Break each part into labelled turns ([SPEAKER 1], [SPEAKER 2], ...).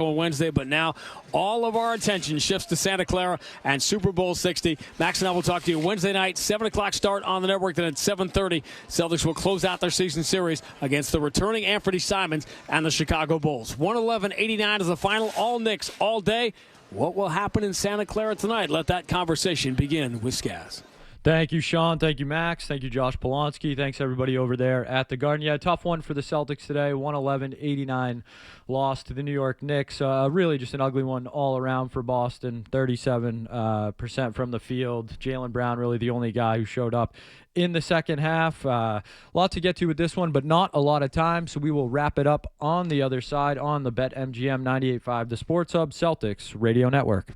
[SPEAKER 1] on Wednesday, but now all of our attention shifts to Santa Clara and Super Bowl 60. Max and I will talk to you Wednesday night, 7 o'clock start on the network. Then at 7:30, Celtics will close out their season series against the returning Anthony Simons and the Chicago Bulls. 111-89 is the final. All Knicks all day. What will happen in Santa Clara tonight? Let that conversation begin with Skaz.
[SPEAKER 2] Thank you, Sean. Thank you, Max. Thank you, Josh Polonsky. Thanks, everybody over there at the Garden. Yeah, tough one for the Celtics today. 111-89 loss to the New York Knicks. Really just an ugly one all around for Boston. 37% from the field. Jaylen Brown really the only guy who showed up in the second half. A lot to get to with this one, but not a lot of time, so we will wrap it up on the other side on the BetMGM 98.5, the Sports Hub Celtics Radio Network.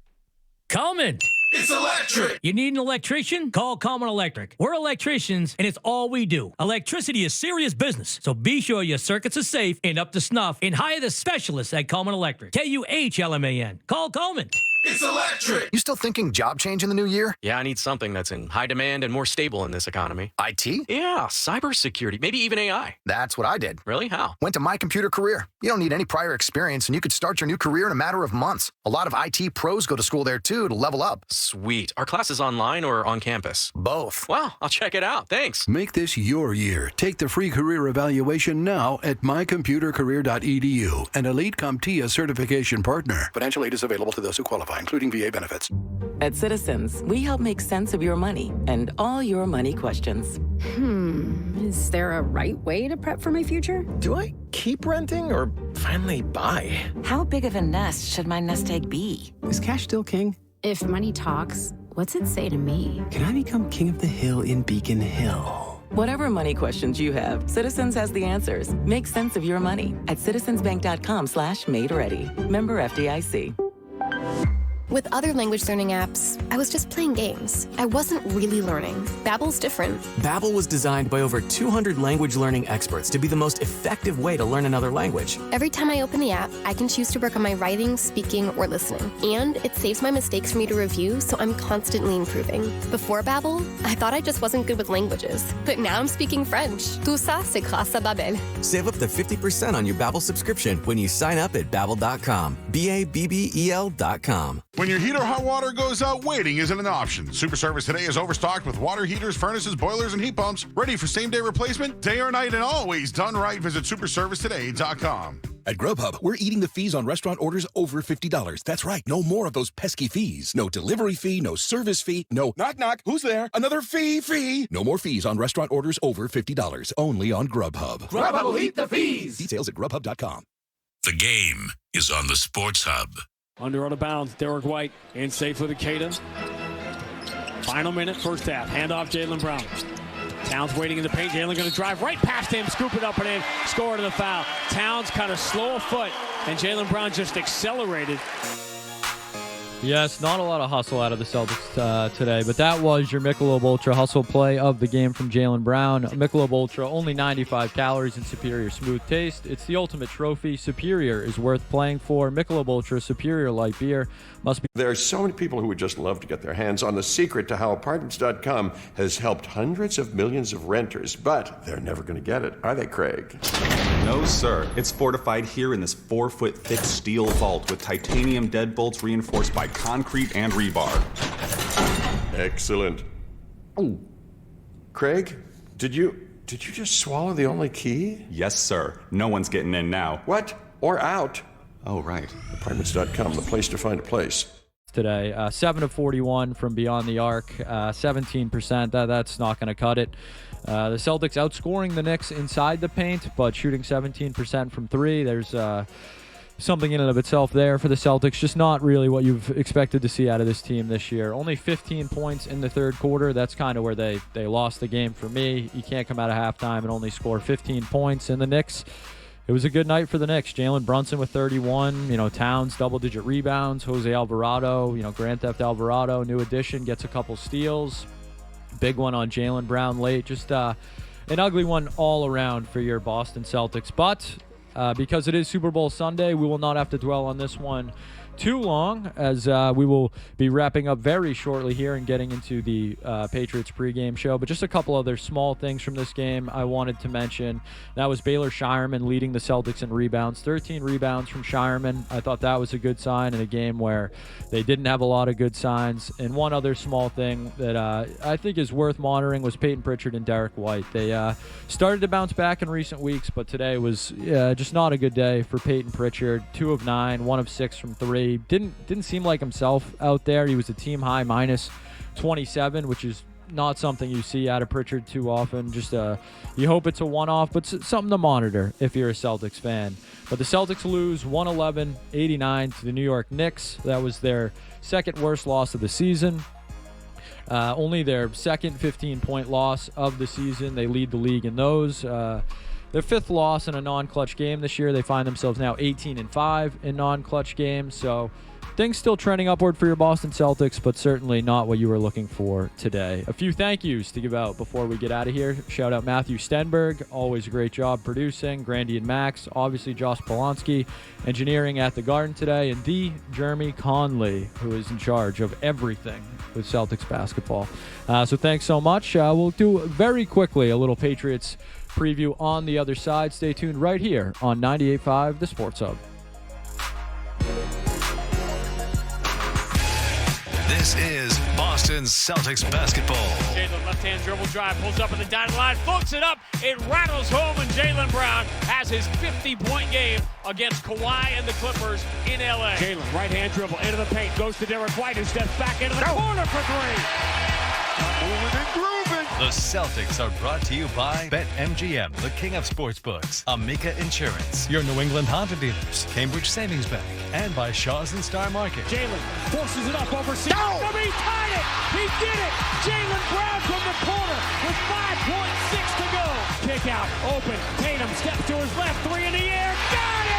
[SPEAKER 3] Coleman.
[SPEAKER 4] It's electric.
[SPEAKER 3] You need an electrician? Call Coleman Electric. We're electricians, and it's all we do. Electricity is serious business, so be sure your circuits are safe and up to snuff, and hire the specialists at Coleman Electric. KUHLMAN. Call Coleman.
[SPEAKER 4] It's electric.
[SPEAKER 5] You still thinking job change in the new year?
[SPEAKER 6] Yeah, I need something that's in high demand and more stable in this economy.
[SPEAKER 5] IT?
[SPEAKER 6] Yeah, cybersecurity, maybe even AI.
[SPEAKER 5] That's what I did.
[SPEAKER 6] Really? How?
[SPEAKER 5] Went to My Computer Career. You don't need any prior experience, and you could start your new career in a matter of months. A lot of IT pros go to school there, too, to level up.
[SPEAKER 6] Sweet. Are classes online or on campus?
[SPEAKER 5] Both.
[SPEAKER 6] Wow, I'll check it out. Thanks.
[SPEAKER 7] Make this your year. Take the free career evaluation now at mycomputercareer.edu, an Elite CompTIA certification partner. Financial aid is available to those who qualify, including VA benefits.
[SPEAKER 8] At Citizens, we help make sense of your money and all your money questions.
[SPEAKER 9] Is there a right way to prep for my future?
[SPEAKER 10] Do I keep renting or finally buy?
[SPEAKER 11] How big of a nest should my nest egg be?
[SPEAKER 10] Is cash still king?
[SPEAKER 9] If money talks, what's it say to me?
[SPEAKER 10] Can I become king of the hill in Beacon Hill?
[SPEAKER 8] Whatever money questions you have, Citizens has the answers. Make sense of your money at citizensbank.com/made-ready. Member FDIC.
[SPEAKER 12] With other language learning apps, I was just playing games. I wasn't really learning. Babbel's different.
[SPEAKER 10] Babbel was designed by over 200 language learning experts to be the most effective way to learn another language.
[SPEAKER 12] Every time I open the app, I can choose to work on my writing, speaking, or listening. And it saves my mistakes for me to review, so I'm constantly improving. Before Babbel, I thought I just wasn't good with languages. But now I'm speaking French. Tout ça, c'est grâce à Babbel.
[SPEAKER 10] Save up to 50% on your Babbel subscription when you sign up at Babbel.com. BABBEL.com.
[SPEAKER 4] When your heat or hot water goes out, waiting isn't an option. Super Service today is overstocked with water heaters, furnaces, boilers, and heat pumps. Ready for same-day replacement, day or night, and always done right. Visit superservicetoday.com.
[SPEAKER 13] At Grubhub, we're eating the fees on restaurant orders over $50. That's right. No more of those pesky fees. No delivery fee, no service fee, no knock knock. Who's there? Another fee. No more fees on restaurant orders over $50. Only on Grubhub.
[SPEAKER 4] Grubhub will eat the fees.
[SPEAKER 13] Details at grubhub.com.
[SPEAKER 14] The game is on the Sports Hub.
[SPEAKER 1] Under out of bounds, Derek White in safely to Caden. Final minute, first half. Handoff, Jaylen Brown. Towns waiting in the paint. Jaylen going to drive right past him, scoop it up and in, score to the foul. Towns kind of slow of foot, and Jaylen Brown just accelerated.
[SPEAKER 2] Yes, not a lot of hustle out of the Celtics today, but that was your Michelob Ultra hustle play of the game from Jaylen Brown. Michelob Ultra, only 95 calories and superior smooth taste. It's the ultimate trophy. Superior is worth playing for. Michelob Ultra, superior light beer. Must be.
[SPEAKER 15] There are so many people who would just love to get their hands on the secret to how Apartments.com has helped hundreds of millions of renters, but they're never going to get it, are they, Craig?
[SPEAKER 16] No, sir. It's fortified here in this 4-foot thick steel vault with titanium deadbolts reinforced by concrete and rebar.
[SPEAKER 15] Excellent. Oh, Craig, did you just swallow the only key?
[SPEAKER 16] Yes, sir. No one's getting in now.
[SPEAKER 15] What? Or out?
[SPEAKER 16] Oh, right.
[SPEAKER 15] Apartments.com, the place to find a place.
[SPEAKER 2] Today, 7 of 41 from beyond the arc, 17%. That's not going to cut it. The Celtics outscoring the Knicks inside the paint, but shooting 17% from three. There's something in and of itself there for the Celtics. Just not really what you've expected to see out of this team this year. Only 15 points in the third quarter. That's kind of where they lost the game for me. You can't come out of halftime and only score 15 points. And the Knicks, it was a good night for the Knicks. Jalen Brunson with 31. Towns, double-digit rebounds. Jose Alvarado, Grand Theft Alvarado, new addition, gets a couple steals. Big one on Jaylen Brown late. Just an ugly one all around for your Boston Celtics. But because it is Super Bowl Sunday, we will not have to dwell on this one too long, as we will be wrapping up very shortly here and getting into the Patriots pregame show. But just a couple other small things from this game I wanted to mention. That was Baylor Shireman leading the Celtics in rebounds, 13 rebounds from Shireman. I thought that was a good sign in a game where they didn't have a lot of good signs. And one other small thing that I think is worth monitoring was Peyton Pritchard and Derek White. They started to bounce back in recent weeks, but today was just not a good day for Peyton Pritchard. 2 of 9, 1 of 6 from 3. Didn't seem like himself out there. He was a team high minus 27, which is not something you see out of Pritchard too often. Just you hope it's a one-off, but something to monitor if you're a Celtics fan. But the Celtics lose 111-89 to the New York Knicks. That was their second worst loss of the season. Only their second 15-point loss of the season. They lead the league in those. Their fifth loss in a non-clutch game this year. They find themselves now 18-5 in non-clutch games. So things still trending upward for your Boston Celtics, but certainly not what you were looking for today. A few thank yous to give out before we get out of here. Shout out Matthew Stenberg. Always a great job producing. Grandy and Max. Obviously Josh Polanski, engineering at the Garden today. And the Jeremy Conley, who is in charge of everything with Celtics basketball. So thanks so much. We'll do very quickly a little Patriots preview on the other side. Stay tuned right here on 98.5 The Sports Hub.
[SPEAKER 17] This is Boston Celtics basketball.
[SPEAKER 1] Jalen left-hand dribble drive, pulls up at the dotted line, floats it up, it rattles home, and Jaylen Brown has his 50-point game against Kawhi and the Clippers in L.A. Jalen, right-hand dribble, into the paint, goes to Derek White, who steps back into the corner for three. Moving and grooving.
[SPEAKER 17] The Celtics are brought to you by BetMGM, the king of sportsbooks, Amica Insurance, your New England Honda dealers, Cambridge Savings Bank, and by Shaw's and Star Market.
[SPEAKER 1] Jalen forces it up over C. No! He tied it! He did it! Jaylen Brown from the corner with 5.6 to go. Kick out, open, Tatum steps to his left, 3 in the air, got it!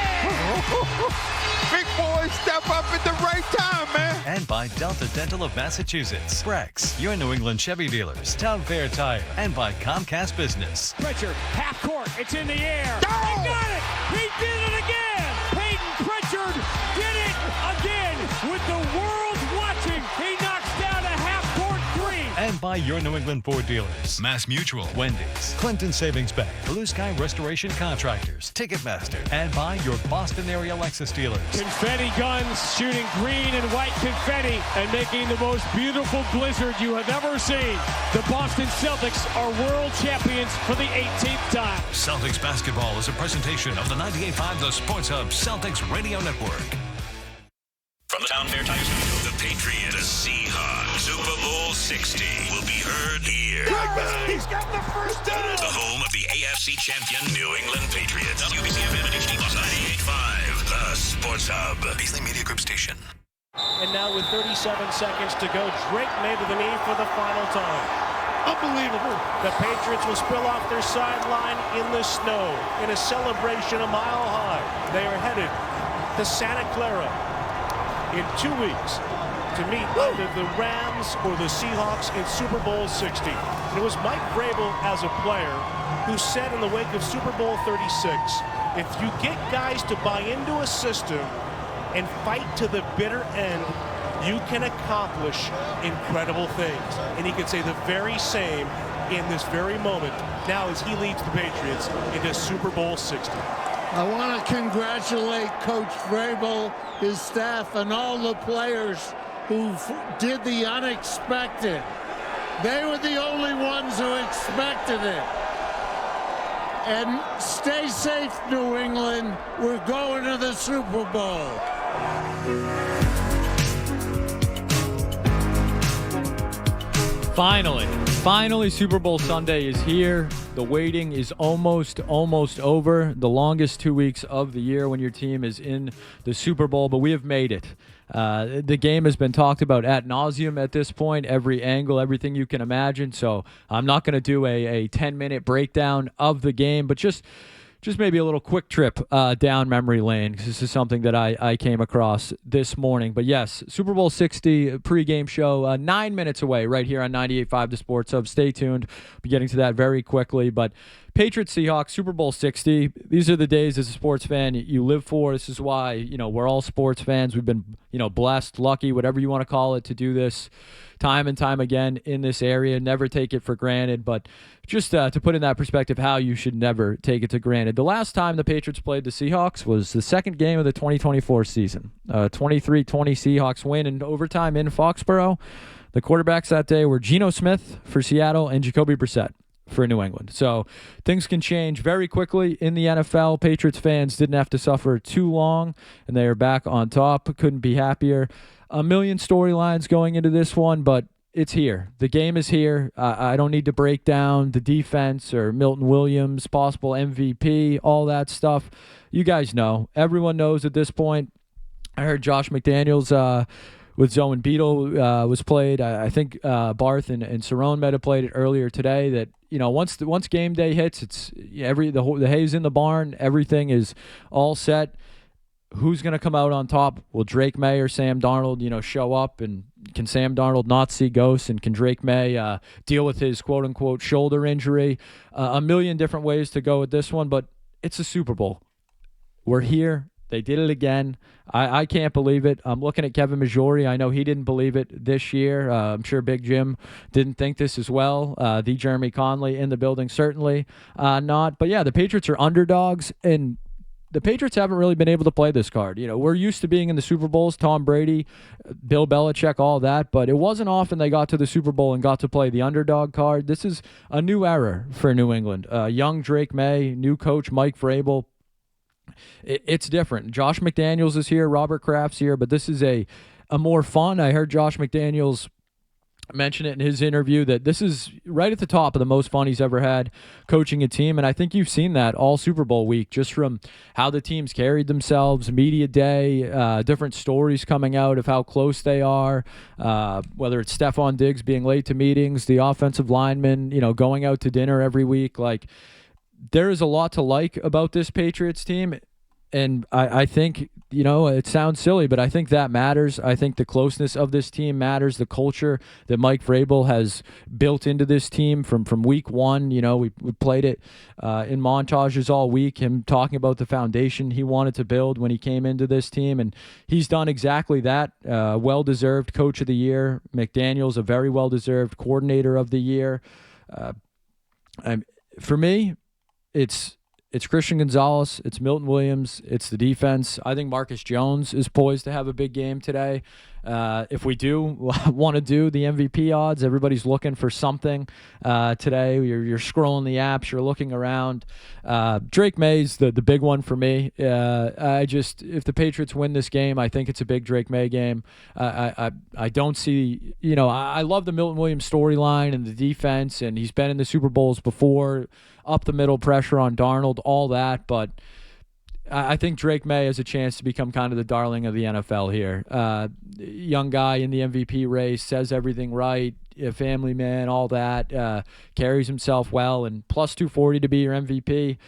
[SPEAKER 18] Big boy, step up at the right time, man.
[SPEAKER 17] And by Delta Dental of Massachusetts, Brex, your New England Chevy dealers, Town Fair Tire, and by Comcast Business.
[SPEAKER 1] Pritchard, half court, it's in the air. No! He got it! He did it again! Peyton Pritchard did it again with the world watching. He knocks down a half-court three.
[SPEAKER 17] And by your New England Ford dealers, Mass Mutual, Wendy's, Clinton Savings Bank, Blue Sky Restoration Contractors, Ticketmaster, and by your Boston area Lexus dealers.
[SPEAKER 1] Confetti guns shooting green and white confetti and making the most beautiful blizzard you have ever seen. The Boston Celtics are world champions for the 18th time.
[SPEAKER 17] Celtics basketball is a presentation of the 98.5 The Sports Hub Celtics Radio Network.
[SPEAKER 14] From the Town Fair Tire Studio, the Patriots, the Seahawks, Super Bowl 60 will be heard here.
[SPEAKER 18] He's got the first down.
[SPEAKER 14] The home of the AFC champion New England Patriots. WBCFM and HD Plus 98.5, the Sports Hub. Beasley Media Group Station.
[SPEAKER 19] And now with 37 seconds to go, Drake made to the knee for the final time. Unbelievable. The Patriots will spill off their sideline in the snow in a celebration a mile high. They are headed to Santa Clara in 2 weeks to meet either the Rams or the Seahawks in Super Bowl 60. And it was Mike Vrabel as a player who said in the wake of Super Bowl 36, if you get guys to buy into a system and fight to the bitter end, you can accomplish incredible things. And he could say the very same in this very moment now as he leads the Patriots into Super Bowl 60.
[SPEAKER 20] I want to congratulate Coach Vrabel, his staff, and all the players who did the unexpected. They were the only ones who expected it. And stay safe, New England. We're going to the Super Bowl.
[SPEAKER 2] Finally, Super Bowl Sunday is here. The waiting is almost over. The longest 2 weeks of the year when your team is in the Super Bowl, but we have made it. The game has been talked about ad nauseum at this point, every angle, everything you can imagine. So I'm not going to do a 10-minute breakdown of the game, but just maybe a little quick trip down memory lane, because this is something that I came across this morning. But yes, Super Bowl 60 pregame show, 9 minutes away right here on 98.5 The Sports Hub. Stay tuned. We'll be getting to that very quickly. But Patriots Seahawks Super Bowl 60. These are the days as a sports fan you live for. This is why, we're all sports fans. We've been, blessed, lucky, whatever you want to call it, to do this time and time again in this area. Never take it for granted, but just to put in that perspective how you should never take it for granted. The last time the Patriots played the Seahawks was the second game of the 2024 season. 23-20 Seahawks win in overtime in Foxborough. The quarterbacks that day were Geno Smith for Seattle and Jacoby Brissett for New England. So things can change very quickly in the NFL. Patriots fans didn't have to suffer too long, and they are back on top. Couldn't be happier. A million storylines going into this one, but it's here. The game is here. I don't need to break down the defense or Milton Williams, possible MVP, all that stuff. You guys know. Everyone knows at this point. I heard Josh McDaniels with Zoe and Beetle was played. I think Barth and Cerrone might have played it earlier today. That once game day hits, it's the hay's in the barn. Everything is all set. Who's going to come out on top? Will Drake May or Sam Darnold, show up? And can Sam Darnold not see ghosts? And can Drake May deal with his quote-unquote shoulder injury? A million different ways to go with this one, but it's a Super Bowl. We're here. They did it again. I can't believe it. I'm looking at Kevin Majori. I know he didn't believe it this year. I'm sure Big Jim didn't think this as well. The Jeremy Conley in the building, certainly not. But, yeah, the Patriots are underdogs, and the Patriots haven't really been able to play this card. We're used to being in the Super Bowls, Tom Brady, Bill Belichick, all that, but it wasn't often they got to the Super Bowl and got to play the underdog card. This is a new era for New England. Young Drake May, new coach Mike Vrabel. It's different. Josh McDaniels is here, Robert Kraft's here, but this is a more fun. I heard Josh McDaniels mention it in his interview that this is right at the top of the most fun he's ever had coaching a team, and I think you've seen that all Super Bowl week, just from how the teams carried themselves, media day, different stories coming out of how close they are, whether it's Stephon Diggs being late to meetings, the offensive linemen, going out to dinner every week. Like, there is a lot to like about this Patriots team, and I think, it sounds silly, but I think that matters. I think the closeness of this team matters, the culture that Mike Vrabel has built into this team from week one. We played it in montages all week, him talking about the foundation he wanted to build when he came into this team, and he's done exactly that. Well-deserved Coach of the Year. McDaniels, a very well-deserved Coordinator of the Year. For me, it's Christian Gonzalez, it's Milton Williams, it's the defense. I think Marcus Jones is poised to have a big game today. If we do want to do the MVP odds, everybody's looking for something today. You're scrolling the apps, you're looking around. Drake May's the big one for me. If the Patriots win this game, I think it's a big Drake May game. I don't see, I love the Milton Williams storyline and the defense, and he's been in the Super Bowls before, up the middle pressure on Darnold, all that, but I think Drake May has a chance to become kind of the darling of the NFL here. Young guy in the MVP race, says everything right, a family man, all that, carries himself well, and plus 240 to be your MVP.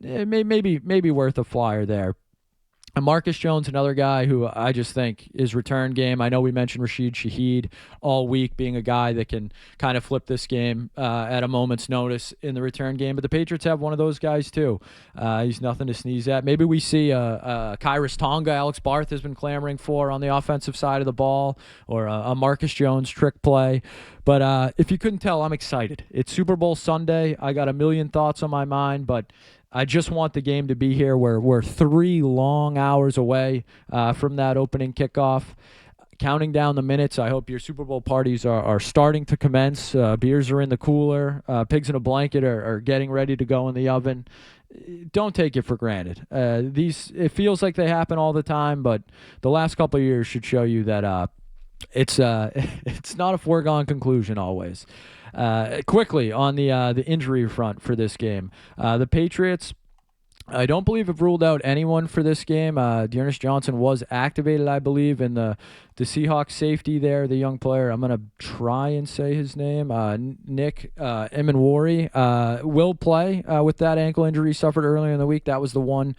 [SPEAKER 2] Maybe worth a flyer there. And Marcus Jones, another guy who I just think his return game. I know we mentioned Rashid Shaheed all week being a guy that can kind of flip this game at a moment's notice in the return game. But the Patriots have one of those guys too. He's nothing to sneeze at. Maybe we see Kyrus Tonga, Alex Barth has been clamoring for on the offensive side of the ball, or a Marcus Jones trick play. But if you couldn't tell, I'm excited. It's Super Bowl Sunday. I got a million thoughts on my mind, but I just want the game to be here. We're 3 long hours away from that opening kickoff. Counting down the minutes. I hope your Super Bowl parties are starting to commence. Beers are in the cooler. Pigs in a blanket are getting ready to go in the oven. Don't take it for granted. It feels like they happen all the time, but the last couple of years should show you that it's not a foregone conclusion always. Quickly on the injury front for this game, the Patriots I don't believe I've ruled out anyone for this game. Dearness Johnson was activated, I believe, in the Seahawks safety there, the young player. I'm going to try and say his name. Nick Emanwari will play with that ankle injury he suffered earlier in the week. That was the one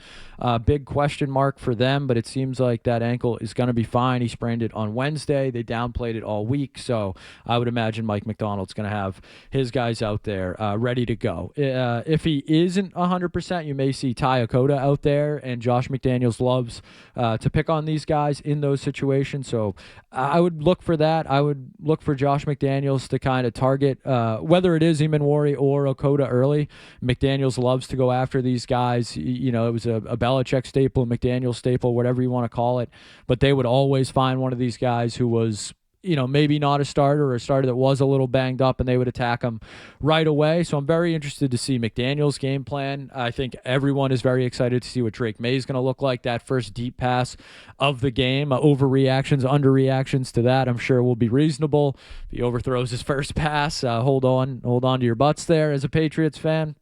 [SPEAKER 2] big question mark for them, but it seems like that ankle is going to be fine. He sprained it on Wednesday. They downplayed it all week, so I would imagine Mike McDonald's going to have his guys out there ready to go. If he isn't 100%, you may see Ty Okota out there, and Josh McDaniels loves to pick on these guys in those situations, so I would look for that. I would look for Josh McDaniels to kind of target, whether it is Emanwari or Okota early. McDaniels loves to go after these guys. You know, it was a Belichick staple, McDaniels staple, whatever you want to call it, but they would always find one of these guys who was, you know, maybe not a starter or a starter that was a little banged up, and they would attack him right away. So I'm very interested to see McDaniel's game plan. I think everyone is very excited to see what Drake May is going to look like. That first deep pass of the game, overreactions, underreactions to that, I'm sure will be reasonable. If he overthrows his first pass, hold on to your butts there as a Patriots fan.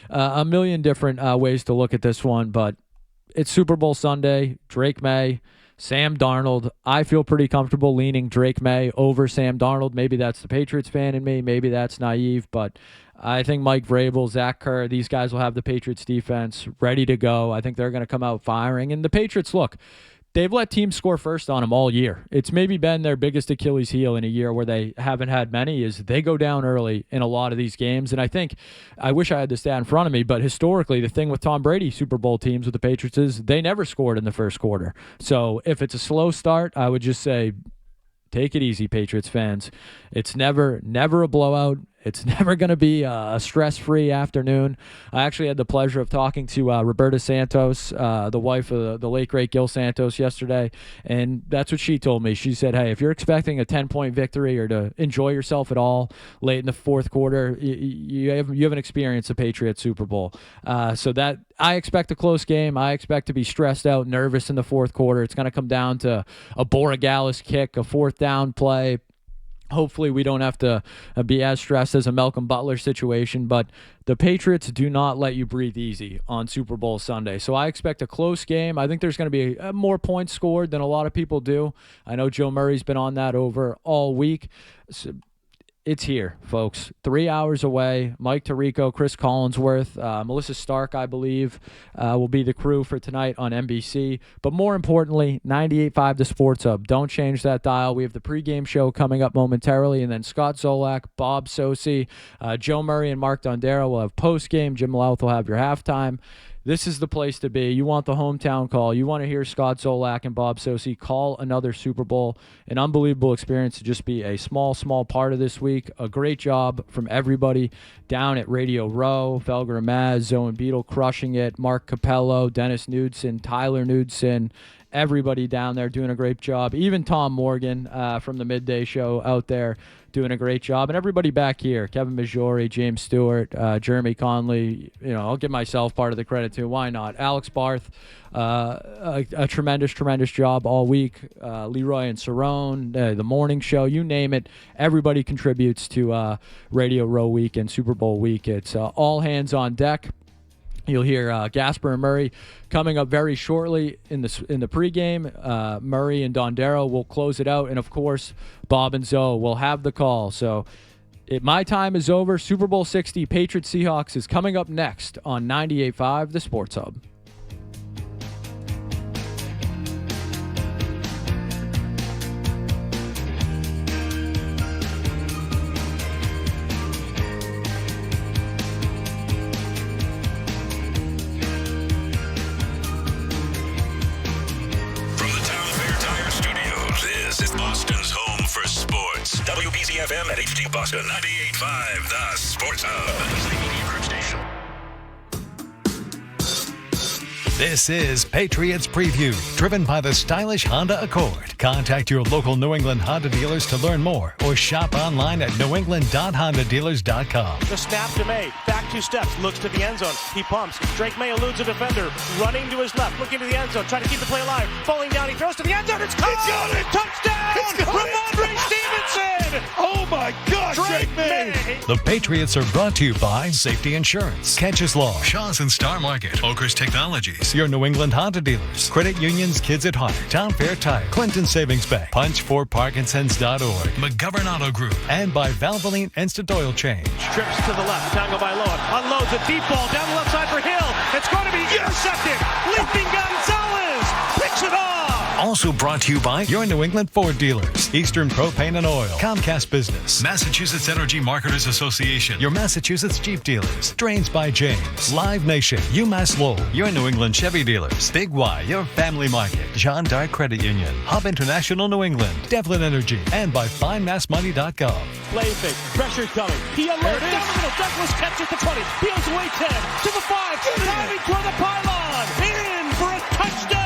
[SPEAKER 2] A million different ways to look at this one, but it's Super Bowl Sunday. Drake May, Sam Darnold. I feel pretty comfortable leaning Drake May over Sam Darnold. Maybe that's the Patriots fan in me. Maybe that's naive, but I think Mike Vrabel, Zach Kerr, these guys will have the Patriots defense ready to go. I think they're going to come out firing. And the Patriots, look, they've let teams score first on them all year. It's maybe been their biggest Achilles heel in a year where they haven't had many, is they go down early in a lot of these games. And I wish I had the stat in front of me, but historically the thing with Tom Brady Super Bowl teams with the Patriots is they never scored in the first quarter. So if it's a slow start, I would just say take it easy, Patriots fans. It's never a blowout. It's never going to be a stress-free afternoon. I actually had the pleasure of talking to Roberta Santos, the wife of the late, great Gil Santos, yesterday, and that's what she told me. She said, hey, if you're expecting a 10-point victory or to enjoy yourself at all late in the fourth quarter, you haven't experienced a Patriots Super Bowl. So that I expect a close game. I expect to be stressed out, nervous in the fourth quarter. It's going to come down to a Borogalis kick, a fourth down play. Hopefully we don't have to be as stressed as a Malcolm Butler situation, but the Patriots do not let you breathe easy on Super Bowl Sunday. So I expect a close game. I think there's going to be more points scored than a lot of people do. I know Joe Murray's been on that over all week. So it's here, folks. 3 hours away. Mike Tirico, Chris Collinsworth, Melissa Stark, I believe, will be the crew for tonight on NBC. But more importantly, 98.5 The Sports Hub. Don't change that dial. We have the pregame show coming up momentarily, and then Scott Zolak, Bob Sosi, Joe Murray, and Mark Dondero will have postgame. Jim Louth will have your halftime. This is the place to be. You want the hometown call. You want to hear Scott Zolak and Bob Sosi call another Super Bowl. An unbelievable experience to just be a small part of this week. A great job from everybody down at Radio Row. Felger Maz, Zoe and Beetle crushing it. Mark Capello, Dennis Knudsen, Tyler Knudsen. Everybody down there doing a great job. Even Tom Morgan from the midday show out there doing a great job. And everybody back here, Kevin Majori, James Stewart, Jeremy Conley. You know, I'll give myself part of the credit too. Why not? Alex Barth, a tremendous job all week. Leroy and Cerrone, the morning show, you name it. Everybody contributes to Radio Row Week and Super Bowl week. It's all hands on deck. You'll hear Gasper and Murray coming up very shortly in the pregame. Murray and Dondero will close it out, and of course, Bob and Zoe will have the call. So, my time is over. Super Bowl 60, Patriots Seahawks is coming up next on 98.5 The Sports Hub.
[SPEAKER 14] WBCFM at HD Boston 98.5, the Sports Hub. Media Group Station.
[SPEAKER 17] This is Patriots Preview, driven by the stylish Honda Accord. Contact your local New England Honda dealers to learn more or shop online at newengland.hondadealers.com.
[SPEAKER 19] The snap to May. Back 2 steps. Looks to the end zone. He pumps. Drake May eludes a defender. Running to his left. Looking to the end zone. Trying to keep the play alive. Falling down. He throws to the end zone. It's caught.
[SPEAKER 14] It's got it.
[SPEAKER 19] Touchdown.
[SPEAKER 14] It's got
[SPEAKER 19] Ramondre Stevenson. It's in!
[SPEAKER 18] Oh my God, Drake May!
[SPEAKER 17] The Patriots are brought to you by Safety Insurance, Catches Law, Shaw's and Star Market, Oakers Technologies, your New England Honda dealers, Credit Union's Kids at Heart, Town Fair Tire, Clinton Savings Bank, Punch4Parkinsons.org, McGovern Auto Group, and by Valvoline Instant Oil Change.
[SPEAKER 19] Trips to the left, tango by Loa, unloads a deep ball down the left side for Hill. It's going to be intercepted. Leaping Gonzalez picks it off.
[SPEAKER 17] Also brought to you by your New England Ford dealers, Eastern Propane and Oil, Comcast Business, Massachusetts Energy Marketers Association, your Massachusetts Jeep dealers, Drains by James, Live Nation, UMass Lowell, your New England Chevy dealers, Big Y, your family market, John Dark Credit Union, Hub International New England, Devlin Energy, and by FindMassMoney.gov.
[SPEAKER 19] Play fake, pressure coming. He unloads down the middle. Douglas catches the 20, peels away 10 to the 5, diving toward the pylon, in for a touchdown.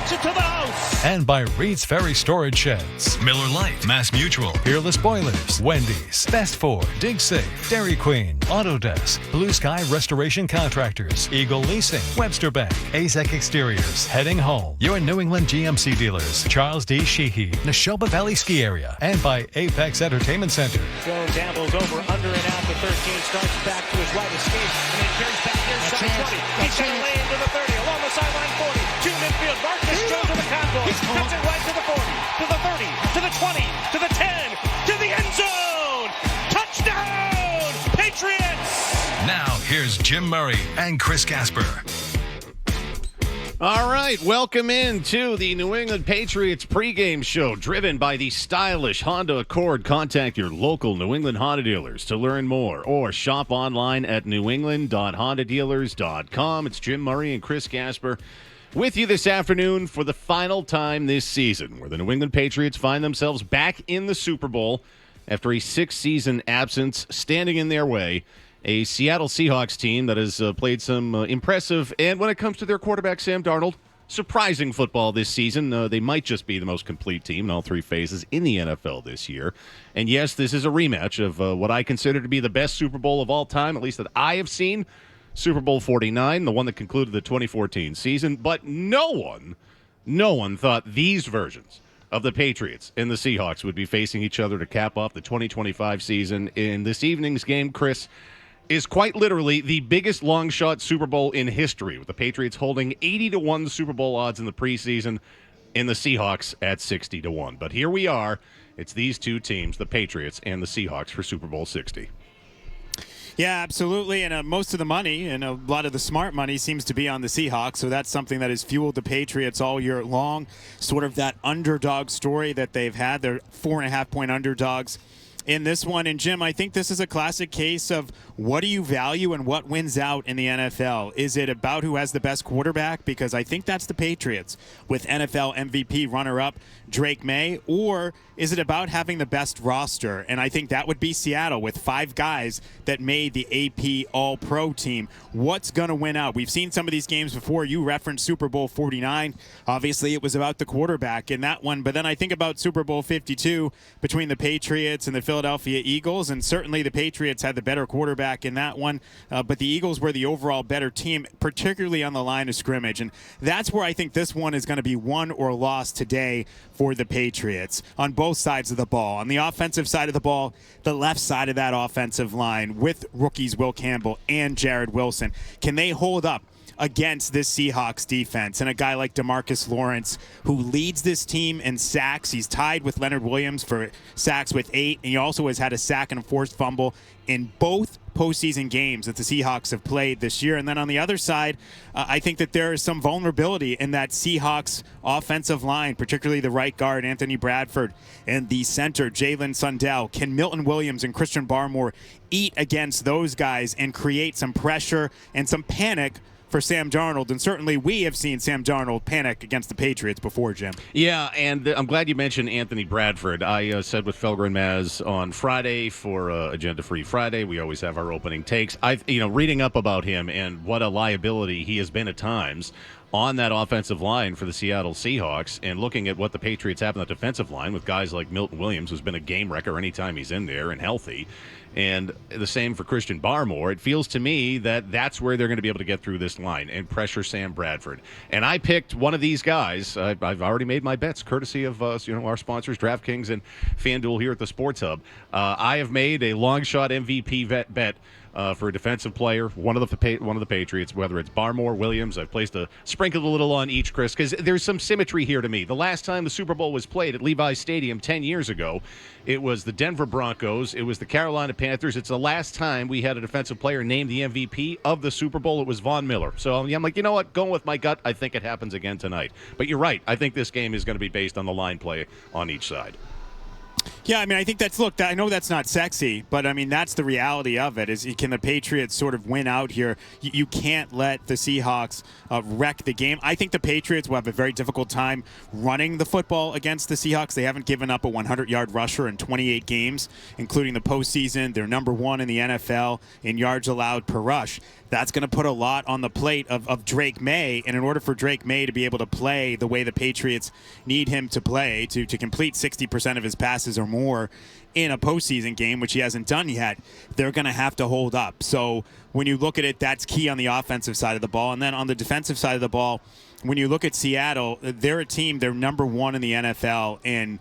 [SPEAKER 19] To the house.
[SPEAKER 17] And by Reed's Ferry Storage Sheds, Miller Lite, Mass Mutual, Peerless Boilers, Wendy's, Best Ford, Dig Safe, Dairy Queen, Autodesk, Blue Sky Restoration Contractors, Eagle Leasing, Webster Bank, AZEC Exteriors, Heading Home, your New England GMC dealers, Charles D. Sheehy, Neshoba Valley Ski Area, and by Apex Entertainment Center.
[SPEAKER 19] Jones ambles over, under and out to 13, starts back to his right, escapes, and then carries back inside 20. He's got a lane to the 30, along the sideline 40, to midfield. Marcus Jones with the convoy, cuts it right to the 40, to the 30, to the 20, to the 10, to the end zone. Touchdown, Patriots!
[SPEAKER 17] Now, here's Jim Murray and Chris Gasper.
[SPEAKER 21] All right, welcome into the New England Patriots pregame show, driven by the stylish Honda Accord. Contact your local New England Honda dealers to learn more, or shop online at newengland.hondadealers.com. It's Jim Murray and Chris Gasper with you this afternoon for the final time this season, where the New England Patriots find themselves back in the Super Bowl after a 6-season absence. Standing in their way, a Seattle Seahawks team that has played some impressive, and when it comes to their quarterback, Sam Darnold, surprising football this season. They might just be the most complete team in all three phases in the NFL this year. And yes, this is a rematch of what I consider to be the best Super Bowl of all time, at least that I have seen. Super Bowl 49, the one that concluded the 2014 season. But no one thought these versions of the Patriots and the Seahawks would be facing each other to cap off the 2025 season. In this evening's game, Chris, is quite literally the biggest long-shot Super Bowl in history, with the Patriots holding 80-1 Super Bowl odds in the preseason and the Seahawks at 60-1. But here we are. It's these two teams, the Patriots and the Seahawks, for Super Bowl 60.
[SPEAKER 22] Yeah, absolutely, and most of the money and a lot of the smart money seems to be on the Seahawks, so that's something that has fueled the Patriots all year long, sort of that underdog story that they've had. They're 4.5-point underdogs in this one. And Jim, I think this is a classic case of what do you value and what wins out in the NFL? Is it about who has the best quarterback? Because I think that's the Patriots with NFL MVP runner-up Drake May. Or is it about having the best roster? And I think that would be Seattle with 5 guys that made the AP All-Pro team. What's going to win out? We've seen some of these games before. You referenced Super Bowl 49. Obviously, it was about the quarterback in that one. But then I think about Super Bowl 52 between the Patriots and the Philadelphia Eagles. And certainly the Patriots had the better quarterback in that one. But the Eagles were the overall better team, particularly on the line of scrimmage. And that's where I think this one is going to be won or lost today for the Patriots on both sides of the ball. On the offensive side of the ball, the left side of that offensive line with rookies Will Campbell and Jared Wilson. Can they hold up against this Seahawks defense? And a guy like DeMarcus Lawrence, who leads this team in sacks. He's tied with Leonard Williams for sacks with 8, and he also has had a sack and a forced fumble in both postseason games that the Seahawks have played this year. And then on the other side, I think that there is some vulnerability in that Seahawks offensive line, particularly the right guard, Anthony Bradford, and the center, Jalen Sundell. Can Milton Williams and Christian Barmore eat against those guys and create some pressure and some panic for Sam Darnold? And certainly we have seen Sam Darnold panic against the Patriots before, Jim.
[SPEAKER 21] Yeah, and I'm glad you mentioned Anthony Bradford. I said with Felger and Maz on Friday for Agenda Free Friday, we always have our opening takes. Reading up about him and what a liability he has been at times on that offensive line for the Seattle Seahawks, and looking at what the Patriots have on the defensive line with guys like Milton Williams, who's been a game wrecker anytime he's in there and healthy, and the same for Christian Barmore, it feels to me that that's where they're going to be able to get through this line and pressure Sam Bradford. And I picked one of these guys. I've already made my bets, courtesy of our sponsors, DraftKings and FanDuel here at the Sports Hub. I have made a long shot MVP bet for a defensive player, one of the Patriots, whether it's Barmore, Williams. I've sprinkled a little on each, Chris, because there's some symmetry here to me. The last time the Super Bowl was played at Levi's Stadium 10 years ago, it was the Denver Broncos. It was the Carolina Panthers. It's the last time we had a defensive player named the MVP of the Super Bowl. It was Von Miller. So I'm like, you know what? Going with my gut, I think it happens again tonight. But you're right. I think this game is going to be based on the line play on each side.
[SPEAKER 22] Yeah, I mean, I think I know that's not sexy, but I mean, that's the reality of it. Is can the Patriots sort of win out here? You can't let the Seahawks wreck the game. I think the Patriots will have a very difficult time running the football against the Seahawks. They haven't given up a 100-yard rusher in 28 games, including the postseason. They're number 1 in the NFL in yards allowed per rush. That's going to put a lot on the plate of Drake May, and in order for Drake May to be able to play the way the Patriots need him to play, to complete 60% of his passes or more in a postseason game, which he hasn't done yet, they're going to have to hold up. So when you look at it, that's key on the offensive side of the ball. And then on the defensive side of the ball, when you look at Seattle, they're a team, they're number 1 in the NFL in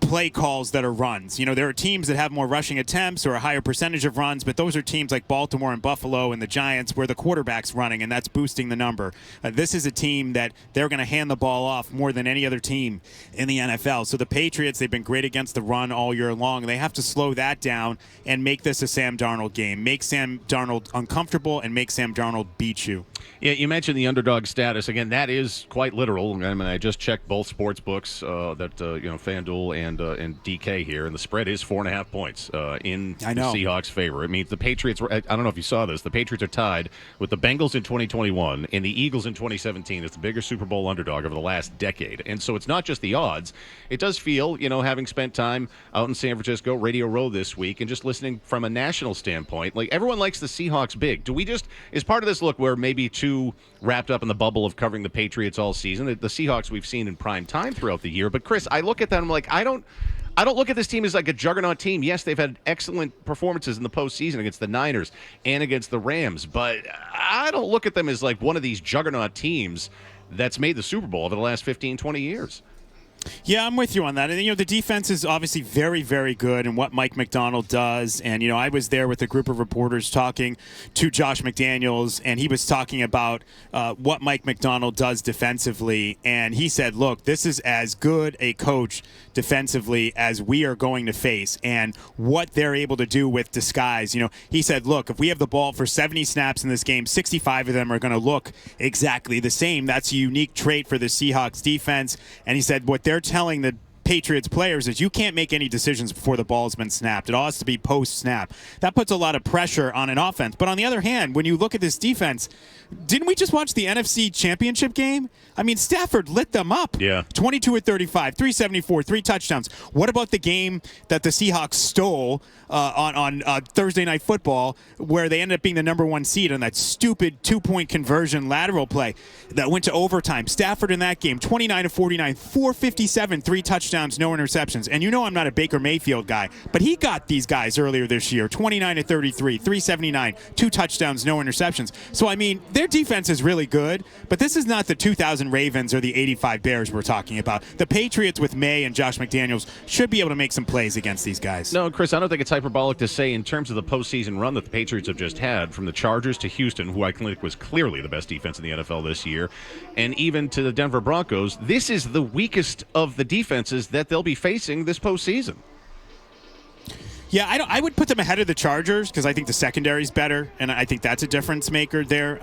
[SPEAKER 22] play calls that are runs. There are teams that have more rushing attempts or a higher percentage of runs, but those are teams like Baltimore and Buffalo and the Giants where the quarterback's running, and that's boosting the number. This is a team that they're going to hand the ball off more than any other team in the NFL. So the Patriots, they've been great against the run all year long, and they have to slow that down and make this a Sam Darnold game. Make Sam Darnold uncomfortable and make Sam Darnold beat you.
[SPEAKER 21] Yeah, you mentioned the underdog status. Again, that is quite literal. I mean, I just checked both sports books, FanDuel and DK here, and the spread is 4.5 points in the Seahawks' favor. It means the Patriots I don't know if you saw this. The Patriots are tied with the Bengals in 2021 and the Eagles in 2017. It's the biggest Super Bowl underdog over the last decade. And so it's not just the odds. It does feel, having spent time out in San Francisco, Radio Row this week, and just listening from a national standpoint, like everyone likes the Seahawks big. Do we just, is part of this look where maybe too wrapped up in the bubble of covering the Patriots all season? The Seahawks we've seen in prime time throughout the year. But Chris, I look at that and I'm like, I don't look at this team as like a juggernaut team. Yes, they've had excellent performances in the postseason against the Niners and against the Rams, but I don't look at them as like one of these juggernaut teams that's made the Super Bowl over the last 15, 20 years.
[SPEAKER 22] Yeah, I'm with you on that. And, the defense is obviously very, very good in what Mike McDonald does. And, I was there with a group of reporters talking to Josh McDaniels, and he was talking about what Mike McDonald does defensively. And he said, look, this is as good a coach defensively as we are going to face, and what they're able to do with disguise. He said, look, if we have the ball for 70 snaps in this game, 65 of them are going to look exactly the same. That's a unique trait for the Seahawks defense. And he said what they're telling the Patriots players is you can't make any decisions before the ball's been snapped. It all has to be post-snap. That puts a lot of pressure on an offense. But on the other hand, when you look at this defense, didn't we just watch the NFC Championship game? I mean, Stafford lit them up.
[SPEAKER 21] Yeah.
[SPEAKER 22] 22 of 35, 374, 3 touchdowns. What about the game that the Seahawks stole on Thursday Night Football, where they ended up being the number 1 seed on that stupid 2-point conversion lateral play that went to overtime? Stafford in that game, 29 of 49, 457, 3 touchdowns, no interceptions. And I'm not a Baker Mayfield guy, but he got these guys earlier this year, 29 of 33, 379, 2 touchdowns, no interceptions. So, I mean, their defense is really good, but this is not the 2000 Ravens or the 85 Bears we're talking about. The Patriots with May and Josh McDaniels should be able to make some plays against these guys.
[SPEAKER 21] No, Chris, I don't think it's hyperbolic to say in terms of the postseason run that the Patriots have just had, from the Chargers to Houston, who I think was clearly the best defense in the NFL this year, and even to the Denver Broncos, this is the weakest of the defenses that they'll be facing this postseason.
[SPEAKER 22] Yeah, I would put them ahead of the Chargers because I think the secondary's better, and I think that's a difference maker there.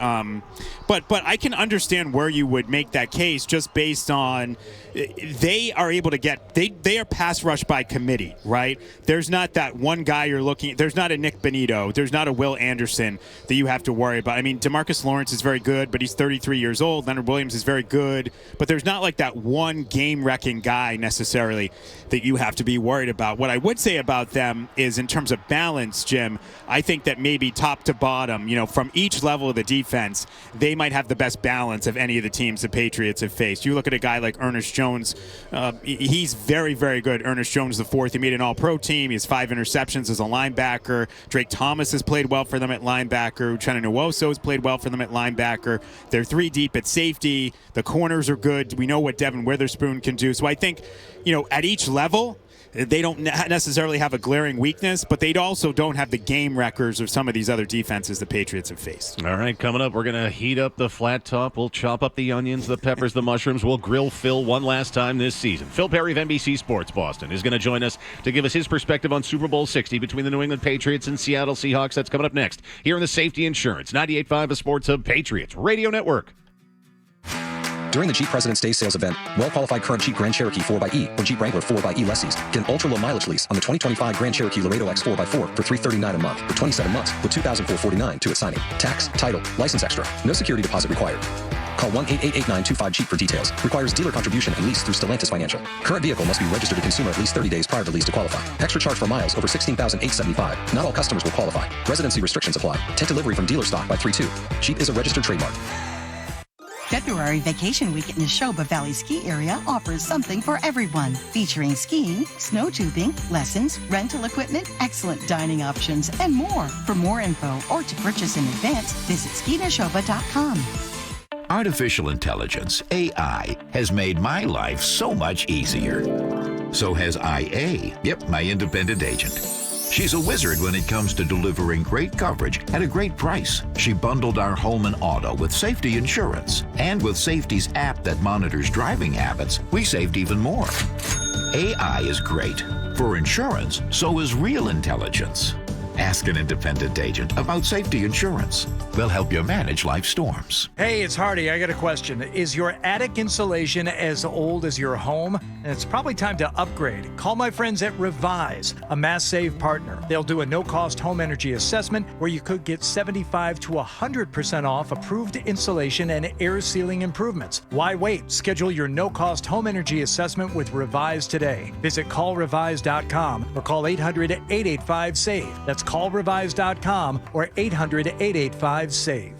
[SPEAKER 22] But I can understand where you would make that case just based on they are able to get they are pass rush by committee, right? There's not that one guy you're looking. There's not a Nick Benito. There's not a Will Anderson that you have to worry about. I mean, DeMarcus Lawrence is very good, but he's 33 years old. Leonard Williams is very good, but there's not like that one game-wrecking guy necessarily that you have to be worried about. What I would say about them is in terms of balance, Jim, I think that maybe top to bottom, from each level of the defense, they might have the best balance of any of the teams the Patriots have faced. You look at a guy like Ernest Jones, he's very, very good. Ernest Jones IV, he made an all-pro team. He has 5 interceptions as a linebacker. Drake Thomas has played well for them at linebacker. Uchenna Nwosu has played well for them at linebacker. They're 3 deep at safety. The corners are good. We know what Devin Witherspoon can do. So I think, at each level, they don't necessarily have a glaring weakness, but they also don't have the game records of some of these other defenses the Patriots have faced.
[SPEAKER 21] All right, coming up, we're going to heat up the flat top. We'll chop up the onions, the peppers, the mushrooms. We'll grill Phil one last time this season. Phil Perry of NBC Sports Boston is going to join us to give us his perspective on Super Bowl 60 between the New England Patriots and Seattle Seahawks. That's coming up next here in the Safety Insurance 98.5 of Sports Hub Patriots Radio Network.
[SPEAKER 3] During the Jeep President's Day sales event, well-qualified current Jeep Grand Cherokee 4xE or Jeep Wrangler 4xE lessees get an ultra-low mileage lease on the 2025 Grand Cherokee Laredo X 4x4 for $339 a month for 27 months with $2,449 to its signing. Tax, title, license extra. No security deposit required. Call 1-888-925-JEEP for details. Requires dealer contribution and lease through Stellantis Financial. Current vehicle must be registered to consumer at least 30 days prior to lease to qualify. Extra charge for miles over 16,875. Not all customers will qualify. Residency restrictions apply. Take delivery from dealer stock by 3/2. Jeep is a registered trademark.
[SPEAKER 5] February vacation week in Neshoba Valley Ski Area offers something for everyone, featuring skiing, snow tubing, lessons, rental equipment, excellent dining options, and more. For more info or to purchase in advance, visit skineshoba.com.
[SPEAKER 14] Artificial intelligence, AI, has made my life so much easier. So has IA. Yep, my independent agent. She's a wizard when it comes to delivering great coverage at a great price. She bundled our home and auto with safety insurance. And with Safety's app that monitors driving habits, we saved even more. AI is great. For insurance, so is real intelligence. Ask an independent agent about safety insurance. They'll help you manage life storms.
[SPEAKER 23] Hey, it's Hardy. I got a question. Is your attic insulation as old as your home? It's probably time to upgrade. Call my friends at Revise, a Mass Save partner. They'll do a no-cost home energy assessment where you could get 75 to 100% off approved insulation and air sealing improvements. Why wait? Schedule your no-cost home energy assessment with Revise today. Visit callrevise.com or call 800-885-SAVE. That's callrevise.com or 800-885-SAVE.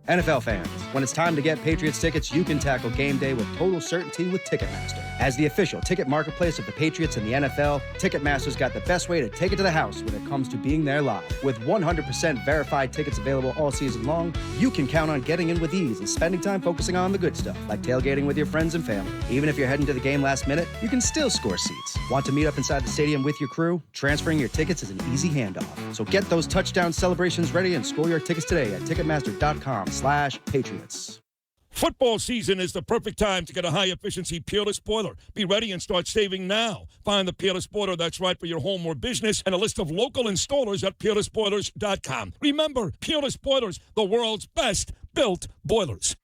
[SPEAKER 24] NFL fans, when it's time to get Patriots tickets, you can tackle game day with total certainty with Ticketmaster. As the official ticket marketplace of the Patriots and the NFL, Ticketmaster's got the best way to take it to the house when it comes to being there live. With 100% verified tickets available all season long, you can count on getting in with ease and spending time focusing on the good stuff, like tailgating with your friends and family. Even if you're heading to the game last minute, you can still score seats. Want to meet up inside the stadium with your crew? Transferring your tickets is an easy handoff. So get those touchdown celebrations ready and score your tickets today at Ticketmaster.com/Patriots.
[SPEAKER 25] Football season is the perfect time to get a high-efficiency Peerless boiler. Be ready and start saving now. Find the Peerless boiler that's right for your home or business and a list of local installers at peerlessboilers.com. Remember, Peerless Boilers, the world's best built boilers.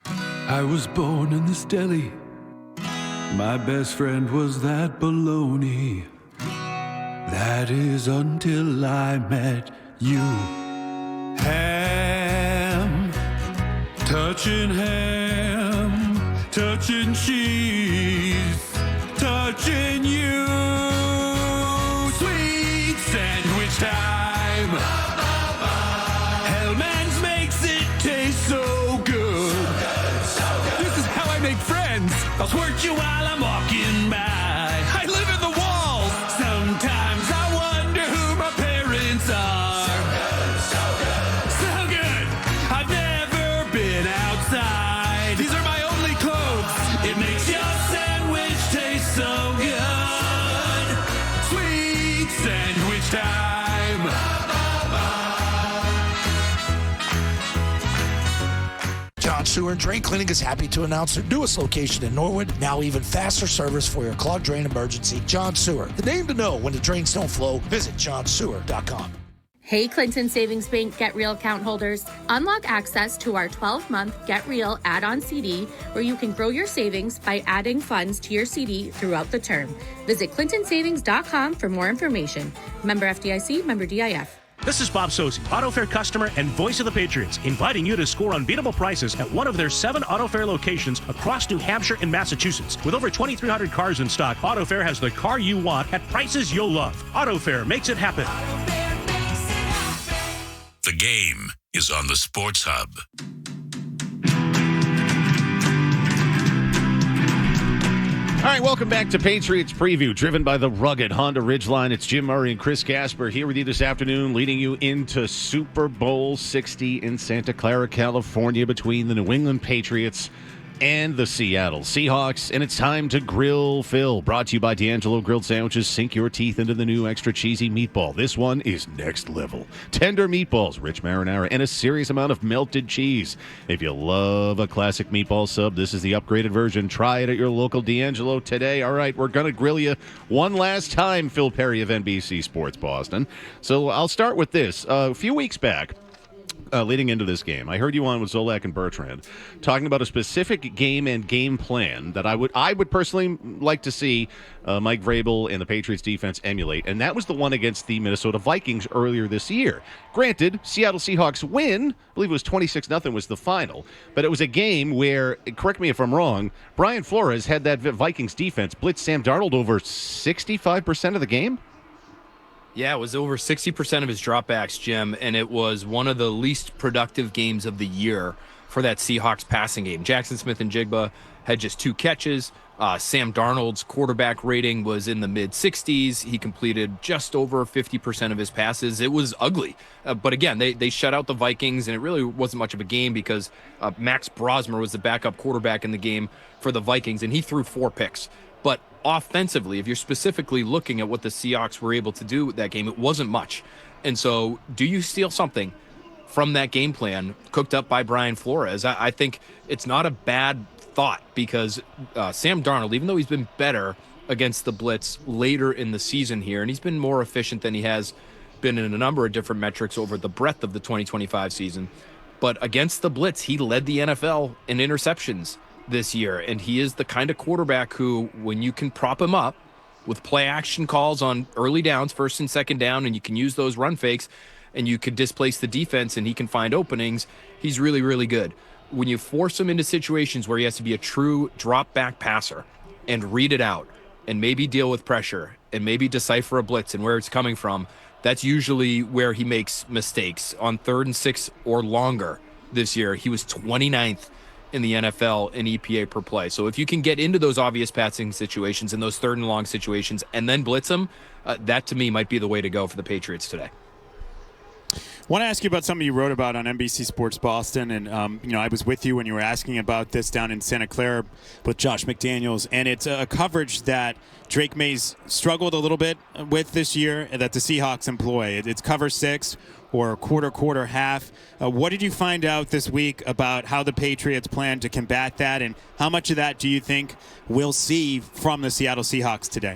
[SPEAKER 26] I was born in this deli. My best friend was that bologna. That is until I met you. Ham, touching cheese, touching you. Sweet sandwich time. Hellman's makes it taste so good. This is how I make friends. I'll squirt you while I'm walking by. I live in the walls. Sometimes I wonder who my parents are. So good. I've never been outside. These are my only clothes. It makes your sandwich taste so good. Sweet sandwich time.
[SPEAKER 27] John Sewer and Drain Cleaning is happy to announce their newest location in Norwood. Now even faster service for your clogged drain emergency. John Sewer, the name to know when the drains don't flow. Visit johnsewer.com.
[SPEAKER 28] Hey, Clinton Savings Bank Get Real account holders. Unlock access to our 12-month Get Real add-on CD where you can grow your savings by adding funds to your CD throughout the term. Visit clintonsavings.com for more information. Member FDIC, member DIF.
[SPEAKER 19] This is Bob Sosi, AutoFair customer and voice of the Patriots, inviting you to score unbeatable prices at one of their 7 AutoFair locations across New Hampshire and Massachusetts. With over 2,300 cars in stock, AutoFair has the car you want at prices you'll love. AutoFair makes it happen.
[SPEAKER 4] The Game is on the Sports Hub.
[SPEAKER 21] All right, welcome back to Patriots Preview, driven by the rugged Honda Ridgeline. It's Jim Murray and Chris Gasper here with you this afternoon, leading you into Super Bowl 60 in Santa Clara, California, between the New England Patriots and the Seattle Seahawks. And it's time to Grill Phil, brought to you by D'Angelo Grilled Sandwiches. Sink your teeth into the new extra cheesy meatball. This one is next level. Tender meatballs, rich marinara, and a serious amount of melted cheese. If you love a classic meatball sub, this is the upgraded version. Try it at your local D'Angelo today. All right, we're going to grill you one last time, Phil Perry of NBC Sports Boston. So I'll start with this. A few weeks back, leading into this game, I heard you on with Zolak and Bertrand talking about a specific game and game plan that I would personally like to see Mike Vrabel and the Patriots defense emulate, and that was the one against the Minnesota Vikings earlier this year. Granted, Seattle Seahawks win, I believe it was 26-0 was the final, but it was a game where, correct me if I'm wrong, Brian Flores had that Vikings defense blitz Sam Darnold over 65% of the game?
[SPEAKER 6] Yeah, it was over 60% of his dropbacks, Jim, and it was one of the least productive games of the year for that Seahawks passing game. Jackson Smith and Jigba had just 2 catches. Sam Darnold's quarterback rating was in the mid-60s. He completed just over 50% of his passes. It was ugly. But again, they shut out the Vikings, and it really wasn't much of a game because Max Brosmer was the backup quarterback in the game for the Vikings, and he threw 4 picks. But offensively, if you're specifically looking at what the Seahawks were able to do with that game, it wasn't much. And so do you steal something from that game plan cooked up by Brian Flores? I think it's not a bad thought because Sam Darnold, even though he's been better against the blitz later in the season here, and he's been more efficient than he has been in a number of different metrics over the breadth of the 2025 season, but against the blitz, he led the NFL in interceptions this year, and he is the kind of quarterback who, when you can prop him up with play action calls on early downs, 1st and 2nd down, and you can use those run fakes and you can displace the defense and he can find openings, he's really, really good. When you force him into situations where he has to be a true drop back passer and read it out and maybe deal with pressure and maybe decipher a blitz and where it's coming from, that's usually where he makes mistakes. On 3rd and 6 or longer this year, he was 29th in the NFL in EPA per play. So if you can get into those obvious passing situations and those 3rd and long situations and then blitz them, that to me might be the way to go for the Patriots today.
[SPEAKER 22] I want to ask you about something you wrote about on NBC Sports Boston, and I was with you when you were asking about this down in Santa Clara with Josh McDaniels, and it's a coverage that Drake May's struggled a little bit with this year that the Seahawks employ. It's cover 6 or quarter, half. What did you find out this week about how the Patriots plan to combat that, and how much of that do you think we'll see from the Seattle Seahawks today?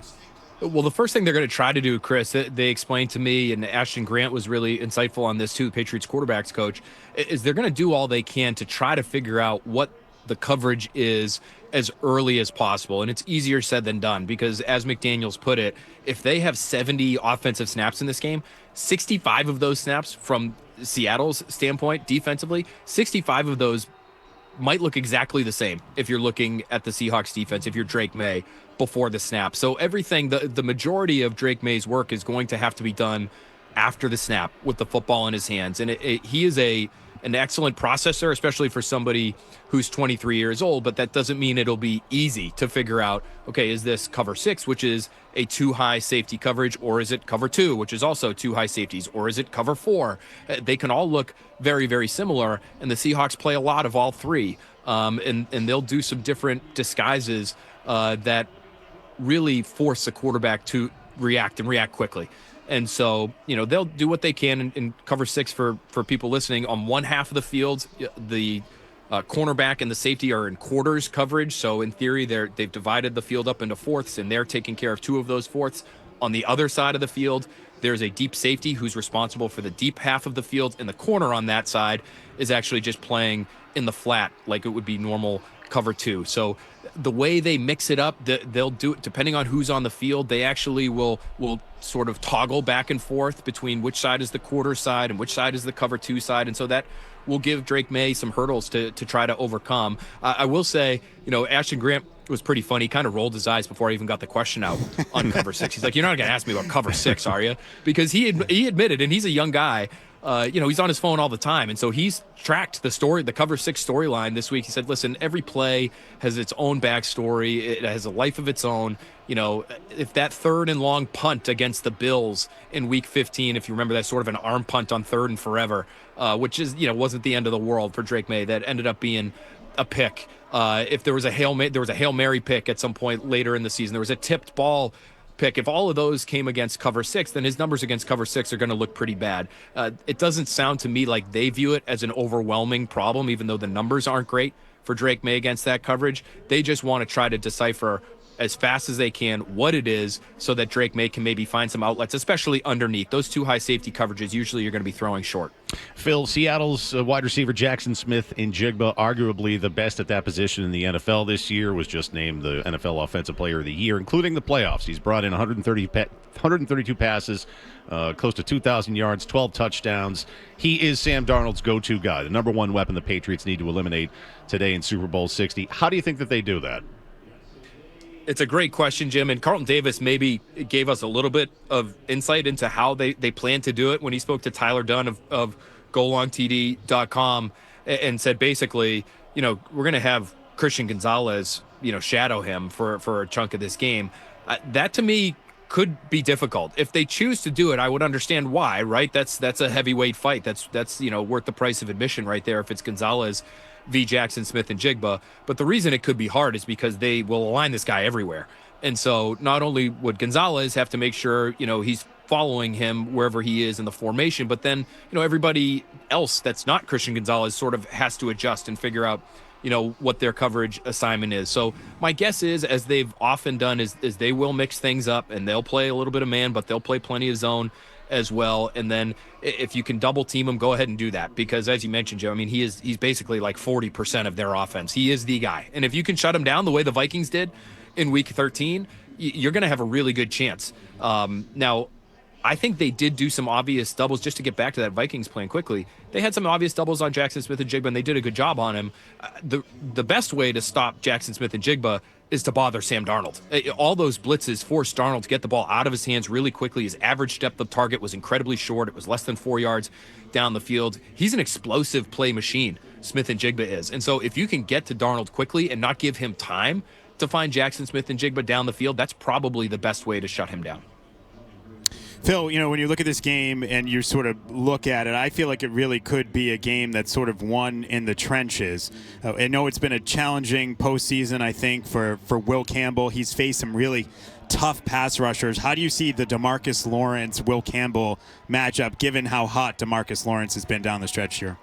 [SPEAKER 6] Well, the first thing they're going to try to do, Chris, they explained to me, and Ashton Grant was really insightful on this too, the Patriots quarterbacks coach, is they're going to do all they can to try to figure out what the coverage is as early as possible. And it's easier said than done because, as McDaniels put it, if they have 70 offensive snaps in this game, 65 of those snaps from Seattle's standpoint defensively, 65 of those might look exactly the same if you're looking at the Seahawks defense, if you're Drake May, before the snap. So everything, the majority of Drake May's work is going to have to be done after the snap with the football in his hands. And he is an excellent processor, especially for somebody who's 23 years old, but that doesn't mean it'll be easy to figure out, okay, is this cover 6, which is a 2 high safety coverage, or is it cover 2, which is also 2 high safeties, or is it cover 4? They can all look very, very similar, and the Seahawks play a lot of all 3, and they'll do some different disguises that really force the quarterback to react quickly. And so, they'll do what they can in cover 6 for people listening. On one half of the field, the cornerback and the safety are in quarters coverage. So in theory, they've divided the field up into fourths, and they're taking care of 2 of those fourths. On the other side of the field, there's a deep safety who's responsible for the deep half of the field, and the corner on that side is actually just playing in the flat like it would be normal cover 2. So the way they mix it up, they'll do it depending on who's on the field. They actually will sort of toggle back and forth between which side is the quarter side and which side is the cover 2 side. And so that will give Drake May some hurdles to try to overcome. I will say, Ashton Grant was pretty funny. He kind of rolled his eyes before I even got the question out on cover 6. He's like, you're not going to ask me about cover 6, are you? Because he admitted, and he's a young guy, he's on his phone all the time. And so he's tracked the cover 6 storyline this week. He said, listen, every play has its own backstory. It has a life of its own. If that 3rd and long punt against the Bills in week 15, if you remember, that sort of an arm punt on 3rd and forever, which is, wasn't the end of the world for Drake May. That ended up being a pick. If there was a Hail Mary pick at some point later in the season, there was a tipped ball pick. If all of those came against cover 6, then his numbers against cover 6 are going to look pretty bad. It doesn't sound to me like they view it as an overwhelming problem, even though the numbers aren't great for Drake May against that coverage. They just want to try to decipher as fast as they can what it is so that Drake May can maybe find some outlets, especially underneath. Those 2 high safety coverages, usually you're going to be throwing short.
[SPEAKER 21] Phil, Seattle's wide receiver Jackson Smith-Njigba, arguably the best at that position in the NFL this year, was just named the NFL Offensive Player of the Year, including the playoffs. He's brought in 132 passes, close to 2,000 yards, 12 touchdowns. He is Sam Darnold's go-to guy, the number 1 weapon the Patriots need to eliminate today in Super Bowl 60. How do you think that they do that?
[SPEAKER 6] It's a great question, Jim, and Carlton Davis maybe gave us a little bit of insight into how they plan to do it when he spoke to Tyler Dunn of GoLongTD.com and said basically, we're going to have Christian Gonzalez, shadow him for a chunk of this game. That to me could be difficult. If they choose to do it, I would understand why, right? That's a heavyweight fight. That's worth the price of admission right there if it's Gonzalez v. Jackson Smith-Njigba. But the reason it could be hard is because they will align this guy everywhere. And so not only would Gonzalez have to make sure, he's following him wherever he is in the formation, but then, everybody else that's not Christian Gonzalez sort of has to adjust and figure out, what their coverage assignment is. So my guess is, as they've often done, is they will mix things up and they'll play a little bit of man, but they'll play plenty of zone as well. And then if you can double team him, go ahead and do that, because as you mentioned, Joe, he's basically like 40% of their offense. He is the guy. And if you can shut him down the way the Vikings did in week 13, you're going to have a really good chance. Now, I think they did do some obvious doubles, just to get back to that Vikings plan quickly. They had some obvious doubles on Jackson Smith-Njigba, and they did a good job on him. The best way to stop Jackson Smith-Njigba is to bother Sam Darnold. All those blitzes forced Darnold to get the ball out of his hands really quickly. His average depth of target was incredibly short. It was less than 4 yards down the field. He's an explosive play machine, Smith-Njigba is. And so if you can get to Darnold quickly and not give him time to find Jackson Smith-Njigba down the field, that's probably the best way to shut him down.
[SPEAKER 22] Phil, when you look at this game and you sort of look at it, I feel like it really could be a game that's sort of won in the trenches. I know it's been a challenging postseason, I think, for Will Campbell. He's faced some really tough pass rushers. How do you see the DeMarcus Lawrence, Will Campbell matchup, given how hot DeMarcus Lawrence has been down the stretch here?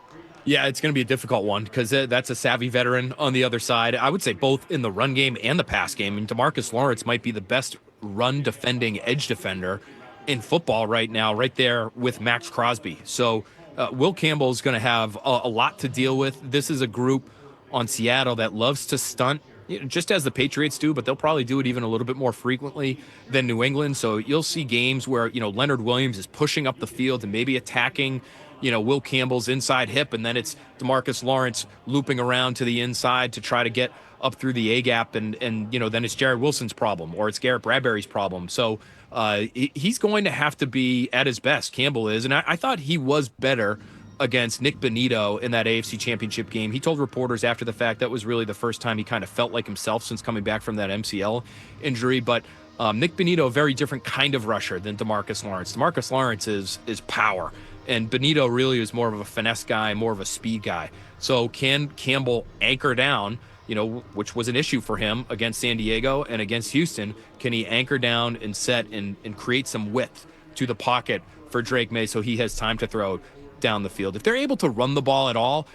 [SPEAKER 6] Yeah, it's going to be a difficult one because that's a savvy veteran on the other side. I would say both in the run game and the pass game. And DeMarcus Lawrence might be the best run defending edge defender in football right now, right there with Max Crosby. So Will Campbell is going to have a lot to deal with. This is a group on Seattle that loves to stunt, just as the Patriots do, but they'll probably do it even a little bit more frequently than New England. So you'll see games where, Leonard Williams is pushing up the field and maybe attacking, Will Campbell's inside hip, and then it's DeMarcus Lawrence looping around to the inside to try to get up through the A-gap, and then it's Jared Wilson's problem or it's Garrett Bradbury's problem. So he's going to have to be at his best, Campbell is. And I thought he was better against Nick Bonito in that AFC Championship game. He told reporters after the fact that was really the first time he kind of felt like himself since coming back from that MCL injury. But Nick Bonito, a very different kind of rusher than DeMarcus Lawrence. DeMarcus Lawrence is power, and Bonito really is more of a finesse guy, more of a speed guy. So can Campbell anchor down, which was an issue for him against San Diego and against Houston? Can he anchor down and set and create some width to the pocket for Drake May so he has time to throw down the field? If they're able to run the ball at all,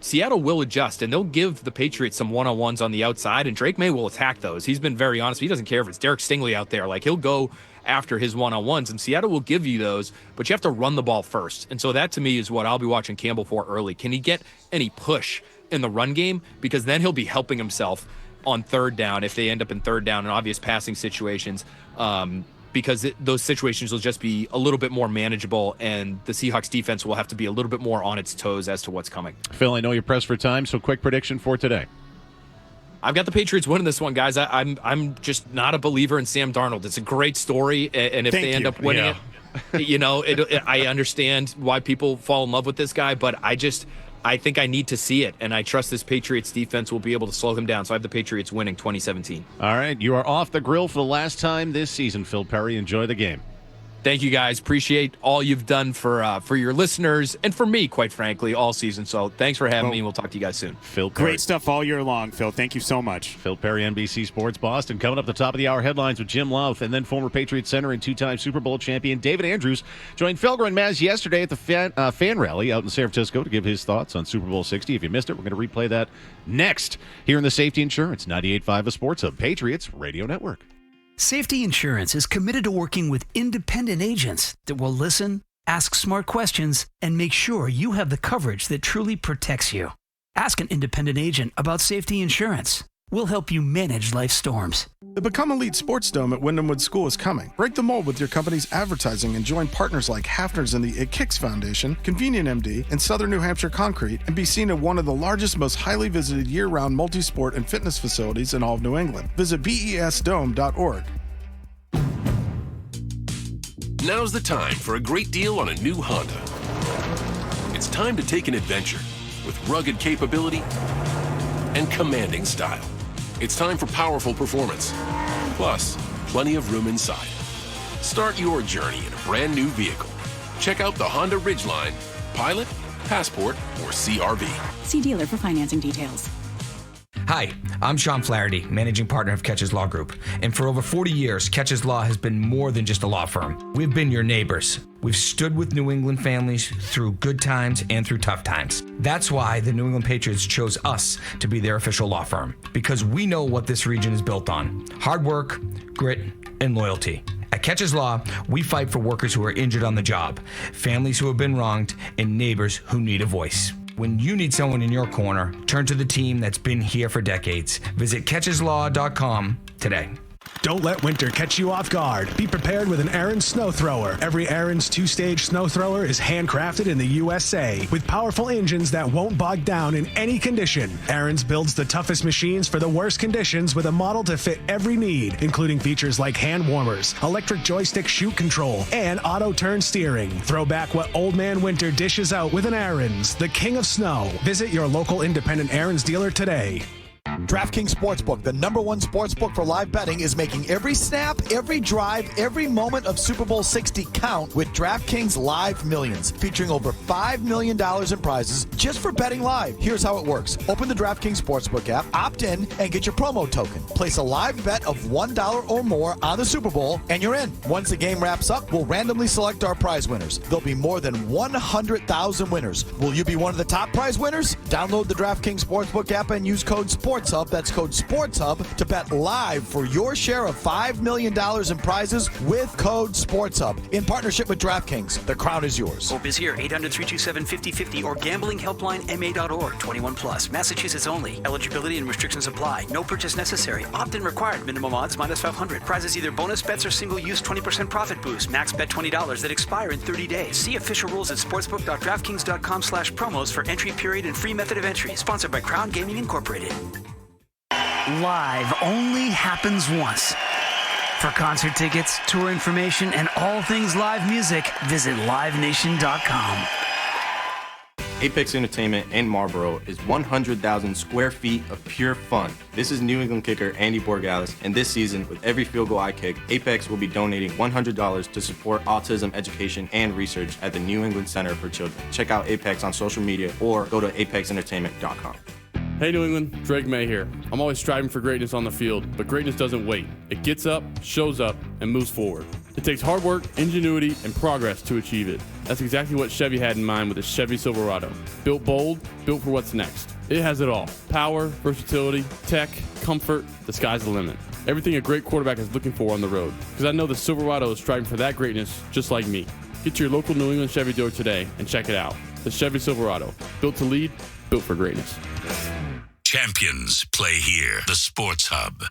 [SPEAKER 6] Seattle will adjust, and they'll give the Patriots some one-on-ones on the outside, and Drake May will attack those. He's been very honest. He doesn't care if it's Derek Stingley out there. Like, he'll go after his one-on-ones, and Seattle will give you those, but you have to run the ball first. And so that, to me, is what I'll be watching Campbell for early. Can he get any push in the run game? Because then he'll be helping himself on third down if they end up in third down in obvious passing situations. because those situations will just be a little bit more manageable, and the Seahawks defense will have to be a little bit more on its toes as to what's coming.
[SPEAKER 21] Phil, I know you're pressed for time, so quick prediction for today.
[SPEAKER 6] I've got the Patriots winning this one, guys. I'm just not a believer in Sam Darnold. It's a great story, and if they end up winning it, I understand why people fall in love with this guy, but I think I need to see it, and I trust this Patriots defense will be able to slow him down. So I have the Patriots winning 2017.
[SPEAKER 21] All right, you are off the grill for the last time this season, Phil Perry. Enjoy the game.
[SPEAKER 6] Thank you, guys. Appreciate all you've done for your listeners and for me, quite frankly, all season. So thanks for having me, and we'll talk to you guys soon.
[SPEAKER 21] Phil Perry.
[SPEAKER 22] Great stuff all year long, Phil. Thank you so much.
[SPEAKER 21] Phil Perry, NBC Sports Boston. Coming up the top of the hour headlines with Jim Louth, and then former Patriots center and two-time Super Bowl champion David Andrews joined Felger and Maz yesterday at the fan rally out in San Francisco to give his thoughts on Super Bowl 60. If you missed it, we're going to replay that next here in the Safety Insurance 98.5 of Sports Hub, Patriots Radio Network.
[SPEAKER 7] Safety Insurance is committed to working with independent agents that will listen, ask smart questions, and make sure you have the coverage that truly protects you. Ask an independent agent about safety insurance. We'll help you manage life's storms.
[SPEAKER 8] The Become Elite Sports Dome at Wyndhamwood School is coming. Break the mold with your company's advertising and join partners like Hafner's and the It Kicks Foundation, Convenient MD, and Southern New Hampshire Concrete, and be seen at one of the largest, most highly visited year-round multi-sport and fitness facilities in all of New England. Visit besdome.org.
[SPEAKER 9] Now's the time for a great deal on a new Honda. It's time to take an adventure with rugged capability and commanding style. It's time for powerful performance, plus plenty of room inside. Start your journey in a brand new vehicle. Check out the Honda Ridgeline, Pilot, Passport, or CRV.
[SPEAKER 10] See dealer for financing details.
[SPEAKER 11] Hi, I'm Sean Flaherty, managing partner of Catches Law Group. And for over 40 years, Catches Law has been more than just a law firm. We've been your neighbors. We've stood with New England families through good times and through tough times. That's why the New England Patriots chose us to be their official law firm, because we know what this region is built on: hard work, grit, and loyalty. At Catches Law, we fight for workers who are injured on the job, families who have been wronged, and neighbors who need a voice. When you need someone in your corner, turn to the team that's been here for decades. Visit catcheslaw.com today.
[SPEAKER 12] Don't let winter catch you off guard. Be prepared with an Aaron's snow thrower. Every Aaron's two-stage snow thrower is handcrafted in the USA with powerful engines that won't bog down in any condition. Aaron's builds the toughest machines for the worst conditions with a model to fit every need, including features like hand warmers, electric joystick chute control, and auto turn steering. Throw back what old man winter dishes out with an Aaron's, the king of snow. Visit your local independent Aaron's dealer today.
[SPEAKER 13] DraftKings Sportsbook, the #1 sportsbook for live betting, is making every snap, every drive, every moment of Super Bowl 60 count with DraftKings Live Millions, featuring over $5 million in prizes just for betting live. Here's how it works. Open the DraftKings Sportsbook app, opt in, and get your promo token. Place a live bet of $1 or more on the Super Bowl, and you're in. Once the game wraps up, we'll randomly select our prize winners. There'll be more than 100,000 winners. Will you be one of the top prize winners? Download the DraftKings Sportsbook app and use code SPORTSHUB, that's code SPORTSHUB, to bet live for your share of $5 million in prizes with code SPORTSHUB. In partnership with DraftKings, the crown is yours.
[SPEAKER 7] Hope is here, 800-327-5050 or gamblinghelplinema.org. 21 plus, Massachusetts only. Eligibility and restrictions apply. No purchase necessary. Opt-in required. Minimum odds -500. Prizes either bonus bets or single-use 20% profit boost. Max bet $20 that expire in 30 days. See official rules at sportsbook.draftkings.com/promos for entry period and free method of entry. Sponsored by Crown Gaming Incorporated. Live only happens once. For concert tickets, tour information, and all things live music, visit livenation.com.
[SPEAKER 16] Apex Entertainment in Marlboro is 100,000 square feet of pure fun. This is New England kicker Andy Borgalis, and this season, with every field goal I kick, Apex will be donating $100 to support autism education and research at the New England Center for Children. Check out Apex on social media or go to apexentertainment.com.
[SPEAKER 29] Hey New England, Drake May here. I'm always striving for greatness on the field, but greatness doesn't wait. It gets up, shows up, and moves forward. It takes hard work, ingenuity, and progress to achieve it. That's exactly what Chevy had in mind with the Chevy Silverado. Built bold, built for what's next. It has it all. Power, versatility, tech, comfort, the sky's the limit. Everything a great quarterback is looking for on the road. Because I know the Silverado is striving for that greatness just like me. Get to your local New England Chevy dealer today and check it out. The Chevy Silverado. Built to lead, built for greatness.
[SPEAKER 4] Champions play here. The Sports Hub.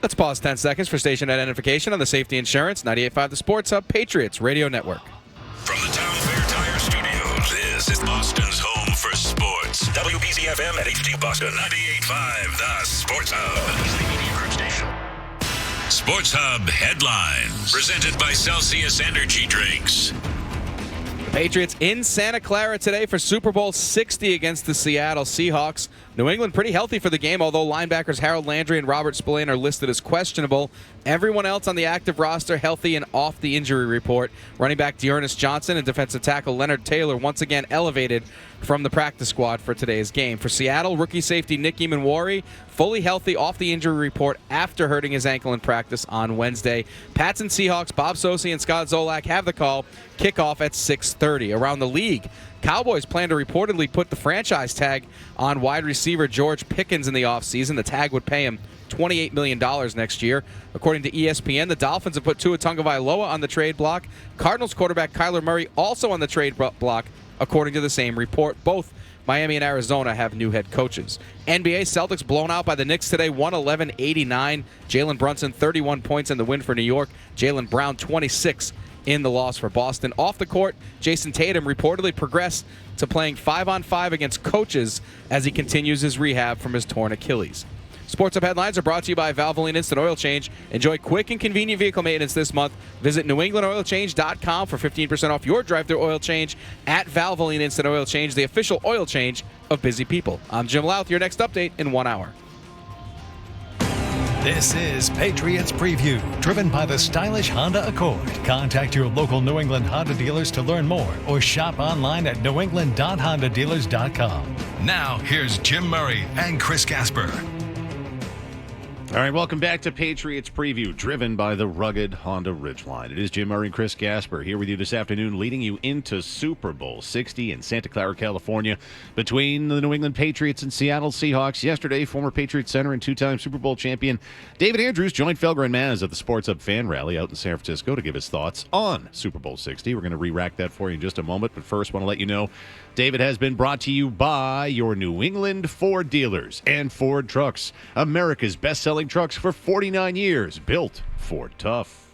[SPEAKER 1] Let's pause 10 seconds for station identification on the Safety Insurance 98.5 The Sports Hub Patriots Radio Network.
[SPEAKER 4] From the Town Fair Tire Studios, this is Boston's home for sports. WBZ-FM at HD Boston, 98.5 The Sports Hub. Sports Hub headlines, presented by Celsius Energy Drinks.
[SPEAKER 1] Patriots in Santa Clara today for Super Bowl 60 against the Seattle Seahawks. New England pretty healthy for the game, although linebackers Harold Landry and Robert Spillane are listed as questionable. Everyone else on the active roster healthy and off the injury report. Running back Dearness Johnson and defensive tackle Leonard Taylor once again elevated from the practice squad for today's game. For Seattle, rookie safety Nicky Manwari fully healthy off the injury report after hurting his ankle in practice on Wednesday. Pats and Seahawks, Bob Sosey and Scott Zolak have the call. Kickoff at 6:30. Around the league, Cowboys plan to reportedly put the franchise tag on wide receiver George Pickens in the offseason. The tag would pay him $28 million next year. According to ESPN, the Dolphins have put Tua Tagovailoa on the trade block. Cardinals quarterback Kyler Murray also on the trade block, according to the same report. Both Miami and Arizona have new head coaches. NBA Celtics blown out by the Knicks today, 111-89. Jalen Brunson, 31 points in the win for New York. Jaylen Brown, 26 in the loss for Boston. Off the court, Jason Tatum reportedly progressed to playing 5-on-5 against coaches as he continues his rehab from his torn Achilles. Sports Hub headlines are brought to you by Valvoline Instant Oil Change. Enjoy quick and convenient vehicle maintenance this month. Visit NewEnglandOilChange.com for 15% off your drive-thru oil change at Valvoline Instant Oil Change, the official oil change of busy people. I'm Jim Louth. Your next update in 1 hour.
[SPEAKER 2] This is Patriots Preview, driven by the stylish Honda Accord. Contact your local New England Honda dealers to learn more or shop online at newengland.hondadealers.com.
[SPEAKER 3] Now, here's Jim Murray and Chris Gasper.
[SPEAKER 21] All right, welcome back to Patriots Preview, driven by the rugged Honda Ridgeline. It is Jim Murray and Chris Gasper here with you this afternoon, leading you into Super Bowl 60 in Santa Clara, California, between the New England Patriots and Seattle Seahawks. Yesterday, former Patriots center and two-time Super Bowl champion David Andrews joined Felger and Maz at the Sports Hub fan rally out in San Francisco to give his thoughts on Super Bowl 60. We're going to re-rack that for you in just a moment, but first, want to let you know David has been brought to you by your New England Ford dealers and Ford Trucks, America's best-selling trucks for 49 years, built Ford tough.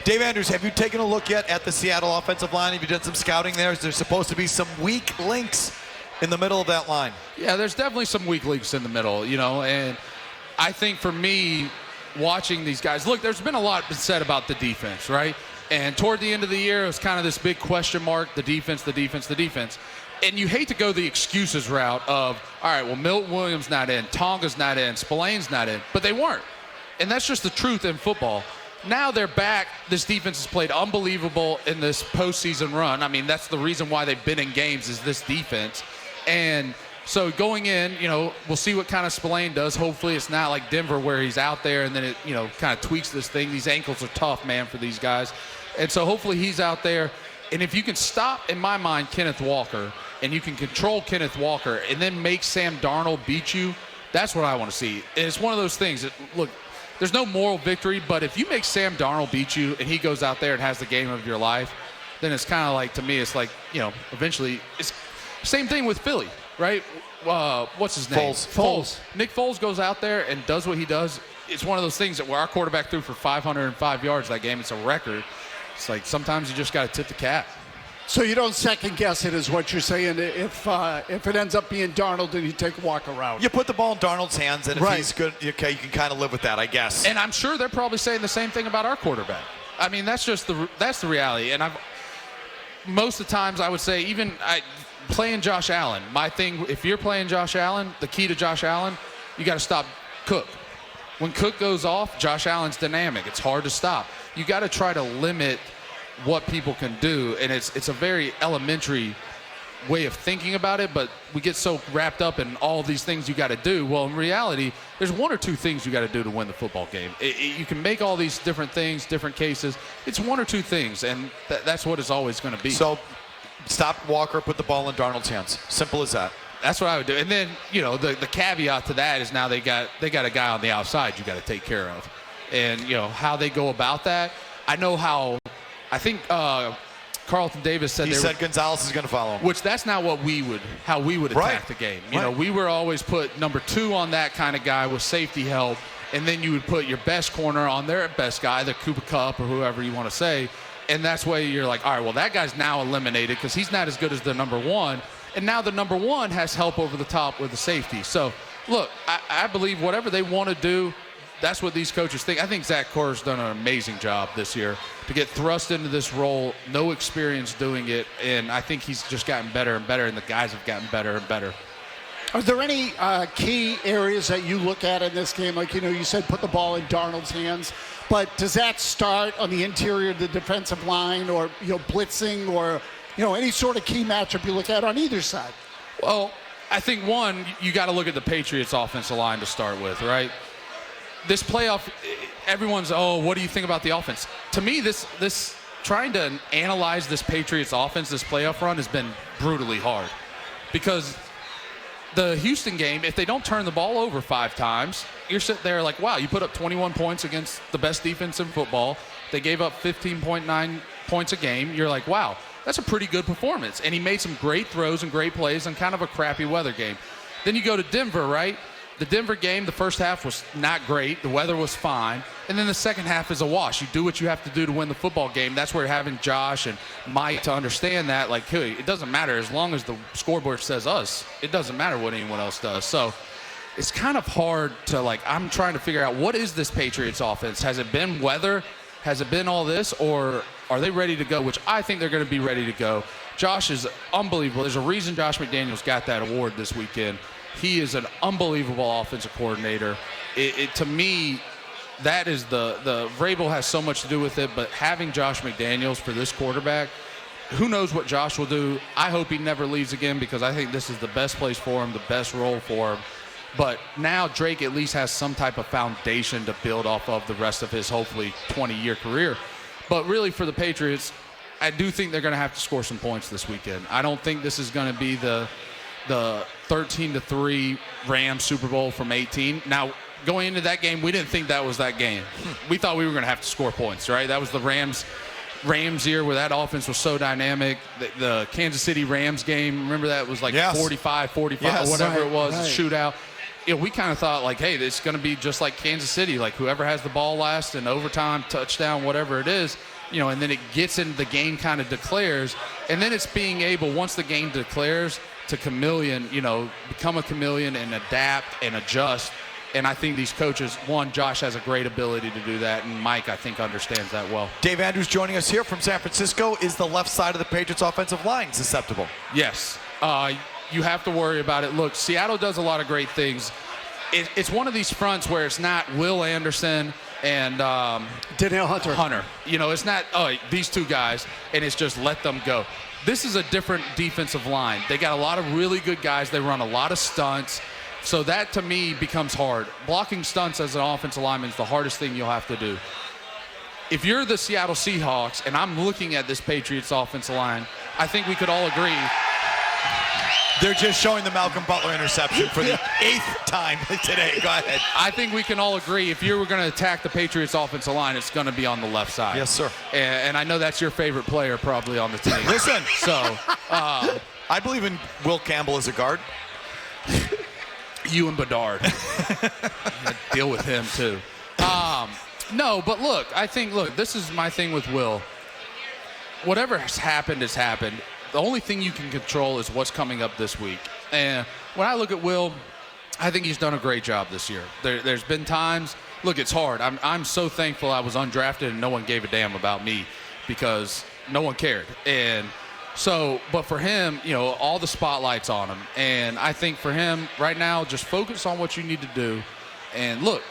[SPEAKER 13] Dave Andrews, have you taken a look yet at the Seattle offensive line? Have you done some scouting there? Is there supposed to be some weak links in the middle of that line?
[SPEAKER 5] Yeah, there's definitely some weak links in the middle, and I think for me, watching these guys, look, there's been a lot said about the defense, right? And toward the end of the year, it was kind of this big question mark, the defense. And you hate to go the excuses route of, all right, well, Milton Williams not in, Tonga's not in, Spillane's not in, but they weren't. And that's just the truth in football. Now they're back. This defense has played unbelievable in this postseason run. I mean, that's the reason why they've been in games is this defense. And so going in, we'll see what kind of Spillane does. Hopefully it's not like Denver where he's out there and then it, kind of tweaks this thing. These ankles are tough, man, for these guys. And so hopefully he's out there. And if you can stop, in my mind, Kenneth Walker, and you can control Kenneth Walker and then make Sam Darnold beat you, that's what I want to see. And it's one of those things that, look, there's no moral victory, but if you make Sam Darnold beat you and he goes out there and has the game of your life, then it's kind of like, to me, it's like, eventually, it's same thing with Philly, right? What's his name?
[SPEAKER 13] Foles.
[SPEAKER 5] Nick Foles goes out there and does what he does. It's one of those things that where our quarterback threw for 505 yards that game. It's a record. It's like sometimes you just got to tip the cap.
[SPEAKER 14] So you don't second guess it, is what you're saying. If it ends up being Darnold, then you take a walk around.
[SPEAKER 13] You put the ball in Darnold's hands, and if he's good, okay, you can kind of live with that, I guess.
[SPEAKER 5] And I'm sure they're probably saying the same thing about our quarterback. I mean, that's the reality. And most of the times I would say, even playing Josh Allen, my thing, if you're playing Josh Allen, the key to Josh Allen, you got to stop Cook. When Cook goes off, Josh Allen's dynamic. It's hard to stop. You got to try to limit what people can do, and it's a very elementary way of thinking about it, but we get so wrapped up in all these things you got to do. Well, in reality, there's one or two things you got to do to win the football game. You can make all these different things, different cases. It's one or two things, and that's what it's always going to be.
[SPEAKER 13] So stop Walker, put the ball in Darnold's hands. Simple as that.
[SPEAKER 5] That's what I would do. And then, the caveat to that is now they got a guy on the outside you got to take care of. And, how they go about that, I know how. I think Carlton Davis said
[SPEAKER 13] Gonzalez is going to follow him.
[SPEAKER 5] Which that's not what how we would attack the game. We were always put number 2 on that kind of guy with safety help, and then you would put your best corner on their best guy, the Cooper Kupp or whoever you want to say, and that's why you're like, all right, well, that guy's now eliminated because he's not as good as the number one, and now the number one has help over the top with the safety. So, look, I believe whatever they want to do, that's what these coaches think. I think Zach Corr's done an amazing job this year to get thrust into this role, no experience doing it, and I think he's just gotten better and better, and the guys have gotten better and better.
[SPEAKER 14] Are there any key areas that you look at in this game? Like, you said put the ball in Darnold's hands, but does that start on the interior of the defensive line or, blitzing or, any sort of key matchup you look at on either side?
[SPEAKER 5] Well, I think, one, you got to look at the Patriots' offensive line to start with, right? This playoff, everyone's, what do you think about the offense? To me, this trying to analyze this Patriots offense, this playoff run, has been brutally hard. Because the Houston game, if they don't turn the ball over 5 times, you're sitting there like, wow, you put up 21 points against the best defense in football. They gave up 15.9 points a game. You're like, wow, that's a pretty good performance. And he made some great throws and great plays on kind of a crappy weather game. Then you go to Denver, right? The Denver game, the first half was not great. The weather was fine. And then the second half is a wash. You do what you have to do to win the football game. That's where having Josh and Mike to understand that, like, hey, it doesn't matter. As long as the scoreboard says us, it doesn't matter what anyone else does. So it's kind of hard to, like, I'm trying to figure out what is this Patriots offense? Has it been weather? Has it been all this? Or are they ready to go? Which I think they're going to be ready to go. Josh is unbelievable. There's a reason Josh McDaniels got that award this weekend. He is an unbelievable offensive coordinator. To me, that is the Vrabel has so much to do with it, but having Josh McDaniels for this quarterback, who knows what Josh will do. I hope he never leaves again because I think this is the best place for him, the best role for him. But now Drake at least has some type of foundation to build off of the rest of his hopefully 20-year career. But really for the Patriots, I do think they're going to have to score some points this weekend. I don't think this is going to be the 13-3 Rams Super Bowl from 18. Now, going into that game, we didn't think that was that game. We thought we were going to have to score points, right? That was the Rams year where that offense was so dynamic. The Kansas City Rams game, remember that was like 45-45 or whatever it was, a shootout. We kind of thought like, hey, it's going to be just like Kansas City, like whoever has the ball last in overtime, touchdown, whatever it is, and then it gets into the game kind of declares, and then it's being able, once the game declares, to become a chameleon and adapt and adjust. And I think these coaches, one, Josh has a great ability to do that, and Mike, I think, understands that well.
[SPEAKER 13] Dave Andrews joining us here from San Francisco. Is the left side of the Patriots offensive line susceptible?
[SPEAKER 5] Yes. You have to worry about it. Look, Seattle does a lot of great things. It's one of these fronts where it's not Will Anderson and
[SPEAKER 14] Danielle Hunter.
[SPEAKER 5] It's not these two guys, and it's just let them go. This is a different defensive line. They got a lot of really good guys. They run a lot of stunts. So that, to me, becomes hard. Blocking stunts as an offensive lineman is the hardest thing you'll have to do. If you're the Seattle Seahawks, and I'm looking at this Patriots offensive line, I think we could all agree.
[SPEAKER 13] They're just showing the Malcolm Butler interception for the 8th time today. Go ahead.
[SPEAKER 5] I think we can all agree if you were going to attack the Patriots offensive line, it's going to be on the left side.
[SPEAKER 13] Yes, sir.
[SPEAKER 5] And I know that's your favorite player probably on the team.
[SPEAKER 13] Listen.
[SPEAKER 5] So
[SPEAKER 13] I believe in Will Campbell as a guard.
[SPEAKER 5] You and Bedard. Deal with him, too. No, but look, this is my thing with Will. Whatever has happened has happened. The only thing you can control is what's coming up this week. And when I look at Will, I think he's done a great job this year. There's been times, look, it's hard. I'm so thankful I was undrafted and no one gave a damn about me because no one cared. And so, but for him, all the spotlight's on him. And I think for him right now, just focus on what you need to do. And look,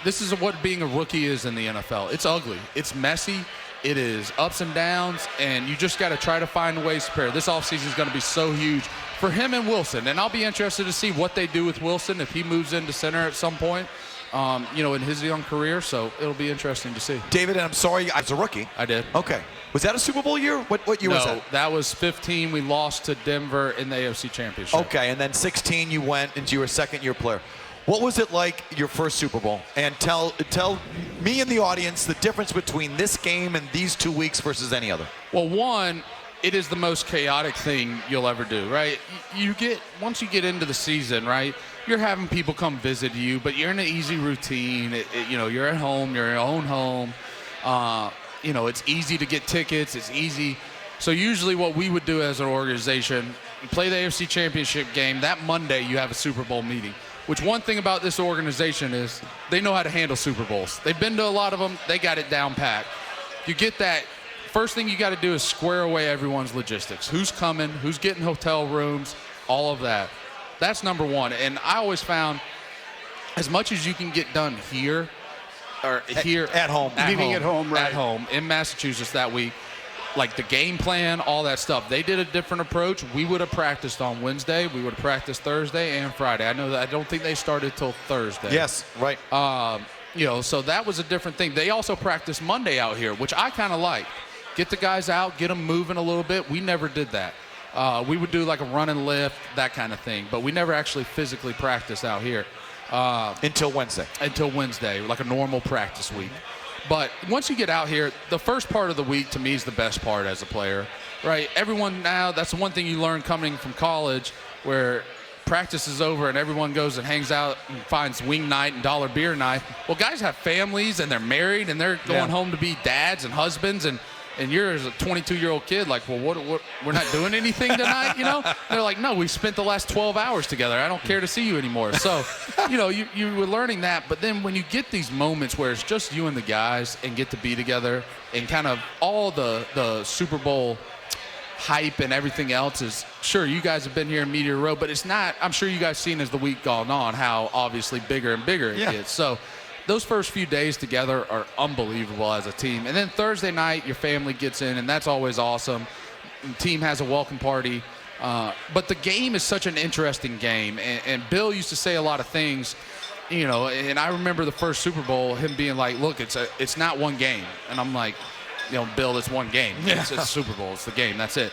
[SPEAKER 5] this is what being a rookie is in the NFL. It's ugly. It's messy. It is ups and downs, and you just got to try to find ways to prepare. This offseason is going to be so huge for him and Wilson, and I'll be interested to see what they do with Wilson if he moves into center at some point, in his young career. So it'll be interesting to see.
[SPEAKER 13] David, and I'm sorry, I was a rookie.
[SPEAKER 5] I did.
[SPEAKER 13] Okay. Was that a Super Bowl year? What year was that?
[SPEAKER 5] No, that was 15. We lost to Denver in the AFC Championship.
[SPEAKER 13] Okay, and then 16 you went into your second-year player. What was it like your first Super Bowl? And tell me and the audience the difference between this game and these 2 weeks versus any other.
[SPEAKER 5] Well, one, it is the most chaotic thing you'll ever do, right? Once you get into the season, right, you're having people come visit you, but you're in an easy routine. You're at home, you're in your own home. It's easy to get tickets. It's easy. So usually what we would do as an organization, you play the AFC Championship game. That Monday you have a Super Bowl meeting, which one thing about this organization is they know how to handle Super Bowls. They've been to a lot of them. They got it down pat. You get that. First thing you got to do is square away everyone's logistics. Who's coming, who's getting hotel rooms, all of that. That's number one. And I always found as much as you can get done here or here
[SPEAKER 13] at home,
[SPEAKER 5] at home in Massachusetts that week, like the game plan, all that stuff. They did a different approach. We would have practiced on Wednesday. We would have practiced Thursday and Friday. I know that I don't think they started till Thursday.
[SPEAKER 13] Yes, right.
[SPEAKER 5] So that was a different thing. They also practiced Monday out here, which I kind of like. Get the guys out, get them moving a little bit. We never did that. We would do like a run and lift, that kind of thing. But we never actually physically practiced out here.
[SPEAKER 13] Until Wednesday.
[SPEAKER 5] Until Wednesday, like a normal practice week. But once you get out here, the first part of the week to me is the best part as a player, right? Everyone now, that's the one thing you learn coming from college where practice is over and everyone goes and hangs out and finds wing night and dollar beer night. Well, guys have families and they're married and they're going home to be dads and husbands and you're as a 22-year-old kid like, well, what we're not doing anything tonight, They're like, no, we spent the last 12 hours together. I don't care to see you anymore. So, you were learning that. But then when you get these moments where it's just you and the guys and get to be together and kind of all the Super Bowl hype and everything else is, sure, you guys have been here in Meteor Row, but it's not, I'm sure you guys seen as the week gone on how obviously bigger and bigger it gets. So those first few days together are unbelievable as a team. And then Thursday night, your family gets in, and that's always awesome. The team has a welcome party. But the game is such an interesting game. And Bill used to say a lot of things, and I remember the first Super Bowl, him being like, look, it's not one game. And I'm like, Bill, it's one game. It's a Super Bowl. It's the game. That's it.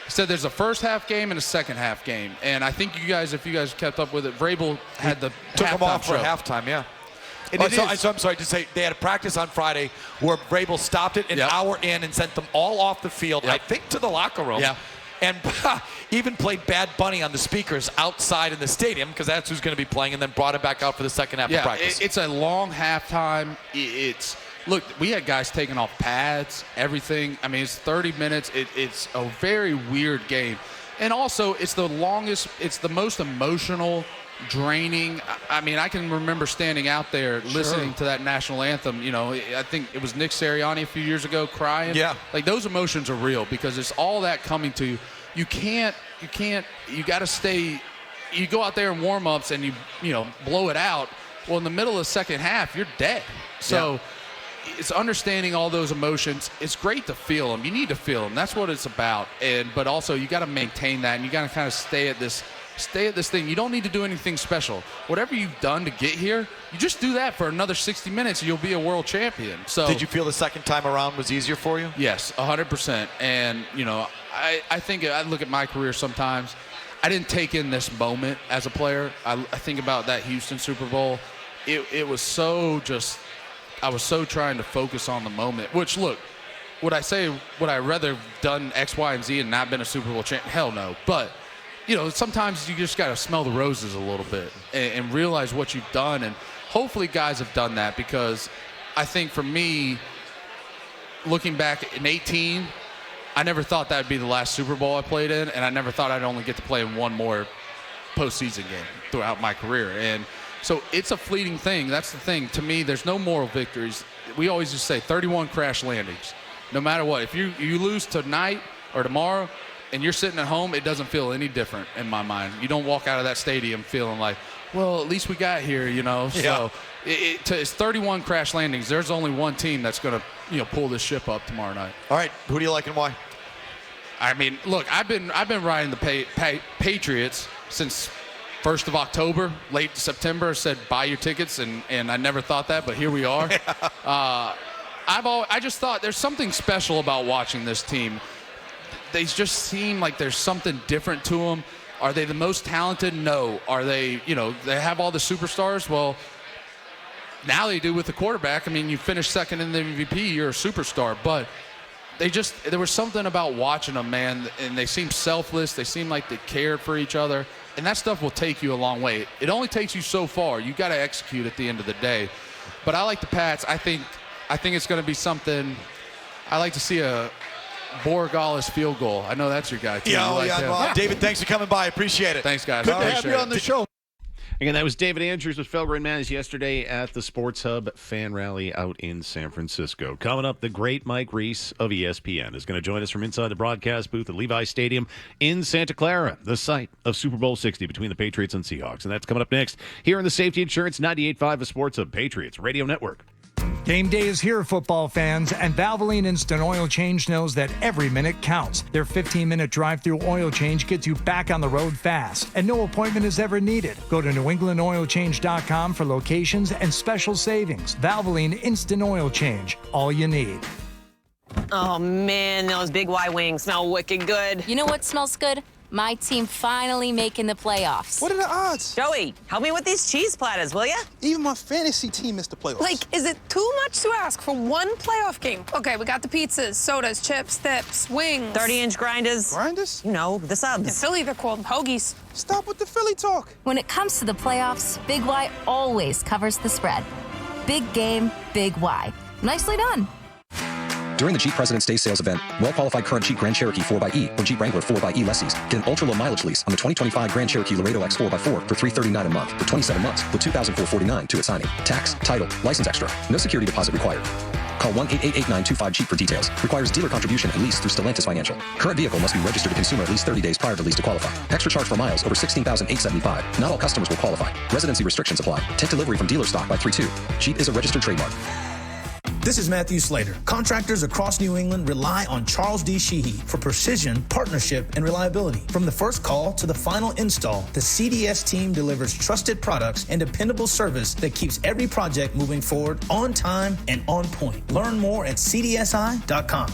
[SPEAKER 5] He said there's a first half game and a second half game. And I think you guys, if you guys kept up with it, Vrabel had the
[SPEAKER 13] took them off for
[SPEAKER 5] show.
[SPEAKER 13] halftime, yeah. So I'm sorry to say they had a practice on Friday where Vrabel stopped it an hour in and sent them all off the field, I think to the locker room. Yeah. And even played Bad Bunny on the speakers outside in the stadium because that's who's going to be playing, and then brought it back out for the second half of practice.
[SPEAKER 5] It's a long halftime. Look, we had guys taking off pads, everything. I mean, it's 30 minutes. It's a very weird game. And also, it's the most emotional, draining. I mean, I can remember standing out there listening to that national anthem. I think it was Nick Sirianni a few years ago crying. Yeah. Like, those emotions are real because it's all that coming to you. You got to stay. You go out there in warm-ups and you blow it out. Well, in the middle of the second half, you're dead. So it's understanding all those emotions. It's great to feel them. You need to feel them. That's what it's about. But also, you got to maintain that, and you got to kind of stay at this thing. You don't need to do anything special. Whatever you've done to get here, you just do that for another 60 minutes and you'll be a world champion. So
[SPEAKER 13] did you feel the second time around was easier for you?
[SPEAKER 5] Yes, 100%. And, I think I look at my career sometimes. I didn't take in this moment as a player. I think about that Houston Super Bowl. It was so just – I was so trying to focus on the moment, which, look, would I rather have done X, Y, and Z and not been a Super Bowl champion? Hell no. But – sometimes you just got to smell the roses a little bit and realize what you've done. And hopefully guys have done that because I think for me, looking back in 18, I never thought that would be the last Super Bowl I played in, and I never thought I'd only get to play in one more postseason game throughout my career. And so it's a fleeting thing. That's the thing. To me, there's no moral victories. We always just say 31 crash landings. No matter what. If you lose tonight or tomorrow, and you're sitting at home, it doesn't feel any different in my mind. You don't walk out of that stadium feeling like, well, at least we got here, So it's 31 crash landings. There's only one team that's going to, pull this ship up tomorrow night.
[SPEAKER 13] All right, who do you like and why?
[SPEAKER 5] I mean, look, I've been riding the Patriots since 1st of October, late September. Said buy your tickets, and I never thought that, but here we are. I just thought there's something special about watching this team. They just seem like there's something different to them. Are they the most talented? No. Are they, they have all the superstars? Well, now they do with the quarterback. I mean, you finish second in the MVP, you're a superstar. But there was something about watching them, man, and they seem selfless. They seem like they cared for each other, and that stuff will take you a long way. It only takes you so far. You got to execute at the end of the day. But I like the Pats. I think it's going to be something. I like to see a Borregales field goal. I know that's your guy, too.
[SPEAKER 13] Well, David, thanks for coming by. Appreciate it.
[SPEAKER 5] Thanks, guys.
[SPEAKER 13] Good to have you on the show.
[SPEAKER 21] Again, that was David Andrews with Felger and Maz yesterday at the Sports Hub Fan Rally out in San Francisco. Coming up, the great Mike Reese of ESPN is going to join us from inside the broadcast booth at Levi Stadium in Santa Clara, the site of Super Bowl 60 between the Patriots and Seahawks. And that's coming up next here in the Safety Insurance 98.5 of Sports Hub Patriots Radio Network.
[SPEAKER 15] Game day is here, football fans, and Valvoline Instant Oil Change knows that every minute counts. Their 15-minute drive-through oil change gets you back on the road fast, and no appointment is ever needed. Go to newenglandoilchange.com for locations and special savings. Valvoline Instant Oil Change, all you need.
[SPEAKER 17] Oh, man, those Big Y wings smell wicked good.
[SPEAKER 18] You know what smells good? My team finally making the playoffs.
[SPEAKER 17] What are the odds? Joey, help me with these cheese platters, will ya?
[SPEAKER 20] Even my fantasy team missed the playoffs.
[SPEAKER 23] Like, is it too much to ask for one playoff game? Okay, we got the pizzas, sodas, chips, dips, wings.
[SPEAKER 17] 30-inch grinders.
[SPEAKER 20] Grinders?
[SPEAKER 17] You know, the subs.
[SPEAKER 23] In Philly, they're called hoagies.
[SPEAKER 20] Stop with the Philly talk.
[SPEAKER 18] When it comes to the playoffs, Big Y always covers the spread. Big game, Big Y. Nicely done.
[SPEAKER 24] During the Jeep President's Day sales event, well-qualified current Jeep Grand Cherokee 4xE or Jeep Wrangler 4xE lessees get an ultra-low mileage lease on the 2025 Grand Cherokee Laredo X 4x4 for $339 a month for 27 months with $2,449 to its signing. Tax, title, license extra. No security deposit required. Call 1-888-925-JEEP for details. Requires dealer contribution and lease through Stellantis Financial. Current vehicle must be registered to consumer at least 30 days prior to lease to qualify. Extra charge for miles over 16,875. Not all customers will qualify. Residency restrictions apply. Take delivery from dealer stock by 3/2. Jeep is a registered trademark.
[SPEAKER 25] This is Matthew Slater. Contractors across New England rely on Charles D. Sheehy for precision, partnership, and reliability. From the first call to the final install, the CDS team delivers trusted products and dependable service that keeps every project moving forward on time and on point. Learn more at cdsi.com.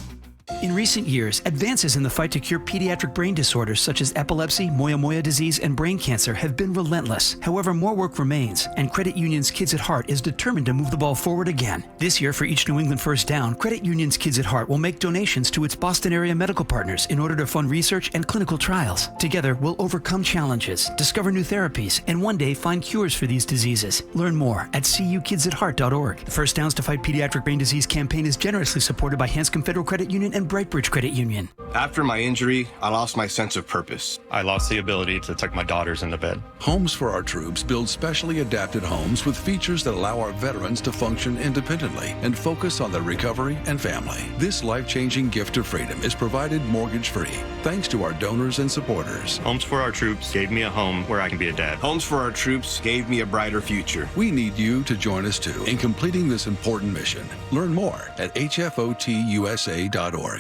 [SPEAKER 26] In recent years, advances in the fight to cure pediatric brain disorders such as epilepsy, moyamoya disease, and brain cancer have been relentless. However, more work remains, and Credit Union's Kids at Heart is determined to move the ball forward again. This year, for each New England first down, Credit Union's Kids at Heart will make donations to its Boston area medical partners in order to fund research and clinical trials. Together, we'll overcome challenges, discover new therapies, and one day find cures for these diseases. Learn more at cukidsatheart.org. The First Downs to Fight Pediatric Brain Disease campaign is generously supported by Hanscom Federal Credit Union and Brightbridge Credit Union.
[SPEAKER 27] After my injury, I lost my sense of purpose.
[SPEAKER 30] I lost the ability to tuck my daughters into bed.
[SPEAKER 31] Homes for Our Troops builds specially adapted homes with features that allow our veterans to function independently and focus on their recovery and family. This life-changing gift of freedom is provided mortgage-free thanks to our donors and supporters.
[SPEAKER 30] Homes for Our Troops gave me a home where I can be a dad.
[SPEAKER 27] Homes for Our Troops gave me a brighter future.
[SPEAKER 31] We need you to join us too in completing this important mission. Learn more at hfotusa.org.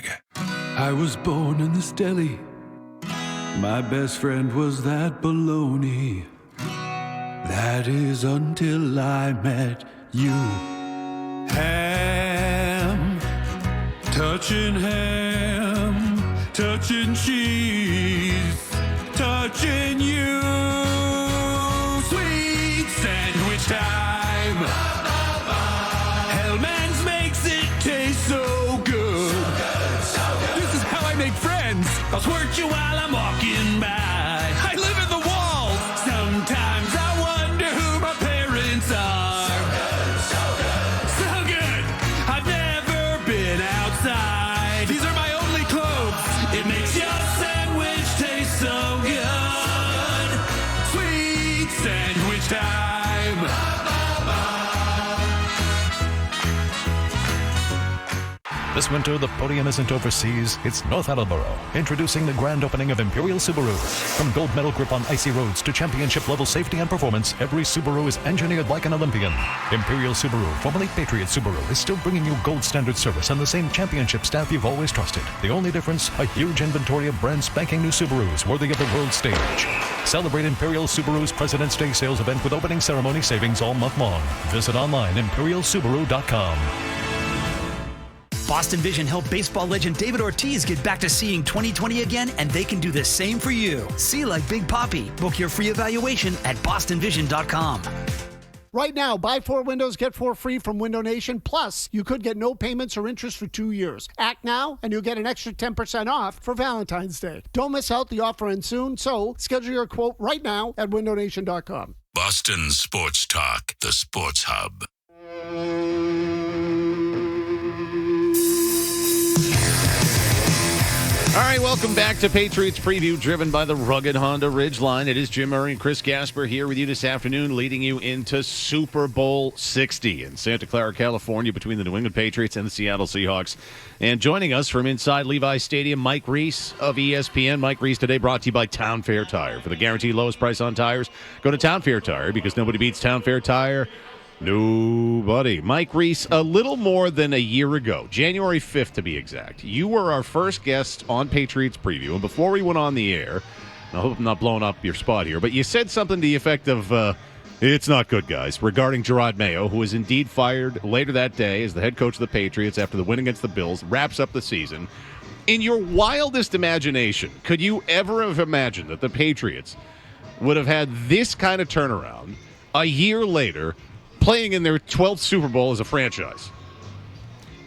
[SPEAKER 32] I was born in this deli. My best friend was that baloney. That is until I met you. Ham, touching cheese, touching you. Sweet sandwich time. Hellman's makes it taste so good. Make friends. I'll squirt you while I'm walking by. I live in the walls. Sometimes I wonder who my parents are. So good. I've never been outside. These are my only clothes. It makes your sandwich taste so good. Sweet sandwich time.
[SPEAKER 2] This winter, the podium isn't overseas, it's North Attleboro. Introducing the grand opening of Imperial Subaru. From gold medal grip on icy roads to championship-level safety and performance, every Subaru is engineered like an Olympian. Imperial Subaru, formerly Patriots Subaru, is still bringing you gold standard service and the same championship staff you've always trusted. The only difference, a huge inventory of brand spanking new Subarus worthy of the world stage. Celebrate Imperial Subaru's President's Day sales event with opening ceremony savings all month long. Visit online, imperialsubaru.com.
[SPEAKER 26] Boston Vision helped baseball legend David Ortiz get back to seeing 20/20 again, and they can do the same for you. See like Big Papi. Book your free evaluation at bostonvision.com.
[SPEAKER 14] Right now, buy 4 windows, get 4 free from Window Nation. Plus, you could get no payments or interest for 2 years. Act now, and you'll get an extra 10% off for Valentine's Day. Don't miss out. The offer ends soon, so schedule your quote right now at windownation.com.
[SPEAKER 4] Boston Sports Talk, the Sports Hub.
[SPEAKER 21] All right, welcome back to Patriots Preview, driven by the rugged Honda Ridgeline. It is Jim Murray and Chris Gasper here with you this afternoon, leading you into Super Bowl 60 in Santa Clara, California, between the New England Patriots and the Seattle Seahawks. And joining us from inside Levi's Stadium, Mike Reese of ESPN. Mike Reese today brought to you by Town Fair Tire. For the guaranteed lowest price on tires, go to Town Fair Tire, because nobody beats Town Fair Tire. Nobody. Mike Reese, a little more than a year ago, January 5th to be exact, you were our first guest on Patriots Preview. And before we went on the air, and I hope I'm not blowing up your spot here, but you said something to the effect of, it's not good, guys, regarding Gerard Mayo, who was indeed fired later that day as the head coach of the Patriots after the win against the Bills, wraps up the season. In your wildest imagination, could you ever have imagined that the Patriots would have had this kind of turnaround a year later, playing in their 12th Super Bowl as a franchise?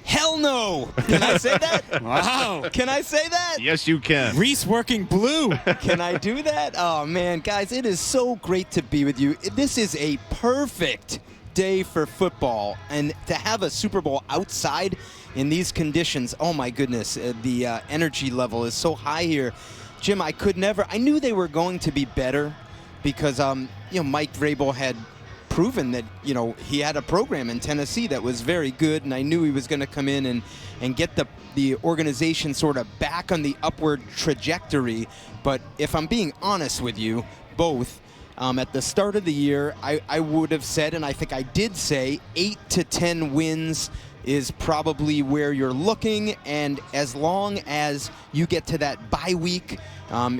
[SPEAKER 6] Hell no! Can I say that? Wow. Can I say that?
[SPEAKER 21] Yes, you can.
[SPEAKER 6] Reese working blue. Can I do that? Oh, man, guys, it is so great to be with you. This is a perfect day for football. And to have a Super Bowl outside in these conditions, oh, my goodness, the energy level is so high here. Jim, I knew they were going to be better because, Mike Vrabel had proven that, he had a program in Tennessee that was very good, and I knew he was going to come in and get the organization sort of back on the upward trajectory. But if I'm being honest with you, both, at the start of the year, I would have said, and I think I did say, 8 to 10 wins is probably where you're looking, and as long as you get to that bye week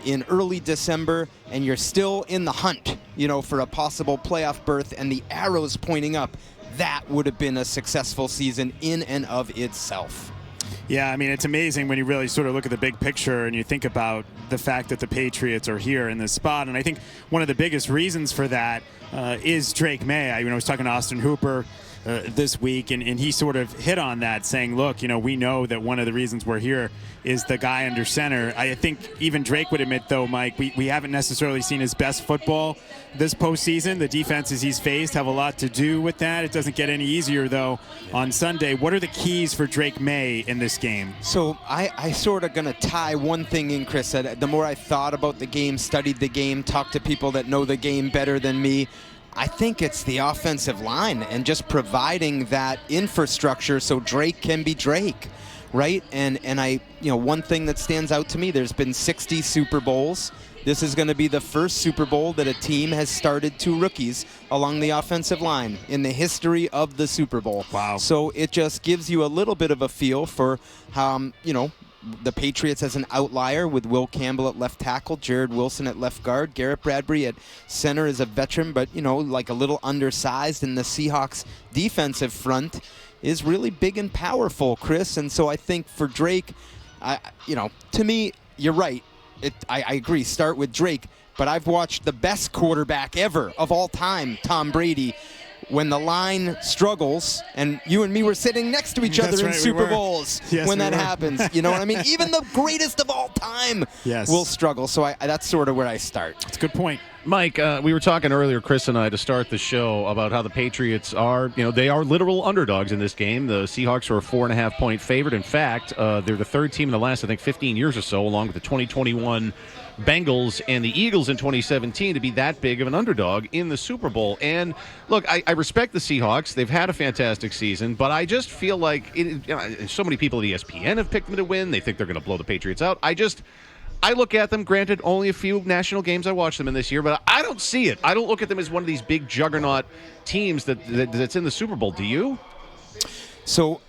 [SPEAKER 6] in early December and you're still in the hunt, for a possible playoff berth and the arrows pointing up, that would have been a successful season in and of itself.
[SPEAKER 7] Yeah, I mean, it's amazing when you really sort of look at the big picture and you think about the fact that the Patriots are here in this spot. And I think one of the biggest reasons for that is Drake May. I was talking to Austin Hooper this week, and he sort of hit on that, saying, look, we know that one of the reasons we're here is the guy under center. I think even Drake would admit, though, Mike, we haven't necessarily seen his best football this postseason. The defenses he's faced have a lot to do with that. It doesn't get any easier, though, on Sunday. What are the keys for Drake May in this game?
[SPEAKER 6] So I sort of going to tie one thing in, Chris. The more I thought about the game, studied the game, talked to people that know the game better than me, I think it's the offensive line and just providing that infrastructure so Drake can be Drake, right? And one thing that stands out to me, there's been 60 Super Bowls. This is going to be the first Super Bowl that a team has started 2 rookies along the offensive line in the history of the Super Bowl.
[SPEAKER 7] Wow.
[SPEAKER 6] So it just gives you a little bit of a feel for how, the Patriots as an outlier with Will Campbell at left tackle, Jared Wilson at left guard, Garrett Bradbury at center is a veteran, but, like a little undersized, and the Seahawks defensive front is really big and powerful, Chris. And so I think for Drake, to me, you're right. I agree, start with Drake, but I've watched the best quarterback ever of all time, Tom Brady, when the line struggles, and you and me were sitting next to each other in Super Bowls when that happens. You know what I mean? Even the greatest of all time will struggle. So that's sort of where I start.
[SPEAKER 7] That's a good point.
[SPEAKER 21] Mike, we were talking earlier, Chris and I, to start the show about how the Patriots are, they are literal underdogs in this game. The Seahawks are a 4.5-point favorite. In fact, they're the third team in the last, 15 years or so, along with the 2021 Bengals and the Eagles in 2017, to be that big of an underdog in the Super Bowl. And look, I respect the Seahawks. They've had a fantastic season, but I just feel like so many people at ESPN have picked them to win. They think they're going to blow the Patriots out. I look at them, granted, only a few national games I watched them in this year, but I don't see it. I don't look at them as one of these big juggernaut teams that's in the Super Bowl. Do you?
[SPEAKER 6] So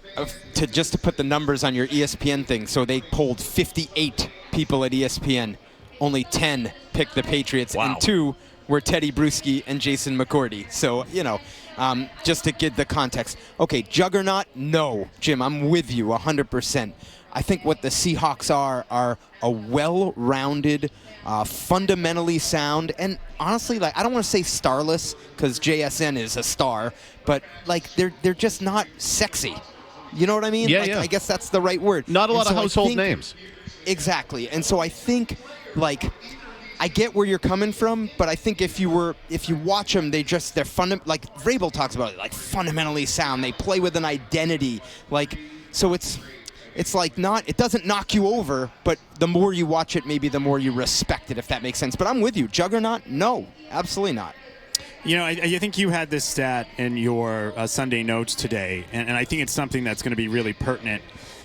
[SPEAKER 6] to put the numbers on your ESPN thing, so they polled 58 people at ESPN. Only 10 picked the Patriots, and 2 were Teddy Bruschi and Jason McCourty. So, just to give the context. Okay, juggernaut, no. Jim, I'm with you 100%. I think what the Seahawks are a well-rounded, fundamentally sound, and honestly, like, I don't want to say starless because JSN is a star, but like they're just not sexy. You know what I mean?
[SPEAKER 21] Yeah,
[SPEAKER 6] like,
[SPEAKER 21] yeah.
[SPEAKER 6] I guess that's the right word.
[SPEAKER 21] Not a
[SPEAKER 6] And
[SPEAKER 21] lot
[SPEAKER 6] so
[SPEAKER 21] of
[SPEAKER 6] I
[SPEAKER 21] household
[SPEAKER 6] think-
[SPEAKER 21] names.
[SPEAKER 6] Exactly. And so I think, like, I get where you're coming from, but I think if you watch them, they're like Vrabel talks about it, like fundamentally sound. They play with an identity. Like, so it's like it doesn't knock you over, but the more you watch it, maybe the more you respect it, if that makes sense. But I'm with you. Juggernaut? No, absolutely not.
[SPEAKER 7] You know, I think you had this stat in your Sunday notes today, and I think it's something that's going to be really pertinent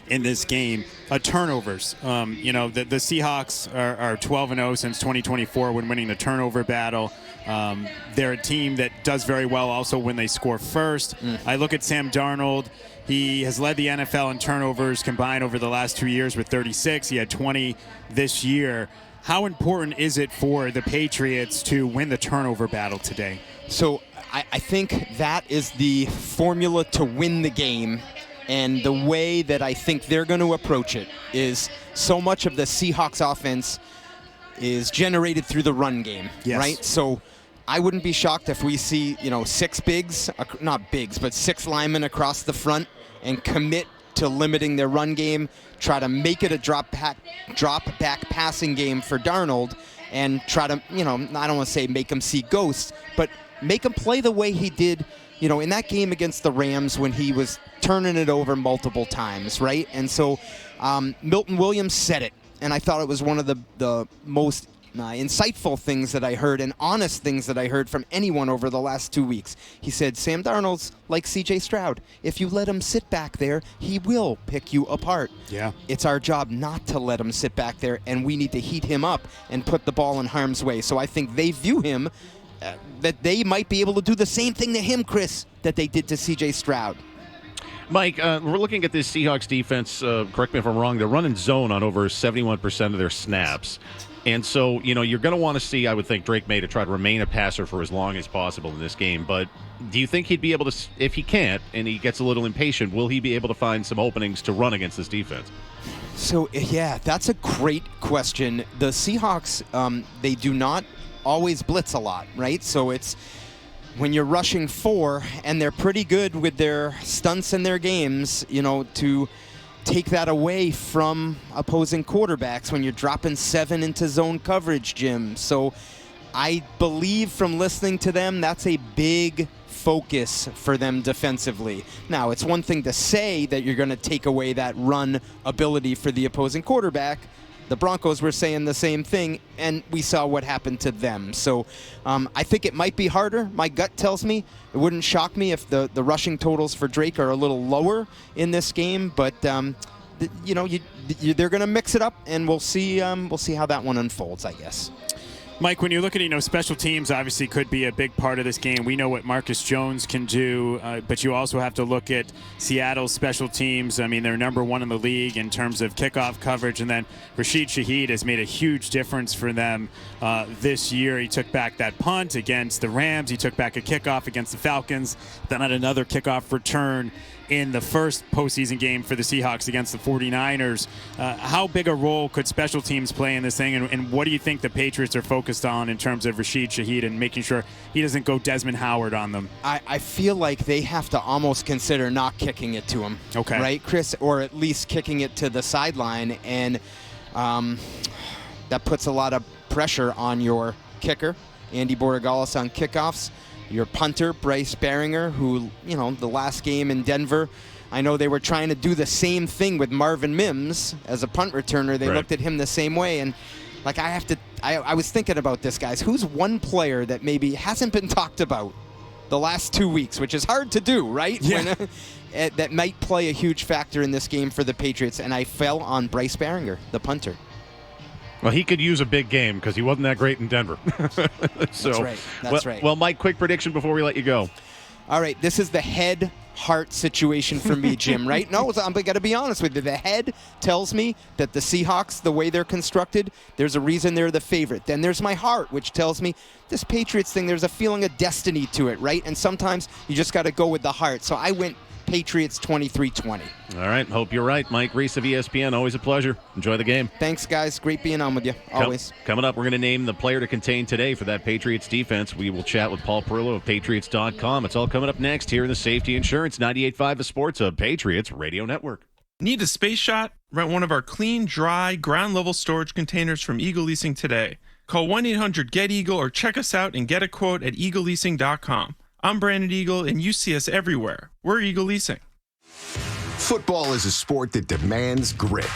[SPEAKER 7] in this game. Turnovers. You know, the Seahawks are 12-0 since 2024 when winning the turnover battle. They're a team that does very well also when they score first. I look at Sam Darnold. He has led the NFL in turnovers combined over the last 2 years with 36. He had 20 this year. How important is it for the Patriots to win the turnover battle today?
[SPEAKER 6] So I think that is the formula to win the game. And the way that I think they're going to approach it is so much of the Seahawks offense is generated through the run game, right? So I wouldn't be shocked if we see, six linemen across the front and commit to limiting their run game, try to make it a drop back passing game for Darnold, and try to, I don't want to say make him see ghosts, but make him play the way he did, in that game against the Rams when he was turning it over multiple times, right? And so Milton Williams said it, and I thought it was one of the most insightful things that I heard and honest things that I heard from anyone over the last 2 weeks. He said, Sam Darnold's like C.J. Stroud. If you let him sit back there, he will pick you apart.
[SPEAKER 7] Yeah.
[SPEAKER 6] It's our job not to let him sit back there, and we need to heat him up and put the ball in harm's way. So I think they view him that they might be able to do the same thing to him, Chris, that they did to C.J. Stroud.
[SPEAKER 21] Mike, we're looking at this Seahawks defense. Correct me if I'm wrong. They're running zone on over 71% of their snaps. And so, you're going to want to see, I would think, Drake May to try to remain a passer for as long as possible in this game. But do you think he'd be able to, if he can't and he gets a little impatient, will he be able to find some openings to run against this defense?
[SPEAKER 6] So, yeah, that's a great question. The Seahawks, they do not always blitz a lot, right? So it's when you're rushing 4, and they're pretty good with their stunts in their games, to take that away from opposing quarterbacks when you're dropping 7 into zone coverage, Jim. So I believe from listening to them, that's a big focus for them defensively. Now, it's one thing to say that you're going to take away that run ability for the opposing quarterback. The Broncos were saying the same thing, and we saw what happened to them. So I think it might be harder. My gut tells me it wouldn't shock me if the rushing totals for Drake are a little lower in this game. But they're going to mix it up, and we'll see how that one unfolds, I guess.
[SPEAKER 7] Mike, when you look at, special teams obviously could be a big part of this game. We know what Marcus Jones can do, but you also have to look at Seattle's special teams. I mean, they're number 1 in the league in terms of kickoff coverage, and then Rashid Shaheed has made a huge difference for them this year. He took back that punt against the Rams. He took back a kickoff against the Falcons, then had another kickoff return in the first postseason game for the Seahawks against the 49ers. How big a role could special teams play in this thing, and what do you think the Patriots are focused on in terms of Rashid Shaheed and making sure he doesn't go Desmond Howard on them?
[SPEAKER 6] I feel like they have to almost consider not kicking it to him.
[SPEAKER 7] Okay.
[SPEAKER 6] Right, Chris? Or at least kicking it to the sideline, and that puts a lot of pressure on your kicker, Andy Borregales, on kickoffs. Your punter, Bryce Baringer, who, the last game in Denver, I know they were trying to do the same thing with Marvin Mims as a punt returner. They looked at him the same way. And, I was thinking about this, guys. Who's one player that maybe hasn't been talked about the last 2 weeks, which is hard to do, right?
[SPEAKER 7] Yeah.
[SPEAKER 6] That might play a huge factor in this game for the Patriots. And I fell on Bryce Baringer, the punter.
[SPEAKER 21] Well, he could use a big game because he wasn't that great in Denver.
[SPEAKER 6] That's right. That's right.
[SPEAKER 21] Well, Mike, quick prediction before we let you go.
[SPEAKER 6] All right, this is the head-heart situation for me, Jim, right? No, I'm got to be honest with you. The head tells me that the Seahawks, the way they're constructed, there's a reason they're the favorite. Then there's my heart, which tells me this Patriots thing, there's a feeling of destiny to it, right? And sometimes you just got to go with the heart. So I went Patriots 23-20.
[SPEAKER 21] All right. Hope you're right. Mike Reese of ESPN. Always a pleasure. Enjoy the game.
[SPEAKER 6] Thanks, guys. Great being on with you. Always.
[SPEAKER 21] Coming up, we're going to name the player to contain today for that Patriots defense. We will chat with Paul Perillo of Patriots.com. It's all coming up next here in the Safety Insurance 98.5 The Sports of Patriots Radio Network.
[SPEAKER 1] Need a space shot? Rent one of our clean, dry, ground-level storage containers from Eagle Leasing today. Call 1-800-GET-EAGLE or check us out and get a quote at eagleleasing.com. I'm Brandon Eagle, and you see us everywhere. We're Eagle Leasing.
[SPEAKER 3] Football is a sport that demands grit.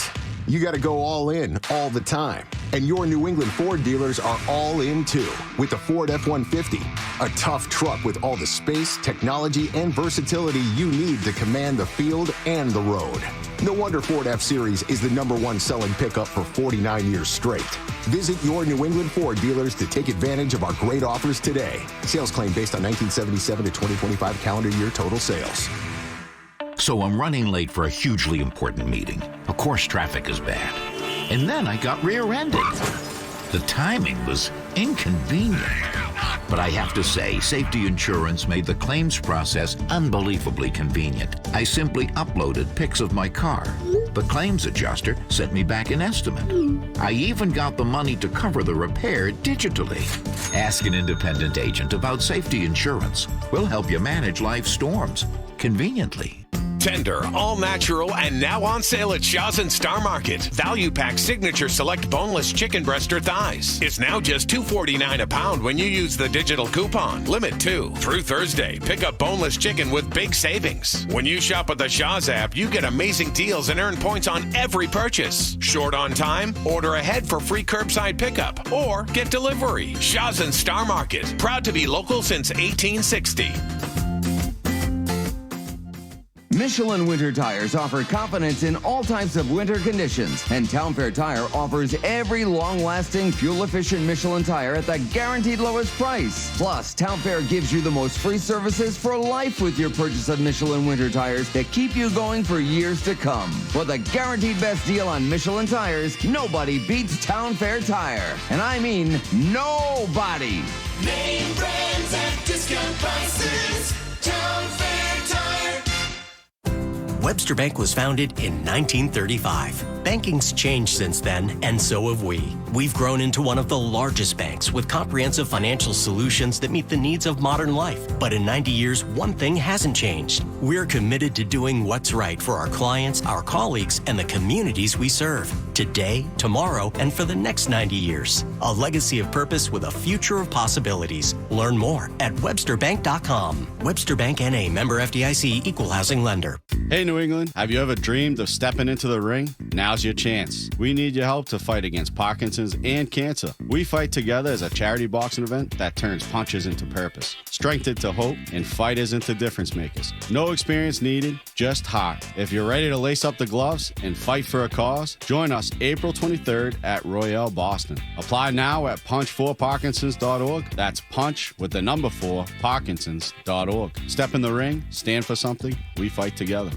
[SPEAKER 3] You got to go all in all the time. And your New England Ford dealers are all in too with the Ford F-150, a tough truck with all the space, technology, and versatility you need to command the field and the road. No wonder Ford F-Series is the #1 selling pickup for 49 years straight. Visit your New England Ford dealers to take advantage of our great offers today. Sales claim based on 1977 to 2025 calendar year total sales.
[SPEAKER 8] So I'm running late for a hugely important meeting. Of course, traffic is bad. And then I got rear-ended. The timing was inconvenient. But I have to say, Safety Insurance made the claims process unbelievably convenient. I simply uploaded pics of my car. The claims adjuster sent me back an estimate. I even got the money to cover the repair digitally. Ask an independent agent about Safety Insurance. We'll help you manage life's storms conveniently.
[SPEAKER 9] Tender, all natural, and now on sale at Shaw's and Star Market. Value Pack Signature Select Boneless Chicken Breast or Thighs. It's now just $2.49 a pound when you use the digital coupon. Limit 2. Through Thursday, pick up boneless chicken with big savings. When you shop with the Shaw's app, you get amazing deals and earn points on every purchase. Short on time? Order ahead for free curbside pickup or get delivery. Shaw's and Star Market. Proud to be local since 1860.
[SPEAKER 10] Michelin Winter Tires offer confidence in all types of winter conditions, and Town Fair Tire offers every long-lasting, fuel-efficient Michelin tire at the guaranteed lowest price. Plus, Town Fair gives you the most free services for life with your purchase of Michelin Winter Tires that keep you going for years to come. For the guaranteed best deal on Michelin tires, nobody beats Town Fair Tire. And I mean nobody.
[SPEAKER 11] Name brands at discount prices. Town Fair Tire.
[SPEAKER 12] Webster Bank was founded in 1935. Banking's changed since then, and so have we. We've grown into one of the largest banks with comprehensive financial solutions that meet the needs of modern life. But in 90 years, one thing hasn't changed. We're committed to doing what's right for our clients, our colleagues, and the communities we serve. Today, tomorrow, and for the next 90 years. A legacy of purpose with a future of possibilities. Learn more at websterbank.com. Webster Bank N.A. member FDIC, equal housing lender.
[SPEAKER 16] Hey, New England, have you ever dreamed of stepping into the ring? Now's your chance. We need your help to fight against Parkinson's and cancer. We fight together as a charity boxing event that turns punches into purpose, strength into hope, and fighters into difference makers. No experience needed, just heart. If you're ready to lace up the gloves and fight for a cause, join us April 23rd at Royale Boston. Apply now at punch4parkinsons.org. That's punch with the number 4, parkinsons.org. Step in the ring, stand for something, we fight together.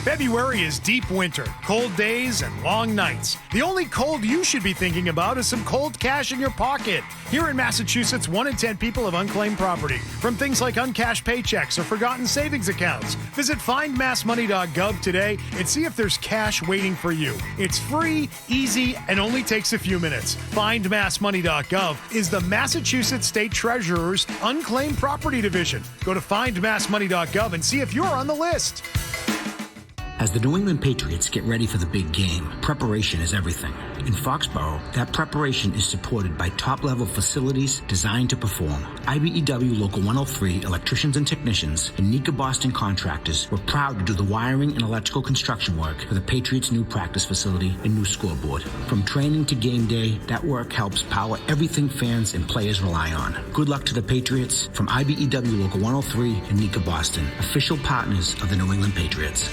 [SPEAKER 15] February is deep winter, cold days and long nights. The only cold you should be thinking about is some cold cash in your pocket. Here in Massachusetts, 1 in 10 people have unclaimed property from things like uncashed paychecks or forgotten savings accounts. Visit findmassmoney.gov today and see if there's cash waiting for you. It's free, easy, and only takes a few minutes. Findmassmoney.gov is the Massachusetts State Treasurer's Unclaimed Property Division. Go to findmassmoney.gov and see if you're on the list.
[SPEAKER 26] As the New England Patriots get ready for the big game, preparation is everything. In Foxborough, that preparation is supported by top-level facilities designed to perform. IBEW Local 103 electricians and technicians and Nika Boston contractors were proud to do the wiring and electrical construction work for the Patriots' new practice facility and new scoreboard. From training to game day, that work helps power everything fans and players rely on. Good luck to the Patriots from IBEW Local 103 and Nika Boston, official partners of the New England Patriots.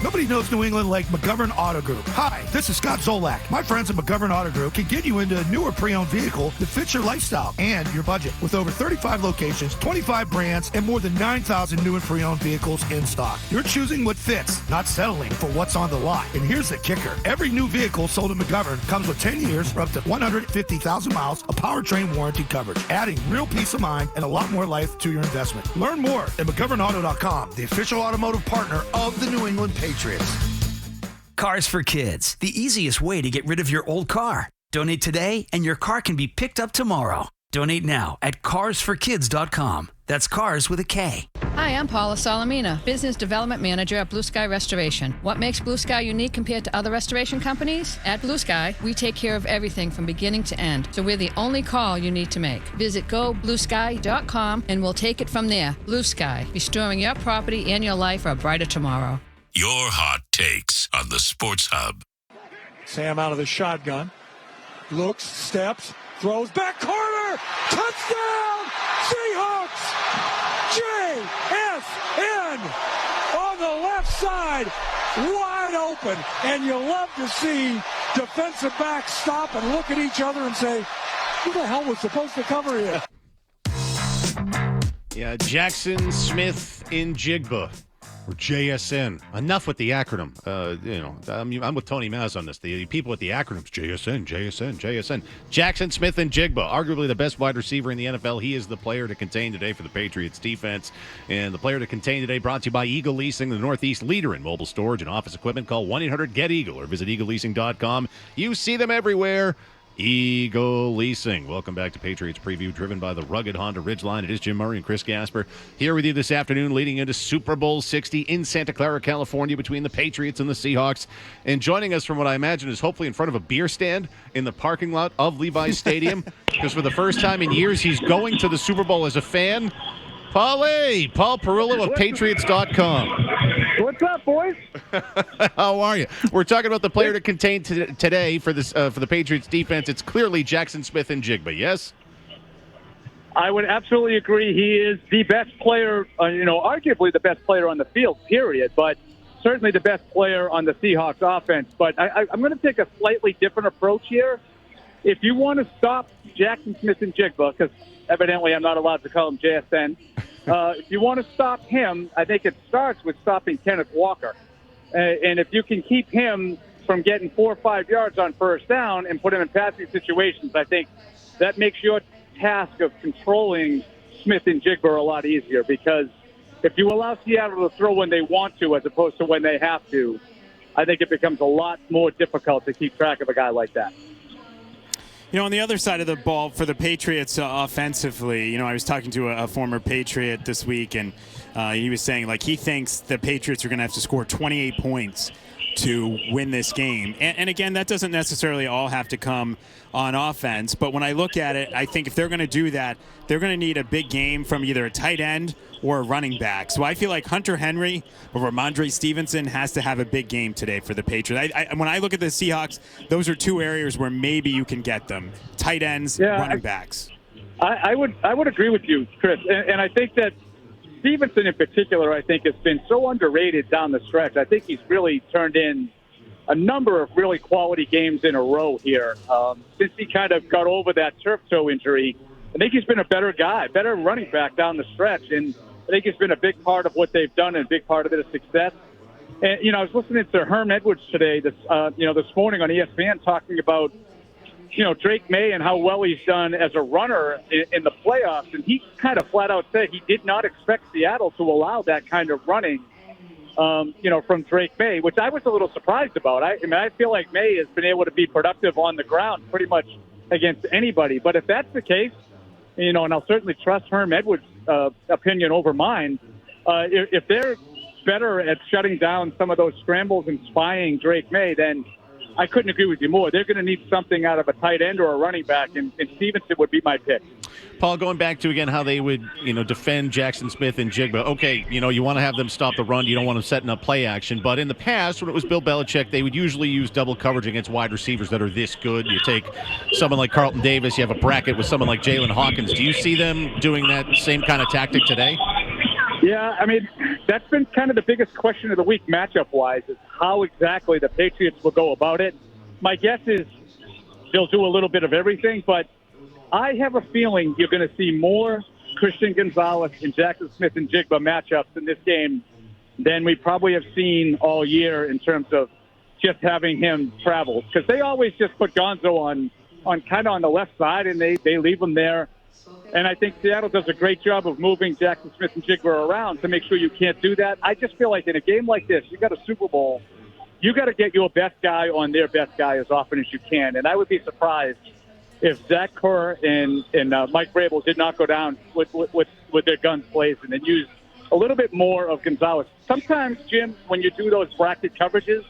[SPEAKER 13] Nobody knows New England like McGovern Auto Group. Hi, this is Scott Zolak. My friends at McGovern Auto Group can get you into a newer pre-owned vehicle that fits your lifestyle and your budget. With over 35 locations, 25 brands, and more than 9,000 new and pre-owned vehicles in stock. You're choosing what fits, not settling for what's on the lot. And here's the kicker. Every new vehicle sold at McGovern comes with 10 years or up to 150,000 miles of powertrain warranty coverage, adding real peace of mind and a lot more life to your investment. Learn more at McGovernAuto.com, the official automotive partner of the New England Patriots.
[SPEAKER 26] Cars for Kids, the easiest way to get rid of your old car. Donate today and your car can be picked up tomorrow. Donate now at carsforkids.com. That's cars with a K.
[SPEAKER 5] Hi, I'm Paula Salamina, Business Development Manager at Blue Sky Restoration. What makes Blue Sky unique compared to other restoration companies? At Blue Sky, we take care of everything from beginning to end, so we're the only call you need to make. Visit gobluesky.com and we'll take it from there. Blue Sky, restoring your property and your life for a brighter tomorrow.
[SPEAKER 4] Your hot takes on the Sports Hub.
[SPEAKER 17] Sam out of the shotgun. Looks, steps, throws, back corner! Touchdown! Seahawks! JSN on the left side, wide open. And you love to see defensive backs stop and look at each other and say, who the hell was supposed to cover here?
[SPEAKER 21] Yeah, Jackson Smith in Jigba. Or JSN. Enough with the acronym. I'm with Tony Maz on this. The people with the acronyms, JSN. Jackson Smith and Jigba, arguably the best wide receiver in the NFL. He is the player to contain today for the Patriots defense. And the player to contain today brought to you by Eagle Leasing, the Northeast leader in mobile storage and office equipment. Call 1-800-GET-EAGLE or visit eagleleasing.com. You see them everywhere. Eagle Leasing. Welcome back to Patriots Preview, driven by the rugged Honda Ridgeline. It is Jim Murray and Chris Gasper here with you this afternoon, leading into Super Bowl 60 in Santa Clara, California, between the Patriots and the Seahawks. And joining us from what I imagine is hopefully in front of a beer stand in the parking lot of Levi's Stadium, because for the first time in years, he's going to the Super Bowl as a fan. Paul Perillo of Patriots.com.
[SPEAKER 18] What's up, boys?
[SPEAKER 21] How are you? We're talking about the player to contain today for the Patriots defense. It's clearly Jackson Smith and Jigba, yes?
[SPEAKER 18] I would absolutely agree. He is the best player, arguably the best player on the field, period, but certainly the best player on the Seahawks offense. But I'm going to take a slightly different approach here. If you want to stop Jackson Smith and Jigba, because evidently I'm not allowed to call him JSN, if you want to stop him, I think it starts with stopping Kenneth Walker. And if you can keep him from getting 4 or 5 yards on first down and put him in passing situations, I think that makes your task of controlling Smith and Jigba a lot easier, because if you allow Seattle to throw when they want to as opposed to when they have to, I think it becomes a lot more difficult to keep track of a guy like that.
[SPEAKER 7] On the other side of the ball for the Patriots offensively, I was talking to a former Patriot this week, and he was saying, he thinks the Patriots are going to have to score 28 points to win this game. And again, that doesn't necessarily all have to come on offense. But when I look at it, I think if they're going to do that, they're going to need a big game from either a tight end or a running back. So I feel like Hunter Henry or Ramondre Stevenson has to have a big game today for the Patriots. When I look at the Seahawks, those are two areas where maybe you can get them. Tight ends, running backs.
[SPEAKER 18] I would agree with you, Chris. And I think that Stevenson in particular, I think, has been so underrated down the stretch. I think he's really turned in a number of really quality games in a row here. Since he kind of got over that turf toe injury, I think he's been a better guy, better running back down the stretch. And I think it's been a big part of what they've done and a big part of their success. And, I was listening to Herm Edwards today, this morning on ESPN, talking about, Drake May and how well he's done as a runner in the playoffs. And he kind of flat out said he did not expect Seattle to allow that kind of running, from Drake May, which I was a little surprised about. I feel like May has been able to be productive on the ground pretty much against anybody. But if that's the case, and I'll certainly trust Herm Edwards' opinion over mine, if they're better at shutting down some of those scrambles and spying Drake May, then I couldn't agree with you more. They're going to need something out of a tight end or a running back, and Stevenson would be my pick.
[SPEAKER 21] Paul, going back to, again, how they would, defend Jackson Smith and Jigba. Okay, you want to have them stop the run. You don't want them setting up play action. But in the past, when it was Bill Belichick, they would usually use double coverage against wide receivers that are this good. You take someone like Carlton Davis, you have a bracket with someone like Jalen Hawkins. Do you see them doing that same kind of tactic today?
[SPEAKER 18] Yeah, that's been kind of the biggest question of the week matchup-wise, is how exactly the Patriots will go about it. My guess is they'll do a little bit of everything, but I have a feeling you're going to see more Christian Gonzalez and Jackson Smith and Jigba matchups in this game than we probably have seen all year in terms of just having him travel. Because they always just put Gonzo on kind of on the left side, and they leave him there. And I think Seattle does a great job of moving Jackson Smith and Jigba around to make sure you can't do that. I just feel like in a game like this, you got a Super Bowl, you got to get your best guy on their best guy as often as you can. And I would be surprised if Zach Kerr and Mike Vrabel did not go down with their guns blazing and use a little bit more of Gonzalez. Sometimes, Jim, when you do those bracket coverages,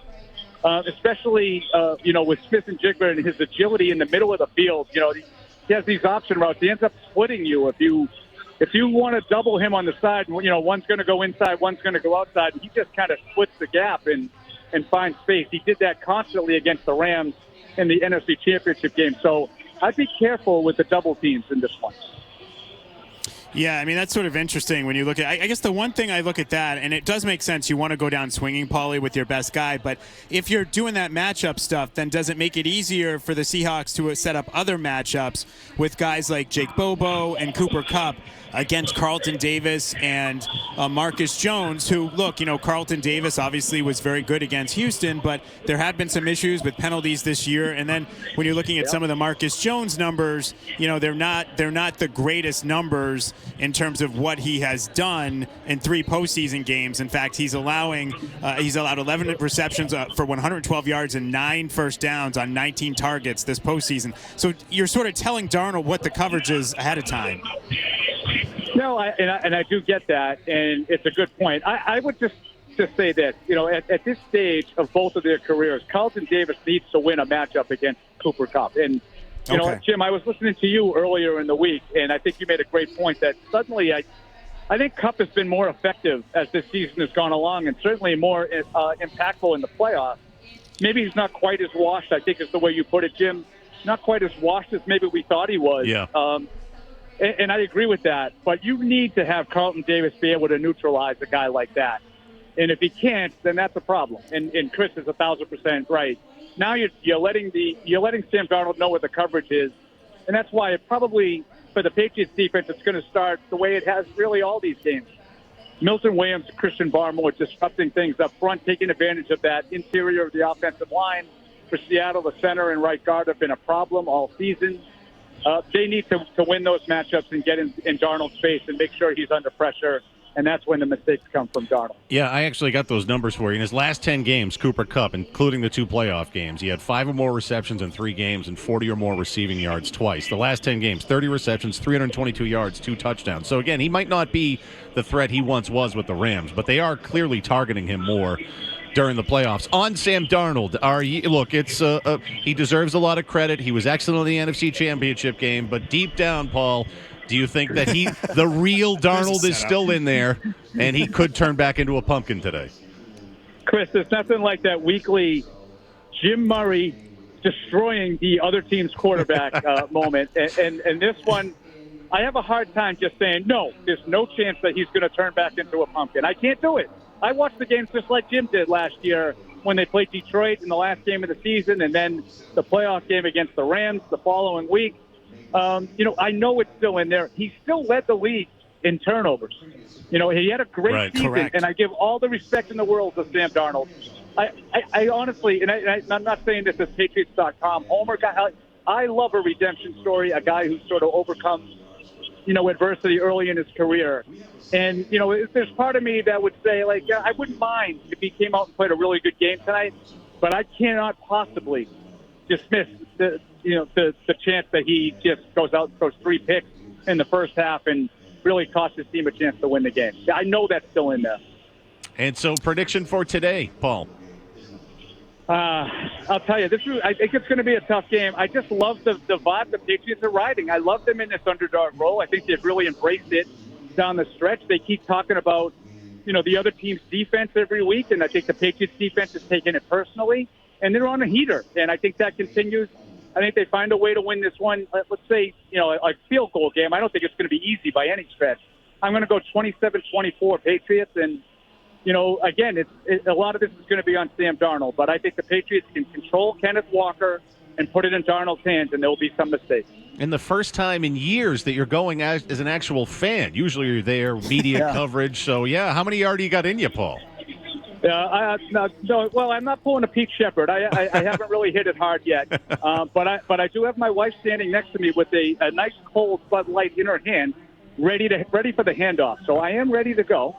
[SPEAKER 18] especially with Smith and Jigba and his agility in the middle of the field, he has these option routes. He ends up splitting you if you want to double him on the side. One's going to go inside, one's going to go outside. He just kind of splits the gap and finds space. He did that constantly against the Rams in the NFC Championship game. So I'd be careful with the double teams in this one.
[SPEAKER 7] Yeah, I mean, that's sort of interesting when you look at I guess the one thing I look at that, and it does make sense, you want to go down swinging, Paulie, with your best guy, but if you're doing that matchup stuff, then does it make it easier for the Seahawks to set up other matchups with guys like Jake Bobo and Cooper Kupp against Carlton Davis and Marcus Jones, who, look, Carlton Davis obviously was very good against Houston, but there have been some issues with penalties this year. And then when you're looking at some of the Marcus Jones numbers, they're not the greatest numbers in terms of what he has done in 3 postseason games. In fact, he's allowed 11 receptions for 112 yards and 9 first downs on 19 targets this postseason. So you're sort of telling Darnold what the coverage is ahead of time.
[SPEAKER 18] No, I do get that, and it's a good point. I would just say this, at this stage of both of their careers, Carlton Davis needs to win a matchup against Cooper Kupp. And, Jim, I was listening to you earlier in the week, and I think you made a great point that suddenly I think Kupp has been more effective as this season has gone along and certainly more impactful in the playoffs. Maybe he's not quite as washed, I think is the way you put it, Jim. Not quite as washed as maybe we thought he was.
[SPEAKER 21] Yeah.
[SPEAKER 18] And I agree with that, but you need to have Carlton Davis be able to neutralize a guy like that. And if he can't, then that's a problem. And Chris is 1,000% right. Now you're letting Sam Darnold know what the coverage is, and that's why it probably for the Patriots defense it's going to start the way it has really all these games. Milton Williams, Christian Barmore disrupting things up front, taking advantage of that interior of the offensive line. For Seattle, the center and right guard have been a problem all season. They need to win those matchups and get in Darnold's face and make sure he's under pressure, and that's when the mistakes come from Darnold.
[SPEAKER 21] Yeah, I actually got those numbers for you. In his last 10 games, Cooper Kupp, including the 2 playoff games, he had 5 or more receptions in 3 games and 40 or more receiving yards twice. The last 10 games, 30 receptions, 322 yards, 2 touchdowns. So, again, he might not be the threat he once was with the Rams, but they are clearly targeting him more during the playoffs. On Sam Darnold, he deserves a lot of credit. He was excellent in the NFC Championship game, but deep down, Paul, do you think that the real Darnold is still in there, and he could turn back into a pumpkin today?
[SPEAKER 18] Chris, there's nothing like that weekly Jim Murray destroying the other team's quarterback moment. And this one, I have a hard time just saying, no, there's no chance that he's going to turn back into a pumpkin. I can't do it. I watched the games just like Jim did last year when they played Detroit in the last game of the season and then the playoff game against the Rams the following week. I know it's still in there. He still led the league in turnovers. He had a great season, correct. And I give all the respect in the world to Sam Darnold. I honestly, and I'm not saying this as Patriots.com homer guy. I love a redemption story, a guy who sort of overcomes adversity early in his career. And, there's part of me that would say, I wouldn't mind if he came out and played a really good game tonight, but I cannot possibly dismiss the chance that he just goes out and throws 3 picks in the first half and really cost his team a chance to win the game. I know that's still in there.
[SPEAKER 21] And so prediction for today, Paul?
[SPEAKER 18] I'll tell you, I think it's going to be a tough game. I just love the vibe the Patriots are riding. I love them in this underdog role. I think they've really embraced it down the stretch. They keep talking about, the other team's defense every week, and I think the Patriots defense is taking it personally, and they're on a heater, and I think that continues. I think they find a way to win this one. Let's say, a field goal game. I don't think it's going to be easy by any stretch. I'm going to go 27-24 Patriots, and again, a lot of this is going to be on Sam Darnold, but I think the Patriots can control Kenneth Walker and put it in Darnold's hands, and there will be some mistakes.
[SPEAKER 21] And the first time in years that you're going as an actual fan. Usually you're there, media coverage. So, how many already you got in you, Paul?
[SPEAKER 18] Well, I'm not pulling a Pete Shepard. I haven't really hit it hard yet. But I do have my wife standing next to me with a nice cold Bud Light in her hand, ready for the handoff. So I am ready to go.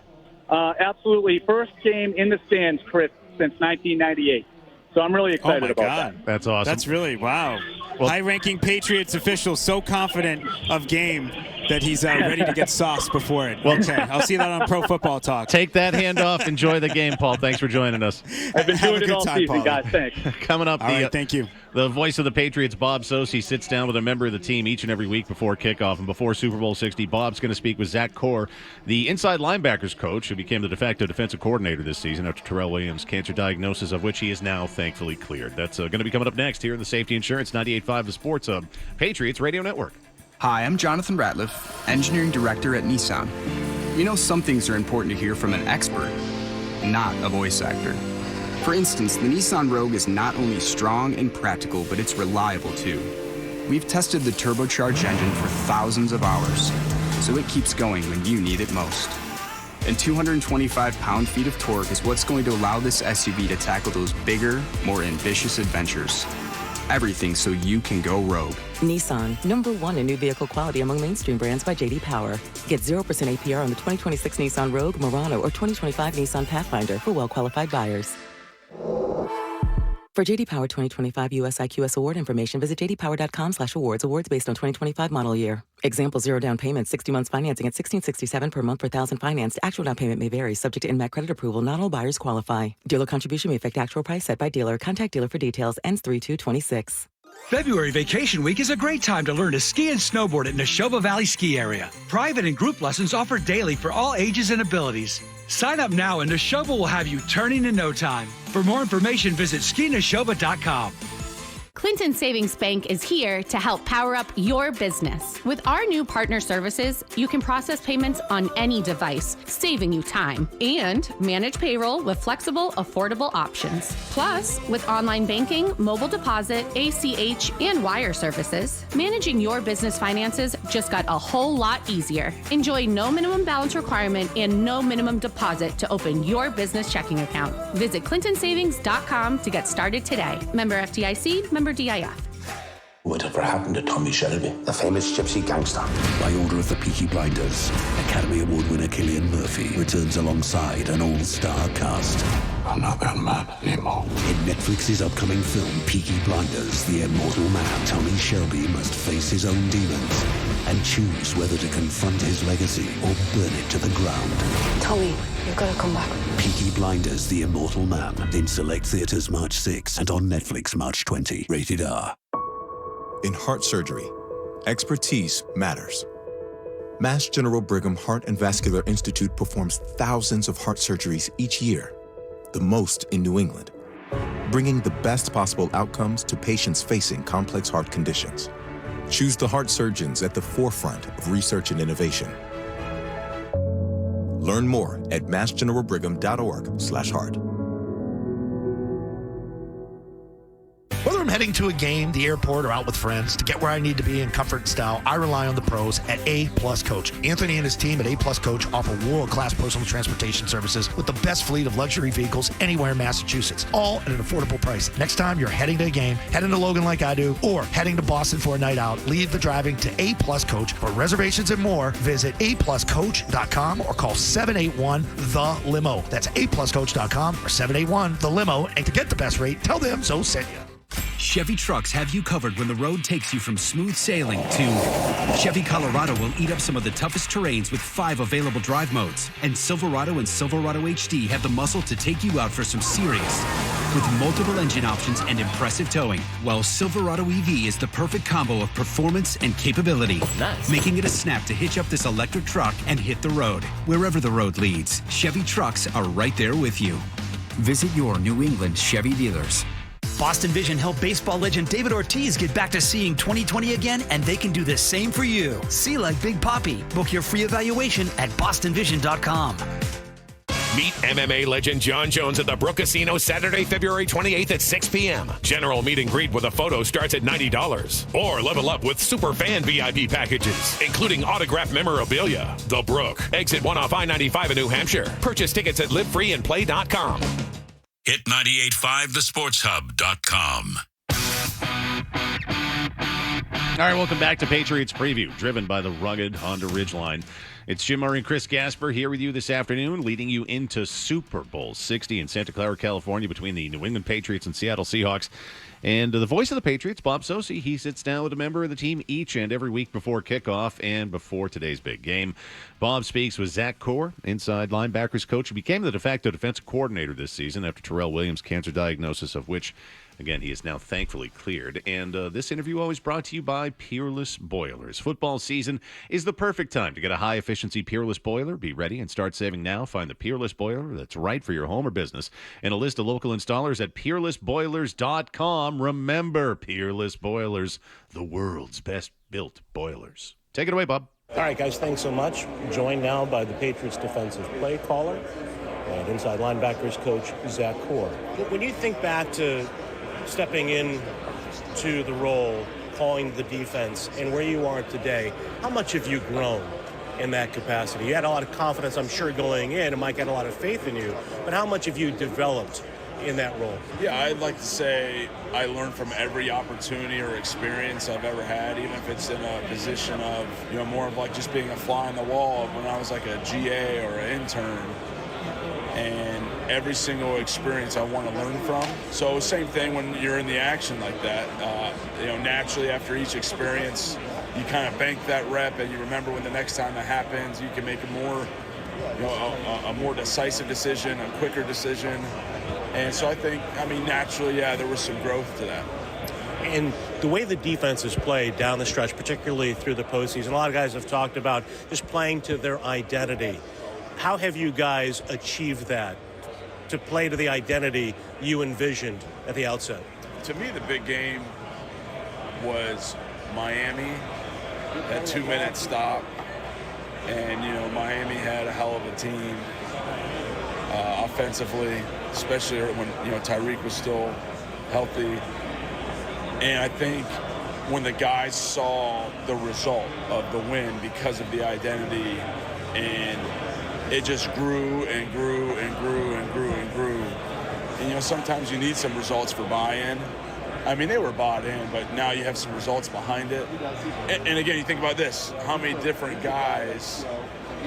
[SPEAKER 18] Absolutely. First game in the stands, Chris, since 1998. So I'm really excited about that.
[SPEAKER 21] That's awesome.
[SPEAKER 7] That's really, wow. High-ranking Patriots official so confident of game that he's ready to get sauced before it. Okay, I'll see that on Pro Football Talk.
[SPEAKER 21] Take that handoff. Enjoy the game, Paul. Thanks for joining us.
[SPEAKER 18] I've been doing it all season, guys. Thanks.
[SPEAKER 21] Coming up,
[SPEAKER 7] thank you.
[SPEAKER 21] The voice of the Patriots, Bob Socci, sits down with a member of the team each and every week before kickoff. And before Super Bowl 60, Bob's going to speak with Zach Core, the inside linebackers coach who became the de facto defensive coordinator this season after Terrell Williams' cancer diagnosis, of which he is now thankfully cleared. That's going to be coming up next here in the Safety Insurance 98.5 The Sports Hub, Patriots Radio Network.
[SPEAKER 19] Hi, I'm Jonathan Ratliff, Engineering Director at Nissan. Some things are important to hear from an expert, not a voice actor. For instance, the Nissan Rogue is not only strong and practical, but it's reliable too. We've tested the turbocharged engine for thousands of hours, so it keeps going when you need it most. And 225 pound-feet of torque is what's going to allow this SUV to tackle those bigger, more ambitious adventures. Everything so you can go rogue.
[SPEAKER 20] Nissan, #1 in new vehicle quality among mainstream brands by J.D. Power. Get 0% APR on the 2026 Nissan Rogue, Murano, or 2025 Nissan Pathfinder for well-qualified buyers. For J.D. Power 2025 U.S. IQS award information, visit jdpower.com/awards. Awards based on 2025 model year. Example: 0 down payment, 60 months financing at $1,667 per month per thousand financed. Actual down payment may vary, subject to in-mat credit approval. Not all buyers qualify. Dealer contribution may affect actual price set by dealer. Contact dealer for details. Ends 3/2/26.
[SPEAKER 22] February Vacation Week is a great time to learn to ski and snowboard at Neshoba Valley Ski Area. Private and group lessons offered daily for all ages and abilities. Sign up now and Neshoba will have you turning in no time. For more information, visit skineshoba.com.
[SPEAKER 23] Clinton Savings Bank is here to help power up your business. With our new partner services, you can process payments on any device, saving you time, and manage payroll with flexible, affordable options. Plus, with online banking, mobile deposit, ACH, and wire services, managing your business finances just got a whole lot easier. Enjoy no minimum balance requirement and no minimum deposit to open your business checking account. Visit clintonsavings.com to get started today. Member FDIC, member DIF.
[SPEAKER 24] Whatever happened to Tommy Shelby, the famous gypsy gangster? By order of the Peaky Blinders, Academy Award winner Cillian Murphy returns alongside an all-star cast. I'm not that mad anymore. In Netflix's upcoming film, Peaky Blinders, The Immortal Man, Tommy Shelby must face his own demons and choose whether to confront his legacy or burn it to the ground.
[SPEAKER 25] Tommy, you've got to come back.
[SPEAKER 24] Peaky Blinders, The Immortal Man, in select theaters March 6 and on Netflix March 20. Rated R.
[SPEAKER 27] In heart surgery, expertise matters. Mass General Brigham Heart and Vascular Institute performs thousands of heart surgeries each year, the most in New England, bringing the best possible outcomes to patients facing complex heart conditions. Choose the heart surgeons at the forefront of research and innovation. Learn more at massgeneralbrigham.org/heart.
[SPEAKER 13] Whether I'm heading to a game, the airport, or out with friends, to get where I need to be in comfort and style, I rely on the pros at A+ Coach. Anthony and his team at A+ Coach offer world-class personal transportation services with the best fleet of luxury vehicles anywhere in Massachusetts, all at an affordable price. Next time you're heading to a game, heading to Logan like I do, or heading to Boston for a night out, leave the driving to A+ Coach. For reservations and more, visit apluscoach.com or call 781-THE-LIMO. That's apluscoach.com or 781-THE-LIMO. And to get the best rate, tell them so sent you.
[SPEAKER 26] Chevy trucks have you covered when the road takes you from smooth sailing to Chevy Colorado will eat up some of the toughest terrains with 5 available drive modes. And Silverado and Silverado HD have the muscle to take you out for some serious with multiple engine options and impressive towing. While Silverado EV is the perfect combo of performance and capability, making it a snap to hitch up this electric truck and hit the road. Wherever the road leads, Chevy trucks are right there with you. Visit your New England Chevy dealers. Boston Vision helped baseball legend David Ortiz get back to seeing 20/20 again, and they can do the same for you. See like Big Papi. Book your free evaluation at bostonvision.com.
[SPEAKER 1] Meet MMA legend John Jones at the Brook Casino Saturday, February 28th at 6 p.m. General meet and greet with a photo starts at $90. Or level up with super fan VIP packages, including autographed memorabilia. The Brook, exit 1 off I-95 in New Hampshire. Purchase tickets at livefreeandplay.com.
[SPEAKER 4] Hit 98.5thesportshub.com.
[SPEAKER 21] All right, welcome back to Patriots Preview, driven by the rugged Honda Ridgeline. It's Jim Murray and Chris Gasper here with you this afternoon, leading you into Super Bowl 60 in Santa Clara, California, between the New England Patriots and Seattle Seahawks. And the voice of the Patriots, Bob Socci, he sits down with a member of the team each and every week before kickoff and before today's big game. Bob speaks with Zach Core, inside linebackers coach, who became the de facto defensive coordinator this season after Terrell Williams' cancer diagnosis, of which, again, he is now thankfully cleared. And this interview always brought to you by Peerless Boilers. Football season is the perfect time to get a high-efficiency Peerless boiler. Be ready and start saving now. Find the Peerless boiler that's right for your home or business and a list of local installers at peerlessboilers.com. Remember, Peerless Boilers, the world's best-built boilers. Take it away, Bob.
[SPEAKER 2] All right, guys, thanks so much. Joined now by the Patriots defensive play caller and inside linebackers coach Zach Core. When you think back to stepping in to the role, calling the defense, and where you are today, how much have you grown in that capacity? You had a lot of confidence, I'm sure, going in, and Mike had a lot of faith in you, but how much have you developed in that role?
[SPEAKER 3] Yeah, I'd like to say I learned from every opportunity or experience I've ever had, even if it's in a position of, more of like just being a fly on the wall when I was like a GA or an intern. And every single experience I want to learn from. So same thing when you're in the action like that. Naturally after each experience, you kind of bank that rep and you remember when the next time that happens, you can make a more decisive decision, a quicker decision. And so I think, naturally, there was some growth to that.
[SPEAKER 2] And the way the defense is played down the stretch, particularly through the postseason, a lot of guys have talked about just playing to their identity. How have you guys achieved that, to play to the identity you envisioned at the outset?
[SPEAKER 3] To me, the big game was Miami, that 2-minute stop. And, Miami had a hell of a team offensively, especially when, Tyreek was still healthy. And I think when the guys saw the result of the win because of the identity, and it just grew and grew and grew and grew and grew. And, sometimes you need some results for buy-in. They were bought in, but now you have some results behind it. And again, you think about this. How many different guys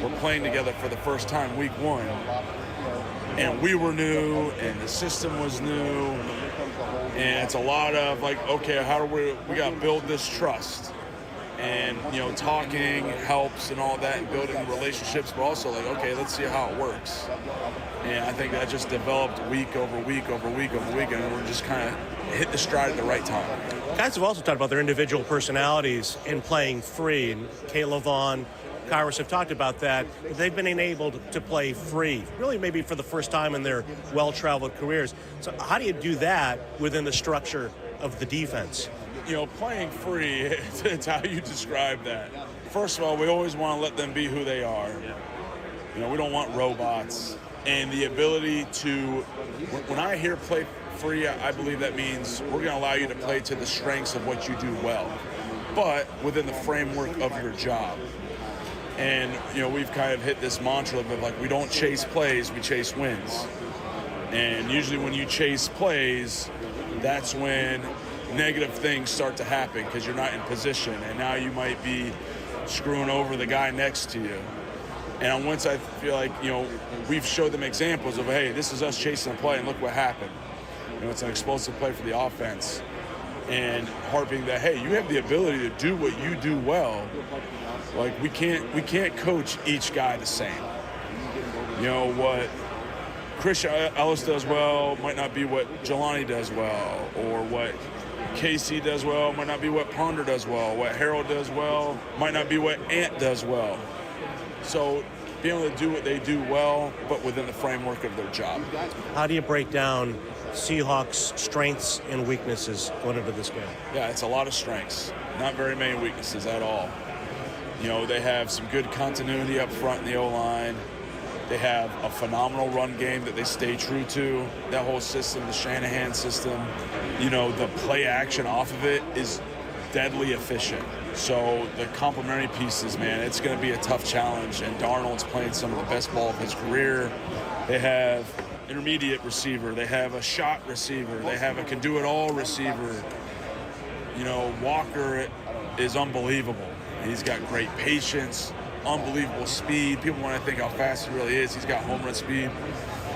[SPEAKER 3] were playing together for the first time week one? And we were new, and the system was new. And it's a lot of okay, how do we got to build this trust? And, talking helps and all that and building relationships, but also okay, let's see how it works. And I think that just developed week over week over week over week, and we're just kind of hit the stride at the right time.
[SPEAKER 2] Guys have also talked about their individual personalities and playing free, and Kayla Vaughn, Kyrus have talked about that. They've been enabled to play free, really maybe for the first time in their well-traveled careers. So how do you do that within the structure of the defense?
[SPEAKER 3] Playing free, it's how you describe that. First of all, we always want to let them be who they are. We don't want robots. And the ability to, when I hear play free, I believe that means we're going to allow you to play to the strengths of what you do well, but within the framework of your job. And, we've kind of hit this mantra of we don't chase plays, we chase wins. And usually when you chase plays, that's when negative things start to happen because you're not in position, and now you might be screwing over the guy next to you. And once I feel like, we've showed them examples of, hey, this is us chasing a play, and look what happened. It's an explosive play for the offense. And harping that, hey, you have the ability to do what you do well. We can't coach each guy the same. What Chris Ellis does well might not be what Jelani does well, or what Casey does well might not be what Ponder does well. What Harold does well might not be what Ant does well. So being able to do what they do well, but within the framework of their job.
[SPEAKER 2] How do you break down Seahawks' strengths and weaknesses going into this game?
[SPEAKER 3] Yeah, it's a lot of strengths. Not very many weaknesses at all. They have some good continuity up front in the O-line. They have a phenomenal run game that they stay true to. That whole system, the Shanahan system, the play action off of it is deadly efficient. So the complementary pieces, man, it's going to be a tough challenge. And Darnold's playing some of the best ball of his career. They have intermediate receiver. They have a shot receiver. They have a can-do-it-all receiver. Walker is unbelievable. He's got great patience, unbelievable speed. People want to think how fast he really is. He's got home run speed.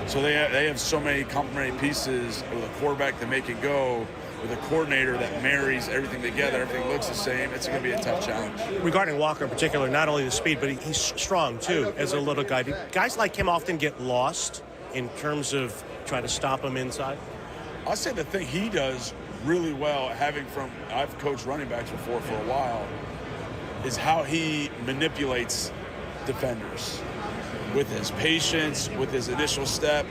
[SPEAKER 3] So they have so many complementary pieces with a quarterback that make it go, with a coordinator that marries everything together, everything looks the same. It's going to be a tough challenge.
[SPEAKER 2] Regarding Walker in particular, not only the speed, but he's strong too as a little guy. Guys like him often get lost in terms of trying to stop him inside?
[SPEAKER 3] I'll say the thing he does really well, I've coached running backs before for a while, is how he manipulates defenders with his patience, with his initial step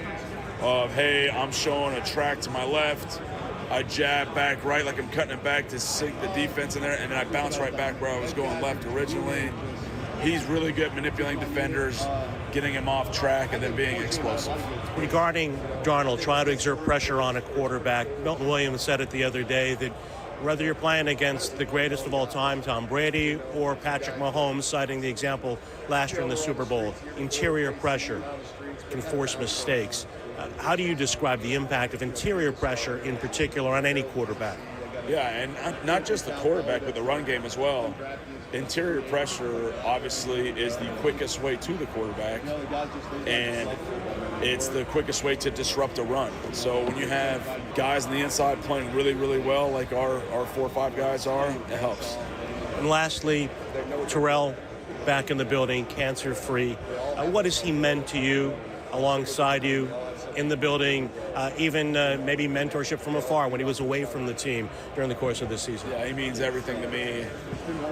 [SPEAKER 3] of, hey, I'm showing a track to my left, I jab back right like I'm cutting it back to sink the defense in there, and then I bounce right back where I was going left originally. He's really good at manipulating defenders, getting him off track, and then being explosive.
[SPEAKER 2] Regarding Darnold trying to exert pressure on a quarterback, Milton Williams said it the other day that whether you're playing against the greatest of all time, Tom Brady, or Patrick Mahomes, citing the example last year in the Super Bowl, interior pressure can force mistakes. How do you describe the impact of interior pressure in particular on any quarterback?
[SPEAKER 3] Yeah, and not just the quarterback, but the run game as well. Interior pressure, obviously, is the quickest way to the quarterback, and it's the quickest way to disrupt a run. So when you have guys on the inside playing really, really well, like our 4 or 5 guys are, it helps.
[SPEAKER 2] And lastly, Terrell back in the building, cancer-free. What has he meant to you, alongside you, in the building, even maybe mentorship from afar when he was away from the team during the course of this season?
[SPEAKER 3] Yeah, he means everything to me.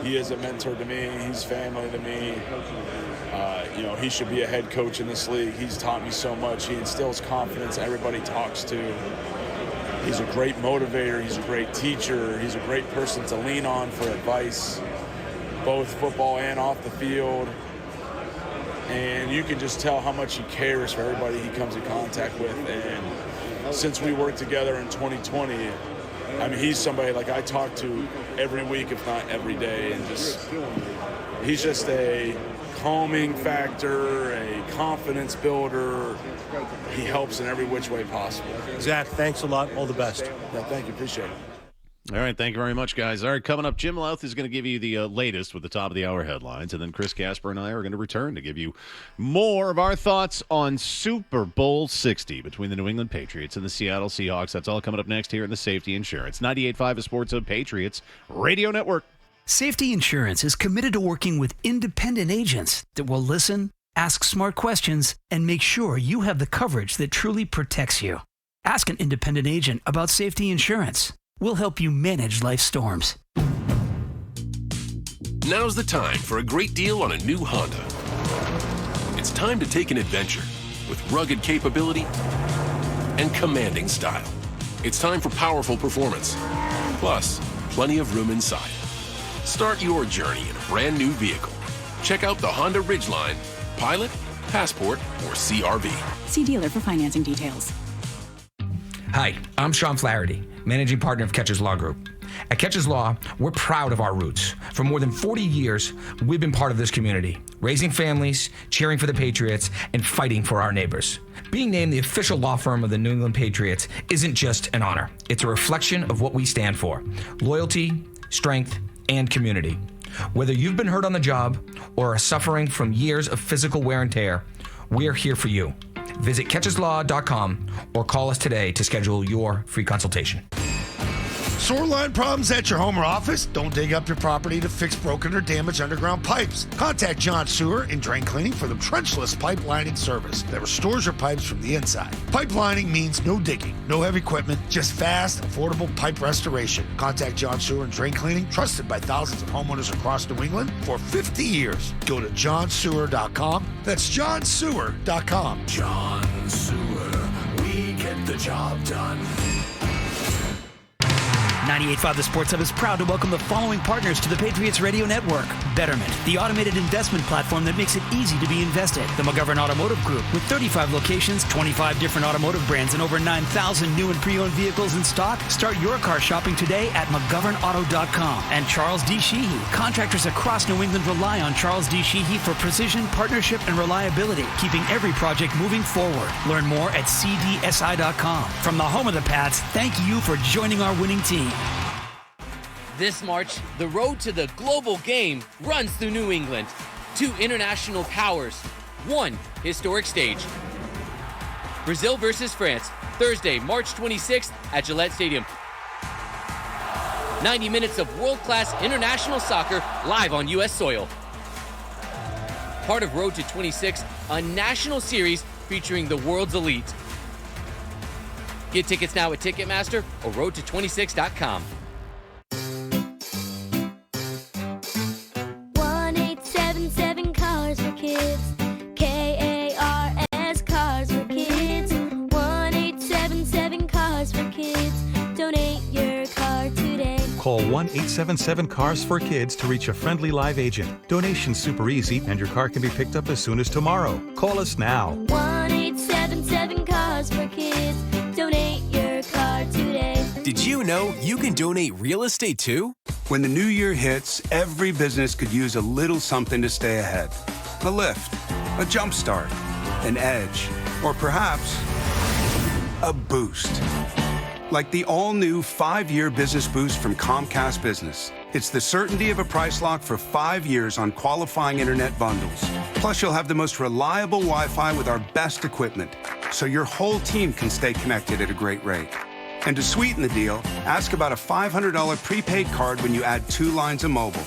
[SPEAKER 3] He is a mentor to me. He's family to me. He should be a head coach in this league. He's taught me so much. He instills confidence everybody talks to. He's a great motivator. He's a great teacher. He's a great person to lean on for advice, both football and off the field. And you can just tell how much he cares for everybody he comes in contact with. And since we worked together in 2020, he's somebody like I talk to every week, if not every day. And he's just a calming factor, a confidence builder. He helps in every which way possible.
[SPEAKER 2] Zach, thanks a lot. All the best.
[SPEAKER 3] Yeah, thank you. Appreciate it.
[SPEAKER 21] All right, thank you very much, guys. All right, coming up, Jim Louth is going to give you the latest with the top-of-the-hour headlines, and then Chris Casper and I are going to return to give you more of our thoughts on Super Bowl 60 between the New England Patriots and the Seattle Seahawks. That's all coming up next here in the Safety Insurance 98.5 of Sports Hub Patriots Radio Network.
[SPEAKER 26] Safety Insurance is committed to working with independent agents that will listen, ask smart questions, and make sure you have the coverage that truly protects you. Ask an independent agent about safety insurance. We'll help you manage life's storms.
[SPEAKER 6] Now's the time for a great deal on a new Honda. It's time to take an adventure with rugged capability and commanding style. It's time for powerful performance, plus plenty of room inside. Start your journey in a brand new vehicle. Check out the Honda Ridgeline, Pilot, Passport, or CRV.
[SPEAKER 8] See dealer for financing details.
[SPEAKER 9] Hi, I'm Sean Flaherty, managing partner of Catcher's Law Group. At Catcher's Law, we're proud of our roots. For more than 40 years, we've been part of this community, raising families, cheering for the Patriots, and fighting for our neighbors. Being named the official law firm of the New England Patriots isn't just an honor. It's a reflection of what we stand for: loyalty, strength, and community. Whether you've been hurt on the job or are suffering from years of physical wear and tear, we're here for you. Visit catcheslaw.com or call us today to schedule your free consultation.
[SPEAKER 10] Sewer line problems at your home or office? Don't dig up your property to fix broken or damaged underground pipes. Contact John Sewer and Drain Cleaning for the trenchless pipe lining service that restores your pipes from the inside. Pipe lining means no digging, no heavy equipment, just fast, affordable pipe restoration. Contact John Sewer and Drain Cleaning, trusted by thousands of homeowners across New England for 50 years. Go to johnsewer.com. That's johnsewer.com.
[SPEAKER 24] John Sewer, we get the job done.
[SPEAKER 26] 98.5 The Sports Hub is proud to welcome the following partners to the Patriots Radio Network. Betterment, the automated investment platform that makes it easy to be invested. The McGovern Automotive Group, with 35 locations, 25 different automotive brands, and over 9,000 new and pre-owned vehicles in stock. Start your car shopping today at McGovernAuto.com. And Charles D. Sheehy. Contractors across New England rely on Charles D. Sheehy for precision, partnership, and reliability, keeping every project moving forward. Learn more at CDSI.com. From the home of the Pats, thank you for joining our winning team.
[SPEAKER 5] This March, the road to the global game runs through New England. 2 international powers, 1 historic stage. Brazil versus France, Thursday, March 26th at Gillette Stadium. 90 minutes of world-class international soccer live on U.S. soil. Part of Road to 26, a national series featuring the world's elite. Get tickets now at Ticketmaster or roadto26.com.
[SPEAKER 11] 1877 Cars for Kids. KARS Cars for Kids. 1877 Cars for Kids. Donate your car today.
[SPEAKER 12] Call 1-877-CARS-FOR-KIDS to reach a friendly live agent. Donation's super easy, and your car can be picked up as soon as tomorrow. Call us now.
[SPEAKER 11] 1877 Cars for Kids. Donate your car today.
[SPEAKER 14] Did you know you can donate real estate too?
[SPEAKER 15] When the new year hits, every business could use a little something to stay ahead. A lift, a jump start, an edge, or perhaps a boost. Like the all-new 5-year business boost from Comcast Business. It's the certainty of a price lock for 5 years on qualifying internet bundles. Plus, you'll have the most reliable Wi-Fi with our best equipment, so your whole team can stay connected at a great rate. And to sweeten the deal, ask about a $500 prepaid card when you add 2 lines of mobile.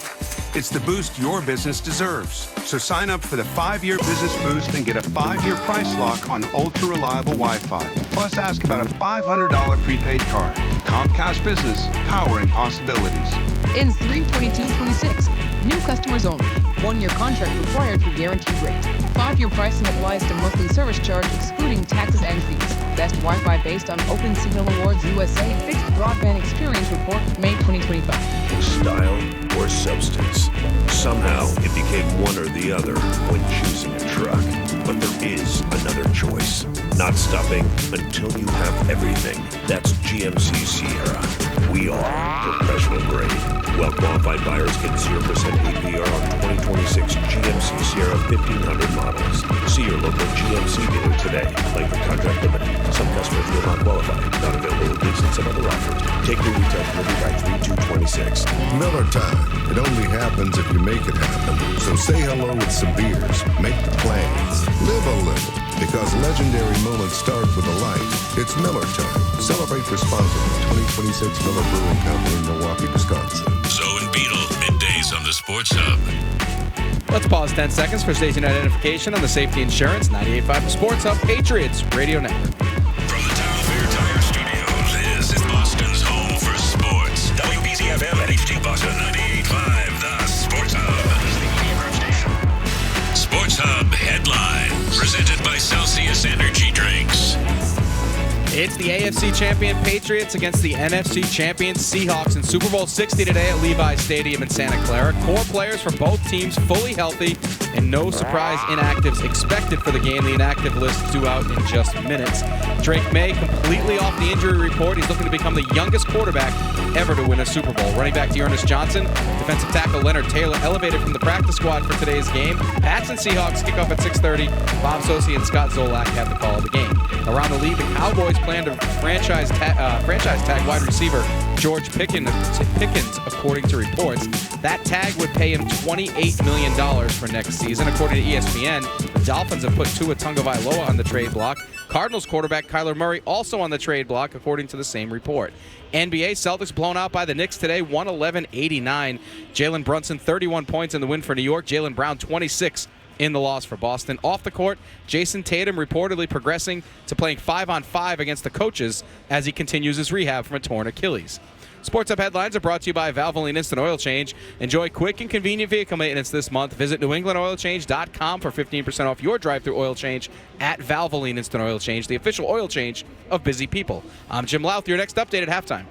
[SPEAKER 15] It's the boost your business deserves. So sign up for the 5-year business boost and get a 5-year price lock on ultra-reliable Wi-Fi. Plus, ask about a $500 prepaid card. Comcast Business, powering possibilities.
[SPEAKER 16] Ends 3/22/26. New customers only. 1-year contract required for guaranteed rate. 5-year pricing applies to monthly service charge, excluding taxes and fees. Best Wi-Fi based on Open Signal Awards USA Fixed Broadband Experience Report, May 2025.
[SPEAKER 24] Style or substance. Somehow it became one or the other when choosing a truck. But there is another choice. Not stopping until you have everything. That's GMC Sierra. We are professional grade. Well-qualified buyers get 0% APR on 2026 GMC Sierra 1500 models. See your local GMC dealer today. Like the contract limited. Some customers will not qualify. Not available with lease and some other offers. Take your retail delivery by 3/2/26.
[SPEAKER 17] Miller time. It only happens if you make it happen. So say hello with some beers. Make the plans. Live a little. Because legendary moments start with a light. It's Miller time. Celebrate responsibly. 2026 Miller Brewing Company in Milwaukee, Wisconsin.
[SPEAKER 4] Zoe and Beetle, middays on the Sports Hub.
[SPEAKER 28] Let's pause 10 seconds for station identification on the safety insurance. 98.5 The Sports Hub, Patriots Radio Network.
[SPEAKER 4] From the Town Fair Tire Studios, this is Boston's home for sports. WBZFM at HD Boston 98.5 The Sports Hub. Sports Hub headline presented by Celsius Energy Drinks.
[SPEAKER 28] It's the AFC champion Patriots against the NFC champion Seahawks in Super Bowl 60 today at Levi Stadium in Santa Clara. Core players for both teams fully healthy and no surprise inactives expected for the game. The inactive list due out in just minutes. Drake May completely off the injury report. He's looking to become the youngest quarterback ever to win a Super Bowl. Running back Dearness Johnson, defensive tackle Leonard Taylor elevated from the practice squad for today's game. Pats and Seahawks kick off at 6:30. Bob Sosey and Scott Zolak have the call of the game. Around the league, the Cowboys plan to franchise tag wide receiver George Pickens, according to reports. That tag would pay him $28 million for next season. According to ESPN, the Dolphins have put Tua Tagovailoa on the trade block. Cardinals quarterback Kyler Murray also on the trade block, according to the same report. NBA, Celtics blown out by the Knicks today, 111-89. Jalen Brunson, 31 points in the win for New York. Jaylen Brown, 26 in the loss for Boston. Off the court, Jason Tatum reportedly progressing to playing 5-on-5 against the coaches as he continues his rehab from a torn Achilles. Sports Up headlines are brought to you by Valvoline Instant Oil Change. Enjoy quick and convenient vehicle maintenance this month. Visit NewEnglandOilChange.com for 15% off your drive-thru oil change at Valvoline Instant Oil Change, the official oil change of busy people. I'm Jim Louth. Your next update at halftime.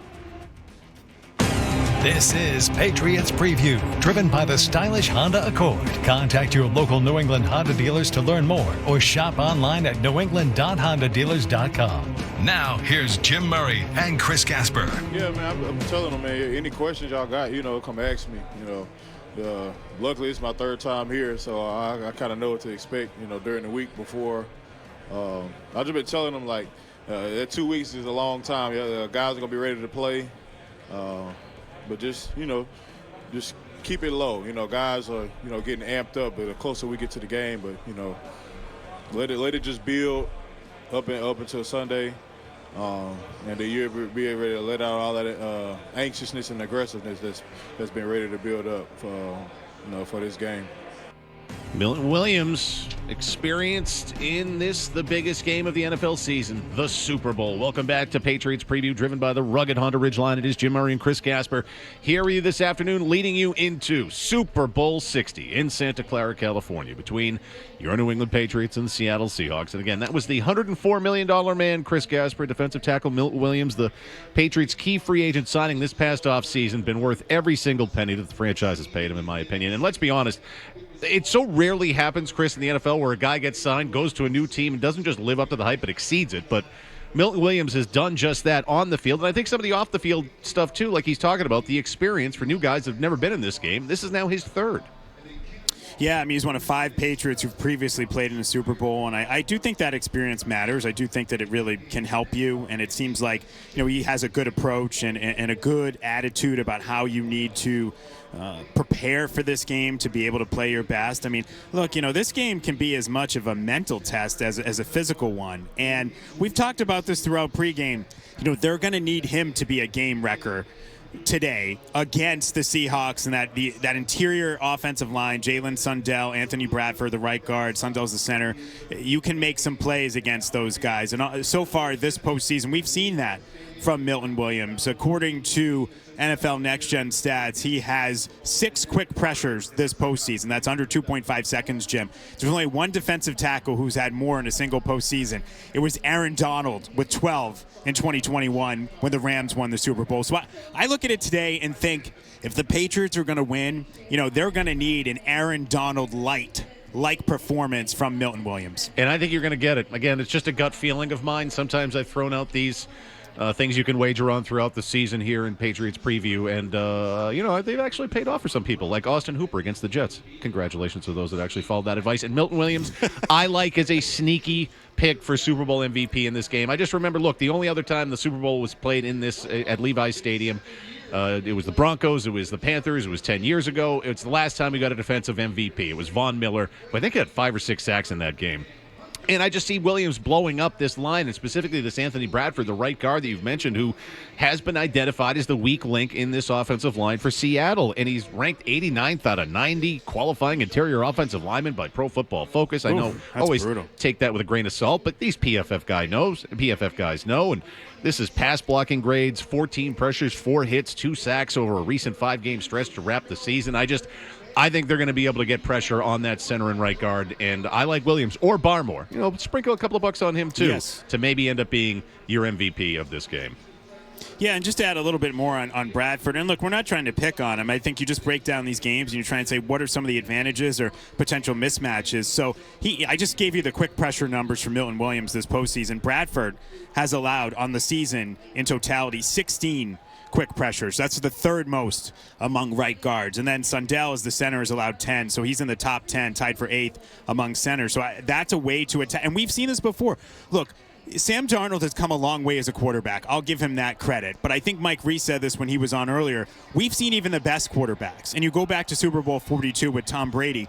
[SPEAKER 7] This is Patriots Preview, driven by the stylish Honda Accord. Contact your local New England Honda dealers to learn more or shop online at newengland.hondadealers.com. Now, here's Jim Murray and Chris Gasper.
[SPEAKER 18] Yeah, man, I'm telling them, man, any questions y'all got, come ask me, luckily, it's my third time here, so I kind of know what to expect, during the week before. I've just been telling them, that 2 weeks is a long time. Guys are going to be ready to play. But just keep it low. Guys are, getting amped up, but the closer we get to the game, but, let it just build up until Sunday. And then you'll be ready to let out all that anxiousness and aggressiveness that's been ready to build up for this game.
[SPEAKER 21] Milton Williams experienced in this, the biggest game of the NFL season, the Super Bowl. Welcome back to Patriots Preview, driven by the rugged Honda Ridgeline. It is Jim Murray and Chris Gasper here with you this afternoon, leading you into Super Bowl 60 in Santa Clara, California, between your New England Patriots and the Seattle Seahawks. And again, that was the $104 million man, Chris Gasper, defensive tackle Milton Williams, the Patriots' key free agent signing this past offseason, been worth every single penny that the franchise has paid him, in my opinion. And let's be honest, it so rarely happens, Chris, in the NFL where a guy gets signed, goes to a new team, and doesn't just live up to the hype, but exceeds it. But Milton Williams has done just that on the field. And I think some of the off-the-field stuff, too, like he's talking about, the experience for new guys that have never been in this game. This is now his third.
[SPEAKER 19] Yeah, he's one of 5 Patriots who've previously played in a Super Bowl, and I do think that experience matters. I do think that it really can help you, and it seems like he has a good approach and a good attitude about how you need to prepare for this game to be able to play your best. I mean, look, this game can be as much of a mental test as a physical one, and we've talked about this throughout pregame. They're going to need him to be a game wrecker today against the Seahawks, and that interior offensive line, Jalen Sundell, Anthony Bradford, the right guard, Sundell's the center. You can make some plays against those guys. And so far this postseason, we've seen that from Milton Williams. According to NFL Next Gen stats, he has 6 quick pressures this postseason. That's under 2.5 seconds, Jim. There's only one defensive tackle who's had more in a single postseason. It was Aaron Donald with 12 in 2021 when the Rams won the Super Bowl. So I look at it today and think if the Patriots are going to win, they're going to need an Aaron Donald like performance from Milton Williams.
[SPEAKER 21] And I think you're going to get it. Again, it's just a gut feeling of mine. Sometimes I've thrown out these things you can wager on throughout the season here in Patriots Preview. And, they've actually paid off for some people, like Austin Hooper against the Jets. Congratulations to those that actually followed that advice. And Milton Williams, I like as a sneaky pick for Super Bowl MVP in this game. I just remember, look, the only other time the Super Bowl was played in this at Levi's Stadium, it was the Broncos, it was the Panthers, it was 10 years ago. It's the last time we got a defensive MVP. It was Von Miller, who I think had 5 or 6 sacks in that game. And I just see Williams blowing up this line, and specifically this Anthony Bradford, the right guard that you've mentioned, who has been identified as the weak link in this offensive line for Seattle. And he's ranked 89th out of 90 qualifying interior offensive linemen by Pro Football Focus. I know, always brutal. Take that with a grain of salt, but these PFF guys know. And this is pass blocking grades, 14 pressures, 4 hits, 2 sacks over a recent 5-game stretch to wrap the season. I think they're going to be able to get pressure on that center and right guard, and I like Williams or Barmore. Sprinkle a couple of bucks on him, too, to maybe end up being your MVP of this game.
[SPEAKER 19] Yeah, and just to add a little bit more on Bradford, and look, we're not trying to pick on him. I think you just break down these games and you try and say what are some of the advantages or potential mismatches. So I just gave you the quick pressure numbers for Milton Williams this postseason. Bradford has allowed on the season in totality 16 quick pressures. That's the third most among right guards. And then Sundell, as the center, has allowed 10. So he's in the top 10, tied for 8th among centers. So that's a way to attack. And we've seen this before. Look, Sam Darnold has come a long way as a quarterback. I'll give him that credit. But I think Mike Reese said this when he was on earlier. We've seen even the best quarterbacks. And you go back to Super Bowl 42 with Tom Brady.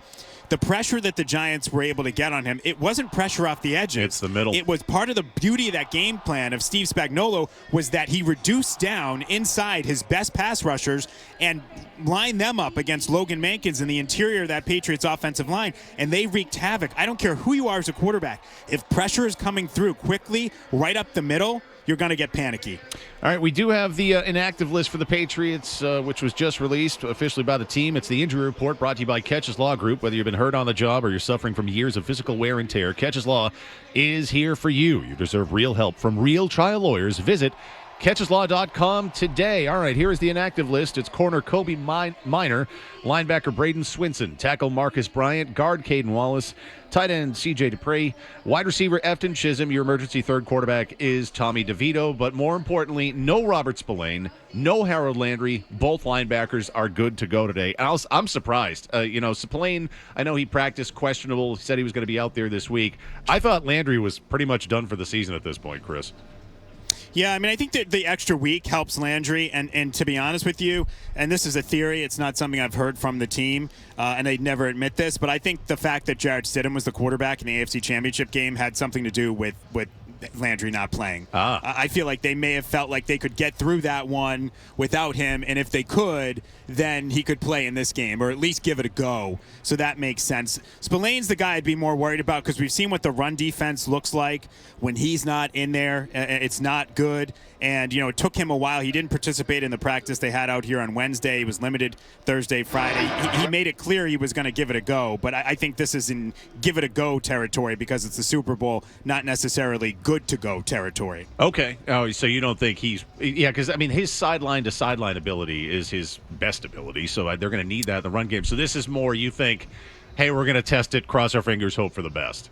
[SPEAKER 19] The pressure that the Giants were able to get on him, it wasn't pressure off the edges.
[SPEAKER 21] It's the middle.
[SPEAKER 19] It was part of the beauty of that game plan of Steve Spagnuolo was that he reduced down inside his best pass rushers and lined them up against Logan Mankins in the interior of that Patriots offensive line, and they wreaked havoc. I don't care who you are as a quarterback. If pressure is coming through quickly, right up the middle, you're going to get panicky.
[SPEAKER 21] All right, we do have the inactive list for the Patriots, which was just released officially by the team. It's the injury report brought to you by Catches Law Group. Whether you've been hurt on the job or you're suffering from years of physical wear and tear, Catches Law is here for you. You deserve real help from real trial lawyers. Visit Catcheslaw.com today. All right, here is the inactive list. It's corner Kobe Minor, linebacker Braden Swinson, tackle Marcus Bryant, guard Caden Wallace, tight end C.J. Dupree, wide receiver Efton Chisholm. Your emergency third quarterback is Tommy DeVito. But more importantly, no Robert Spillane, no Harold Landry. Both linebackers are good to go today. And I'm surprised. Spillane, I know he practiced questionable. He said he was going to be out there this week. I thought Landry was pretty much done for the season at this point, Chris.
[SPEAKER 19] Yeah, I mean, I think that the extra week helps Landry, and to be honest with you, and this is a theory, it's not something I've heard from the team, and they'd never admit this, but I think the fact that Jarrett Stidham was the quarterback in the AFC Championship game had something to do with Landry not playing. I feel like they may have felt like they could get through that one without him, and if they could, then he could play in this game, or at least give it a go. So that makes sense. Spillane's the guy I'd be more worried about, because we've seen what the run defense looks like when he's not in there. It's not good. And, it took him a while. He didn't participate in the practice they had out here on Wednesday. He was limited Thursday, Friday. He made it clear he was going to give it a go. But I think this is in give it a go territory because it's the Super Bowl, not necessarily good to go territory.
[SPEAKER 21] Okay. Oh, so you don't think because, his sideline to sideline ability is his best ability. So they're going to need that in the run game. So this is more, you think, hey, we're going to test it, cross our fingers, hope for the best.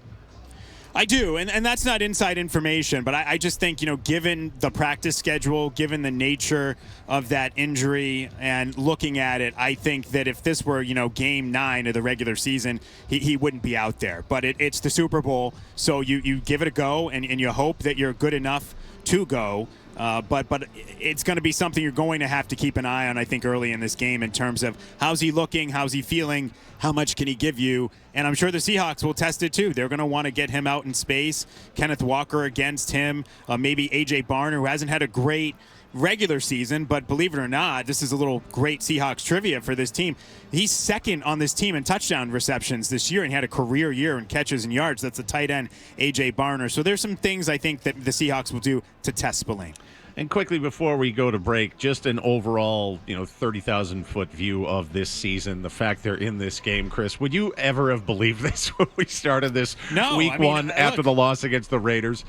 [SPEAKER 19] I do, and that's not inside information, but I just think, given the practice schedule, given the nature of that injury and looking at it, I think that if this were, game 9 of the regular season, he wouldn't be out there. But it's the Super Bowl, so you give it a go, and you hope that you're good enough to go. But it's going to be something you're going to have to keep an eye on, I think, early in this game in terms of how's he looking, how's he feeling, how much can he give you. And I'm sure the Seahawks will test it too. They're going to want to get him out in space. Kenneth Walker against him, maybe A.J. Barner, who hasn't had a great regular season, but believe it or not, this is a little great Seahawks trivia for this team. He's second on this team in touchdown receptions this year and had a career year in catches and yards. That's the tight end, A.J. Barner. So there's some things I think that the Seahawks will do to test Spillane.
[SPEAKER 21] And quickly before we go to break, just an overall, 30,000-foot view of this season, the fact they're in this game, Chris. Would you ever have believed this when we started this week one after the loss against the Raiders?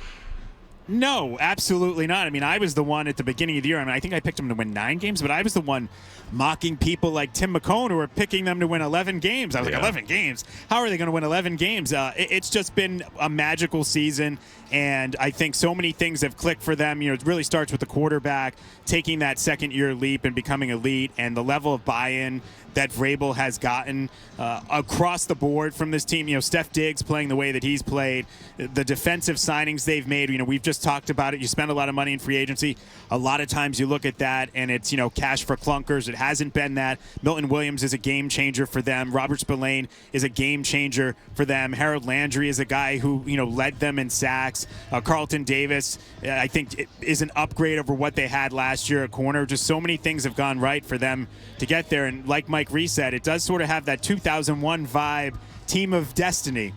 [SPEAKER 19] No, absolutely not. I was the one at the beginning of the year. I think I picked them to win 9 games, but I was the one mocking people like Tim McCone who were picking them to win 11 games. I was like, 11 games? How are they going to win 11 games? It's just been a magical season, and I think so many things have clicked for them. It really starts with the quarterback taking that second-year leap and becoming elite, and the level of buy-in that Vrabel has gotten across the board from this team. Steph Diggs playing the way that he's played, the defensive signings they've made. We've just talked about it. You spend a lot of money in free agency. A lot of times you look at that and it's, cash for clunkers. It hasn't been that. Milton Williams is a game changer for them. Robert Spillane is a game changer for them. Harold Landry is a guy who, led them in sacks. Carlton Davis, I think, is an upgrade over what they had last year at corner. Just so many things have gone right for them to get there. And like Mike Reese said, it does sort of have that 2001 vibe, team of destiny.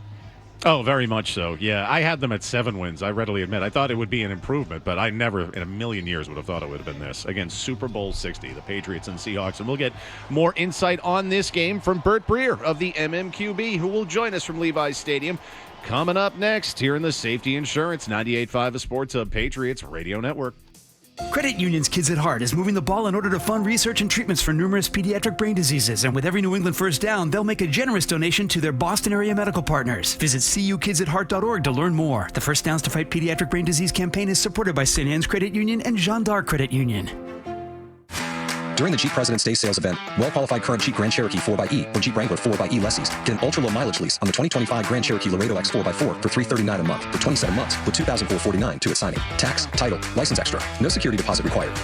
[SPEAKER 21] Oh, very much so. Yeah, I had them at 7 wins, I readily admit. I thought it would be an improvement, but I never in a million years would have thought it would have been this. Again, Super Bowl 60, the Patriots and Seahawks. And we'll get more insight on this game from Bert Breer of the MMQB, who will join us from Levi's Stadium. Coming up next here in the Safety Insurance 98.5 The Sports Hub Patriots Radio Network.
[SPEAKER 26] Credit Union's Kids at Heart is moving the ball in order to fund research and treatments for numerous pediatric brain diseases, and with every New England first down, they'll make a generous donation to their Boston area medical partners. Visit cukidsatheart.org to learn more. The First Downs to Fight Pediatric Brain Disease campaign is supported by St. Anne's Credit Union and Jeanne d'Arc Credit Union.
[SPEAKER 1] During the Jeep President's Day sales event, well-qualified current Jeep Grand Cherokee 4xE or Jeep Wrangler 4xE lessees get an ultra-low mileage lease on the 2025 Grand Cherokee Laredo X 4x4 for $339 a month for 27 months with $2,449 to its signing. Tax, title, license extra. No security deposit required.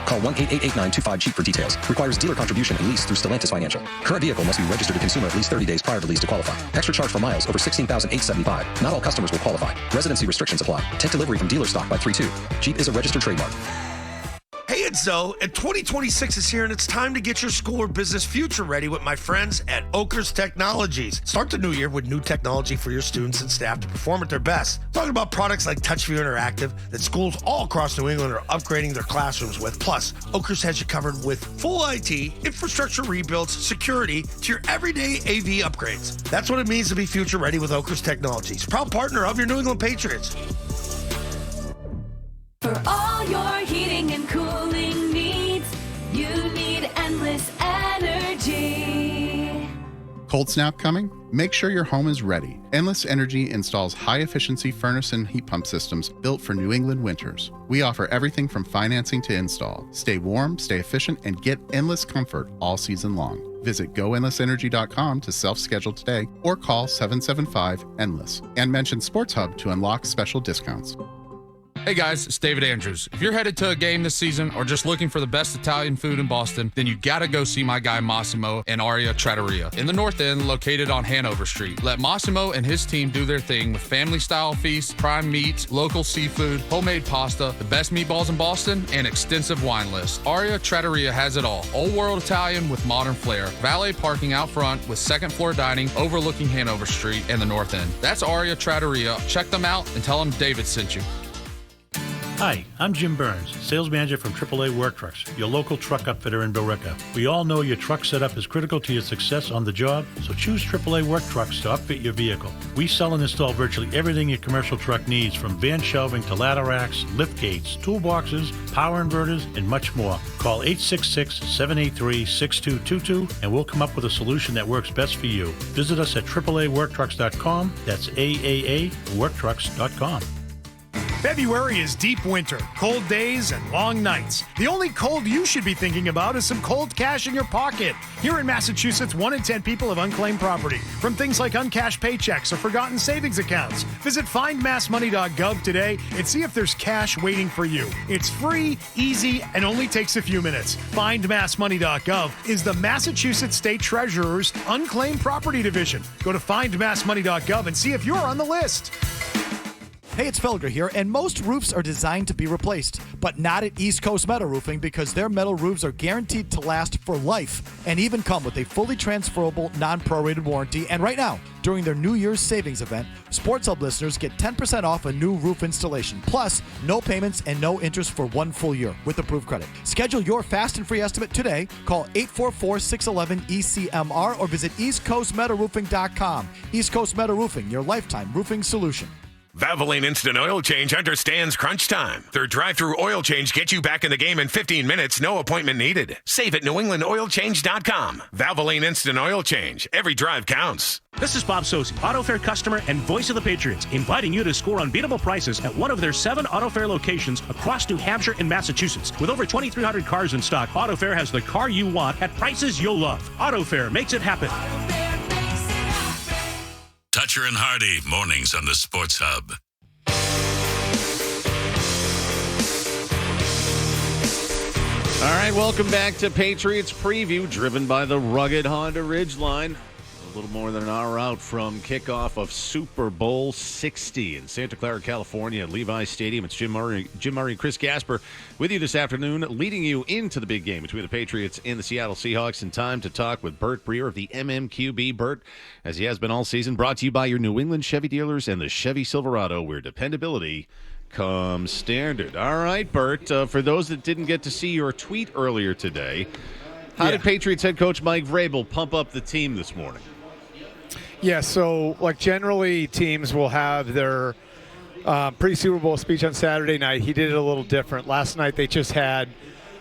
[SPEAKER 1] Call 1-888-925-JEEP for details. Requires dealer contribution and lease through Stellantis Financial. Current vehicle must be registered to consumer at least 30 days prior to lease to qualify. Extra charge for miles over 16,875. Not all customers will qualify. Residency restrictions apply. Take delivery from dealer stock by 3/2. Jeep is a registered trademark.
[SPEAKER 10] Hey, it's Zoe, and 2026 is here, and it's time to get your school or business future ready with my friends at Oakers Technologies. Start the new year with new technology for your students and staff to perform at their best. Talking about products like TouchView Interactive that schools all across New England are upgrading their classrooms with. Plus, Oakers has you covered with full IT, infrastructure rebuilds, security, to your everyday AV upgrades. That's what it means to be future ready with Oakers Technologies. Proud partner of your New England Patriots.
[SPEAKER 2] For all your heating Cold snap coming? Make sure your home is ready. Endless Energy installs high-efficiency furnace and heat pump systems built for New England winters. We offer everything from financing to install. Stay warm, stay efficient, and get endless comfort all season long. Visit goendlessenergy.com to self-schedule today or call 775-ENDLESS and mention Sports Hub to unlock special discounts.
[SPEAKER 3] Hey guys, it's David Andrews. If you're headed to a game this season or just looking for the best Italian food in Boston, then you gotta go see my guy Massimo and Aria Trattoria in the North End, located on Hanover Street. Let Massimo and his team do their thing with family-style feasts, prime meats, local seafood, homemade pasta, the best meatballs in Boston, and extensive wine list. Aria Trattoria has it all. Old world Italian with modern flair. Valet parking out front with second floor dining overlooking Hanover Street and the North End. That's Aria Trattoria. Check them out and tell them David sent you.
[SPEAKER 13] Hi, I'm Jim Burns, sales manager from AAA Work Trucks, your local truck upfitter in Billerica. We all know your truck setup is critical to your success on the job, so choose AAA Work Trucks to upfit your vehicle. We sell and install virtually everything your commercial truck needs, from van shelving to ladder racks, lift gates, toolboxes, power inverters, and much more. Call 866-783-6222 and we'll come up with a solution that works best for you. Visit us at AAAWorkTrucks.com. That's AAAWorkTrucks.com.
[SPEAKER 20] February is deep winter, cold days and long nights. The only cold you should be thinking about is some cold cash in your pocket. Here in Massachusetts, 1 in 10 people have unclaimed property from things like uncashed paychecks or forgotten savings accounts. Visit findmassmoney.gov today and see if there's cash waiting for you. It's free, easy, and only takes a few minutes. Findmassmoney.gov is the Massachusetts State Treasurer's Unclaimed Property Division. Go to findmassmoney.gov and see if you're on the list.
[SPEAKER 22] Hey, it's Felger here, and most roofs are designed to be replaced, but not at East Coast Metal Roofing, because their metal roofs are guaranteed to last for life and even come with a fully transferable, non-prorated warranty. And right now, during their New Year's savings event, Sports Hub listeners get 10% off a new roof installation, plus no payments and no interest for 1 full year with approved credit. Schedule your fast and free estimate today. Call 844-611-ECMR or visit eastcoastmetalroofing.com. East Coast Metal Roofing, your lifetime roofing solution.
[SPEAKER 23] Valvoline Instant Oil Change understands crunch time. Their drive-through oil change gets you back in the game in 15 minutes, no appointment needed. Save at NewEnglandOilChange.com. Valvoline Instant Oil Change. Every drive counts.
[SPEAKER 25] This is Bob Sosi, AutoFair customer and voice of the Patriots, inviting you to score unbeatable prices at one of their 7 AutoFair locations across New Hampshire and Massachusetts. With over 2,300 cars in stock, AutoFair has the car you want at prices you'll love. AutoFair makes it happen.
[SPEAKER 4] Toucher and Hardy, mornings on the Sports Hub.
[SPEAKER 21] All right, welcome back to Patriots Preview, driven by the rugged Honda Ridgeline. A little more than an hour out from kickoff of Super Bowl 60 in Santa Clara, California at Levi's Stadium. It's Jim Murray and Chris Gasper with you this afternoon, leading you into the big game between the Patriots and the Seattle Seahawks. In time to talk with Bert Breer of the MMQB. Bert, as he has been all season, brought to you by your New England Chevy dealers and the Chevy Silverado, where dependability comes standard. All right, Bert, for those that didn't get to see your tweet earlier today, how did Patriots head coach Mike Vrabel pump up the team this morning?
[SPEAKER 27] Yeah, so like generally teams will have their pre-Super Bowl speech on Saturday night. He did it a little different. Last night they just had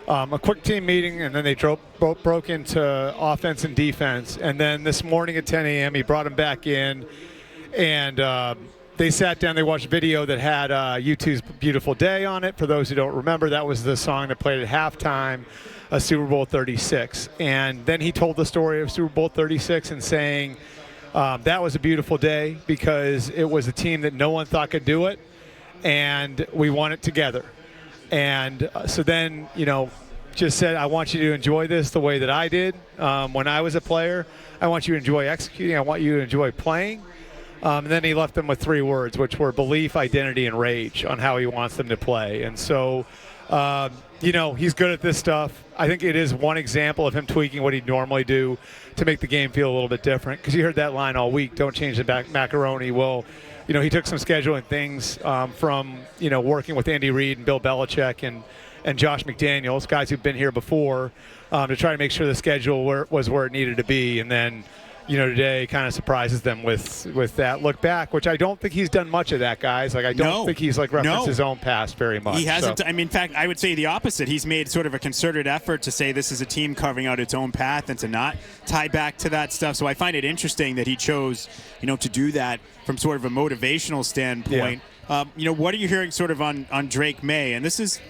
[SPEAKER 27] a quick team meeting, and then they broke into offense and defense. And then this morning at 10 a.m. he brought them back in, and they sat down. They watched video that had U2's Beautiful Day on it. For those who don't remember, that was the song that played at halftime of Super Bowl 36. And then he told the story of Super Bowl 36 and saying, that was a beautiful day because it was a team that no one thought could do it, and we won it together. And so then, just said, I want you to enjoy this the way that I did when I was a player. I want you to enjoy executing. I want you to enjoy playing. And then he left them with 3 words, which were belief, identity, and rage on how he wants them to play. And so, he's good at this stuff. I think it is one example of him tweaking what he'd normally do to make the game feel a little bit different. Because you heard that line all week, don't change the macaroni. Well, he took some scheduling things from, working with Andy Reid and Bill Belichick and Josh McDaniels, guys who've been here before, to try to make sure the schedule was where it needed to be. And then, today kind of surprises them with that look back, which I don't think he's done much of that, guys. Like, I don't think he's referenced his own past very much.
[SPEAKER 19] He hasn't.
[SPEAKER 27] So.
[SPEAKER 19] I mean, in fact, I would say the opposite. He's made sort of a concerted effort to say this is a team carving out its own path and to not tie back to that stuff. So I find it interesting that he chose, to do that from sort of a motivational standpoint.
[SPEAKER 27] Yeah.
[SPEAKER 19] What are you hearing sort of on Drake May? And this is,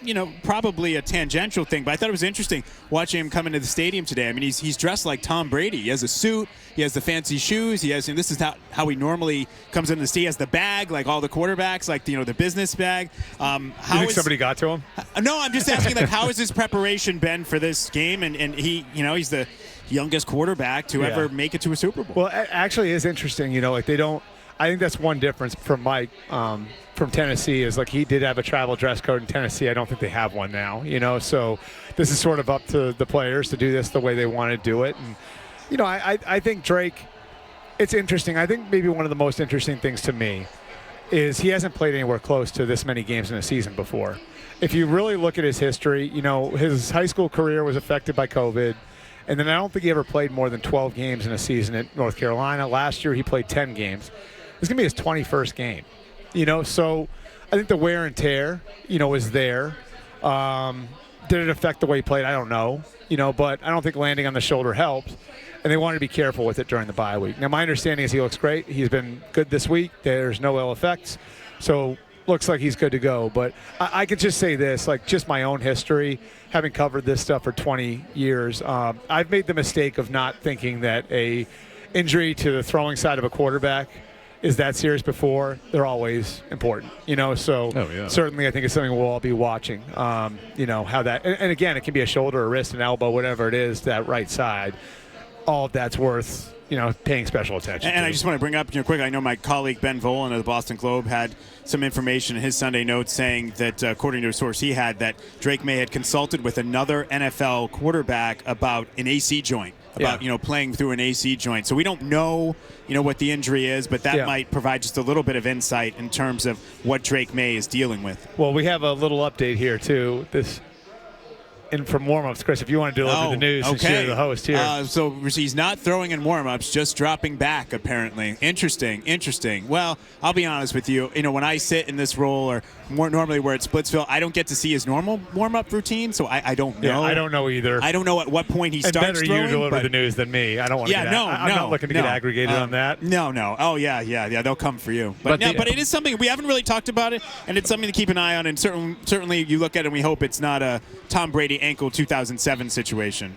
[SPEAKER 19] probably a tangential thing, but I thought it was interesting watching him come into the stadium today. I mean, he's dressed like Tom Brady. He has a suit. He has the fancy shoes. This is how he normally comes into the stadium. He has the bag, like all the quarterbacks, like, the business bag.
[SPEAKER 27] You think somebody got to him?
[SPEAKER 19] No, I'm just asking, how has his preparation been for this game? And he, he's the youngest quarterback to ever make it to a Super Bowl.
[SPEAKER 27] Well, it actually is interesting, they don't. I think that's one difference from Mike from Tennessee is he did have a travel dress code in Tennessee. I don't think they have one now, so this is sort of up to the players to do this the way they want to do it. And, I think Drake, it's interesting. I think maybe one of the most interesting things to me is he hasn't played anywhere close to this many games in a season before. If you really look at his history, his high school career was affected by COVID. And then I don't think he ever played more than 12 games in a season at North Carolina. Last year he played 10 games. It's going to be his 21st game, so I think the wear and tear, is there. Did it affect the way he played? I don't know, but I don't think landing on the shoulder helped, and they wanted to be careful with it during the bye week. Now, my understanding is he looks great. He's been good this week. There's no ill effects, so looks like he's good to go. But I could just say this, just my own history, having covered this stuff for 20 years, I've made the mistake of not thinking that a injury to the throwing side of a quarterback is that serious before. They're always important, so certainly I think it's something we'll all be watching, how that, and again, it can be a shoulder, a wrist, an elbow, whatever it is, that right side, all of that's worth, paying special attention
[SPEAKER 19] and
[SPEAKER 27] to.
[SPEAKER 19] I just want to bring up, quick, I know my colleague Ben Volen of the Boston Globe had some information in his Sunday notes saying that, according to a source he had, that Drake May had consulted with another NFL quarterback about an AC joint. About playing through an AC joint. So we don't know, what the injury is, but that might provide just a little bit of insight in terms of what Drake May is dealing with.
[SPEAKER 27] Well, we have a little update here too. And from warm-ups, Chris, if you want to deliver the news since you're the host here.
[SPEAKER 19] So he's not throwing in warm-ups, just dropping back, apparently. Interesting. Well, I'll be honest with you. When I sit in this role, or more normally where it's Splitsville, I don't get to see his normal warm-up routine, so I don't know.
[SPEAKER 27] Yeah, I don't know either.
[SPEAKER 19] I don't know at what point he starts
[SPEAKER 27] throwing.
[SPEAKER 19] throwing.
[SPEAKER 27] Better you deliver the news than me. I don't want to I'm not looking to get aggregated on that.
[SPEAKER 19] No. Oh, yeah. They'll come for you. But it is something we haven't really talked about it, and it's something to keep an eye on, and certainly you look at it and we hope it's not a Tom Brady ankle 2007 situation.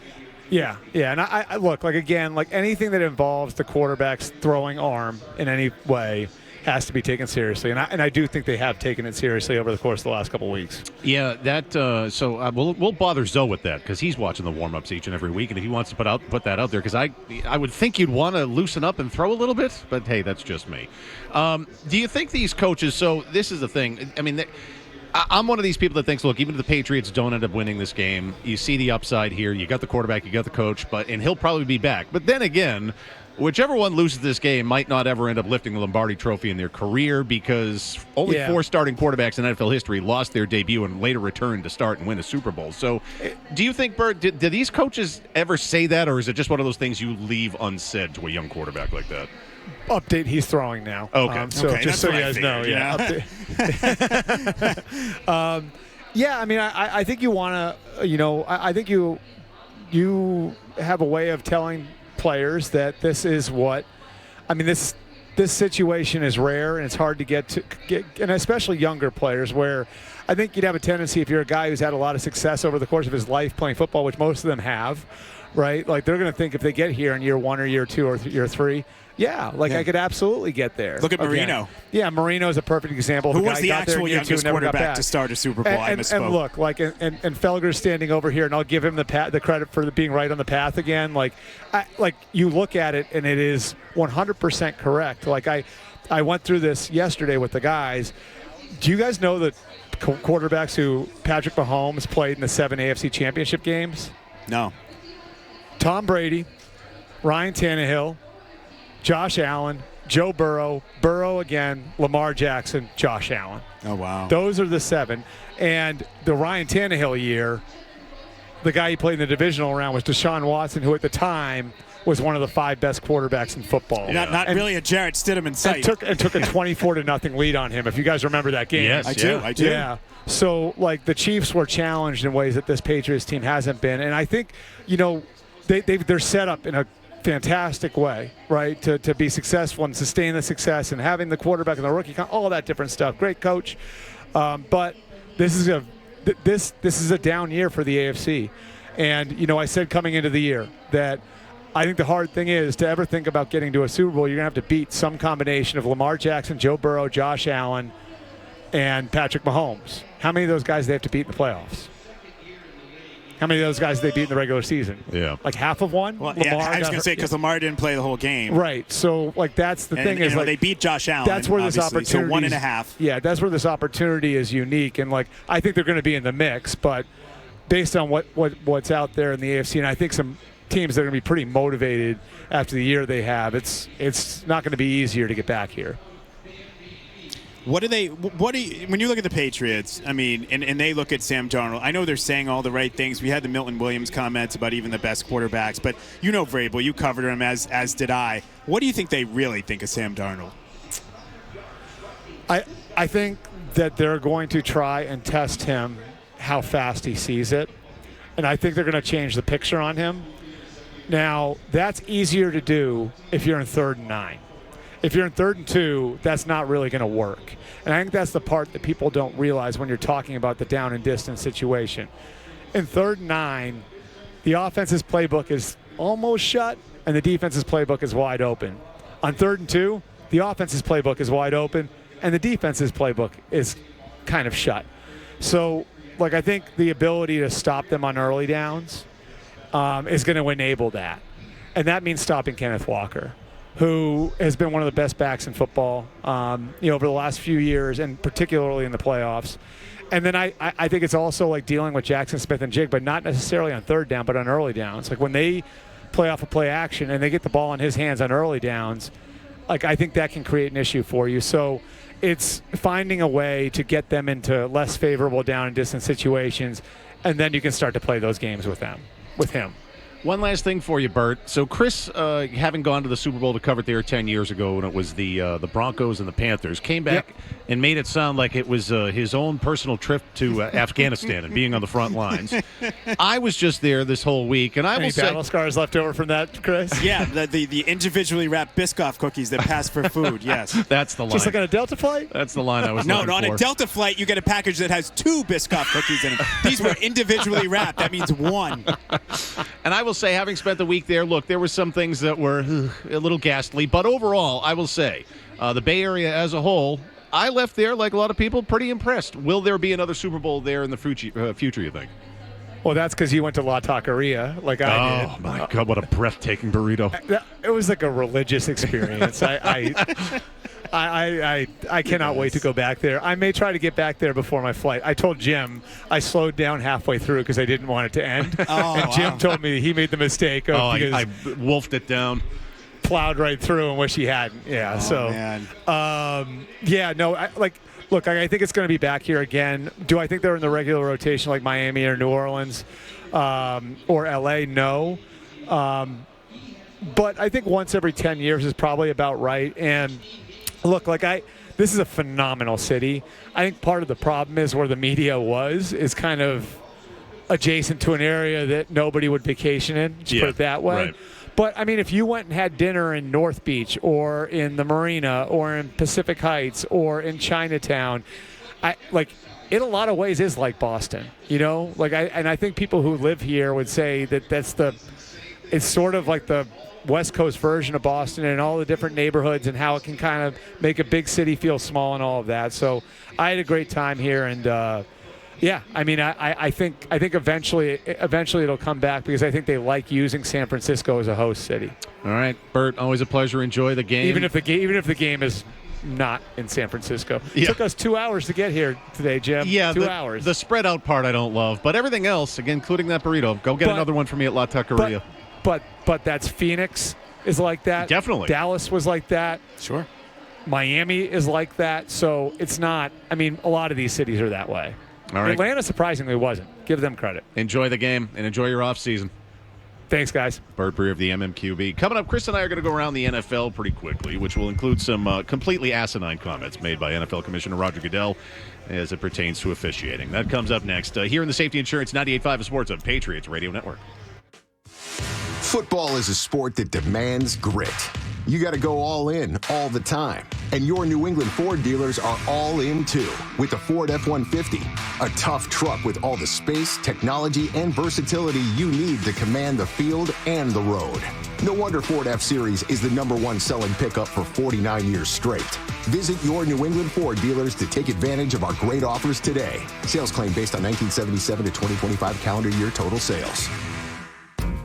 [SPEAKER 27] Yeah, and I look, again, anything that involves the quarterback's throwing arm in any way has to be taken seriously, and I do think they have taken it seriously over the course of the last couple of weeks.
[SPEAKER 21] Yeah, that. We'll bother Zoe with that because he's watching the warm-ups each and every week, and if he wants to put that out there, because I would think you'd want to loosen up and throw a little bit, but hey, that's just me. Do you think these coaches? So this is the thing. I mean. I'm one of these people that thinks, look, even if the Patriots don't end up winning this game, you see the upside here. You got the quarterback, you got the coach, and he'll probably be back. But then again, whichever one loses this game might not ever end up lifting the Lombardi Trophy in their career because only 4 starting quarterbacks in NFL history lost their debut and later returned to start and win a Super Bowl. So do you think, Bert, do these coaches ever say that, or is it just one of those things you leave unsaid to a young quarterback like that?
[SPEAKER 27] Update, he's throwing now.
[SPEAKER 21] Okay.
[SPEAKER 27] Just so you guys know. I mean, I think you want to, I think you have a way of telling players that this is what, I mean, this situation is rare and it's hard to get, and especially younger players where I think you'd have a tendency, if you're a guy who's had a lot of success over the course of his life playing football, which most of them have, right? They're going to think if they get here in year 1 or year 2 or year 3, I could absolutely get there.
[SPEAKER 19] Look at Marino.
[SPEAKER 27] Yeah, Marino is a perfect example.
[SPEAKER 19] Who was the actual youngest quarterback to start a Super Bowl? I misspoke.
[SPEAKER 27] And look, and Felger's standing over here, and I'll give him the credit for being right on the path again. You look at it, and it is 100% correct. I went through this yesterday with the guys. Do you guys know that quarterbacks who Patrick Mahomes played in the 7 AFC Championship games?
[SPEAKER 19] No.
[SPEAKER 27] Tom Brady, Ryan Tannehill, Josh Allen, Joe Burrow again, Lamar Jackson, Josh Allen.
[SPEAKER 19] Oh, wow.
[SPEAKER 27] Those are the 7. And the Ryan Tannehill year, the guy he played in the divisional round was Deshaun Watson, who at the time was one of the 5 best quarterbacks in football.
[SPEAKER 19] Not really a Jarrett Stidham in sight.
[SPEAKER 27] And took a 24-0 lead on him, if you guys remember that game.
[SPEAKER 21] Yes,
[SPEAKER 19] I do.
[SPEAKER 27] Yeah. So, like, the Chiefs were challenged in ways that this Patriots team hasn't been. And I think, they're set up in a fantastic way, right, to be successful and sustain the success and having the quarterback and the rookie, all that different stuff. Great coach. But this is a down year for the AFC. And, I said coming into the year that I think the hard thing is to ever think about getting to a Super Bowl, you're going to have to beat some combination of Lamar Jackson, Joe Burrow, Josh Allen, and Patrick Mahomes. How many of those guys do they have to beat in the playoffs? How many of those guys did they beat in the regular season?
[SPEAKER 21] Yeah.
[SPEAKER 27] Like half of one?
[SPEAKER 19] Well, I was going to say because Lamar didn't play the whole game.
[SPEAKER 27] Right. So, that's the thing is,
[SPEAKER 19] they beat Josh Allen.
[SPEAKER 27] That's where this opportunity.
[SPEAKER 19] So 1.5.
[SPEAKER 27] Yeah, that's where this opportunity is unique, and I think they're going to be in the mix, but based on what's out there in the AFC, and I think some teams that are going to be pretty motivated after the year they have, it's not going to be easier to get back here.
[SPEAKER 19] When you look at the Patriots, I mean, and they look at Sam Darnold, I know they're saying all the right things. We had the Milton Williams comments about even the best quarterbacks, but Vrabel, you covered him as did I. What do you think they really think of Sam Darnold?
[SPEAKER 27] I think that they're going to try and test him how fast he sees it, and I think they're going to change the picture on him. Now, that's easier to do if you're in 3rd and 9. If you're in 3rd and 2, that's not really going to work. And I think that's the part that people don't realize when you're talking about the down and distance situation. In 3rd and 9, the offense's playbook is almost shut, and the defense's playbook is wide open. On 3rd and 2, the offense's playbook is wide open, and the defense's playbook is kind of shut. So, I think the ability to stop them on early downs is going to enable that. And that means stopping Kenneth Walker, who has been one of the best backs in football, over the last few years, and particularly in the playoffs. And then I think it's also dealing with Jackson Smith and Jig, but not necessarily on 3rd down, but on early downs. When they play off a play action and they get the ball in his hands on early downs, I think that can create an issue for you. So it's finding a way to get them into less favorable down and distance situations, and then you can start to play those games with him.
[SPEAKER 21] One last thing for you, Bert. So Chris, having gone to the Super Bowl to cover it there 10 years ago when it was the Broncos and the Panthers, came back and made it sound like it was his own personal trip to Afghanistan and being on the front lines. I was just there this whole week, and
[SPEAKER 27] Any battle scars left over from that, Chris?
[SPEAKER 19] Yeah, the individually wrapped Biscoff cookies that pass for food, yes.
[SPEAKER 21] That's the line.
[SPEAKER 27] Just like on a Delta flight?
[SPEAKER 21] That's the line I was looking for.
[SPEAKER 19] No, on a Delta flight, you get a package that has 2 Biscoff cookies in them. These were individually wrapped. That means 1.
[SPEAKER 21] And I will say, having spent the week there, look, there were some things that were a little ghastly, but overall, I will say, the Bay Area as a whole, I left there, like a lot of people, pretty impressed. Will there be another Super Bowl there in the future, you think?
[SPEAKER 27] Well, that's because you went to La Taqueria I did.
[SPEAKER 21] Oh, my God, what a breathtaking burrito.
[SPEAKER 27] It was like a religious experience. I cannot wait to go back there. I may try to get back there before my flight. I told Jim I slowed down halfway through because I didn't want it to end. And Jim told me he made the mistake of
[SPEAKER 21] I wolfed it down.
[SPEAKER 27] Plowed right through and wish he hadn't. Yeah.
[SPEAKER 19] Man.
[SPEAKER 27] Look, I think it's going to be back here again. Do I think they're in the regular rotation like Miami or New Orleans or LA? No. But I think once every 10 years is probably about right. And look, this is a phenomenal city. I think part of the problem is where the media is kind of adjacent to an area that nobody would vacation in, put it that way.
[SPEAKER 21] Right.
[SPEAKER 27] But, I mean, if you went and had dinner in North Beach or in the Marina or in Pacific Heights or in Chinatown, it in a lot of ways is like Boston, I think people who live here would say that it's sort of like the West Coast version of Boston and all the different neighborhoods and how it can kind of make a big city feel small and all of that. So I had a great time here, and I think eventually it'll come back because I think they like using San Francisco as a host city.
[SPEAKER 21] All right, Bert, always a pleasure. Enjoy the game.
[SPEAKER 27] Even if the game is not in San Francisco. It took us 2 hours to get here today, Jim.
[SPEAKER 21] Yeah,
[SPEAKER 27] 2 hours.
[SPEAKER 21] The spread out part I don't love, but everything else, again, including that burrito, go get another one for me at La Taqueria.
[SPEAKER 27] But that's Phoenix is like that.
[SPEAKER 21] Definitely.
[SPEAKER 27] Dallas was like that.
[SPEAKER 19] Sure.
[SPEAKER 27] Miami is like that. So it's not. I mean, a lot of these cities are that way.
[SPEAKER 21] All right.
[SPEAKER 27] Atlanta surprisingly wasn't. Give them credit.
[SPEAKER 21] Enjoy the game and enjoy your off season.
[SPEAKER 27] Thanks, guys.
[SPEAKER 21] Bert Breer of the MMQB. Coming up, Chris and I are going to go around the NFL pretty quickly, which will include some completely asinine comments made by NFL Commissioner Roger Goodell as it pertains to officiating. That comes up next here in the Safety Insurance 98.5 Sports on Patriots Radio Network.
[SPEAKER 5] Football is a sport that demands grit. You got to go all in all the time. And your New England Ford dealers are all in too with the Ford F-150, a tough truck with all the space, technology, and versatility you need to command the field and the road. No wonder Ford F-Series is the #1 selling pickup for 49 years straight. Visit your New England Ford dealers to take advantage of our great offers today. Sales claim based on 1977 to 2025 calendar year total sales.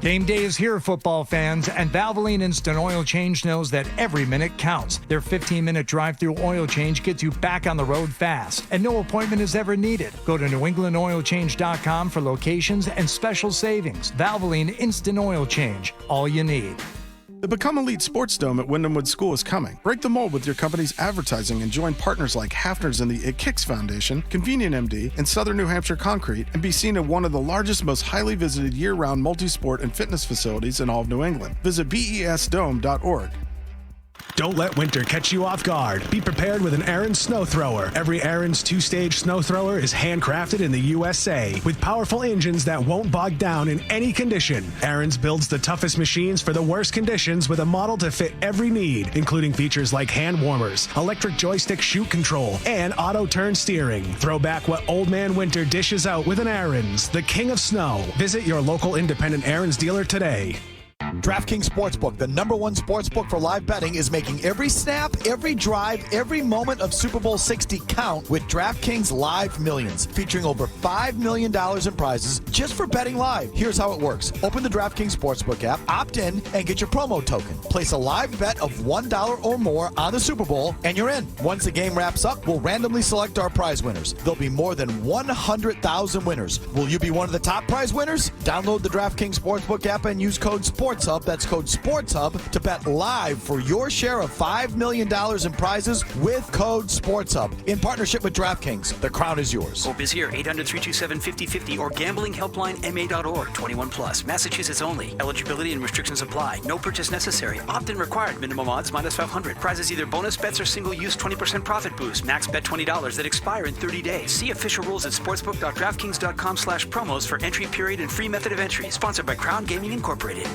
[SPEAKER 6] Game day is here, football fans, and Valvoline Instant Oil Change knows that every minute counts. Their 15-minute drive-through oil change gets you back on the road fast, and no appointment is ever needed. Go to newenglandoilchange.com for locations and special savings. Valvoline Instant Oil Change, all you need.
[SPEAKER 8] The Become Elite Sports Dome at Wyndhamwood School is coming. Break the mold with your company's advertising and join partners like Hafner's and the It Kicks Foundation, Convenient MD, and Southern New Hampshire Concrete, and be seen at one of the largest, most highly visited year-round multi-sport and fitness facilities in all of New England. Visit besdome.org.
[SPEAKER 25] Don't let winter catch you off guard. Be prepared with an Aaron's snow thrower. Every Aaron's 2-stage snow thrower is handcrafted in the USA with powerful engines that won't bog down in any condition. Aaron's builds the toughest machines for the worst conditions with a model to fit every need, including features like hand warmers, electric joystick chute control, and auto turn steering. Throw back what old man winter dishes out with an Aaron's, the king of snow. Visit your local independent Aaron's dealer today.
[SPEAKER 22] DraftKings Sportsbook, the #1 sportsbook for live betting, is making every snap, every drive, every moment of Super Bowl 60 count with DraftKings Live Millions, featuring over $5 million in prizes just for betting live. Here's how it works. Open the DraftKings Sportsbook app, opt in, and get your promo token. Place a live bet of $1 or more on the Super Bowl, and you're in. Once the game wraps up, we'll randomly select our prize winners. There'll be more than 100,000 winners. Will you be one of the top prize winners? Download the DraftKings Sportsbook app and use code SPORTSHUB, that's code SPORTSHUB, to bet live for your share of $5 million in prizes with code SPORTSHUB in partnership with DraftKings. The crown is yours.
[SPEAKER 26] Hope is here. 800-327-5050 or gamblinghelplinema.org. 21 plus. Massachusetts only. Eligibility and restrictions apply. No purchase necessary. Opt-in required. Minimum odds -500. Prizes either bonus bets or single-use 20% profit boost. Max bet $20 that expire in 30 days. See official rules at sportsbook.draftkings.com/promos for entry period and free method of entry. Sponsored by Crown Gaming Incorporated.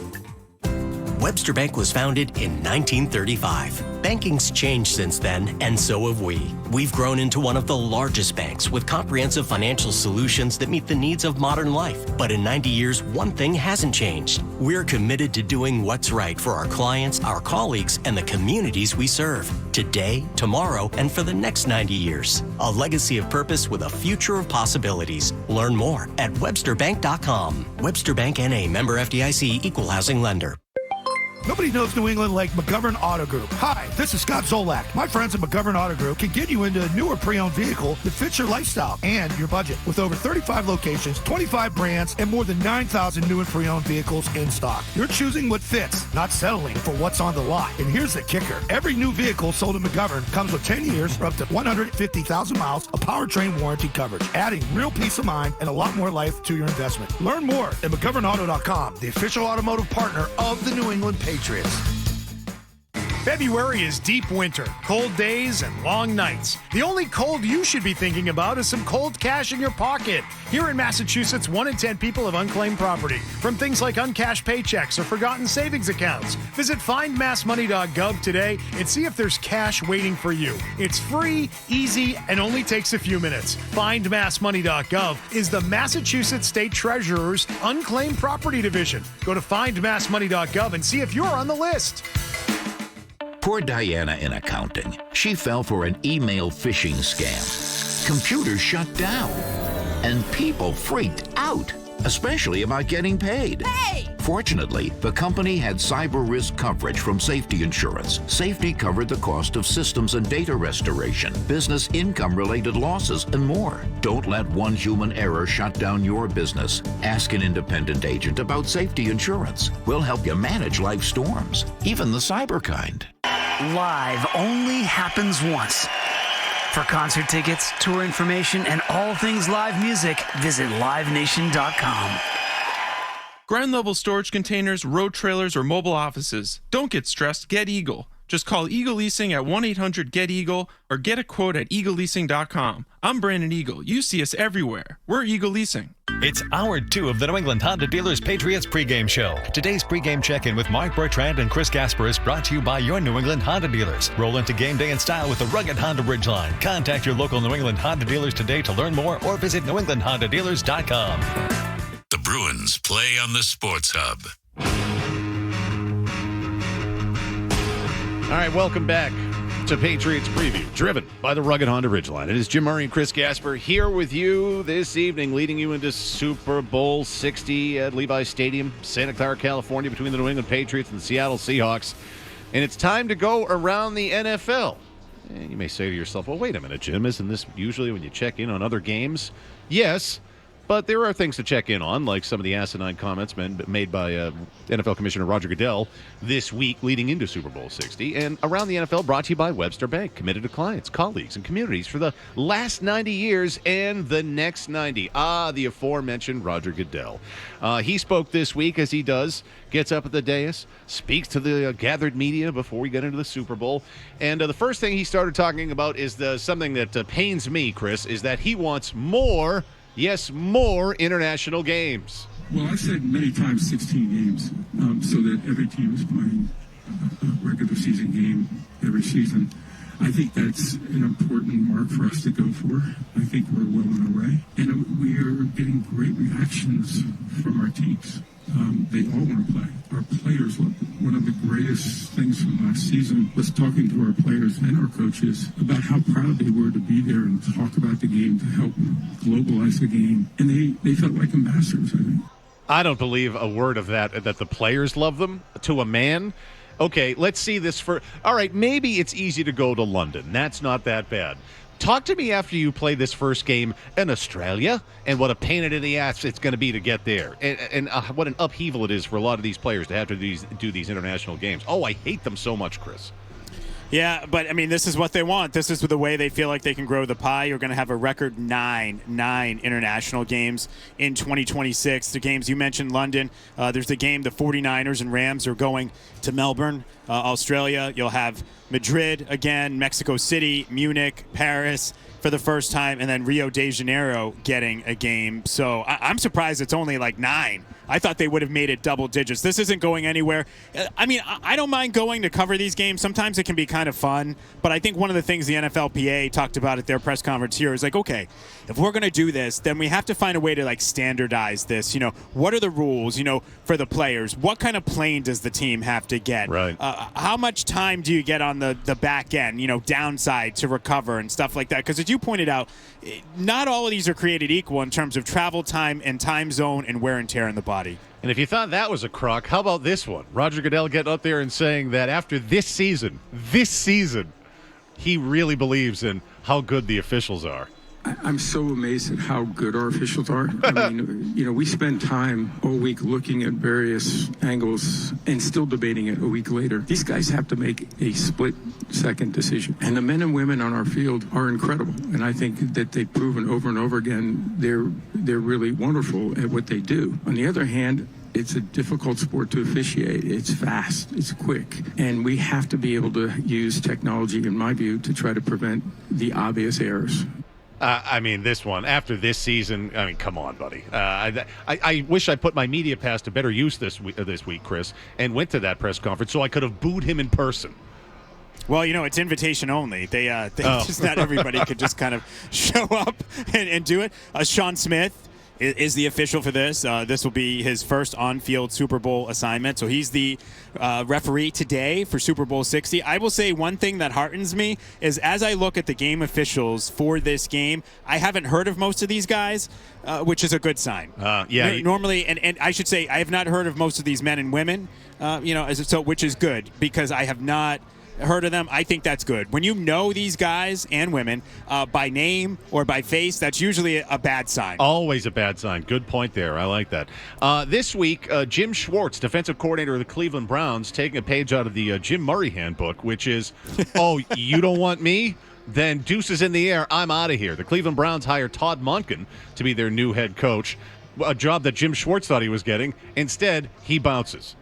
[SPEAKER 9] Webster Bank was founded in 1935. Banking's changed since then, and so have we. We've grown into one of the largest banks with comprehensive financial solutions that meet the needs of modern life. But in 90 years, one thing hasn't changed. We're committed to doing what's right for our clients, our colleagues, and the communities we serve. Today, tomorrow, and for the next 90 years. A legacy of purpose with a future of possibilities. Learn more at websterbank.com. Webster Bank N.A. member FDIC, equal housing lender.
[SPEAKER 10] Nobody knows New England like McGovern Auto Group. Hi, this is Scott Zolak. My friends at McGovern Auto Group can get you into a newer pre-owned vehicle that fits your lifestyle and your budget. With over 35 locations, 25 brands, and more than 9,000 new and pre-owned vehicles in stock. You're choosing what fits, not settling for what's on the lot. And here's the kicker. Every new vehicle sold at McGovern comes with 10 years or up to 150,000 miles of powertrain warranty coverage, adding real peace of mind and a lot more life to your investment. Learn more at McGovernAuto.com, the official automotive partner of the New England Patriots.
[SPEAKER 20] February is deep winter, cold days and long nights. The only cold you should be thinking about is some cold cash in your pocket. Here in Massachusetts, 1 in 10 people have unclaimed property from things like uncashed paychecks or forgotten savings accounts. Visit findmassmoney.gov today and see if there's cash waiting for you. It's free, easy, and only takes a few minutes. Findmassmoney.gov is the Massachusetts State Treasurer's Unclaimed Property Division. Go to findmassmoney.gov and see if you're on the list.
[SPEAKER 11] Poor Diana in accounting. She fell for an email phishing scam. Computers shut down. And people freaked out, especially about getting paid.
[SPEAKER 12] Hey!
[SPEAKER 11] Fortunately, the company had cyber risk coverage from Safety Insurance. Safety covered the cost of systems and data restoration, business income-related losses, and more. Don't let one human error shut down your business. Ask an independent agent about Safety Insurance. We'll help you manage life's storms, even the cyber kind.
[SPEAKER 26] Live only happens once. For concert tickets, tour information, and all things live music, visit livenation.com.
[SPEAKER 7] Ground-level storage containers, road trailers, or mobile offices. Don't get stressed, get Eagle. Just call Eagle Leasing at 1-800-GET-EAGLE or get a quote at eagleleasing.com. I'm Brandon Eagle. You see us everywhere. We're Eagle Leasing.
[SPEAKER 12] It's Hour 2 of the New England Honda Dealers Patriots pregame show. Today's pregame check-in with Mark Bertrand and Chris Gasper is brought to you by your New England Honda dealers. Roll into game day in style with the rugged Honda Ridgeline. Contact your local New England Honda dealers today to learn more or visit newenglandhondadealers.com.
[SPEAKER 4] The Bruins play on the Sports Hub.
[SPEAKER 21] All right, welcome back to Patriots Preview, driven by the rugged Honda Ridgeline. It is Jim Murray and Chris Gasper here with you this evening, leading you into Super Bowl 60 at Levi's Stadium, Santa Clara, California, between the New England Patriots and the Seattle Seahawks. And it's time to go around the NFL. And you may say to yourself, well, wait a minute, Jim, isn't this usually when you check in on other games? Yes, but there are things to check in on, like some of the asinine comments made by NFL Commissioner Roger Goodell this week leading into Super Bowl 60. And Around the NFL brought to you by Webster Bank, committed to clients, colleagues, and communities for the last 90 years and the next 90. The aforementioned Roger Goodell. He spoke this week, as he does, gets up at the dais, speaks to the gathered media before we get into the Super Bowl. And the first thing he started talking about is something that pains me, Chris, is that he wants more international games.
[SPEAKER 14] Well, I've said many times 16 games, so that every team is playing a regular season game every season. I think that's an important mark for us to go for. I think we're well on our way. And we are getting great reactions from our teams. They all want to play. Our players love it. One of the greatest things from last season was talking to our players and our coaches about how proud they were to be there and talk about the game, to help globalize the game. And they felt like ambassadors, I think.
[SPEAKER 21] I don't believe a word of that the players love them to a man. Okay, let's see this for... All right, maybe it's easy to go to London. That's not that bad. Talk to me after you play this first game in Australia and what a pain in the ass it's going to be to get there. And what an upheaval it is for a lot of these players to have to do these international games. Oh, I hate them so much, Chris.
[SPEAKER 19] Yeah, but, I mean, this is what they want. This is the way they feel like they can grow the pie. You're going to have a record nine international games in 2026. The games you mentioned, London. There's the game, the 49ers and Rams are going to Melbourne, Australia. You'll have Madrid again, Mexico City, Munich, Paris for the first time, and then Rio de Janeiro getting a game. So I'm surprised it's only like 9. I thought they would have made it double digits. This isn't going anywhere. I mean, I don't mind going to cover these games. Sometimes it can be kind of fun, but I think one of the things the NFLPA talked about at their press conference here is like, okay, if we're going to do this, then we have to find a way to like standardize this. You know, what are the rules, you know, for the players? What kind of plane does the team have to get?
[SPEAKER 21] Right.
[SPEAKER 19] How much time do you get on the back end, you know, downside to recover and stuff like that? Because as you pointed out, not all of these are created equal in terms of travel time and time zone and wear and tear in the body.
[SPEAKER 21] And if you thought that was a crock, how about this one? Roger Goodell getting up there and saying that after this season, he really believes in how good the officials are.
[SPEAKER 14] I'm so amazed at how good our officials are. I mean, you know, we spend time all week looking at various angles and still debating it a week later. These guys have to make a split-second decision. And the men and women on our field are incredible. And I think that they've proven over and over again they're really wonderful at what they do. On the other hand, it's a difficult sport to officiate. It's fast, it's quick, and we have to be able to use technology, in my view, to try to prevent the obvious errors.
[SPEAKER 21] I mean, this one, after this season, I mean, come on, buddy. I wish I put my media pass to better use this week, Chris, and went to that press conference so I could have booed him in person.
[SPEAKER 19] Well, you know, it's invitation only. They just not everybody could just kind of show up and do it. Sean Smith is the official for this. This will be his first on-field Super Bowl assignment. So he's the referee today for Super Bowl 60. I will say one thing that heartens me is as I look at the game officials for this game, I haven't heard of most of these guys, which is a good sign. Normally, and I should say I have not heard of most of these men and women, which is good because I have not heard of them. I think that's good. When you know these guys and women by name or by face, that's usually a bad sign.
[SPEAKER 21] Always a bad sign. Good point there. I like that. This week, Jim Schwartz, defensive coordinator of the Cleveland Browns, taking a page out of the Jim Murray handbook, which is, oh, you don't want me? Then deuces in the air. I'm out of here. The Cleveland Browns hire Todd Monken to be their new head coach. a job that Jim Schwartz thought he was getting. Instead, he bounces.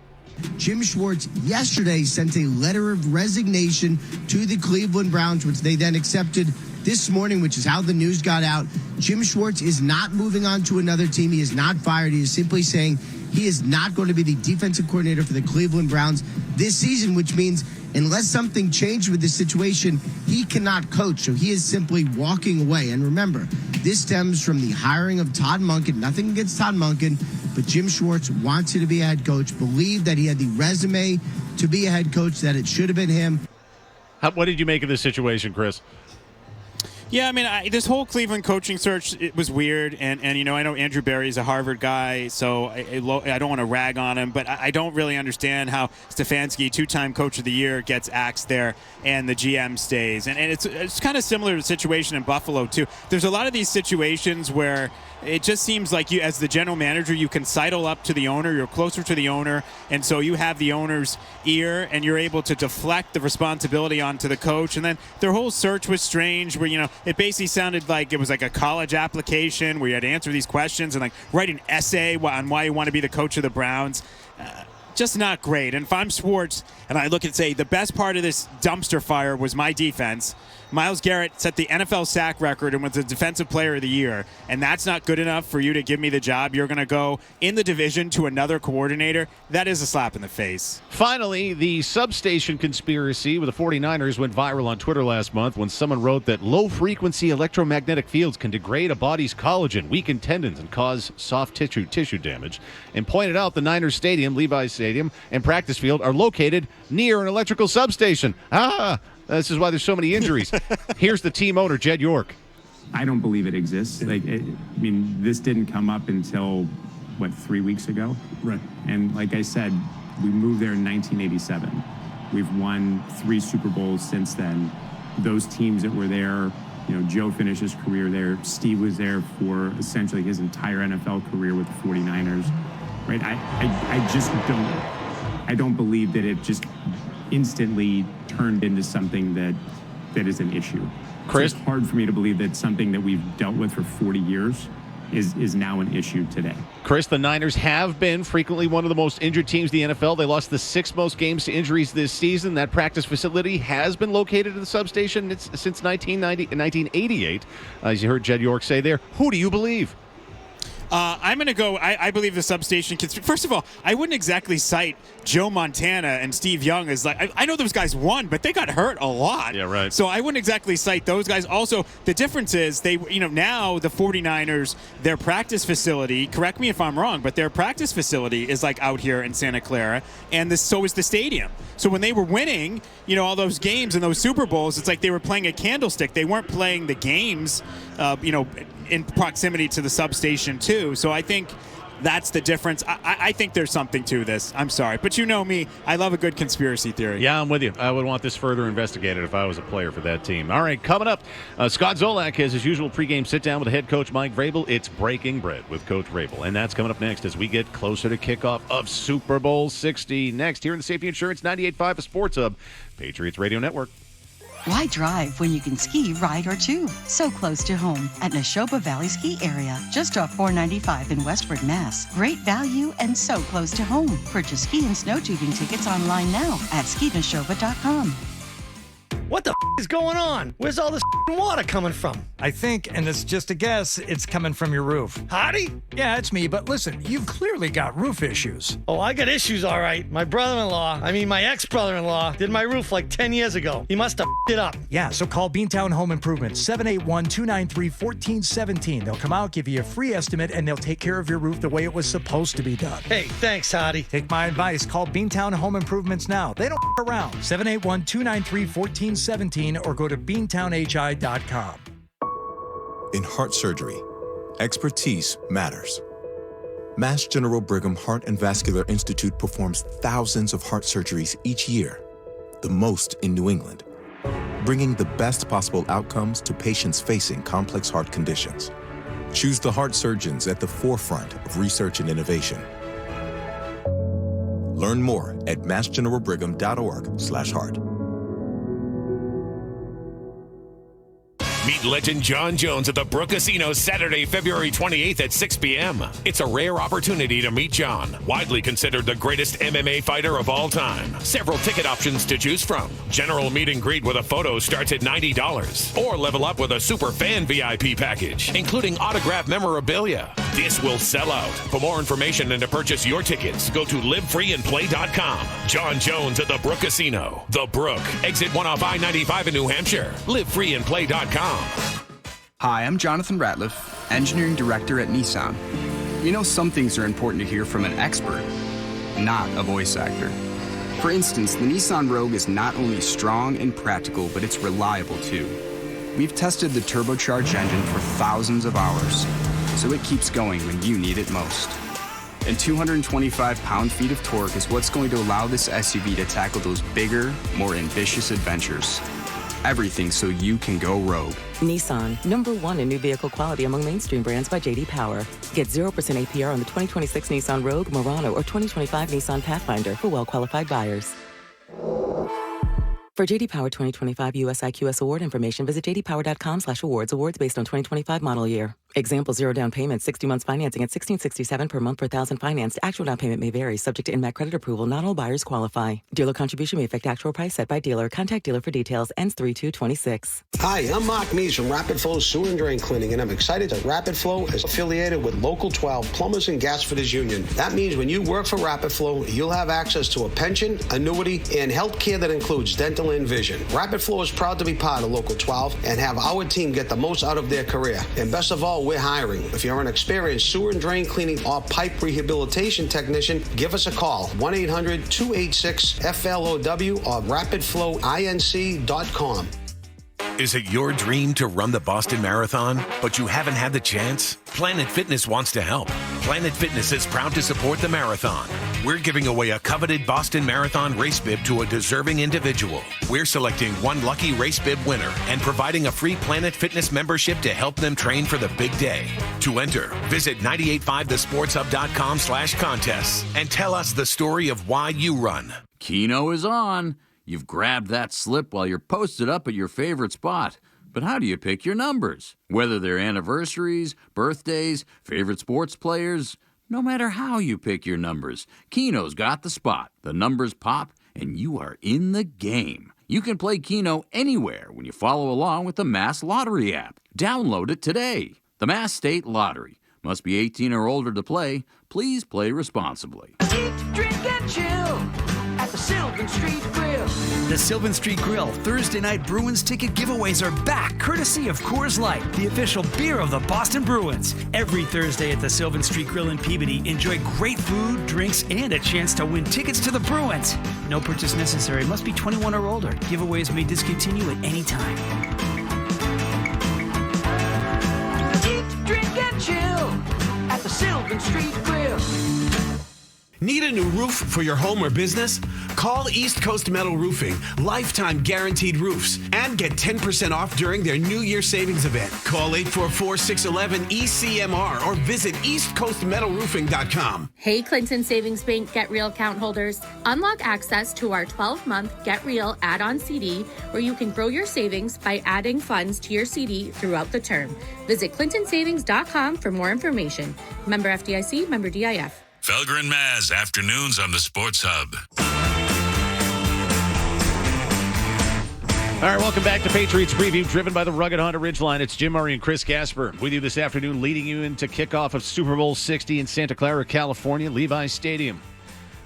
[SPEAKER 1] Jim Schwartz yesterday sent a letter of resignation to the Cleveland Browns, which they then accepted this morning, which is how the news got out. Jim Schwartz is not moving on to another team. He is not fired. He is simply saying he is not going to be the defensive coordinator for the Cleveland Browns this season, which means unless something changed with this situation, he cannot coach. So he is simply walking away. And remember, this stems from the hiring of Todd Monken. Nothing against Todd Monken, but Jim Schwartz wanted to be a head coach, believed that he had the resume to be a head coach, that it should have been him.
[SPEAKER 21] What did you make of this situation, Chris?
[SPEAKER 19] Yeah, I mean, this whole Cleveland coaching search, it was weird. And I know Andrew Berry's a Harvard guy, so I don't want to rag on him, but I don't really understand how Stefanski, two-time coach of the year, gets axed there and the GM stays. And it's kind of similar to the situation in Buffalo, too. There's a lot of these situations where it just seems like you, as the general manager, you can sidle up to the owner, you're closer to the owner, and so you have the owner's ear, and you're able to deflect the responsibility onto the coach. And then their whole search was strange, where, it basically sounded like it was like a college application where you had to answer these questions and write an essay on why you want to be the coach of the Browns. Just not great. And if I'm Schwartz and I look and say the best part of this dumpster fire was my defense, Myles Garrett set the NFL sack record and was the defensive player of the year, and that's not good enough for you to give me the job. You're going to go in the division to another coordinator. That is a slap in the face.
[SPEAKER 21] Finally, the substation conspiracy with the 49ers went viral on Twitter last month when someone wrote that low-frequency electromagnetic fields can degrade a body's collagen, weaken tendons, and cause soft tissue damage, and pointed out the Niners Stadium, Levi's Stadium, and practice field are located near an electrical substation. This is why there's so many injuries. Here's the team owner, Jed York.
[SPEAKER 2] I don't believe it exists. This didn't come up until, 3 weeks ago? Right. And like I said, we moved there in 1987. We've won 3 Super Bowls since then. Those teams that were there, Joe finished his career there. Steve was there for essentially his entire NFL career with the 49ers. Right? I don't believe that it just instantly turned into something that is an issue.
[SPEAKER 21] Chris?
[SPEAKER 2] So it's hard for me to believe that something that we've dealt with for 40 years is now an issue today.
[SPEAKER 21] Chris, the Niners have been frequently one of the most injured teams in the NFL. They lost the 6th most games to injuries this season. That practice facility has been located at the substation since 1988. As you heard Jed York say there, who do you believe?
[SPEAKER 19] I'm going to go, I believe the substation can. First of all, I wouldn't exactly cite Joe Montana and Steve Young as I know those guys won, but they got hurt a lot.
[SPEAKER 21] Yeah, right.
[SPEAKER 19] So I wouldn't exactly cite those guys. Also, the difference is now the 49ers, their practice facility, correct me if I'm wrong, but their practice facility is out here in Santa Clara, and so is the stadium. So when they were winning, all those games and those Super Bowls, it's like they were playing a candlestick. They weren't playing the games, in proximity to the substation too. So I think that's the difference. I think there's something to this. I'm sorry. But you know me, I love a good conspiracy theory.
[SPEAKER 21] Yeah, I'm with you. I would want this further investigated if I was a player for that team. All right, coming up, Scott Zolak has his usual pregame sit-down with the head coach, Mike Vrabel. It's Breaking Bread with Coach Vrabel. And that's coming up next as we get closer to kickoff of Super Bowl 60. Next, here in the Safety Insurance 98.5 Sports Hub, Patriots Radio Network.
[SPEAKER 15] Why drive when you can ski, ride, or tube? So close to home at Neshoba Valley Ski Area, just off 495 in Westford, Mass. Great value and so close to home. Purchase ski and snow tubing tickets online now at skineshoba.com.
[SPEAKER 16] What the is going on? Where's all this water coming from?
[SPEAKER 6] I think, and it's just a guess, it's coming from your roof.
[SPEAKER 16] Hottie?
[SPEAKER 6] Yeah, it's me, but listen, you've clearly got roof issues.
[SPEAKER 16] Oh, I got issues, all right. My ex-brother-in-law, did my roof 10 years ago. He must have it up.
[SPEAKER 6] Yeah, so call Beantown Home Improvement, 781-293-1417. They'll come out, give you a free estimate, and they'll take care of your roof the way it was supposed to be done.
[SPEAKER 16] Hey, thanks, Hottie.
[SPEAKER 6] Take my advice. Call Beantown Home Improvements now. They don't around. 781-293-1417 or go to beantownhi.com.
[SPEAKER 17] In heart surgery, expertise matters. Mass General Brigham Heart and Vascular Institute performs thousands of heart surgeries each year, the most in New England, bringing the best possible outcomes to patients facing complex heart conditions. Choose the heart surgeons at the forefront of research and innovation. Learn more at massgeneralbrigham.org/heart.
[SPEAKER 4] Meet legend John Jones at the Brook Casino Saturday, February 28th at 6 p.m. It's a rare opportunity to meet John, widely considered the greatest MMA fighter of all time. Several ticket options to choose from. General meet and greet with a photo starts at $90. Or level up with a super fan VIP package, including autographed memorabilia. This will sell out. For more information and to purchase your tickets, go to livefreeandplay.com. John Jones at the Brook Casino. The Brook, exit 1 off I-95 in New Hampshire. Livefreeandplay.com.
[SPEAKER 3] Hi, I'm Jonathan Ratliff, Engineering Director at Nissan. You know, some things are important to hear from an expert, not a voice actor. For instance, the Nissan Rogue is not only strong and practical, but it's reliable too. We've tested the turbocharged engine for thousands of hours, so it keeps going when you need it most. And 225 pound-feet of torque is what's going to allow this SUV to tackle those bigger, more ambitious adventures. Everything so you can go rogue.
[SPEAKER 5] Nissan, #1 in new vehicle quality among mainstream brands by J.D. Power. Get 0% APR on the 2026 Nissan Rogue, Murano, or 2025 Nissan Pathfinder for well-qualified buyers. For J.D. Power 2025 US IQS award information, visit jdpower.com/awards. Awards based on 2025 model year. Example, 0 down payment, 60 months financing at $1,667 per month per thousand financed. Actual down payment may vary, subject to in-mac credit approval. Not all buyers qualify. Dealer contribution may affect actual price set by dealer. Contact dealer for details. Ends 3/2/26.
[SPEAKER 13] Hi, I'm Mark Mees from Rapid Flow Sewer and Drain Cleaning, and I'm excited that Rapid Flow is affiliated with Local 12 Plumbers and Gasfitters Union. That means when you work for Rapid Flow, you'll have access to a pension, annuity, and health care that includes dental and vision. Rapid Flow is proud to be part of Local 12 and have our team get the most out of their career. And best of all, we're hiring. If you're an experienced sewer and drain cleaning or pipe rehabilitation technician, give us a call, 1-800-286-FLOW or rapidflowinc.com.
[SPEAKER 4] Is it your dream to run the Boston Marathon, but you haven't had the chance? Planet Fitness wants to help. Planet Fitness is proud to support the marathon. We're giving away a coveted Boston Marathon race bib to a deserving individual. We're selecting one lucky race bib winner and providing a free Planet Fitness membership to help them train for the big day. To enter, visit 985thesportshub.com/contests and tell us the story of why you run.
[SPEAKER 18] Keno is on. You've grabbed that slip while you're posted up at your favorite spot. But how do you pick your numbers? Whether they're anniversaries, birthdays, favorite sports players, no matter how you pick your numbers, Keno's got the spot. The numbers pop, and you are in the game. You can play Keno anywhere when you follow along with the Mass Lottery app. Download it today. The Mass State Lottery. Must be 18 or older to play. Please play responsibly.
[SPEAKER 23] Eat, drink, and chill at the Sylvan Street Grill.
[SPEAKER 26] The Sylvan Street Grill Thursday night Bruins ticket giveaways are back, courtesy of Coors Light, the official beer of the Boston Bruins. Every Thursday at the Sylvan Street Grill in Peabody, enjoy great food, drinks, and a chance to win tickets to the Bruins. No purchase necessary. Must be 21 or older. Giveaways may discontinue at any time.
[SPEAKER 23] Eat, drink, and chill at the Sylvan Street Grill.
[SPEAKER 24] Need a new roof for your home or business? Call East Coast Metal Roofing, lifetime guaranteed roofs, and get 10% off during their New Year savings event. Call 844-611-ECMR or visit eastcoastmetalroofing.com.
[SPEAKER 27] Hey, Clinton Savings Bank Get Real account holders. Unlock access to our 12-month Get Real add-on CD where you can grow your savings by adding funds to your CD throughout the term. Visit clintonsavings.com for more information. Member FDIC, member DIF.
[SPEAKER 4] Felger and Maz, afternoons on the Sports Hub.
[SPEAKER 21] All right, welcome back to Patriots Preview, driven by the rugged Honda Ridgeline. It's Jim Murray and Chris Gasper with you this afternoon, leading you into kickoff of Super Bowl 60 in Santa Clara, California, Levi's Stadium,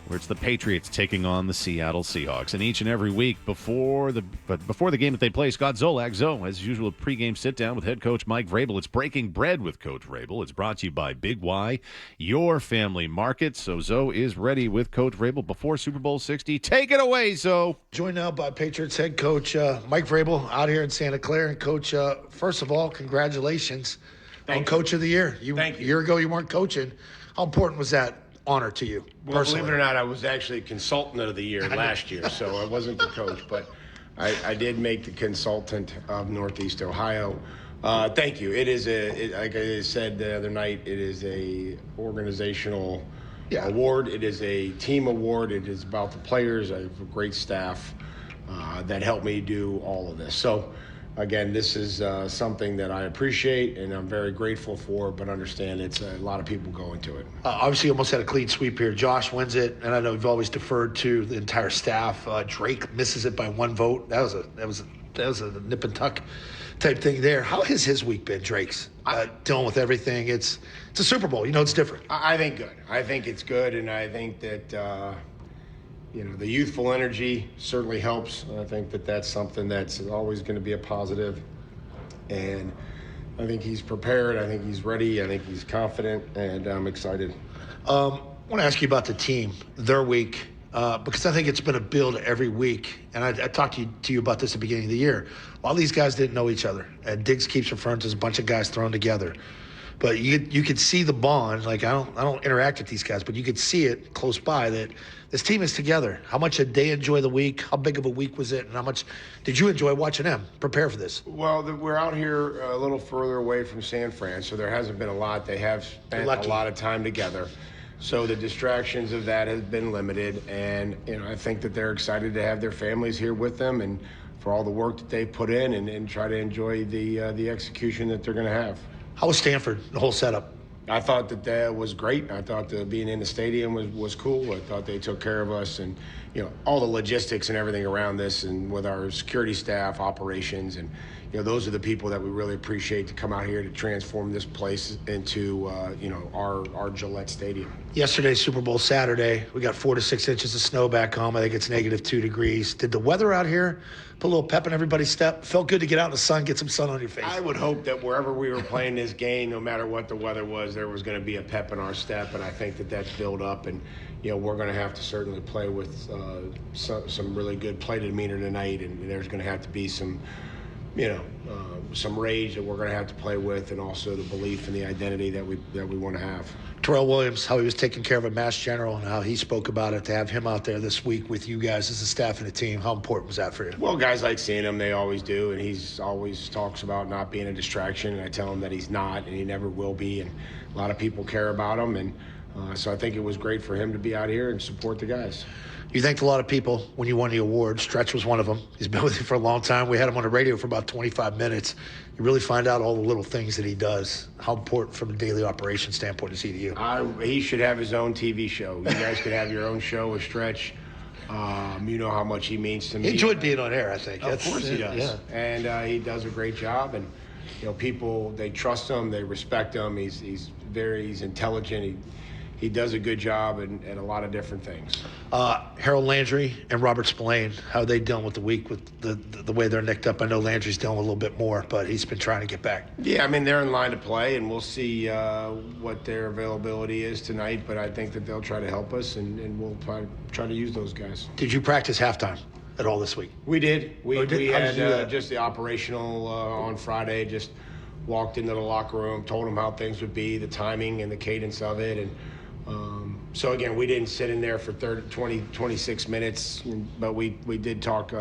[SPEAKER 21] where it's the Patriots taking on the Seattle Seahawks. And each and every week before the game that they play, Scott Zolak, as usual, a pregame sit-down with head coach Mike Vrabel. It's Breaking Bread with Coach Vrabel. It's brought to you by Big Y, your family market. So Zoe is ready with Coach Vrabel before Super Bowl 60. Take it away, Zoe.
[SPEAKER 10] Joined now by Patriots head coach Mike Vrabel out here in Santa Clara. And Coach, first of all, congratulations on Coach of the Year.
[SPEAKER 28] Thank you.
[SPEAKER 10] A year ago, you weren't coaching. How important was that honor to you personally?
[SPEAKER 28] Believe it or not, I was actually consultant of the year last year, so I wasn't the coach, but I did make the consultant of Northeast Ohio. Thank you. It is like I said the other night, it is a organizational award. It is a team award. It is about the players. I have a great staff that helped me do all of this. So again, this is something that I appreciate and I'm very grateful for, but understand it's a lot of people go into it.
[SPEAKER 10] Obviously, you almost had a clean sweep here. Josh wins it, and I know you've always deferred to the entire staff. Drake misses it by 1 vote. That was a nip and tuck type thing there. How has his week been, Drake's? Dealing with everything. It's a Super Bowl. You know, it's different.
[SPEAKER 28] I think good. I think it's good, and I think that the youthful energy certainly helps. I think that that's something that's always going to be a positive, and I think he's prepared. I think he's ready. I think he's confident, and I'm excited.
[SPEAKER 10] I want to ask you about the team, their week, because I think it's been a build every week. And I talked to you about this at the beginning of the year. A lot of these guys didn't know each other. And Diggs keeps referring to as a bunch of guys thrown together. But you could see the bond. Like, I don't interact with these guys, but you could see it close by that this team is together. How much did they enjoy the week? How big of a week was it? And how much did you enjoy watching them prepare for this?
[SPEAKER 28] Well, we're out here a little further away from San Fran, so there hasn't been a lot. They have spent a lot of time together. So the distractions of that have been limited. And, I think that they're excited to have their families here with them and for all the work that they've put in and try to enjoy the execution that they're going to have.
[SPEAKER 10] How was Stanford, the whole setup?
[SPEAKER 28] I thought that was great. I thought that being in the stadium was cool. I thought they took care of us and, all the logistics and everything around this and with our security staff, operations, and, those are the people that we really appreciate to come out here to transform this place into, our Gillette Stadium.
[SPEAKER 10] Yesterday, Super Bowl Saturday, we got 4 to 6 inches of snow back home. I think it's -2 degrees. Did the weather out here put a little pep in everybody's step? Felt good to get out in the sun, get some sun on your face.
[SPEAKER 28] I would hope that wherever we were playing this game, no matter what the weather was, there was going to be a pep in our step, and I think that that's built up. And we're going to have to certainly play with some really good play demeanor tonight, and there's going to have to be some rage that we're going to have to play with, and also the belief and the identity that we want to have.
[SPEAKER 10] Terrell Williams, how he was taking care of a Mass General and how he spoke about it, to have him out there this week with you guys as a staff and a team. How important was that for you?
[SPEAKER 28] Well, guys like seeing him. They always do, and he's always talks about not being a distraction, and I tell him that he's not, and he never will be, and a lot of people care about him, and so I think it was great for him to be out here and support the guys.
[SPEAKER 10] You thanked a lot of people when you won the award. Stretch was one of them. He's been with you for a long time. We had him on the radio for about 25 minutes. You really find out all the little things that he does. How important from a daily operation standpoint is he to you?
[SPEAKER 28] He should have his own TV show. You guys could have your own show with Stretch. You know how much he means to me.
[SPEAKER 10] He enjoyed being on air, I think.
[SPEAKER 28] Of course he does.
[SPEAKER 10] Yeah.
[SPEAKER 28] And he does a great job. And, people, they trust him. They respect him. He's intelligent. He does a good job at a lot of different things.
[SPEAKER 10] Harold Landry and Robert Spillane, how are they dealing with the week with the way they're nicked up? I know Landry's dealing with a little bit more, but he's been trying to get back.
[SPEAKER 28] Yeah, they're in line to play, and we'll see what their availability is tonight, but I think that they'll try to help us, and we'll try to use those guys.
[SPEAKER 10] Did you practice halftime at all this week?
[SPEAKER 28] We did. We
[SPEAKER 10] had
[SPEAKER 28] just the operational on Friday, just walked into the locker room, told them how things would be, the timing and the cadence of it, and so again, we didn't sit in there for 26 minutes, but we did talk,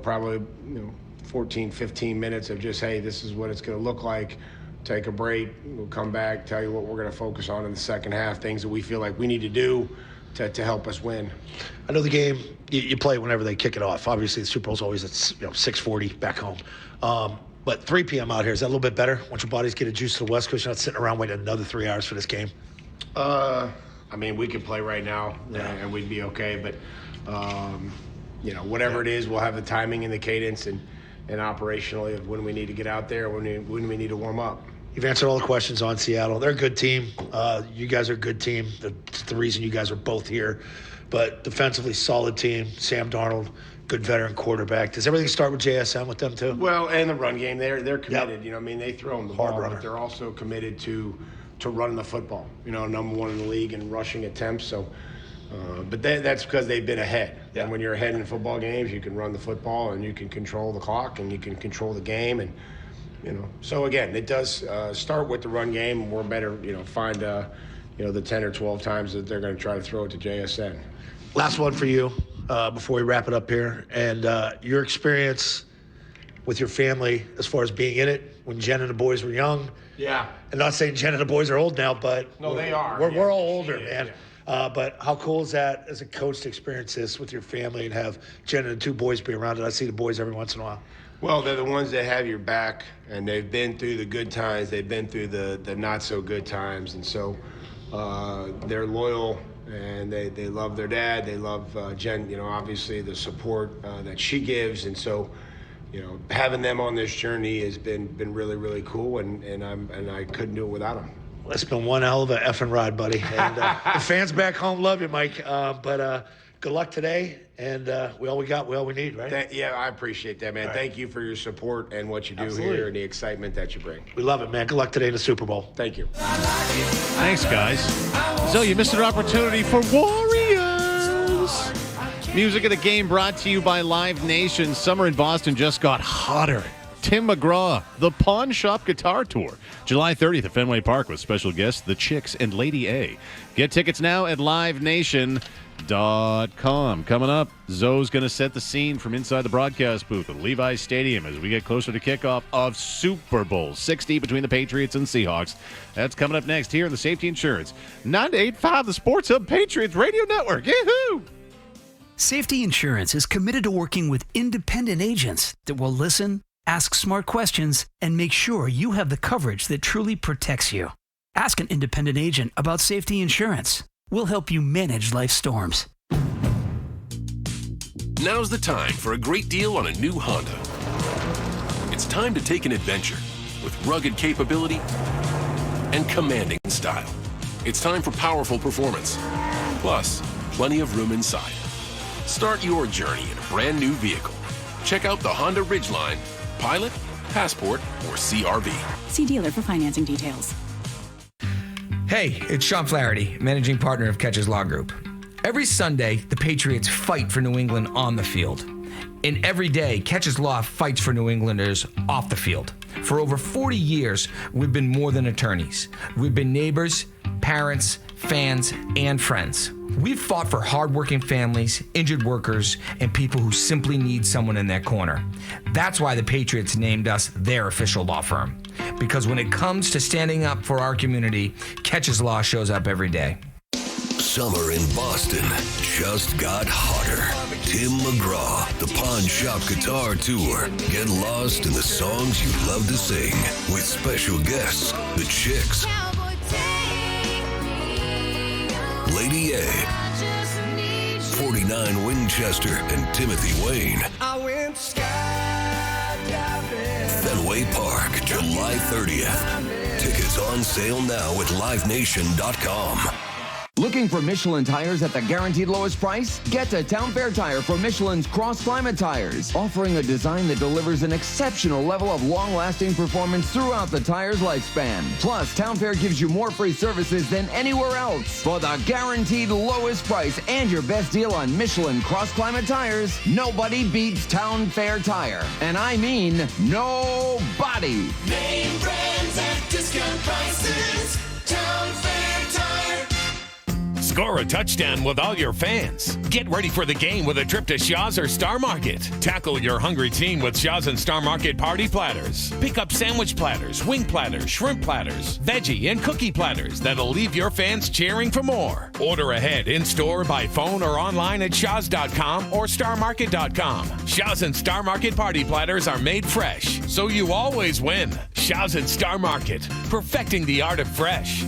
[SPEAKER 28] probably 14, 15 minutes of just, hey, this is what it's going to look like. Take a break. We'll come back, tell you what we're going to focus on in the second half, things that we feel like we need to do to help us win.
[SPEAKER 10] I know the game, you play whenever they kick it off. Obviously, the Super Bowl's always at 6:40 back home. But 3 p.m. out here, is that a little bit better? Once your bodies get adjusted to the West Coast, you're not sitting around waiting another 3 hours for this game?
[SPEAKER 28] We could play right now, and we'd be okay. But, whatever it is, we'll have the timing and the cadence and operationally of when we need to get out there, when we need to warm up.
[SPEAKER 10] You've answered all the questions on Seattle. They're a good team. You guys are a good team. That's the reason you guys are both here. But defensively, solid team. Sam Darnold, good veteran quarterback. Does everything start with JSN with them too?
[SPEAKER 28] Well, and the run game, they're committed.
[SPEAKER 10] Yep.
[SPEAKER 28] They throw them the
[SPEAKER 10] Hard
[SPEAKER 28] ball,
[SPEAKER 10] runner.
[SPEAKER 28] but they're also committed to running the football. Number one in the league in rushing attempts. So, but that's because they've been ahead.
[SPEAKER 10] Yeah.
[SPEAKER 28] And when you're ahead in football games, you can run the football and you can control the clock and you can control the game. And so again, it does start with the run game. And we're better, find the 10 or 12 times that they're going to try to throw it to JSN.
[SPEAKER 10] Last one for you before we wrap it up here. And your experience with your family as far as being in it when Jen and the boys were young.
[SPEAKER 28] Yeah.
[SPEAKER 10] And not saying Jen and the boys are old now, but
[SPEAKER 28] no, they are.
[SPEAKER 10] We're all older, man. Yeah. But how cool is that as a coach to experience this with your family and have Jen and the 2 boys be around it? I see the boys every once in a while.
[SPEAKER 28] Well, they're the ones that have your back, and they've been through the good times. They've been through the not so good times, and so they're loyal, and they love their dad. They love Jen. Obviously the support that she gives, and so having them on this journey has been really, really cool, and I couldn't do it without them.
[SPEAKER 10] Well, it's been one hell of a effing ride, buddy. And the fans back home love you, Mike. But good luck today, and we all we need, right?
[SPEAKER 28] Yeah, I appreciate that, man.
[SPEAKER 10] All right.
[SPEAKER 28] Thank you for your support and what you do
[SPEAKER 10] Absolutely.
[SPEAKER 28] here and the excitement that you bring.
[SPEAKER 10] We love it, man. Good luck today in the Super Bowl.
[SPEAKER 28] Thank you.
[SPEAKER 21] Thanks, guys. So you missed an opportunity for Warriors. Music of the game brought to you by Live Nation. Summer in Boston just got hotter. Tim McGraw, the Pawn Shop Guitar Tour, July 30th at Fenway Park with special guests The Chicks and Lady A. Get tickets now at livenation.com. Coming up, Zoe's going to set the scene from inside the broadcast booth at Levi's Stadium as we get closer to kickoff of Super Bowl 60 between the Patriots and Seahawks. That's coming up next here in the Safety Insurance 985, the Sports Hub Patriots Radio Network. Yahoo!
[SPEAKER 26] Safety Insurance is committed to working with independent agents that will listen, ask smart questions, and make sure you have the coverage that truly protects you. Ask an independent agent about safety insurance. We'll help you manage life's storms.
[SPEAKER 7] Now's the time for a great deal on a new Honda. It's time to take an adventure with rugged capability and commanding style. It's time for powerful performance, plus plenty of room inside. Start your journey in a brand new vehicle. Check out the Honda Ridgeline, Pilot, Passport, or CRV.
[SPEAKER 8] See dealer for financing details.
[SPEAKER 9] Hey, it's Sean Flaherty, managing partner of Catches Law Group. Every Sunday, the Patriots fight for New England on the field. And every day, Catches Law fights for New Englanders off the field. For over 40 years, we've been more than attorneys. We've been neighbors, parents, fans, and friends. We've fought for hardworking families, injured workers, and people who simply need someone in their corner. That's why the Patriots named us their official law firm. Because when it comes to standing up for our community, Catches Law shows up every day.
[SPEAKER 11] Summer in Boston just got hotter. Tim McGraw, the Pawn Shop Guitar Tour. Get lost in the songs you love to sing with special guests, The Chicks, Lady A, 49 Winchester, and Timothy Wayne. Fenway Park, July 30th. Tickets on sale now at livenation.com.
[SPEAKER 12] Looking for Michelin tires at the guaranteed lowest price? Get to Town Fair Tire for Michelin's cross-climate tires, offering a design that delivers an exceptional level of long-lasting performance throughout the tire's lifespan. Plus, Town Fair gives you more free services than anywhere else. For the guaranteed lowest price and your best deal on Michelin cross-climate tires, nobody beats Town Fair Tire. And I mean nobody.
[SPEAKER 23] Name brands at discount prices. Town Fair Tire.
[SPEAKER 4] Score a touchdown with all your fans. Get ready for the game with a trip to Shaw's or Star Market. Tackle your hungry team with Shaw's and Star Market party platters. Pick up sandwich platters, wing platters, shrimp platters, veggie and cookie platters that'll leave your fans cheering for more. Order ahead in-store, by phone, or online at shaws.com or starmarket.com. Shaw's and Star Market party platters are made fresh, so you always win. Shaw's and Star Market, perfecting the art of fresh.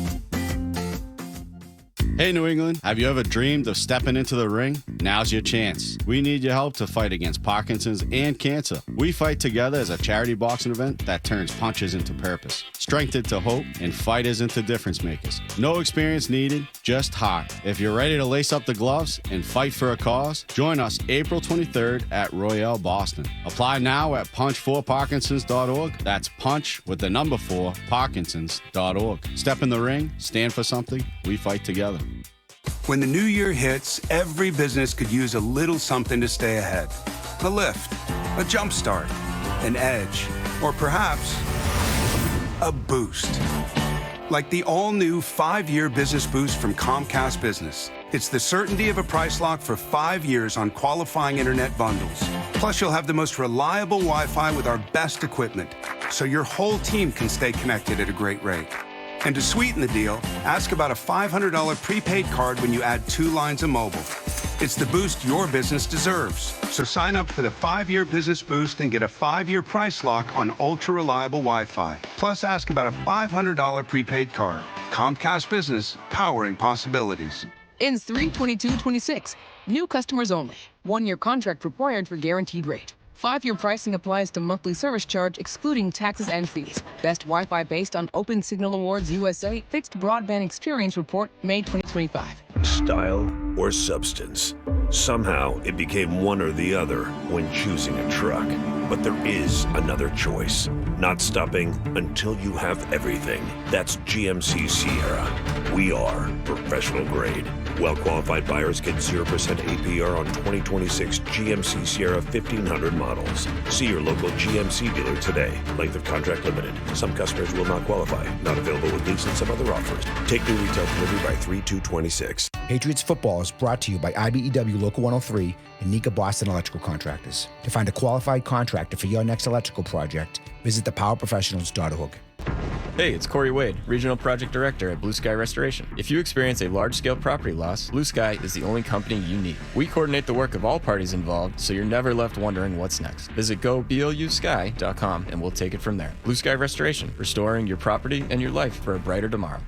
[SPEAKER 20] Hey, New England, have you ever dreamed of stepping into the ring? Now's your chance. We need your help to fight against Parkinson's and cancer. We fight together as a charity boxing event that turns punches into purpose, strength into hope, and fighters into difference makers. No experience needed, just heart. If you're ready to lace up the gloves and fight for a cause, join us April 23rd at Royale Boston. Apply now at punch4parkinsons.org. That's punch with the number 4, Parkinsons.org. Step in the ring, stand for something, we fight together.
[SPEAKER 22] When the new year hits, every business could use a little something to stay ahead. A lift, a jump start, an edge, or perhaps a boost. Like the all-new 5-year business boost from Comcast Business. It's the certainty of a price lock for 5 years on qualifying internet bundles. Plus, you'll have the most reliable Wi-Fi with our best equipment, so your whole team can stay connected at a great rate. And to sweeten the deal, ask about a $500 prepaid card when you add 2 lines of mobile. It's the boost your business deserves. So sign up for the 5-year business boost and get a 5-year price lock on ultra-reliable Wi-Fi. Plus, ask about a $500 prepaid card. Comcast Business, powering possibilities.
[SPEAKER 1] Ends 3/22/26. New customers only. 1-year contract required for guaranteed rate. 5-year pricing applies to monthly service charge excluding taxes and fees. Best Wi-Fi based on Open Signal Awards USA Fixed Broadband Experience Report, May 2025.
[SPEAKER 2] Style or substance. Somehow it became one or the other when choosing a truck. But there is another choice. Not stopping until you have everything. That's GMC Sierra. We are professional grade. Well-qualified buyers get 0% APR on 2026 GMC Sierra 1500 models. See your local GMC dealer today. Length of contract limited. Some customers will not qualify. Not available with lease and some other offers. Take new retail delivery by 3/2/26.
[SPEAKER 6] Patriots football is brought to you by IBEW Local 103 and Nika Boston Electrical Contractors. To find a qualified contractor for your next electrical project, visit thepowerprofessionals.org.
[SPEAKER 14] Hey, it's Corey Wade, Regional Project Director at Blue Sky Restoration. If you experience a large-scale property loss, Blue Sky is the only company you need. We coordinate the work of all parties involved, so you're never left wondering what's next. Visit goblusky.com and we'll take it from there. Blue Sky Restoration, restoring your property and your life for a brighter tomorrow.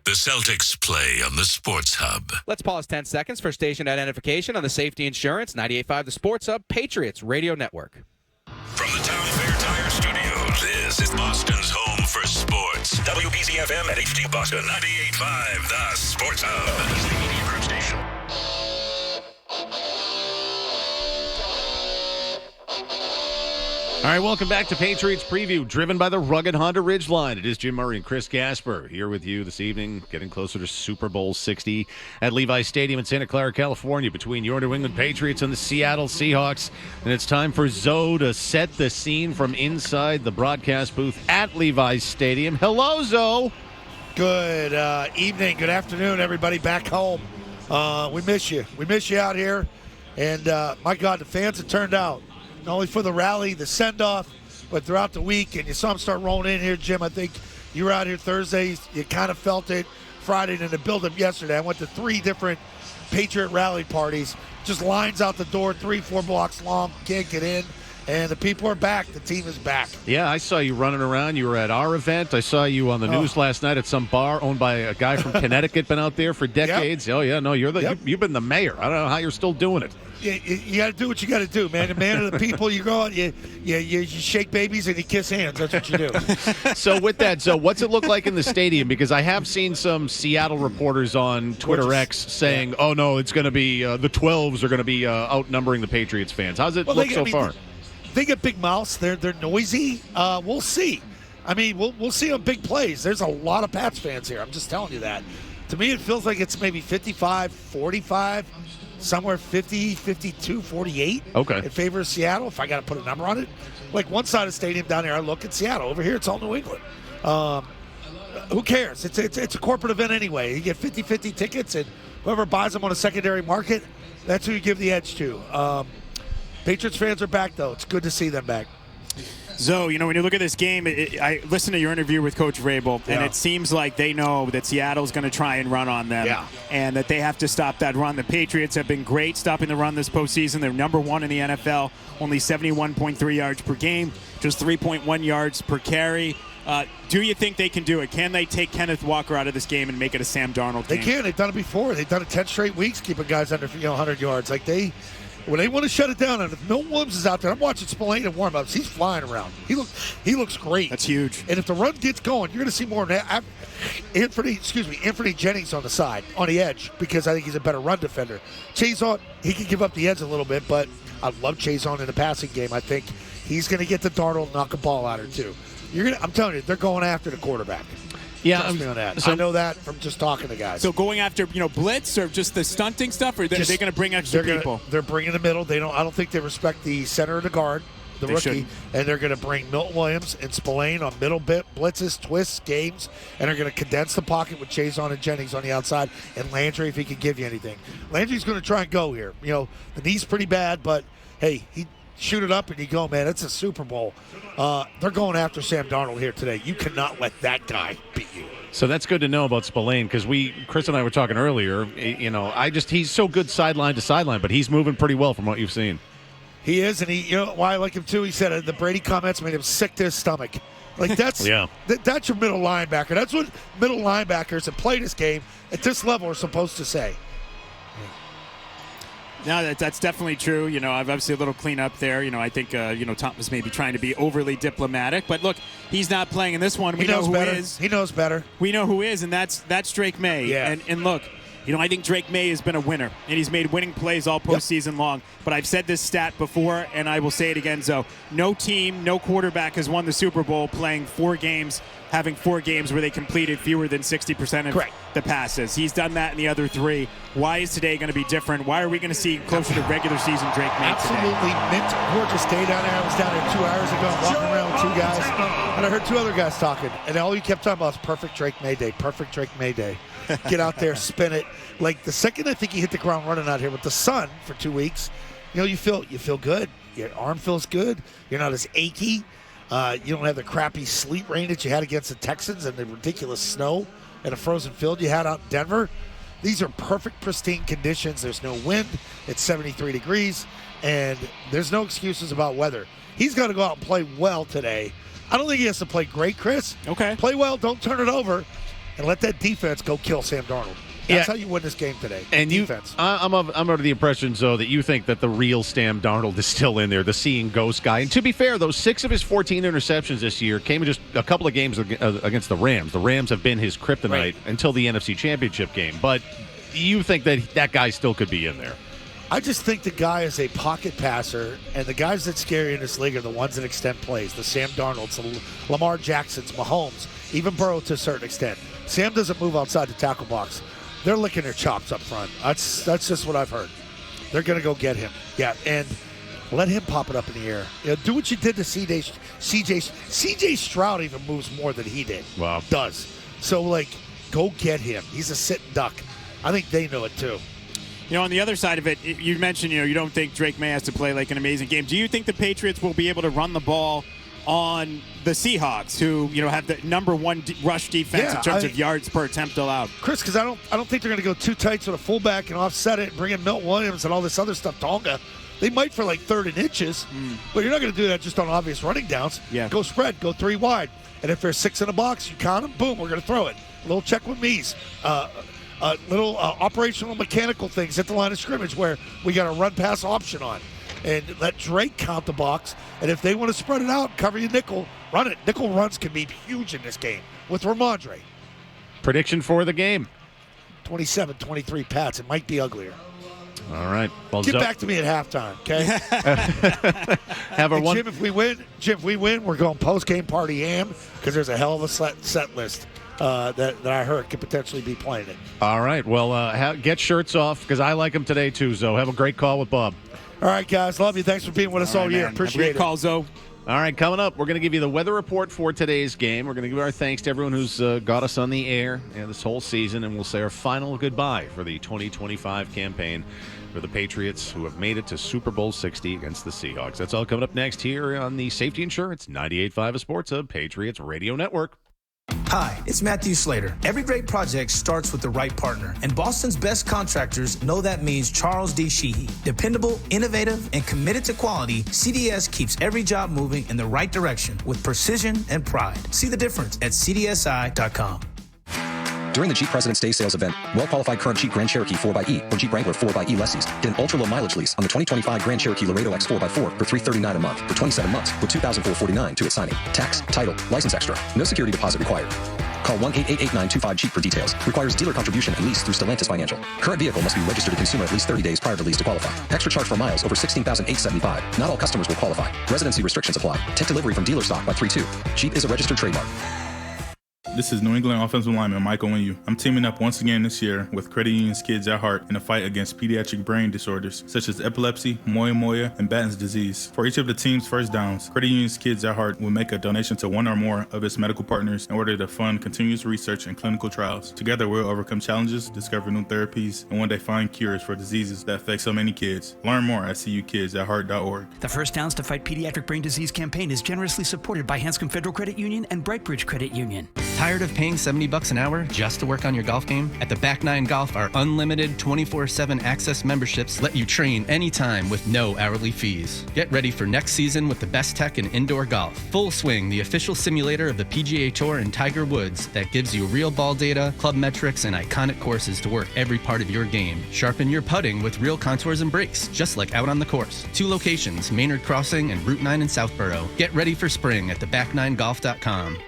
[SPEAKER 11] The Celtics play on the Sports Hub.
[SPEAKER 15] Let's pause 10 seconds for station identification on the Safety Insurance 98.5 The Sports Hub Patriots Radio Network.
[SPEAKER 11] From the Town Fair Tire Studios, this is Boston's home for sports. WBCFM at HD Boston 98.5 The Sports Hub. Media Group Station.
[SPEAKER 21] All right, welcome back to Patriots Preview, driven by the rugged Honda Ridgeline. It is Jim Murray and Chris Gasper here with you this evening, getting closer to Super Bowl 60 at Levi's Stadium in Santa Clara, California, between your New England Patriots and the Seattle Seahawks. And it's time for Zoe to set the scene from inside the broadcast booth at Levi's Stadium. Hello, Zoe.
[SPEAKER 10] Good evening, good afternoon, everybody back home. We miss you. We miss you out here. And, my God, the fans have turned out. Not only for the rally, the send-off, but throughout the week. And you saw them start rolling in here, Jim. I think you were out here Thursday. You kind of felt it Friday and the build-up yesterday. I went to 3 different Patriot rally parties. Just lines out the door, 3-4 blocks long. Can't get in. And the people are back. The team is back.
[SPEAKER 21] Yeah, I saw you running around. You were at our event. I saw you on the news last night at some bar owned by a guy from Connecticut, been out there for decades. Yep. Oh, yeah, no, you've been the mayor. I don't know how you're still doing it.
[SPEAKER 10] You got to do what you got to do, man. The man of the people, you go out, you shake babies and you kiss hands. That's what you do.
[SPEAKER 21] So with that, so what's it look like in the stadium? Because I have seen some Seattle reporters on Twitter X saying, oh, no, it's going to be the 12s are going to be outnumbering the Patriots fans. How's it look so far?
[SPEAKER 10] They get big mouths. They're noisy. We'll see. I mean, we'll see on big plays. There's a lot of Pats fans here. I'm just telling you that. To me, it feels like it's maybe 55-45, somewhere 50, 52, 48 in favor of Seattle, if I got to put a number on it. Like one side of the stadium down there, I look at Seattle. Over here, it's all New England. Who cares? It's a corporate event anyway. You get 50-50 tickets, and whoever buys them on a secondary market, that's who you give the edge to. Patriots fans are back, though. It's good to see them back.
[SPEAKER 16] Zoe, when you look at this game, I listened to your interview with Coach Vrabel, and it seems like they know that Seattle's going to try and run on them, and that they have to stop that run. The Patriots have been great stopping the run this postseason. They're number 1 in the NFL, only 71.3 yards per game, just 3.1 yards per carry. Do you think they can do it? Can they take Kenneth Walker out of this game and make it a Sam Darnold game?
[SPEAKER 10] They can. They've done it before. They've done it 10 straight weeks, keeping guys under 100 yards. When they want to shut it down, and if Milton Williams is out there, I'm watching Spillane in warm-ups. He's flying around. He looks great.
[SPEAKER 16] That's huge.
[SPEAKER 10] And if the run gets going, you're going to see more of that. Anthony Jennings on the side, on the edge, because I think he's a better run defender. Chason, he can give up the edge a little bit, but I love Chason in the passing game. I think he's going to get to Darnold and knock a ball out or two. I'm telling you, they're going after the quarterback.
[SPEAKER 16] Yeah,
[SPEAKER 10] Trust me on that. So, I know that from just talking to guys.
[SPEAKER 16] So going after blitz or just the stunting stuff, or are they going to bring extra people?
[SPEAKER 10] They're bringing the middle. I don't think they respect the center of the guard, the rookie, shouldn't. And they're going to bring Milton Williams and Spillane on middle blitzes, twists, games, and they're going to condense the pocket with Chason and Jennings on the outside, and Landry if he can give you anything. Landry's going to try and go here. The knee's pretty bad, but hey, shoot it up and you go, man, it's a Super Bowl. They're going after Sam Darnold here today. You cannot let that guy beat you.
[SPEAKER 21] So that's good to know about Spillane because Chris and I were talking earlier. He's so good sideline to sideline, but he's moving pretty well from what you've seen.
[SPEAKER 10] He is, and you know why I like him too? He said the Brady comments made him sick to his stomach. Like that's that's your middle linebacker. That's what middle linebackers that play this game at this level are supposed to say.
[SPEAKER 16] No, that's definitely true. I've obviously a little cleanup there. I think, Tom was maybe trying to be overly diplomatic. But, look, he's not playing in this one. We know who is.
[SPEAKER 10] He knows better.
[SPEAKER 16] We know who is, and that's Drake May.
[SPEAKER 10] Yeah.
[SPEAKER 16] And look, I think Drake May has been a winner, and he's made winning plays all postseason long. But I've said this stat before, and I will say it again, Zoe. No team, no quarterback has won the Super Bowl playing 4 games, having 4 games where they completed fewer than 60% of the passes. He's done that in the other 3. Why is today going to be different? Why are we going to see closer to regular season Drake May
[SPEAKER 10] Absolutely mint, gorgeous day down there. I was down there 2 hours ago, walking around with 2 guys, and I heard 2 other guys talking, and all you kept talking about was perfect Drake May day, perfect Drake May day. Get out there, spin it. Like the second I think he hit the ground running out here with the sun for 2 weeks, you feel good. Your arm feels good. You're not as achy. You don't have the crappy sleet rain that you had against the Texans and the ridiculous snow and a frozen field you had out in Denver. These are perfect, pristine conditions. There's no wind. It's 73 degrees, and there's no excuses about weather. He's got to go out and play well today. I don't think he has to play great, Chris.
[SPEAKER 16] Okay.
[SPEAKER 10] Play well, don't turn it over, and let that defense go kill Sam Darnold. That's how you win this game today.
[SPEAKER 21] And
[SPEAKER 10] defense.
[SPEAKER 21] I'm under the impression, though, that you think that the real Sam Darnold is still in there, the seeing ghost guy. And to be fair, those 6 of his 14 interceptions this year came in just a couple of games against the Rams. The Rams have been his kryptonite until the NFC Championship game. But you think that guy still could be in there?
[SPEAKER 10] I just think the guy is a pocket passer, and the guys that scare you in this league are the ones that extend plays. The Sam Darnolds, the Lamar Jacksons, Mahomes, even Burrow to a certain extent. Sam doesn't move outside the tackle box. They're licking their chops up front. That's just what I've heard. They're going to go get him. Yeah, and let him pop it up in the air. Do what you did to CJ Stroud even moves more than he did.
[SPEAKER 21] Wow.
[SPEAKER 10] Does. So, go get him. He's a sitting duck. I think they know it, too.
[SPEAKER 16] On the other side of it, you mentioned, you don't think Drake May has to play like an amazing game. Do you think the Patriots will be able to run the ball on the Seahawks, who have the number 1 rush defense in terms of yards per attempt allowed?
[SPEAKER 10] Chris, because I don't think they're going to go too tight with a fullback and offset it and bring in Milton Williams and all this other stuff. Tonga, they might for 3rd and inches, but you're not going to do that just on obvious running downs.
[SPEAKER 16] Yeah.
[SPEAKER 10] Go spread, go 3 wide, and if there's 6 in the box, you count them. Boom, we're going to throw it. A little check with me's. Little operational mechanical things at the line of scrimmage where we got a run-pass option on. And let Drake count the box. And if they want to spread it out, cover your nickel, run it. Nickel runs can be huge in this game with Ramondre.
[SPEAKER 21] Prediction for the game?
[SPEAKER 10] 27-23 Pats. It might be uglier.
[SPEAKER 21] All right. Well,
[SPEAKER 10] get back to me at halftime, okay? Jim, if we win, we're going post-game party ham because there's a hell of a set list. That I heard could potentially be playing it.
[SPEAKER 21] All right. Well, get shirts off because I like them today too, Zoe. Have a great call with Bob.
[SPEAKER 10] All right, guys. Love you. Thanks for being with us all year. Appreciate it.
[SPEAKER 16] Call, Zoe.
[SPEAKER 21] All right, coming up, we're going to give you the weather report for today's game. We're going to give our thanks to everyone who's got us on the air this whole season, and we'll say our final goodbye for the 2025 campaign for the Patriots, who have made it to Super Bowl 60 against the Seahawks. That's all coming up next here on the Safety Insurance 98.5 Sports Hub Patriots Radio Network.
[SPEAKER 3] Hi, it's Matthew Slater. Every great project starts with the right partner, and Boston's best contractors know that means Charles D. Sheehy. Dependable, innovative, and committed to quality, CDS keeps every job moving in the right direction with precision and pride. See the difference at cdsi.com.
[SPEAKER 5] During the Jeep President's Day sales event, well-qualified current Jeep Grand Cherokee 4xE or Jeep Wrangler 4xE lessees get an ultra-low mileage lease on the 2025 Grand Cherokee Laredo X 4x4 for $339 a month for 27 months with $2,449 to its signing. Tax, title, license extra. No security deposit required. Call 1-888-925-JEEP for details. Requires dealer contribution and lease through Stellantis Financial. Current vehicle must be registered to consumer at least 30 days prior to lease to qualify. Extra charge for miles over 16,875. Not all customers will qualify. Residency restrictions apply. Take delivery from dealer stock by 3/2. Jeep is a registered trademark.
[SPEAKER 13] This is New England offensive lineman Michael Winyu. I'm teaming up once again this year with Credit Union's Kids at Heart in a fight against pediatric brain disorders such as epilepsy, moya, and Batten's disease. For each of the team's first downs, Credit Union's Kids at Heart will make a donation to one or more of its medical partners in order to fund continuous research and clinical trials. Together, we'll overcome challenges, discover new therapies, and one day find cures for diseases that affect so many kids. Learn more at cukidsatheart.org.
[SPEAKER 26] The First Downs to Fight Pediatric Brain Disease campaign is generously supported by Hanscom Federal Credit Union and Brightbridge Credit Union.
[SPEAKER 17] Tired of paying $70 an hour just to work on your golf game? At the Back 9 Golf, our unlimited 24/7 access memberships let you train anytime with no hourly fees. Get ready for next season with the best tech in indoor golf. Full Swing, the official simulator of the PGA Tour and Tiger Woods that gives you real ball data, club metrics, and iconic courses to work every part of your game. Sharpen your putting with real contours and breaks, just like out on the course. 2 locations, Maynard Crossing and Route 9 in Southborough. Get ready for spring at theback9golf.com.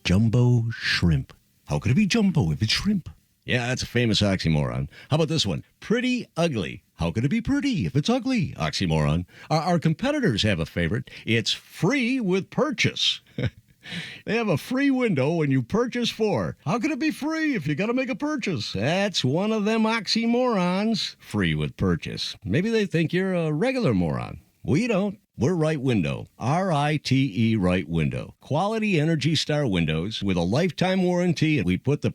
[SPEAKER 18] Jumbo shrimp. How could it be jumbo if it's shrimp? Yeah, that's a famous oxymoron. How about this one? Pretty ugly. How could it be pretty if it's ugly? Oxymoron. Our competitors have a favorite. It's free with purchase. They have a free window when you purchase 4. How could it be free if you got to make a purchase? That's one of them oxymorons. Free with purchase. Maybe they think you're a regular moron. We don't. We're Right Window. R-I-T-E Right Window. Quality Energy Star windows with a lifetime warranty, and we put the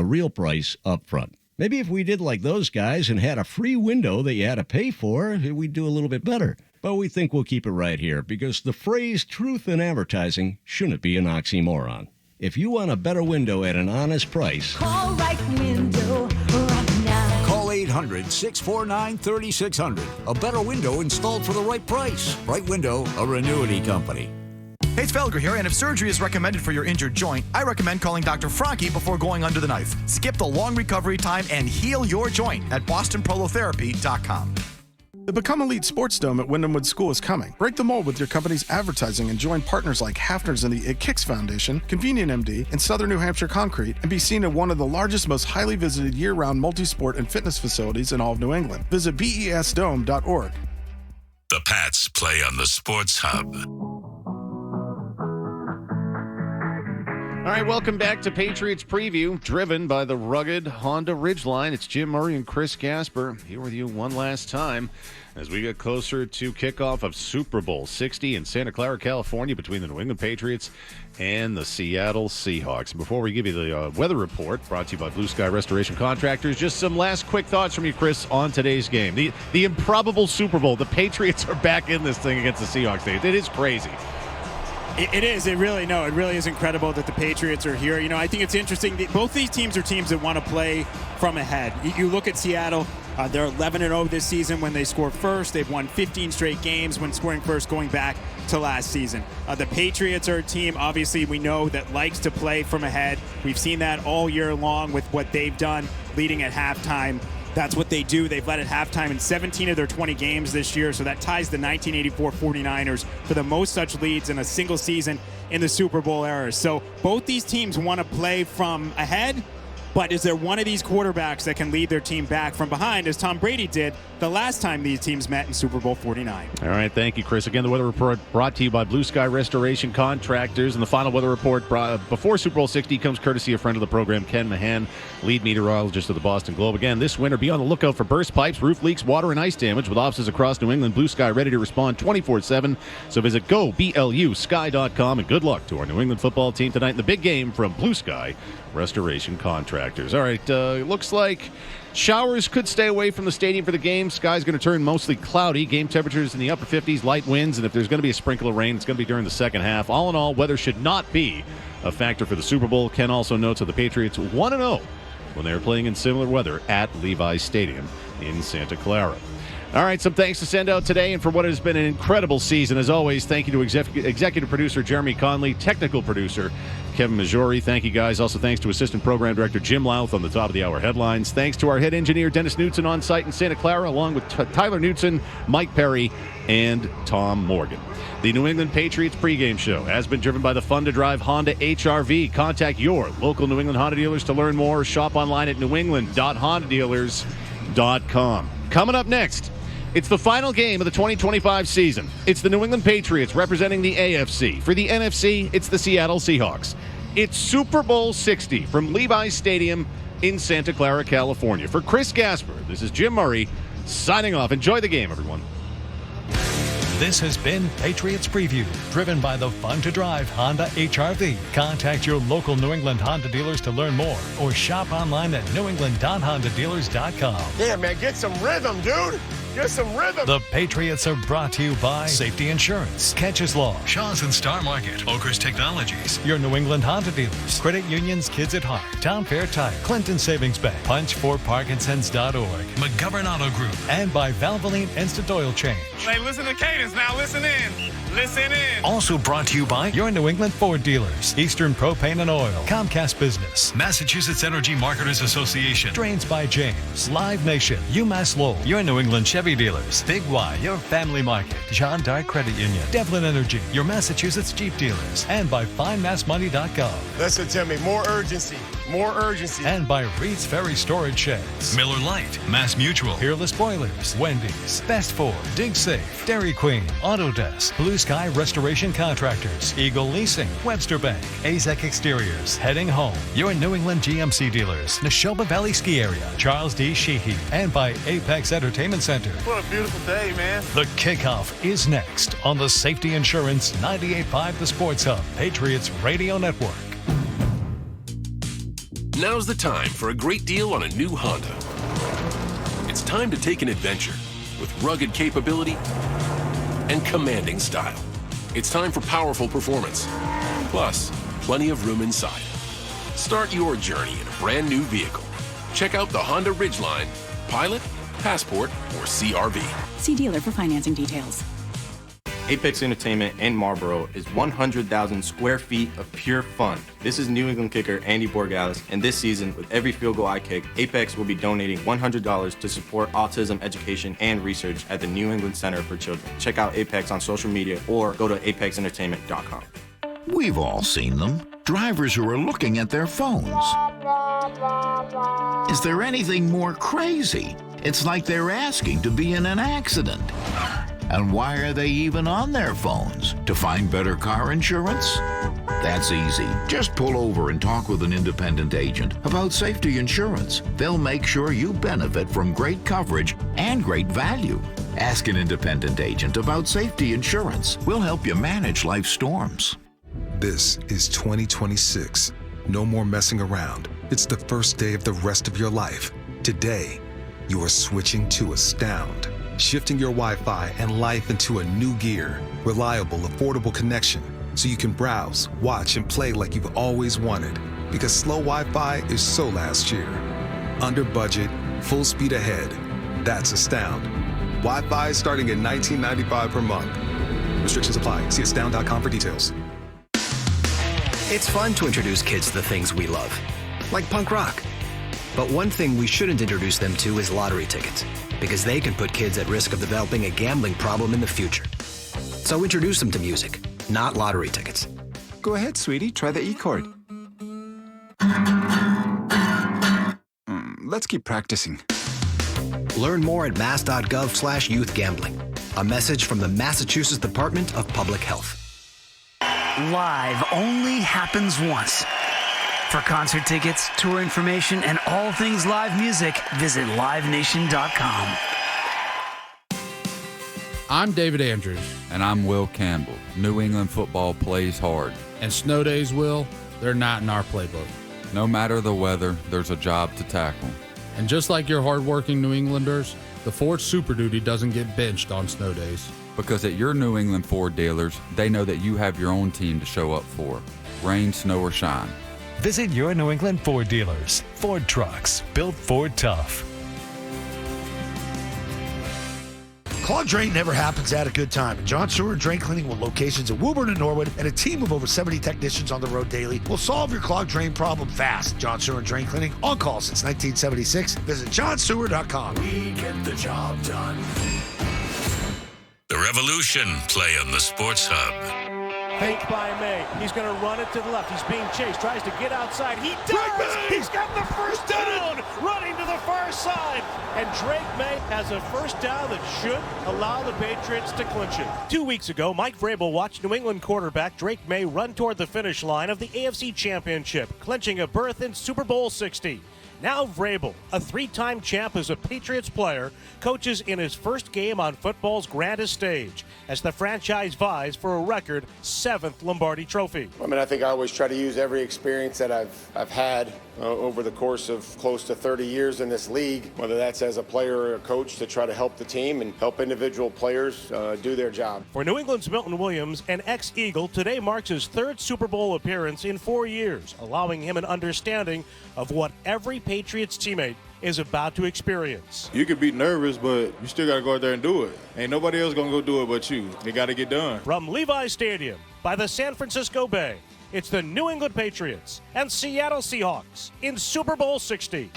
[SPEAKER 18] real price up front. Maybe if we did like those guys and had a free window that you had to pay for, we'd do a little bit better. But we think we'll keep it right here because the phrase truth in advertising shouldn't be an oxymoron. If you want a better window at an honest price,
[SPEAKER 23] Call Right Window right now.
[SPEAKER 19] Call 800-649-3600. A better window installed for the right price. Right Window, a Renewity company.
[SPEAKER 24] Hey, it's Felger here, and if surgery is recommended for your injured joint, I recommend calling Dr. Franke before going under the knife. Skip the long recovery time and heal your joint at BostonProlotherapy.com.
[SPEAKER 25] The Become Elite Sports Dome at Wyndham Woods School is coming. Break the mold with your company's advertising and join partners like Hafner's and the It Kicks Foundation, Convenient MD, and Southern New Hampshire Concrete, and be seen at one of the largest, most highly visited year-round multi-sport and fitness facilities in all of New England. Visit besdome.org.
[SPEAKER 11] The Pats play on the Sports Hub.
[SPEAKER 21] All right, welcome back to Patriots Preview, driven by the rugged Honda Ridgeline. It's Jim Murray and Chris Gasper here with you one last time as we get closer to kickoff of Super Bowl 60 in Santa Clara, California, between the New England Patriots and the Seattle Seahawks. Before we give you the weather report, brought to you by Blue Sky Restoration Contractors, just some last quick thoughts from you, Chris, on today's game. The improbable Super Bowl. The Patriots are back in this thing against the Seahawks. It is crazy.
[SPEAKER 16] It is. It really is incredible that the Patriots are here. I think it's interesting. Both these teams are teams that want to play from ahead. You look at Seattle. They're 11-0 this season when they score first. They've won 15 straight games when scoring first going back to last season. The Patriots are a team, obviously, we know that likes to play from ahead. We've seen that all year long with what they've done leading at halftime. That's what they do. They've led at halftime in 17 of their 20 games this year, so that ties the 1984 49ers for the most such leads in a single season in the Super Bowl era. So both these teams want to play from ahead, but is there one of these quarterbacks that can lead their team back from behind, as Tom Brady did the last time these teams met in Super Bowl 49?
[SPEAKER 21] All right, thank you, Chris. Again, the weather report brought to you by Blue Sky Restoration Contractors. And the final weather report before Super Bowl 60 comes courtesy of friend of the program, Ken Mahan, lead meteorologist of the Boston Globe. Again, this winter, be on the lookout for burst pipes, roof leaks, water, and ice damage with offices across New England. Blue Sky ready to respond 24/7. So visit goblusky.com, and good luck to our New England football team tonight in the big game from Blue Sky Restoration Contractors. All right, it looks like showers could stay away from the stadium for the game. Sky's going to turn mostly cloudy. Game temperatures in the upper 50s, light winds, and if there's going to be a sprinkle of rain, it's going to be during the second half. All in all, weather should not be a factor for the Super Bowl. Ken also notes that the Patriots 1-0 when they were playing in similar weather at Levi's Stadium in Santa Clara. All right, some thanks to send out today, and for what has been an incredible season. As always, thank you to executive producer Jeremy Conley, technical producer Kevin Majori. Thank you, guys. Also, thanks to assistant program director Jim Louth on the top of the hour headlines. Thanks to our head engineer Dennis Knutson on site in Santa Clara, along with Tyler Knutson, Mike Perry, and Tom Morgan. The New England Patriots pregame show has been driven by the Fun to Drive Honda HR-V. Contact your local New England Honda dealers to learn more. Shop online at newengland.hondadealers.com. Coming up next, it's the final game of the 2025 season. It's the New England Patriots representing the AFC. For the NFC, it's the Seattle Seahawks. It's Super Bowl 60 from Levi's Stadium in Santa Clara, California. For Chris Gasper, this is Jim Murray signing off. Enjoy the game, everyone.
[SPEAKER 4] This has been Patriots Preview, driven by the fun-to-drive Honda HR-V. Contact your local New England Honda dealers to learn more or shop online at newengland.hondadealers.com.
[SPEAKER 7] Yeah, man, get some rhythm, dude. Get some rhythm.
[SPEAKER 4] The Patriots are brought to you by Safety Insurance, Catches Law, Shaw's and Star Market, Oakers Technologies, your New England Honda dealers, Credit Union's Kids at Heart, Town Fair Tire, Clinton Savings Bank, punchforparkinsons.org, McGovern Auto Group, and by Valvoline Instant Oil Change.
[SPEAKER 8] Hey, listen to Cadence now. Listen in. Listen in.
[SPEAKER 4] Also brought to you by your New England Ford dealers, Eastern Propane and Oil, Comcast Business, Massachusetts Energy Marketers Association, Drains by James, Live Nation, UMass Lowell, your New England Chevy dealers, Big Y, your family market, John Dark Credit Union, Devlin Energy, your Massachusetts Jeep dealers, and by FindMassMoney.gov.
[SPEAKER 7] Listen to me. More urgency. More urgency.
[SPEAKER 4] And by Reed's Ferry Storage Sheds, Miller Lite, Mass Mutual, Peerless Boilers, Wendy's, Best Ford, Dig Safe, Dairy Queen, Autodesk, Blue Sky Restoration Contractors, Eagle Leasing, Webster Bank, Azek Exteriors, Heading Home, your New England GMC dealers, Neshoba Valley Ski Area, Charles D. Sheehy, and by Apex Entertainment Center.
[SPEAKER 7] What a beautiful day, man.
[SPEAKER 4] The Kickoff is next on the Safety Insurance 98.5 The Sports Hub, Patriots Radio Network.
[SPEAKER 9] Now's the time for a great deal on a new Honda. It's time to take an adventure with rugged capability and commanding style. It's time for powerful performance, plus plenty of room inside. Start your journey in a brand new vehicle. Check out the Honda Ridgeline, Pilot, Passport, or CR-V.
[SPEAKER 12] See dealer for financing details.
[SPEAKER 20] Apex Entertainment in Marlboro is 100,000 square feet of pure fun. This is New England kicker Andy Borgalis, and this season, with every field goal I kick, Apex will be donating $100 to support autism education and research at the New England Center for Children. Check out Apex on social media or go to apexentertainment.com.
[SPEAKER 27] We've all seen them. Drivers who are looking at their phones. Is there anything more crazy? It's like they're asking to be in an accident. And why are they even on their phones? To find better car insurance? That's easy. Just pull over and talk with an independent agent about safety insurance. They'll make sure you benefit from great coverage and great value. Ask an independent agent about safety insurance. We'll help you manage life's storms.
[SPEAKER 28] This is 2026. No more messing around. It's the first day of the rest of your life. Today, you are switching to Astound. Shifting your Wi-Fi and life into a new gear. Reliable, affordable connection so you can browse, watch, and play like you've always wanted. Because slow Wi-Fi is so last year. Under budget, full speed ahead. That's Astound. Wi-Fi starting at $19.95 per month. Restrictions apply. See astound.com for details.
[SPEAKER 29] It's fun to introduce kids to the things we love, like punk rock. But one thing we shouldn't introduce them to is lottery tickets, because they can put kids at risk of developing a gambling problem in the future. So introduce them to music, not lottery tickets.
[SPEAKER 30] Go ahead, sweetie. Try the E chord. Let's keep practicing.
[SPEAKER 29] Learn more at mass.gov/youthgambling. A message from the Massachusetts Department of Public Health.
[SPEAKER 26] Live only happens once. For concert tickets, tour information, and all things live music, visit livenation.com.
[SPEAKER 31] I'm David Andrews.
[SPEAKER 32] And I'm Will Campbell. New England football plays hard.
[SPEAKER 31] And snow days, Will, they're not in our playbook.
[SPEAKER 32] No matter the weather, there's a job to tackle.
[SPEAKER 31] And just like your hardworking New Englanders, the Ford Super Duty doesn't get benched on snow days.
[SPEAKER 32] Because at your New England Ford dealers, they know that you have your own team to show up for. Rain, snow, or shine.
[SPEAKER 4] Visit your New England Ford dealers. Ford trucks, built Ford tough.
[SPEAKER 10] Clogged drain never happens at a good time. And John Sewer Drain Cleaning, with locations in Woburn and Norwood and a team of over 70 technicians on the road daily, will solve your clogged drain problem fast. John Sewer Drain Cleaning, on call since 1976. Visit johnsewer.com.
[SPEAKER 11] We get the job done. The Revolution play on the Sports Hub.
[SPEAKER 33] Fake by May. He's going to run it to the left. He's being chased. Tries to get outside. He does. He's got the first down. Running to the far far side, and Drake May has a first down that should allow the Patriots to clinch it. 2 weeks ago, Mike Vrabel watched New England quarterback Drake May run toward the finish line of the AFC Championship, clinching a berth in Super Bowl 60. Now Vrabel, a three-time champ as a Patriots player, coaches in his first game on football's grandest stage as the franchise vies for a record 7th Lombardi Trophy.
[SPEAKER 7] I mean, I think I always try to use every experience that I've had over the course of close to 30 years in this league, whether that's as a player or a coach, to try to help the team and help individual players do their job.
[SPEAKER 33] For New England's Milton Williams, an ex-Eagle, today marks his 3rd Super Bowl appearance in 4 years, allowing him an understanding of what every Patriots teammate is about to experience.
[SPEAKER 1] You could be nervous, but you still got to go out there and do it. Ain't nobody else going to go do it but you. They got to get done.
[SPEAKER 33] From Levi's Stadium by the San Francisco Bay, it's the New England Patriots and Seattle Seahawks in Super Bowl 60.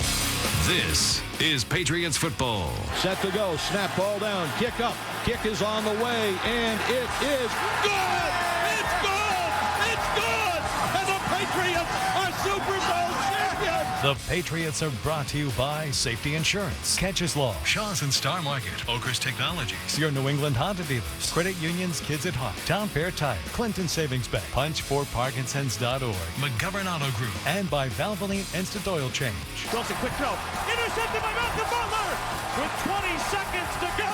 [SPEAKER 4] This is Patriots football.
[SPEAKER 2] Set to go. Snap, ball down. Kick up. Kick is on the way, and it is good. It's good. It's good. And the Patriots are Super Bowl champions.
[SPEAKER 4] The Patriots are brought to you by Safety Insurance, Catches Law, Shaw's and Star Market, Oaker's Technologies, your New England Honda dealers, Credit Union's Kids at Heart, Town Fair Tire, Clinton Savings Bank, punch4parkinsons.org, McGovern Auto Group, and by Valvoline Instant Oil Change.
[SPEAKER 33] Wilson, quick throw. Intercepted by Malcolm Butler with 20 seconds to go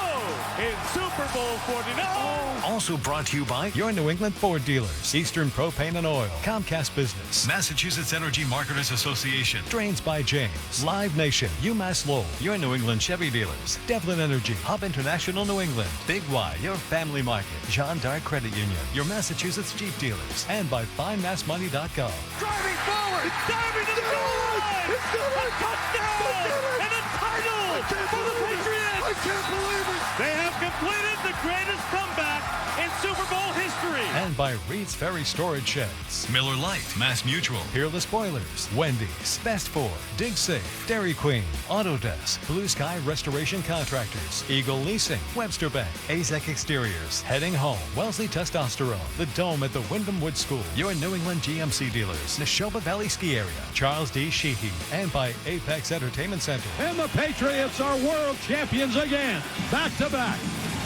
[SPEAKER 33] in Super Bowl 49.
[SPEAKER 4] Also brought to you by your New England Ford dealers, Eastern Propane and Oil, Comcast Business, Massachusetts Energy Marketers Association, Drains by James, Live Nation, UMass Lowell, your New England Chevy dealers, Devlin Energy, Hub International New England, Big Y, your family market, John Dark Credit Union, your Massachusetts Jeep dealers, and by FindMassMoney.gov.
[SPEAKER 33] Driving forward, diving to the goal line. It's a touchdown and a title for the Patriots.
[SPEAKER 2] I can't believe it.
[SPEAKER 33] They have completed the greatest comeback in Super Bowl history.
[SPEAKER 4] And by Reed's Ferry Storage Sheds, Miller Lite, Mass Mutual, Peerless Boilers, Wendy's, Best 4, Dig Safe, Dairy Queen, Autodesk, Blue Sky Restoration Contractors, Eagle Leasing, Webster Bank, AZEC Exteriors, Heading Home, Wellesley Testosterone, The Dome at the Wyndham Woods School, your New England GMC dealers, Neshoba Valley Ski Area, Charles D. Sheehy, and by Apex Entertainment Center.
[SPEAKER 2] And the Patriots are world champions again. Back-to-back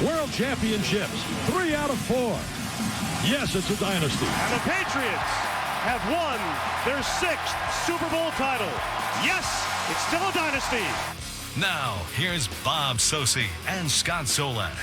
[SPEAKER 2] world championships. 3 out of 4. Yes, it's a dynasty.
[SPEAKER 33] And the Patriots have won their 6th Super Bowl title. Yes, it's still a dynasty.
[SPEAKER 4] Now, here's Bob Sosi and Scott Solak.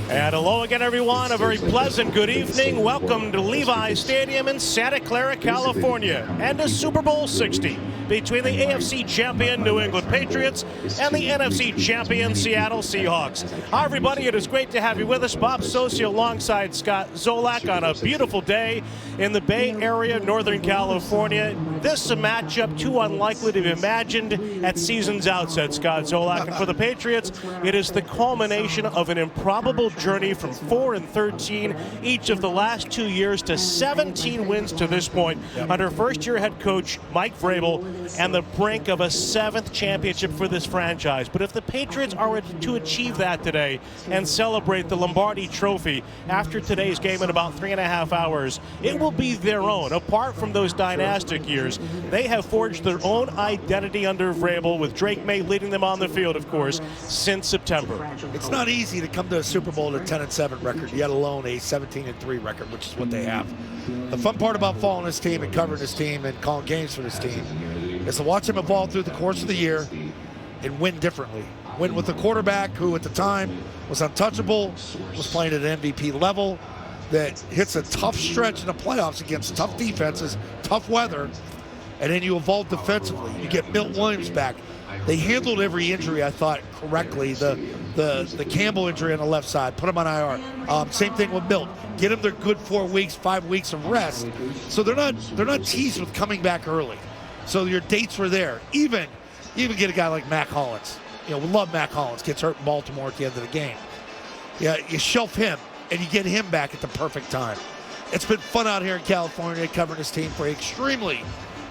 [SPEAKER 33] And hello again, everyone. A very pleasant good evening. Welcome to Levi's Stadium in Santa Clara, California, and to Super Bowl 60 between the AFC champion New England Patriots and the NFC champion Seattle Seahawks. Hi, everybody. It is great to have you with us. Bob Sosi alongside Scott Zolak on a beautiful day in the Bay Area, Northern California. This is a matchup too unlikely to be imagined at season's outset, Scott Zolak. And for the Patriots, it is the culmination of an improbable journey from 4-13 each of the last 2 years to 17 wins to this point under first-year head coach Mike Vrabel, and the brink of a 7th championship for this franchise. But if the Patriots are to achieve that today and celebrate the Lombardi Trophy after today's game in about 3.5 hours, it will be their own. Apart from those dynastic years, they have forged their own identity under Vrabel, with Drake May leading them on the field, of course, since September.
[SPEAKER 10] It's not easy to come to a Super Bowl with a 10-7 record, yet alone a 17-3 record, which is what they have. The fun part about following this team and covering this team and calling games for this team is to watch them evolve through the course of the year and win differently. Win with a quarterback who at the time was untouchable, was playing at an MVP level, that hits a tough stretch in the playoffs against tough defenses, tough weather, and then you evolve defensively. You get Milton Williams back. They handled every injury, I thought, correctly. The Campbell injury on the left side, put him on IR. Same thing with Milt. Get them their good 4 weeks, 5 weeks of rest. So they're not teased with coming back early. So your dates were there. Even get a guy like Mac Hollins. We love Mac Hollins. Gets hurt in Baltimore at the end of the game. Yeah, you shelf him and you get him back at the perfect time. It's been fun out here in California covering this team for an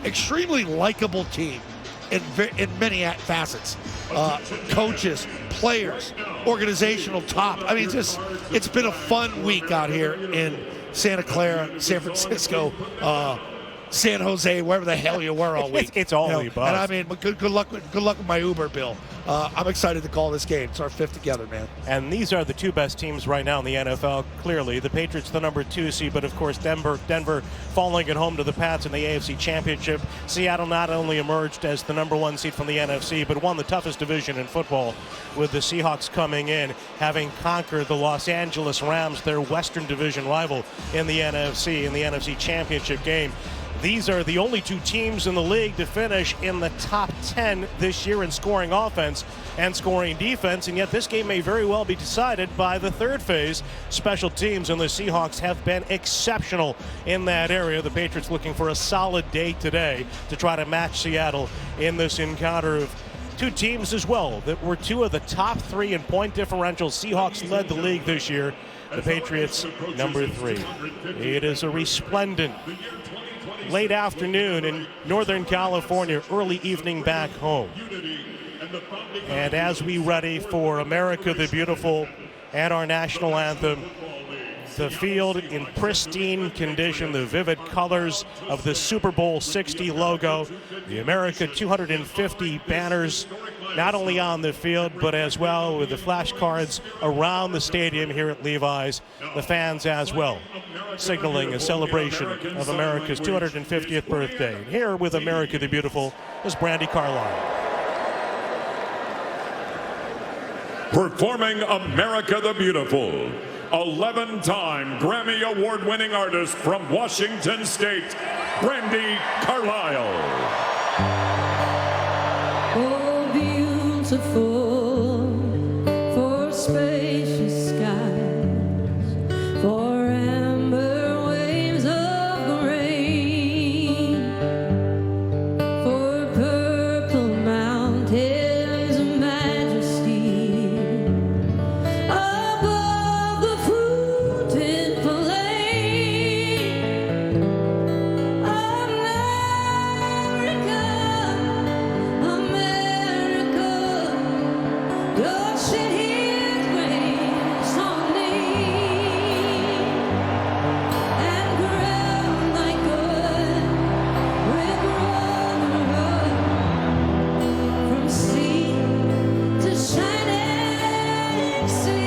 [SPEAKER 10] extremely likable team in many facets. Coaches, players, organizational top. I mean, it's been a fun week out here in Santa Clara, San Francisco, San Jose, wherever the hell you were all week.
[SPEAKER 33] It's all the above.
[SPEAKER 10] And I mean, good luck with my Uber bill. I'm excited to call this game. It's our fifth together, man.
[SPEAKER 33] And these are the two best teams right now in the NFL, clearly. The Patriots, the number 2 seed, but of course Denver falling at home to the Pats in the AFC Championship. Seattle not only emerged as the number 1 seed from the NFC, but won the toughest division in football, with the Seahawks coming in, having conquered the Los Angeles Rams, their Western Division rival in the NFC Championship game. These are the only 2 teams in the league to finish in the top 10 this year in scoring offense and scoring defense, and yet this game may very well be decided by the third phase. Special teams, and the Seahawks have been exceptional in that area. The Patriots looking for a solid day today to try to match Seattle in this encounter of 2 teams as well that were 2 of the top 3 in point differential. Seahawks led the league this year. The Patriots, number 3. It is a resplendent late afternoon in Northern California, early evening back home. And as we ready for America the Beautiful and our national anthem, the field in pristine condition, the vivid colors of the Super Bowl 60 logo, the America 250 banners, not only on the field, but as well with the flashcards around the stadium here at Levi's, the fans as well, signaling a celebration of America's 250th birthday. And here with America the Beautiful is Brandi Carlile.
[SPEAKER 3] Performing America the Beautiful, 11-time Grammy Award-winning artist from Washington State, Brandi Carlile.
[SPEAKER 5] Oh, beautiful for spacious skies, for amber waves of grain, for purple mountains of majesty, above the fruited plain. God shed His grace on me and crowned thy good with brotherhood from sea to shining sea.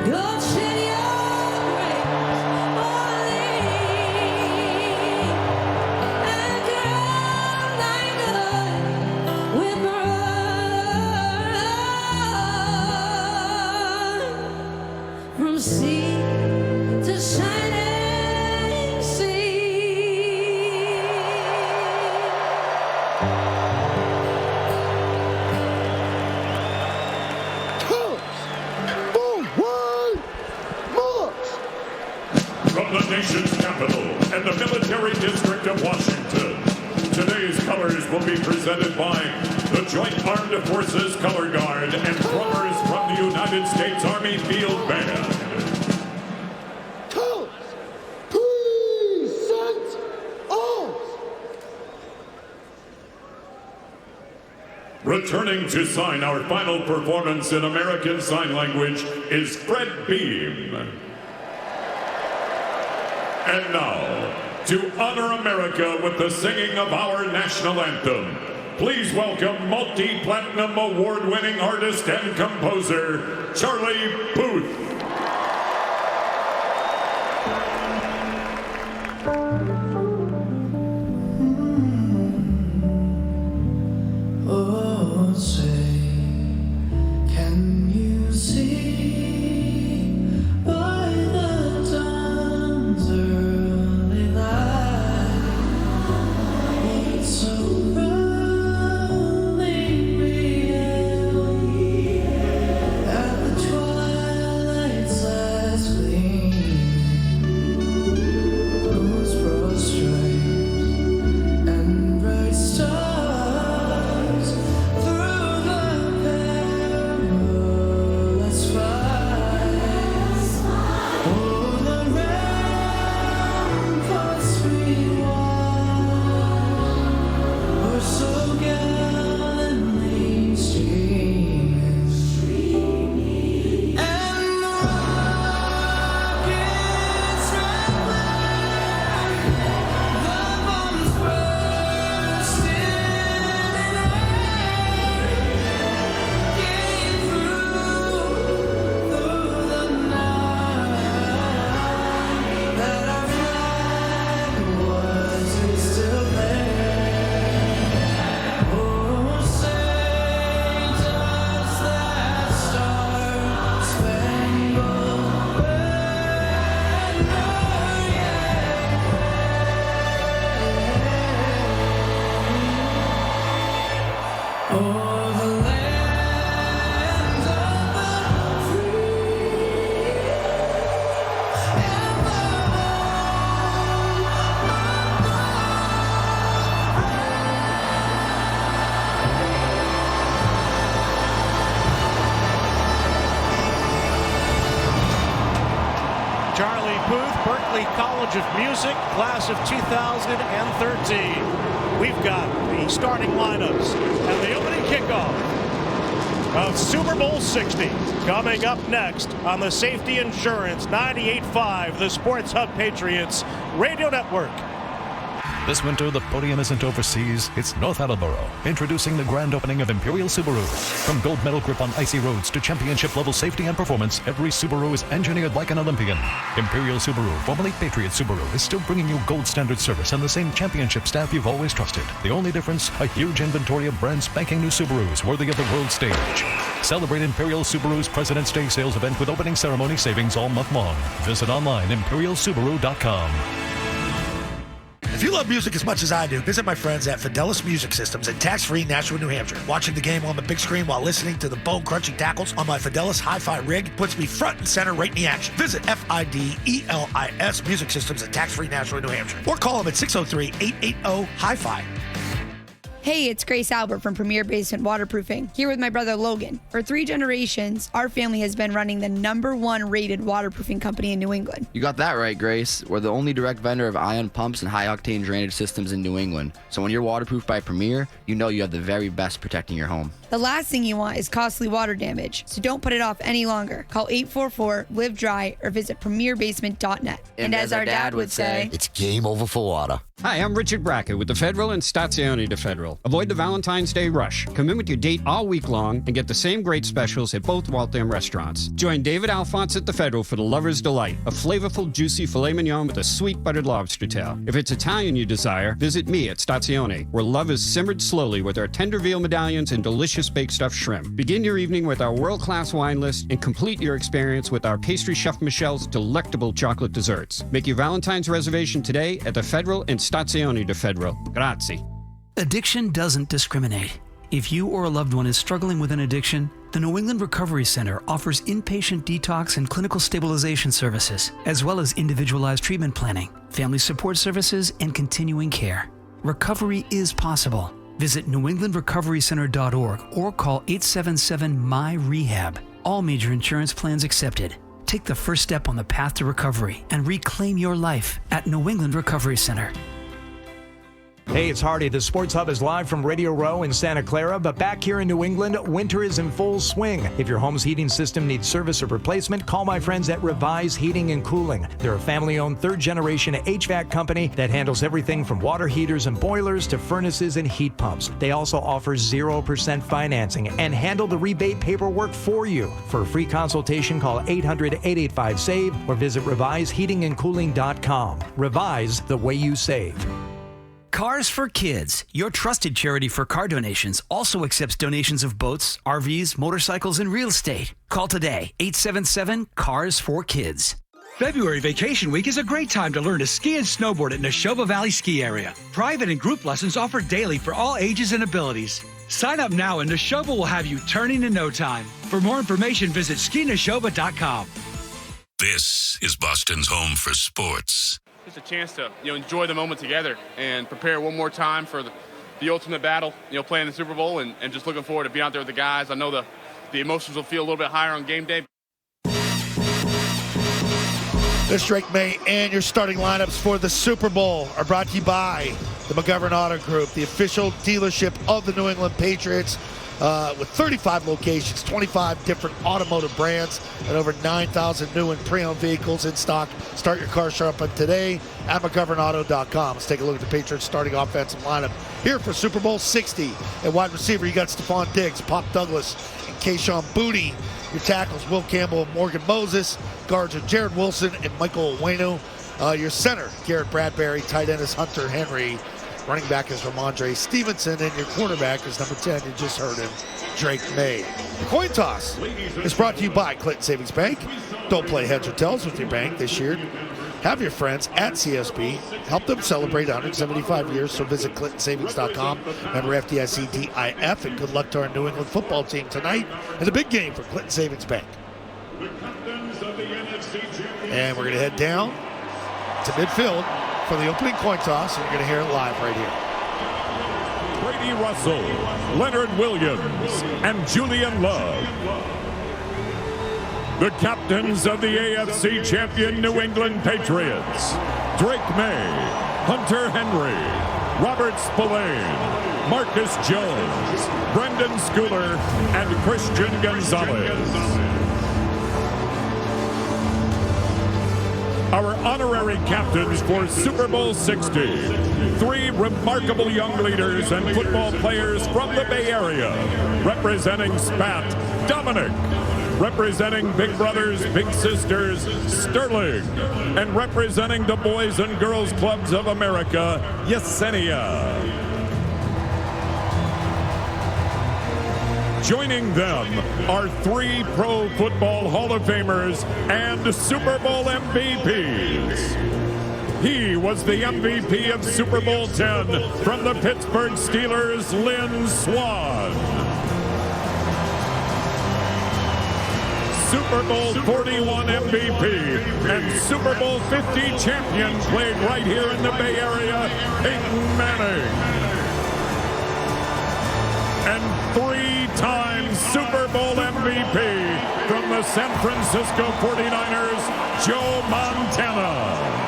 [SPEAKER 5] God shed your grace on thee and crowned thy good with brotherhood from sea to shining sea.
[SPEAKER 3] From the nation's capital and the military district of Washington, today's colors will be presented by the Joint Armed Forces Color Guard and drummers from the United States Army Field Band. Returning to sign our final performance in American Sign Language is Fred Beam. And now, to honor America with the singing of our national anthem, please welcome multi-platinum award-winning artist and composer, Charlie Puth.
[SPEAKER 5] Oh, say, can you see by the dawn's early light, it's surrounding me, at the twilight
[SPEAKER 33] Berklee College of Music, class of 2013. We've got the starting lineups and the opening kickoff of Super Bowl 60 coming up next on the Safety Insurance 98.5, the Sports Hub Patriots Radio Network.
[SPEAKER 6] This winter, the podium isn't overseas, it's North Attleboro. Introducing the grand opening of Imperial Subaru. From gold medal grip on icy roads to championship-level safety and performance, every Subaru is engineered like an Olympian. Imperial Subaru, formerly Patriots Subaru, is still bringing you gold standard service and the same championship staff you've always trusted. The only difference, a huge inventory of brand spanking new Subarus worthy of the world stage. Celebrate Imperial Subaru's President's Day sales event with opening ceremony savings all month long. Visit online, imperialsubaru.com.
[SPEAKER 10] If you love music as much as I do, visit my friends at Fidelis Music Systems in tax-free Nashua, New Hampshire. Watching the game on the big screen while listening to the bone-crunching tackles on my Fidelis Hi-Fi rig puts me front and center right in the action. Visit FIDELIS Music Systems in tax-free Nashua, New Hampshire. Or call them at 603-880-HI-FI.
[SPEAKER 13] Hey, it's Grace Albert from Premier Basement Waterproofing, here with my brother Logan. For 3 generations, our family has been running the #1 rated waterproofing company in New England.
[SPEAKER 14] You got that right, Grace. We're the only direct vendor of ion pumps and high-octane drainage systems in New England. So when you're waterproofed by Premier, you know you have the very best protecting your home.
[SPEAKER 13] The last thing you want is costly water damage, so don't put it off any longer. Call 844-LIVE-DRY or visit premierbasement.net.
[SPEAKER 14] And as our dad would say,
[SPEAKER 15] it's game over for water.
[SPEAKER 16] Hi, I'm Richard Brackett with the Federal and Stazione de Federal. Avoid the Valentine's Day rush. Come in with your date all week long and get the same great specials at both Waltham restaurants. Join David Alphonse at the Federal for the Lover's Delight, a flavorful, juicy filet mignon with a sweet buttered lobster tail. If it's Italian you desire, visit me at Stazione, where love is simmered slowly with our tender veal medallions and delicious baked stuffed shrimp. Begin your evening with our world-class wine list and complete your experience with our pastry chef Michelle's delectable chocolate desserts. Make your Valentine's reservation today at the Federal and Stazione de Federal. Grazie.
[SPEAKER 26] Addiction doesn't discriminate. If you or a loved one is struggling with an addiction, the New England Recovery Center offers inpatient detox and clinical stabilization services, as well as individualized treatment planning, family support services, and continuing care. Recovery is possible. Visit newenglandrecoverycenter.org or call 877-MY-REHAB. All major insurance plans accepted. Take the first step on the path to recovery and reclaim your life at New England Recovery Center.
[SPEAKER 17] Hey, it's Hardy. The Sports Hub is live from Radio Row in Santa Clara, but back here in New England, winter is in full swing. If your home's heating system needs service or replacement, call my friends at Revise Heating and Cooling. They're a family-owned third-generation HVAC company that handles everything from water heaters and boilers to furnaces and heat pumps. They also offer 0% financing and handle the rebate paperwork for you. For a free consultation, call 800-885-SAVE or visit reviseheatingandcooling.com. Revise the way you save.
[SPEAKER 26] Cars for Kids, your trusted charity for car donations, also accepts donations of boats, RVs, motorcycles, and real estate. Call today, 877-CARS4KIDS.
[SPEAKER 18] February Vacation Week is a great time to learn to ski and snowboard at Neshoba Valley Ski Area. Private and group lessons offered daily for all ages and abilities. Sign up now and Neshoba will have you turning in no time. For more information, visit skineshoba.com.
[SPEAKER 11] This is Boston's home for sports.
[SPEAKER 19] Just a chance to enjoy the moment together and prepare one more time for the ultimate battle, playing the Super Bowl, and just looking forward to being out there with the guys. I know the emotions will feel a little bit higher on game day.
[SPEAKER 10] This Drake May and your starting lineups for the Super Bowl are brought to you by the McGovern Auto Group, the official dealership of the New England Patriots. With 35 locations, 25 different automotive brands, and over 9,000 new and pre-owned vehicles in stock. Start your car shopping today at McGovernAuto.com. Let's take a look at the Patriots starting offensive lineup here for Super Bowl 60. At wide receiver, you got Stephon Diggs, Pop Douglas, and Kayshon Boutte. Your tackles, Will Campbell and Morgan Moses. Guards are Jared Wilson and Michael Owenu. Your center, Garrett Bradbury. Tight end is Hunter Henry. Running back is Ramondre Stevenson, and your quarterback is number 10, you just heard him, Drake May. The coin toss is brought to you by Clinton Savings Bank. Don't play heads or tails with your bank this year. Have your friends at CSB. Help them celebrate 175 years, so visit ClintonSavings.com. Member FDIC-DIF, and good luck to our New England football team tonight in the big game for Clinton Savings Bank. And we're going to head down to midfield for the opening coin toss, and you're going to hear it live right here.
[SPEAKER 3] Brady Russell, Leonard Williams, and Julian Love. the captains of the AFC champion New England Patriots, Drake May, Hunter Henry, Robert Spillane, Marcus Jones, Brendan Schooler, and Christian Gonzalez. Our honorary captains for Super Bowl 60, 3 remarkable young leaders and football players from the Bay Area, representing SPAT, Dominic, representing Big Brothers, Big Sisters, Sterling, and representing the Boys and Girls Clubs of America, Yesenia. Joining them are 3 Pro Football Hall of Famers and Super Bowl MVPs. He was the MVP of Super Bowl 10 from the Pittsburgh Steelers, Lynn Swann. Super Bowl 41 MVP and Super Bowl 50 champion played right here in the Bay Area, Peyton Manning. And 3-time Super Bowl MVP from the San Francisco 49ers, Joe Montana.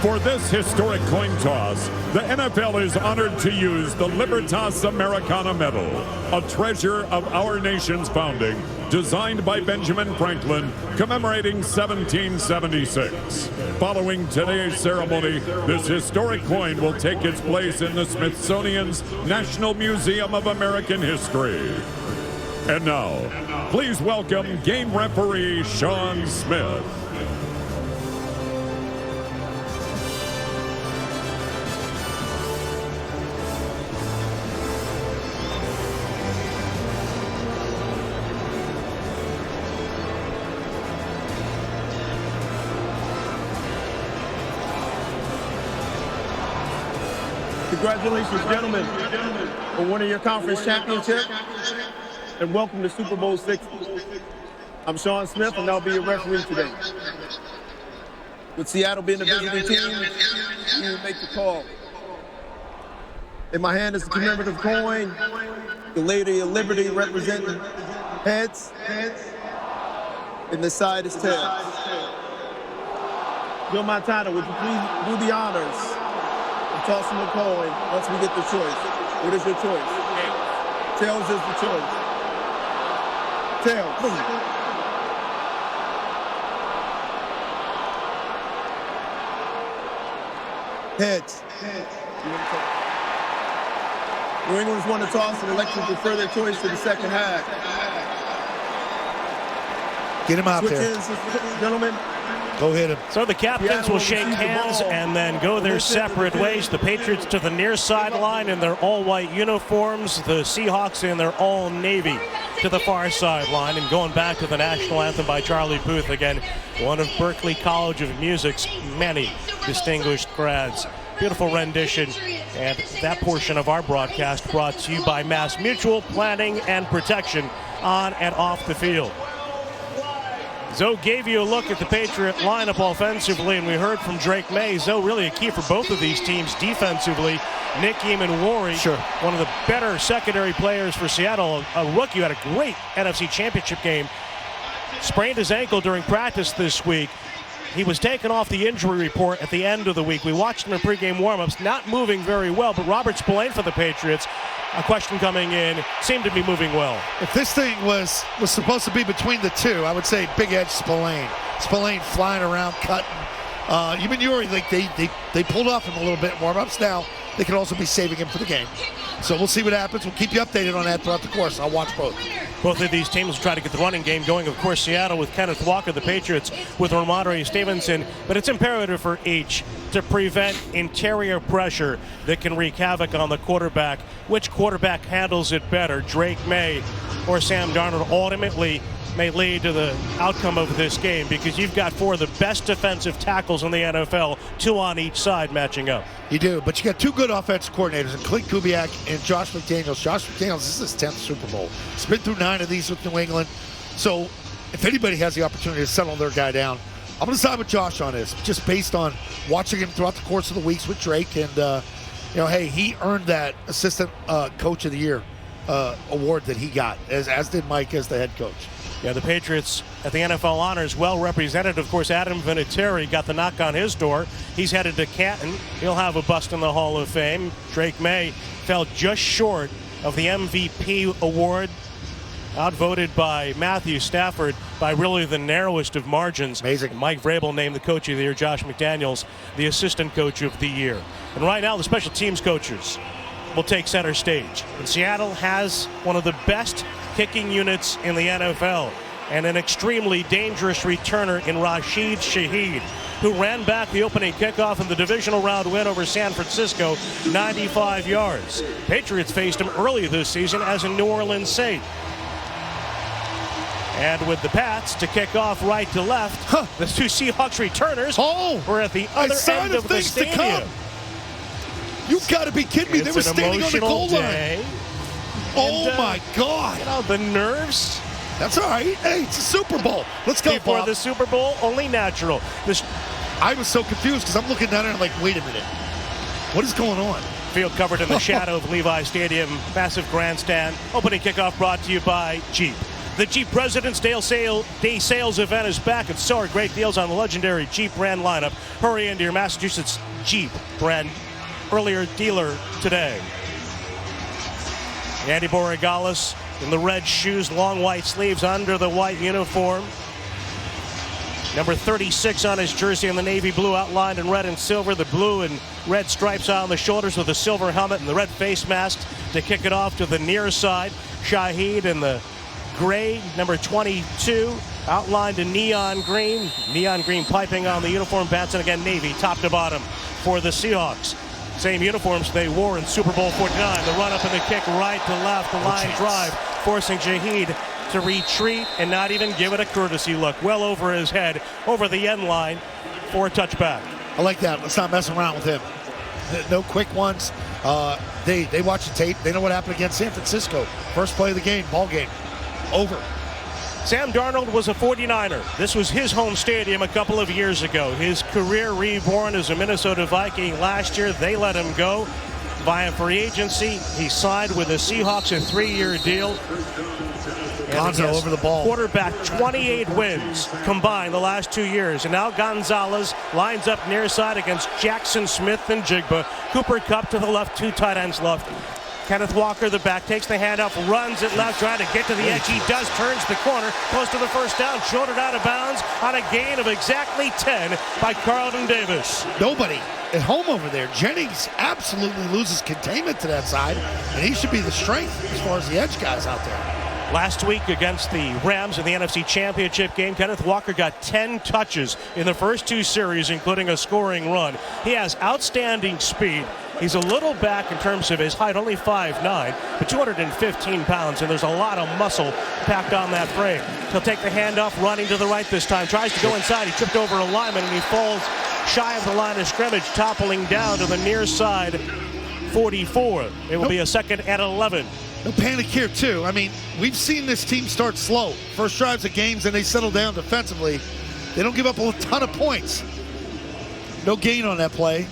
[SPEAKER 3] For this historic coin toss, the NFL is honored to use the Libertas Americana Medal, a treasure of our nation's founding, designed by Benjamin Franklin, commemorating 1776. Following today's ceremony, this historic coin will take its place in the Smithsonian's National Museum of American History. And now, please welcome game referee Sean Smith.
[SPEAKER 8] Congratulations, gentlemen, for winning your conference championship, and welcome to Super Bowl 60. I'm Sean Smith, and I'll be your referee today. With Seattle being the visiting team, you make the call. In my hand is the commemorative coin, the Lady of Liberty representing heads, and the side is tails. Joe Montana, would you please do the honors? Toss him a coin once we get the choice. What is your choice? Tails is the choice. Tails. Heads. New England's won the toss and elected to defer their choice to the second half.
[SPEAKER 10] Get him out there.
[SPEAKER 8] Gentlemen.
[SPEAKER 10] Go hit him.
[SPEAKER 33] So the captains will shake hands and then go their separate ways. The Patriots to the near sideline in their all-white uniforms. The Seahawks in their all-navy to the far sideline. And going back to the national anthem by Charlie Puth, again, one of Berklee College of Music's many distinguished grads. Beautiful rendition. And that portion of our broadcast brought to you by Mass Mutual Planning and Protection on and off the field. Zoe gave you a look at the Patriot lineup offensively, and we heard from Drake May. Zoe, really a key for both of these teams defensively. Nick Eamon-Wari, one of the better secondary players for Seattle, a rookie who had a great NFC Championship game. Sprained his ankle during practice this week. He was taken off the injury report at the end of the week. We watched him in pregame warmups, not moving very well, but Robert Spillane for the Patriots, a question coming in, seemed to be moving well.
[SPEAKER 10] If this thing was supposed to be between the two, I would say big edge Spillane. Spillane flying around, cutting. Eamon-Wari, like they pulled off him a little bit in warm-ups. Now they could also be saving him for the game. So we'll see what happens. We'll keep you updated on that throughout the course. I'll watch both.
[SPEAKER 33] Both of these teams will try to get the running game going. Of course, Seattle with Kenneth Walker, the Patriots with Ramondre Stevenson. But it's imperative for each to prevent interior pressure that can wreak havoc on the quarterback. Which quarterback handles it better, Drake May or Sam Darnold, ultimately may lead to the outcome of this game, because you've got 4 of the best defensive tackles in the NFL, 2 on each side matching up.
[SPEAKER 10] You do, but you got 2 good offensive coordinators, and Clint Kubiak and Josh McDaniels. Josh McDaniels, this is his 10th Super Bowl. He's been through 9 of these with New England. So if anybody has the opportunity to settle their guy down, I'm going to side with Josh on this, just based on watching him throughout the course of the weeks with Drake. And, hey, he earned that assistant coach of the year award that he got, as did Mike as the head coach.
[SPEAKER 33] Yeah, the Patriots at the NFL Honors, well represented. Of course, Adam Vinatieri got the knock on his door. He's headed to Canton. He'll have a bust in the Hall of Fame. Drake May fell just short of the MVP award, outvoted by Matthew Stafford by really the narrowest of margins.
[SPEAKER 10] Amazing.
[SPEAKER 33] Mike Vrabel named the coach of the year, Josh McDaniels the assistant coach of the year. And right now, the special teams coaches will take center stage. And Seattle has one of the best kicking units in the NFL and an extremely dangerous returner in Rashid Shaheed, who ran back the opening kickoff in the divisional round win over San Francisco, 95 yards. Patriots faced him early this season as a New Orleans Saint. And with the Pats to kick off right to left, the two Seahawks returners were at the other end of the stadium.
[SPEAKER 10] You've got to be kidding me. They were standing on the goal line. Oh, my God.
[SPEAKER 33] You know, the nerves.
[SPEAKER 10] That's all right. Hey, it's a Super Bowl. Let's go,
[SPEAKER 33] Before
[SPEAKER 10] Bob.
[SPEAKER 33] the Super Bowl, only natural.
[SPEAKER 10] I was so confused because I'm looking down there and I'm like, wait a minute. What is going on?
[SPEAKER 33] Field covered in the shadow of Levi Stadium. Massive grandstand. Opening kickoff brought to you by Jeep. The Jeep President's Day sales event is back, and so are great deals on the legendary Jeep brand lineup. Hurry into your Massachusetts Jeep brand earlier dealer today. Andy Borregales in the red shoes, long white sleeves under the white uniform. Number 36 on his jersey in the navy blue outlined in red and silver. The blue and red stripes on the shoulders with the silver helmet and the red face mask to kick it off to the near side. Shaheed in the gray, number 22, outlined in neon green. Neon green piping on the uniform pants, and again navy top to bottom for the Seahawks. Same uniforms they wore in Super Bowl 49. The run up and the kick right to left, the line drive, forcing Shaheed to retreat and not even give it a courtesy look. Well over his head, over the end line for a touchback.
[SPEAKER 10] I like that. Let's not mess around with him. No quick ones. They watch the tape. They know what happened against San Francisco. First play of the game, ball game. Over.
[SPEAKER 33] Sam Darnold was a 49er. This was his home stadium a couple of years ago. His career reborn as a Minnesota Viking last year. They let him go via free agency. He signed with the Seahawks a 3-year deal.
[SPEAKER 10] Gonzo over the ball.
[SPEAKER 33] Quarterback, 28 wins combined the last 2 years. And now Gonzalez lines up near side against Jackson Smith and Jigba. Cooper Kupp to the left, two tight ends left. Kenneth Walker, the back, takes the handoff, runs it left, trying to get to the edge. He does, turns the corner, close to the first down, shouldered out of bounds on a gain of exactly 10 by Carlton Davis.
[SPEAKER 10] Nobody at home over there. Jennings absolutely loses containment to that side, and he should be the strength as far as the edge guys out there.
[SPEAKER 33] Last week against the Rams in the NFC Championship game, Kenneth Walker got 10 touches in the first 2 series, including a scoring run. He has outstanding speed. He's a little back in terms of his height, only 5'9", but 215 pounds, and there's a lot of muscle packed on that frame. He'll take the handoff, running to the right this time, tries to go inside. He tripped over a lineman, and he falls shy of the line of scrimmage, toppling down to the near side 44. It will be a second and 11.
[SPEAKER 10] No panic here, too. I mean, we've seen this team start slow. First drives of games, and they settle down defensively. They don't give up a ton of points. No gain on that play.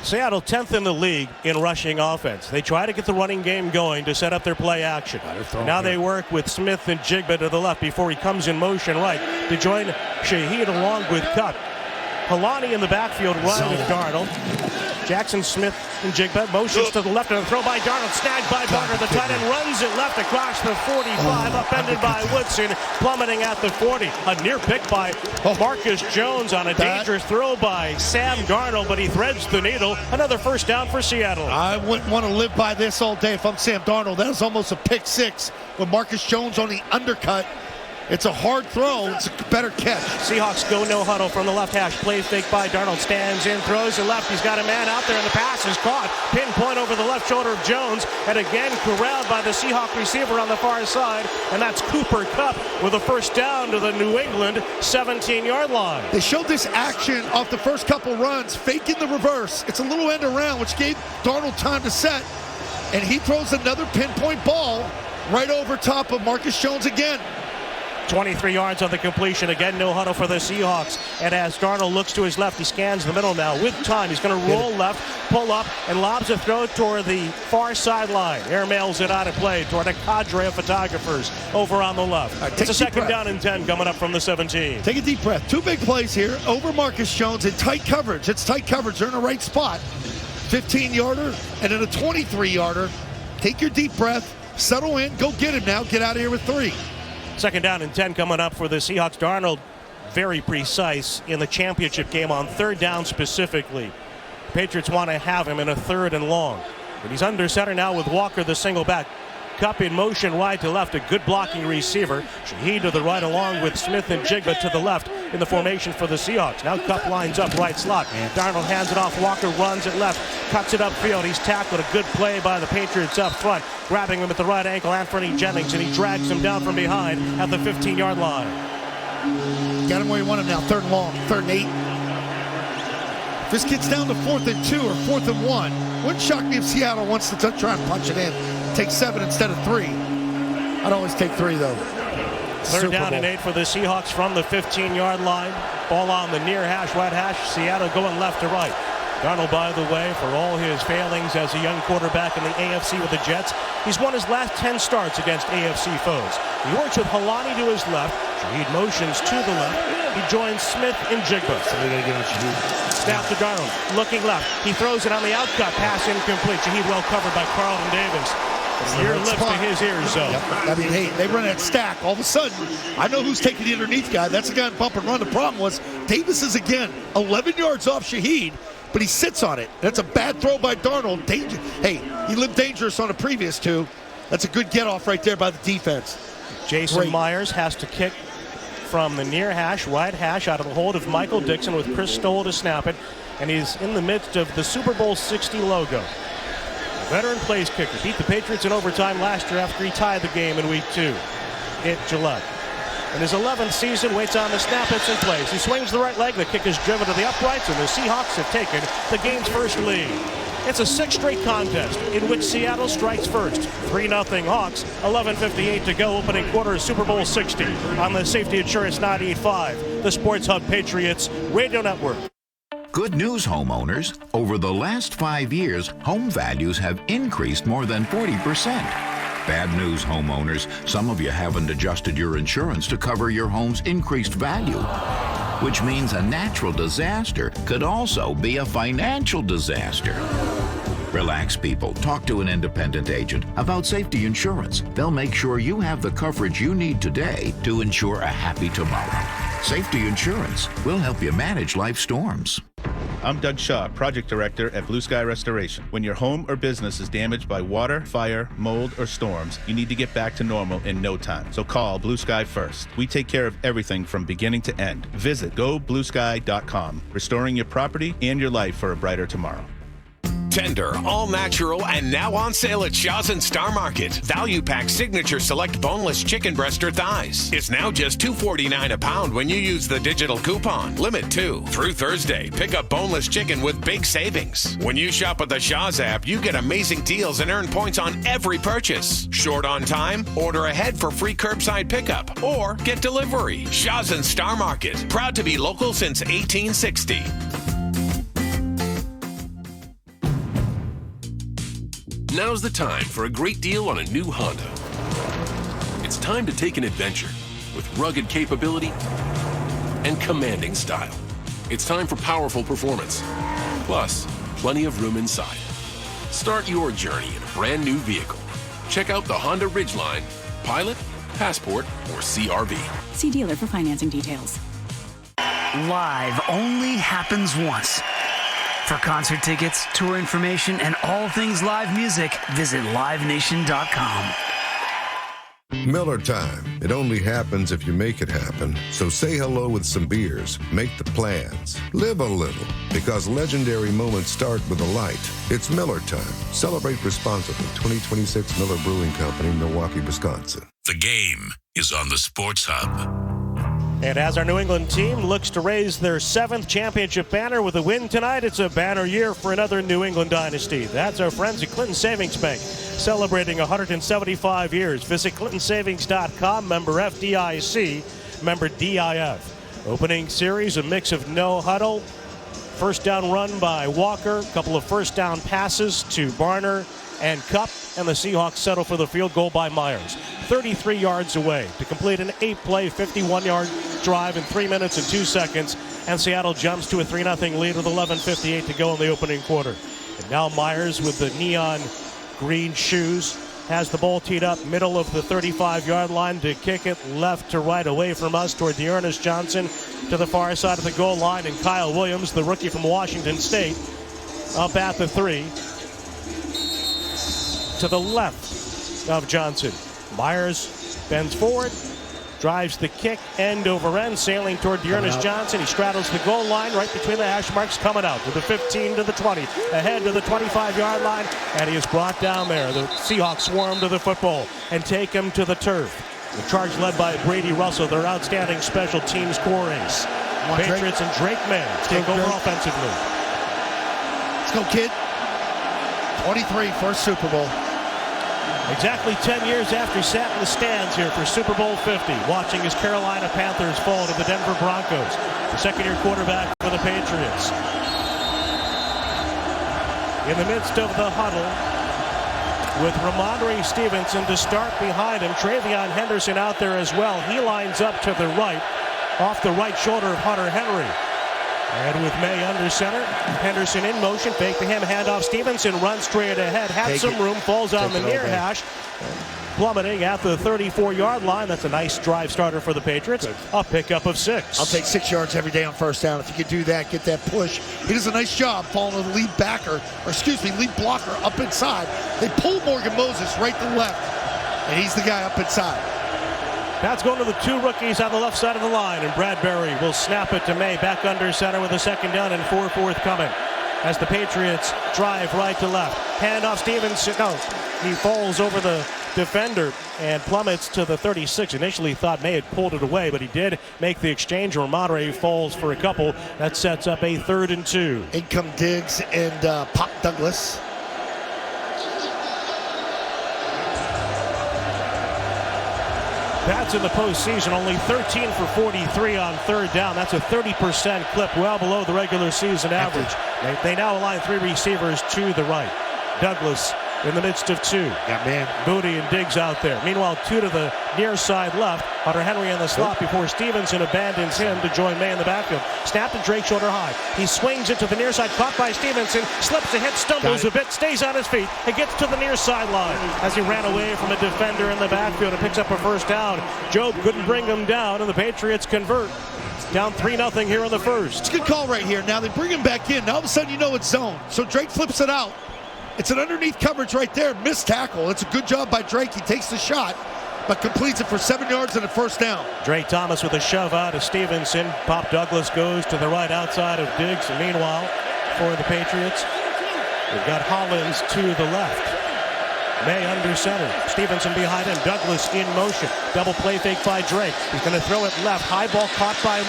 [SPEAKER 33] Seattle 10th in the league in rushing offense. They try to get the running game going to set up their play action. Now they work with Smith and Jigba to the left before he comes in motion right to join Shaheed along with Kupp. Kalani in the backfield running with Darnold. Jackson Smith and Jigba motions to the left and a throw by Darnold, snagged by Barner. The tight end runs it left across the 45, upended by Woodson, plummeting at the 40. A near pick by Marcus Jones on a dangerous throw by Sam Darnold, but he threads the needle. Another first down for Seattle.
[SPEAKER 10] I wouldn't want to live by this all day if I'm Sam Darnold. That was almost a pick 6 with Marcus Jones on the undercut. It's a hard throw. It's a better catch.
[SPEAKER 33] Seahawks go no huddle from the left hash. Play fake by Darnold. Stands in, throws to left. He's got a man out there, and the pass is caught. Pinpoint over the left shoulder of Jones. And again corralled by the Seahawk receiver on the far side. And that's Cooper Kupp with a first down to the New England 17-yard line.
[SPEAKER 10] They showed this action off the first couple runs, faking the reverse. It's a little end around, which gave Darnold time to set. And he throws another pinpoint ball right over top of Marcus Jones again.
[SPEAKER 33] 23 yards on the completion. Again, no huddle for the Seahawks. And as Darnold looks to his left, he scans the middle now. With time, he's going to roll left, pull up, and lobs a throw toward the far sideline. Airmails it out of play toward a cadre of photographers over on the left. It's a second down and 10 coming up from the 17.
[SPEAKER 10] Take a deep breath. Two big plays here over Marcus Jones in tight coverage. It's tight coverage. They're in the right spot. 15-yarder and then a 23-yarder. Take your deep breath. Settle in. Go get him now. Get out of here with 3.
[SPEAKER 33] Second down and 10 coming up for the Seahawks. Darnold very precise in the championship game on third down specifically. Patriots want to have him in a third and long. But he's under center now with Walker, the single back. Cup in motion wide to left, a good blocking receiver. Shaheed to the right along with Smith and Jigba to the left in the formation for the Seahawks. Now Cup lines up right slot. Darnold hands it off. Walker runs it left, cuts it upfield. He's tackled. A good play by the Patriots up front, grabbing him at the right ankle, Anthony Jennings, and he drags him down from behind at the 15-yard line.
[SPEAKER 10] Got him where you want him now. Third and long, 3rd and 8. If this gets down to 4th and 2 or 4th and 1, wouldn't shock me if Seattle wants to try and punch it in. Take 7 instead of 3. I'd always take 3, though.
[SPEAKER 33] Third down and 8 for the Seahawks from the 15-yard line. Ball on the near hash, right hash. Seattle going left to right. Darnold, by the way, for all his failings as a young quarterback in the AFC with the Jets, he's won his last 10 starts against AFC foes. He works with Halani to his left. Shaheed motions to the left. He joins Smith and Jigba. Snap to Darnold, looking left. He throws it on the outcut. Pass incomplete. Shaheed well covered by Carlton Davis. Ear lips to his ears, so.
[SPEAKER 10] Yep. I mean, hey, they run that stack. All of a sudden, I know who's taking the underneath guy. That's the guy in bump and run. The problem was Davis is, again, 11 yards off Shaheed, but he sits on it. That's a bad throw by Darnold. Hey, he lived dangerous on the previous 2. That's a good get-off right there by the defense.
[SPEAKER 33] Jason Myers has to kick from the near hash, right hash, out of the hold of Michael Dixon with Chris Stoll to snap it, and he's in the midst of the Super Bowl 60 logo. Veteran place kicker. Beat the Patriots in overtime last year after he tied the game in week 2 at Gillette. In his 11th season, waits on the snap, it's in place. He swings the right leg, the kick is driven to the uprights, and the Seahawks have taken the game's first lead. It's a 6th straight contest in which Seattle strikes first. 3-0 Hawks, 11:58 to go, opening quarter of Super Bowl 60 on the Safety Insurance 98.5, the Sports Hub Patriots Radio Network.
[SPEAKER 9] Good news, homeowners. Over the last 5 years, home values have increased more than 40%. Bad news, homeowners. Some of you haven't adjusted your insurance to cover your home's increased value, which means a natural disaster could also be a financial disaster. Relax, people. Talk to an independent agent about safety insurance. They'll make sure you have the coverage you need today to ensure a happy tomorrow. Safety Insurance will help you manage life storms.
[SPEAKER 12] I'm Doug Shaw, Project Director at Blue Sky Restoration. When your home or business is damaged by water, fire, mold, or storms, you need to get back to normal in no time. So call Blue Sky first. We take care of everything from beginning to end. Visit gobluesky.com, restoring your property and your life for a brighter tomorrow.
[SPEAKER 15] Tender, all natural, and now on sale at Shaw's and Star Market. Value Pack Signature Select Boneless Chicken Breast or Thighs. It's now just $2.49 a pound when you use the digital coupon. Limit 2. Through Thursday, pick up boneless chicken with big savings. When you shop at the Shaw's app, you get amazing deals and earn points on every purchase. Short on time? Order ahead for free curbside pickup or get delivery. Shaw's and Star Market. Proud to be local since 1860.
[SPEAKER 20] Now's the time for a great deal on a new Honda. It's time to take an adventure with rugged capability and commanding style. It's time for powerful performance, plus plenty of room inside. Start your journey in a brand new vehicle. Check out the Honda Ridgeline, Pilot, Passport, or CR-V.
[SPEAKER 21] See dealer for financing details.
[SPEAKER 26] Live only happens once. For concert tickets, tour information, and all things live music, visit livenation.com.
[SPEAKER 22] Miller time. It only happens if you make it happen. So say hello with some beers. Make the plans. Live a little. Because legendary moments start with a light. It's Miller time. Celebrate responsibly. 2026 Miller Brewing Company, Milwaukee, Wisconsin.
[SPEAKER 11] The game is on the Sports Hub.
[SPEAKER 33] And as our New England team looks to raise their 7th championship banner with a win tonight, it's a banner year for another New England dynasty. That's our friends at Clinton Savings Bank, celebrating 175 years. Visit ClintonSavings.com, member FDIC, member DIF. Opening series, a mix of no huddle. First down run by Walker, a couple of first down passes to Barner and Cup, and the Seahawks settle for the field goal by Myers. 33 yards away to complete an 8-play, 51-yard drive in 3 minutes and 2 seconds, and Seattle jumps to a 3-0 lead with 11:58 to go in the opening quarter. And now Myers with the neon green shoes has the ball teed up middle of the 35-yard line to kick it left to right away from us toward Dearness Johnson to the far side of the goal line, and Kyle Williams, the rookie from Washington State, up at the 3 to the left of Johnson. Myers bends forward, drives the kick end over end, sailing toward Dearness Johnson. He straddles the goal line right between the hash marks, coming out to the 15 to the 20, ahead to the 25-yard line, and he is brought down there. The Seahawks swarm to the football and take him to the turf. The charge led by Brady Russell, their outstanding special teams core ace. Patriots and Drake May take over offensively.
[SPEAKER 10] Let's go, kid. 23, first Super Bowl.
[SPEAKER 33] Exactly 10 years after he sat in the stands here for Super Bowl 50, watching his Carolina Panthers fall to the Denver Broncos, the second-year quarterback for the Patriots. In the midst of the huddle, with Ramondre Stevenson to start behind him, Travion Henderson out there as well. He lines up to the right, off the right shoulder of Hunter Henry. And with May under center, Henderson in motion, fake to him, handoff Stevenson, runs straight ahead, had some room, falls on the near hash, plummeting at the 34-yard line. That's a nice drive starter for the Patriots. A pickup of 6.
[SPEAKER 10] I'll take 6 yards every day on first down. If you could do that, get that push. He does a nice job following the lead lead blocker up inside. They pull Morgan Moses right to left, and he's the guy up inside.
[SPEAKER 33] That's going to the 2 rookies on the left side of the line, and Bradbury will snap it to May, back under center with a second down and 4 forthcoming. As the Patriots drive right to left. Handoff Stevenson. No, he falls over the defender and plummets to the 36. Initially thought May had pulled it away, but he did make the exchange. Ramondre falls for a couple. That sets up a 3rd and 2.
[SPEAKER 10] In come Diggs and Pop Douglas.
[SPEAKER 33] That's in the postseason, only 13 for 43 on 3rd down. That's a 30% clip, well below the regular season average. They now align 3 receivers to the right. Douglas in the midst of 2.
[SPEAKER 10] Got man.
[SPEAKER 33] Booty and Diggs out there. Meanwhile, 2 to the near side left. Hunter Henry in the slot before Stevenson abandons him to join May in the backfield. Snap to Drake, shoulder high. He swings it to the near side, caught by Stevenson, slips ahead, stumbles a bit, stays on his feet, and gets to the near sideline as he ran away from a defender in the backfield and picks up a first down. Job couldn't bring him down, and the Patriots convert. Down 3-0 here in the first.
[SPEAKER 10] It's a good call right here. Now they bring him back in. Now all of a sudden you know it's zone. So Drake flips it out. It's an underneath coverage right there. Missed tackle. It's a good job by Drake. He takes the shot, but completes it for 7 yards and a first down.
[SPEAKER 33] Drake Thomas with a shove out of Stevenson. Pop Douglas goes to the right outside of Diggs. And meanwhile, for the Patriots, we've got Hollins to the left. May under center. Stevenson behind him. Douglas in motion. Double play fake by Drake. He's going to throw it left. High ball caught by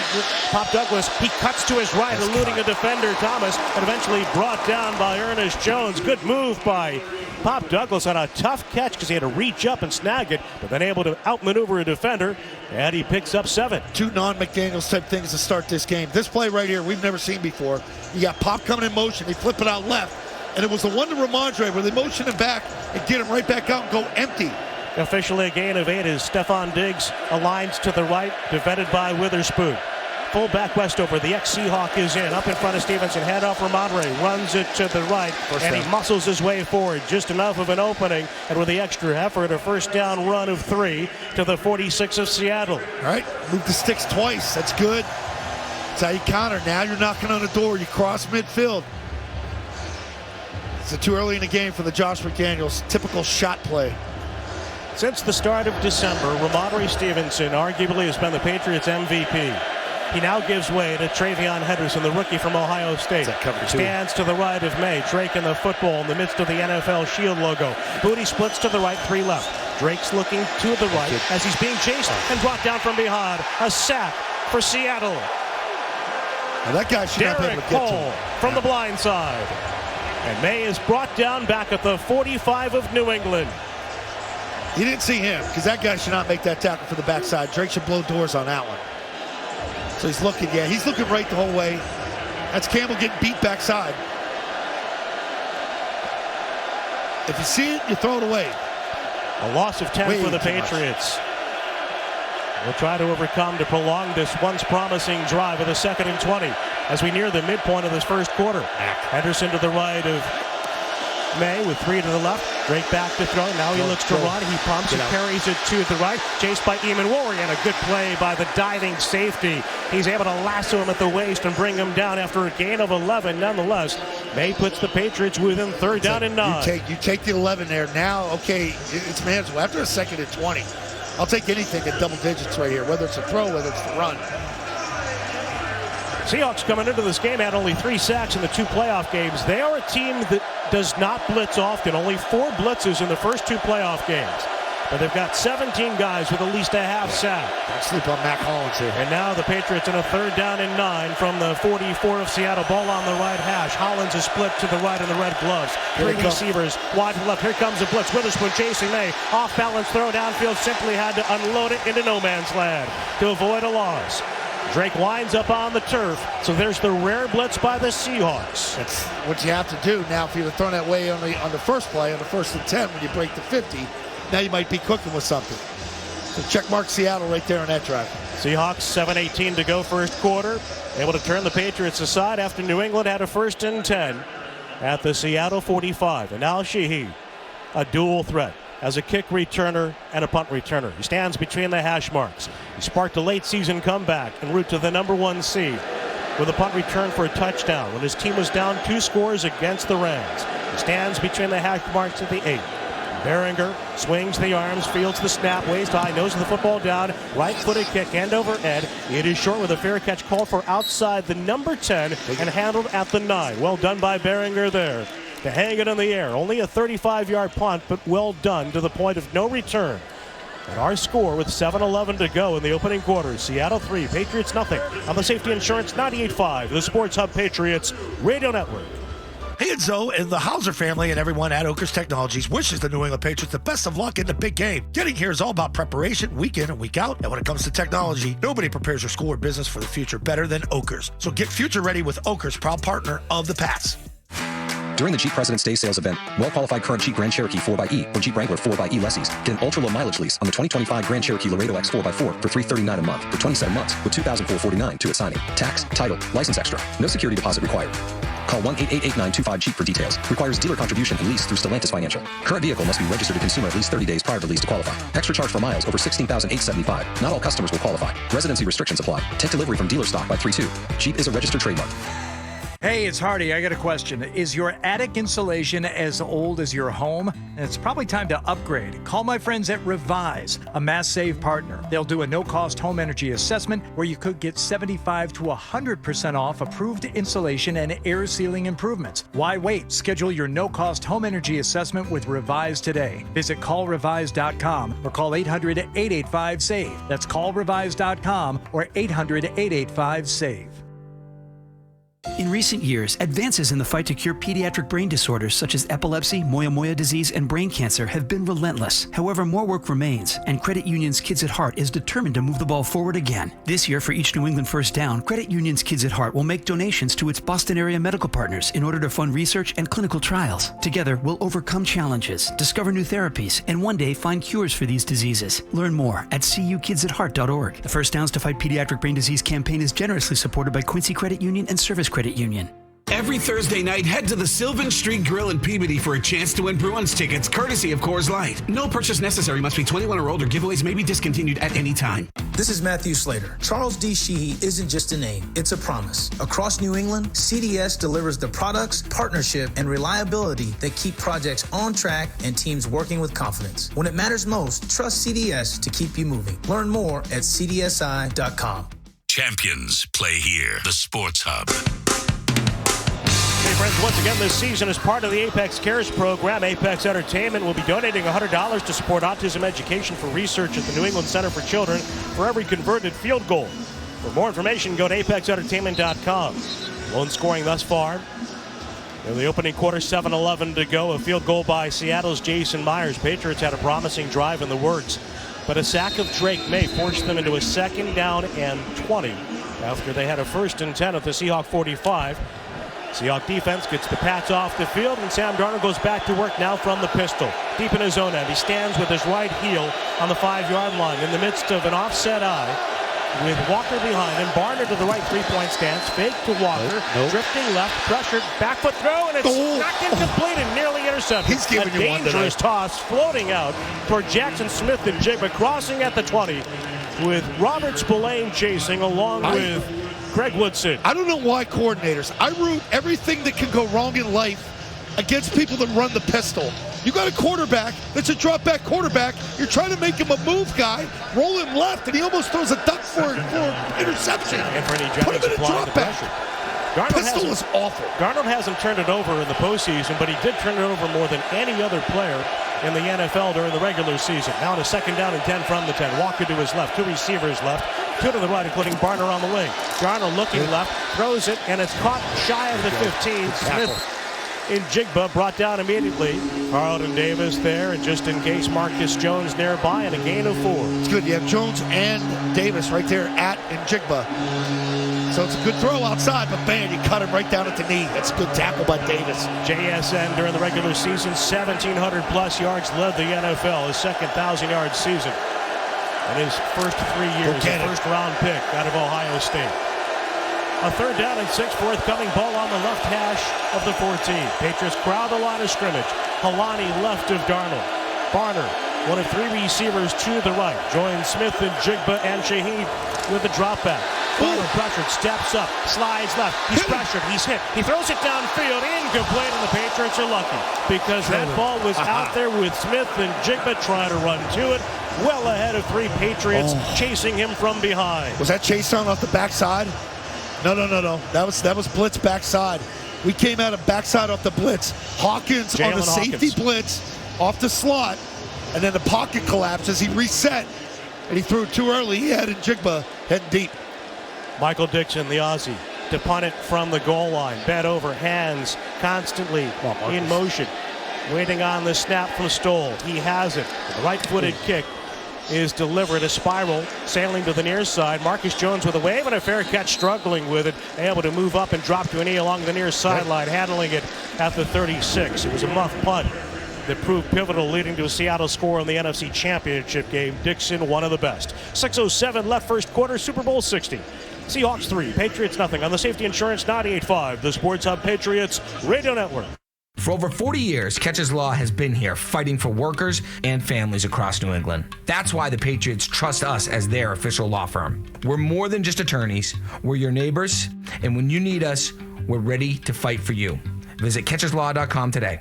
[SPEAKER 33] Pop Douglas. He cuts to his right, eluding a defender, Thomas, and eventually brought down by Ernest Jones. Good move by Pop Douglas on a tough catch because he had to reach up and snag it, but then able to outmaneuver a defender, and he picks up 7.
[SPEAKER 10] 2 non-McDaniels type things to start this game. This play right here, we've never seen before. You got Pop coming in motion. They flip it out left. And it was the one to Ramondre where they motion him back and get him right back out and go empty.
[SPEAKER 33] Officially a gain of 8 as Stephon Diggs aligns to the right, defended by Witherspoon. Fullback Westover, the ex-Seahawk, is in. Up in front of Stevenson, handoff Ramondre, runs it to the right, and he muscles his way forward. Just enough of an opening, and with the extra effort, a first down run of 3 to the 46 of Seattle.
[SPEAKER 10] All right, move the sticks twice. That's good. That's how you counter. Now you're knocking on the door. You cross midfield. It's too early in the game for the Josh McDaniels. Typical shot play.
[SPEAKER 33] Since the start of December, Ramondre Stevenson arguably has been the Patriots' MVP. He now gives way to Travion Henderson, the rookie from Ohio State. Stands to the right of May. Drake in the football in the midst of the NFL Shield logo. Booty splits to the right, 3 left. Drake's looking to the right as he's being chased and brought down from behind. A sack for Seattle.
[SPEAKER 10] Now that guy should not be able to get to
[SPEAKER 33] Cole
[SPEAKER 10] him.
[SPEAKER 33] from the blind side. And May is brought down back at the 45 of New England.
[SPEAKER 10] You didn't see him because that guy should not make that tackle for the backside. Drake should blow doors on that one. So he's looking, he's looking right the whole way. That's Campbell getting beat backside. If you see it, you throw it away.
[SPEAKER 33] A loss of 10 for the Patriots. We'll try to overcome to prolong this once promising drive with a 2nd and 20 as we near the midpoint of this first quarter. Henderson to the right of May with 3 to the left. Drake back to throw. Now he looks to run. He pumps and carries it to the right. Chased by Eamon Warrior, and a good play by the diving safety. He's able to lasso him at the waist and bring him down after a gain of 11. Nonetheless, May puts the Patriots within 3rd down and 9.
[SPEAKER 10] You take the 11 there. Now, okay, it's manageable. After a 2nd and 20, I'll take anything at double digits right here, whether it's a throw, whether it's the run.
[SPEAKER 33] Seahawks coming into this game had only 3 sacks in the 2 playoff games. They are a team that does not blitz often. Only 4 blitzes in the first 2 playoff games. But they've got 17 guys with at least a half sack.
[SPEAKER 10] Don't sleep on Mac Hollins here.
[SPEAKER 33] And now the Patriots in a 3rd down and 9 from the 44 of Seattle. Ball on the right hash. Hollins is split to the right in the red gloves. 3 receivers wide to the left. Here comes a blitz. Witherspoon chasing May. Off balance throw downfield. Simply had to unload it into no man's land to avoid a loss. Drake winds up on the turf, so there's the rare blitz by the Seahawks.
[SPEAKER 10] That's what you have to do now. If you were thrown that way on the first play, on the 1st and 10, when you break the 50, now you might be cooking with something. So check mark Seattle right there on that drive.
[SPEAKER 33] Seahawks 7:18 to go first quarter. Able to turn the Patriots aside after New England had a 1st and 10 at the Seattle 45. And now Sheehy, a dual threat as a kick returner and a punt returner. He stands between the hash marks. He sparked a late season comeback en route to the #1 seed with a punt return for a touchdown when his team was down 2 scores against the Rams. He stands between the hash marks at the 8. Behringer swings the arms, fields the snap, waist high, noses the football down, right-footed kick, end over end. It is short with a fair catch called for outside the number 10 and handled at the 9. Well done by Behringer there to hang it in the air. Only a 35-yard punt, but well done to the point of no return. And our score with 7:11 to go in the opening quarter. Seattle 3, Patriots nothing. On the Safety Insurance 98.5, the Sports Hub Patriots Radio Network.
[SPEAKER 10] Hey, it's Zoe and the Hauser family and everyone at Oakers Technologies wishes the New England Patriots the best of luck in the big game. Getting here is all about preparation, week in and week out. And when it comes to technology, nobody prepares your school or business for the future better than Oakers. So get future ready with Oakers, proud partner of the Pats.
[SPEAKER 1] During the Jeep President's Day sales event, well-qualified current Jeep Grand Cherokee 4xe or Jeep Wrangler 4xe lessees get an ultra-low mileage lease on the 2025 Grand Cherokee Laredo X 4x4 for $339 a month for 27 months with $2,449 to its signing. Tax, title, license extra. No security deposit required. Call 1-888-925-JEEP for details. Requires dealer contribution and lease through Stellantis Financial. Current vehicle must be registered to consumer at least 30 days prior to lease to qualify. Extra charge for miles over 16,875. Not all customers will qualify. Residency restrictions apply. Take delivery from dealer stock by 3/2. Jeep is a registered trademark.
[SPEAKER 17] Hey, it's Hardy. I got a question. Is your attic insulation as old as your home? It's probably time to upgrade. Call my friends at Revise, a Mass Save partner. They'll do a no-cost home energy assessment where you could get 75 to 100% off approved insulation and air sealing improvements. Why wait? Schedule your no-cost home energy assessment with Revise today. Visit callrevise.com or call 800-885-SAVE. That's callrevise.com or 800-885-SAVE.
[SPEAKER 26] In recent years, advances in the fight to cure pediatric brain disorders such as epilepsy, moyamoya disease, and brain cancer have been relentless. However, more work remains, and Credit Union's Kids at Heart is determined to move the ball forward again. This year, for each New England first down, Credit Union's Kids at Heart will make donations to its Boston area medical partners in order to fund research and clinical trials. Together, we'll overcome challenges, discover new therapies, and one day find cures for these diseases. Learn more at cukidsatheart.org. The First Downs to Fight Pediatric Brain Disease campaign is generously supported by Quincy Credit Union and Service Credit Union.
[SPEAKER 2] Every Thursday night, head to the Sylvan Street Grill in Peabody for a chance to win Bruins tickets, courtesy of Coors Light. No purchase necessary. Must be 21 or older. Giveaways may be discontinued at any time.
[SPEAKER 4] This is Matthew Slater. Charles D. Sheehy isn't just a name, it's a promise. Across New England, CDS delivers the products, partnership, and reliability that keep projects on track and teams working with confidence. When it matters most, trust CDS to keep you moving. Learn more at cdsi.com.
[SPEAKER 11] Champions play here. The Sports Hub.
[SPEAKER 33] Hey friends, once again this season as part of the Apex Cares program, Apex Entertainment will be donating $100 to support autism education for research at the New England Center for Children for every converted field goal. For more information, go to apexentertainment.com. Lone scoring thus far. In the opening quarter, 7:11 to go. A field goal by Seattle's Jason Myers. Patriots had a promising drive in the works, but a sack of Drake May forced them into a 2nd down and 20 after they had a 1st and 10 at the Seahawk 45. Seahawk defense gets the Pats off the field, and Sam Darnold goes back to work now from the pistol. Deep in his own end, he stands with his right heel on the 5-yard line in the midst of an offset eye with Walker behind him. Barner to the right, 3-point stance. Fake to Walker. Drifting left, pressured, back foot throw, and it's knocked incomplete and nearly intercepted.
[SPEAKER 10] He's giving
[SPEAKER 33] a
[SPEAKER 10] you one
[SPEAKER 33] dangerous
[SPEAKER 10] tonight.
[SPEAKER 33] toss floating out toward Jackson Smith and Jigba, crossing at the 20 with Robert Spillane chasing along with Greg Woodson.
[SPEAKER 10] I don't know why coordinators. I root everything that can go wrong in life against people that run the pistol. You got a quarterback that's a drop back quarterback. You're trying to make him a move guy, roll him left, and he almost throws a duck for interception. Put him in a drop back. Pistol is awful.
[SPEAKER 33] Darnold hasn't turned it over in the postseason, but he did turn it over more than any other player in the NFL during the regular season. Now on a 2nd down and 10 from the 10. Walker to his left, 2 receivers left, 2 to the right, including Barner on the wing. Darnold looking left, throws it, and it's caught shy of the 15. Smith in Jigba, brought down immediately. Carlton Davis there, and just in case, Marcus Jones nearby, and a gain of 4.
[SPEAKER 10] It's good. You have Jones and Davis right there at Jigba. So it's a good throw outside, but man, you cut him right down at the knee. That's a good tackle by Davis.
[SPEAKER 33] JSN during the regular season, 1,700+ yards, led the NFL, his 2nd 1,000-yard season. In his first 3 years, a first-round pick out of Ohio State. A 3rd down and 6, forthcoming ball on the left hash of the 14. Patriots crowd the line of scrimmage. Halani left of Darnold. Barner, one of 3 receivers to the right. Joins Smith and Jigba and Shaheed with the drop back. Barner pressured, steps up, slides left. He's pressured, he's hit. He throws it downfield, incomplete, and the Patriots are lucky because that ball was out there with Smith and Jigba trying to run to it. Well ahead of 3 Patriots chasing him from behind.
[SPEAKER 10] Was that chase down off the backside? No. That was blitz backside. We came out of backside off the blitz. Hawkins on the safety blitz off the slot, and then the pocket collapses. He reset, and he threw it too early. He had Jigba heading deep.
[SPEAKER 33] Michael Dixon, the Aussie, to punt it from the goal line. Bent over, hands constantly in motion. Waiting on the snap from Stoll. He has it. The right-footed kick is delivered. A spiral sailing to the near side. Marcus Jones with a wave and a fair catch, struggling with it. Able to move up and drop to a knee along the near sideline, handling it at the 36. It was a muff punt that proved pivotal, leading to a Seattle score in the NFC Championship game. Dixon, one of the best. 6:07 left first quarter, Super Bowl 60. Seahawks 3, Patriots nothing on the Safety Insurance 98.5, the Sports Hub Patriots Radio Network.
[SPEAKER 5] For over 40 years, Catches Law has been here fighting for workers and families across New England. That's why the Patriots trust us as their official law firm. We're more than just attorneys. We're your neighbors, and when you need us, we're ready to fight for you. Visit catcheslaw.com today.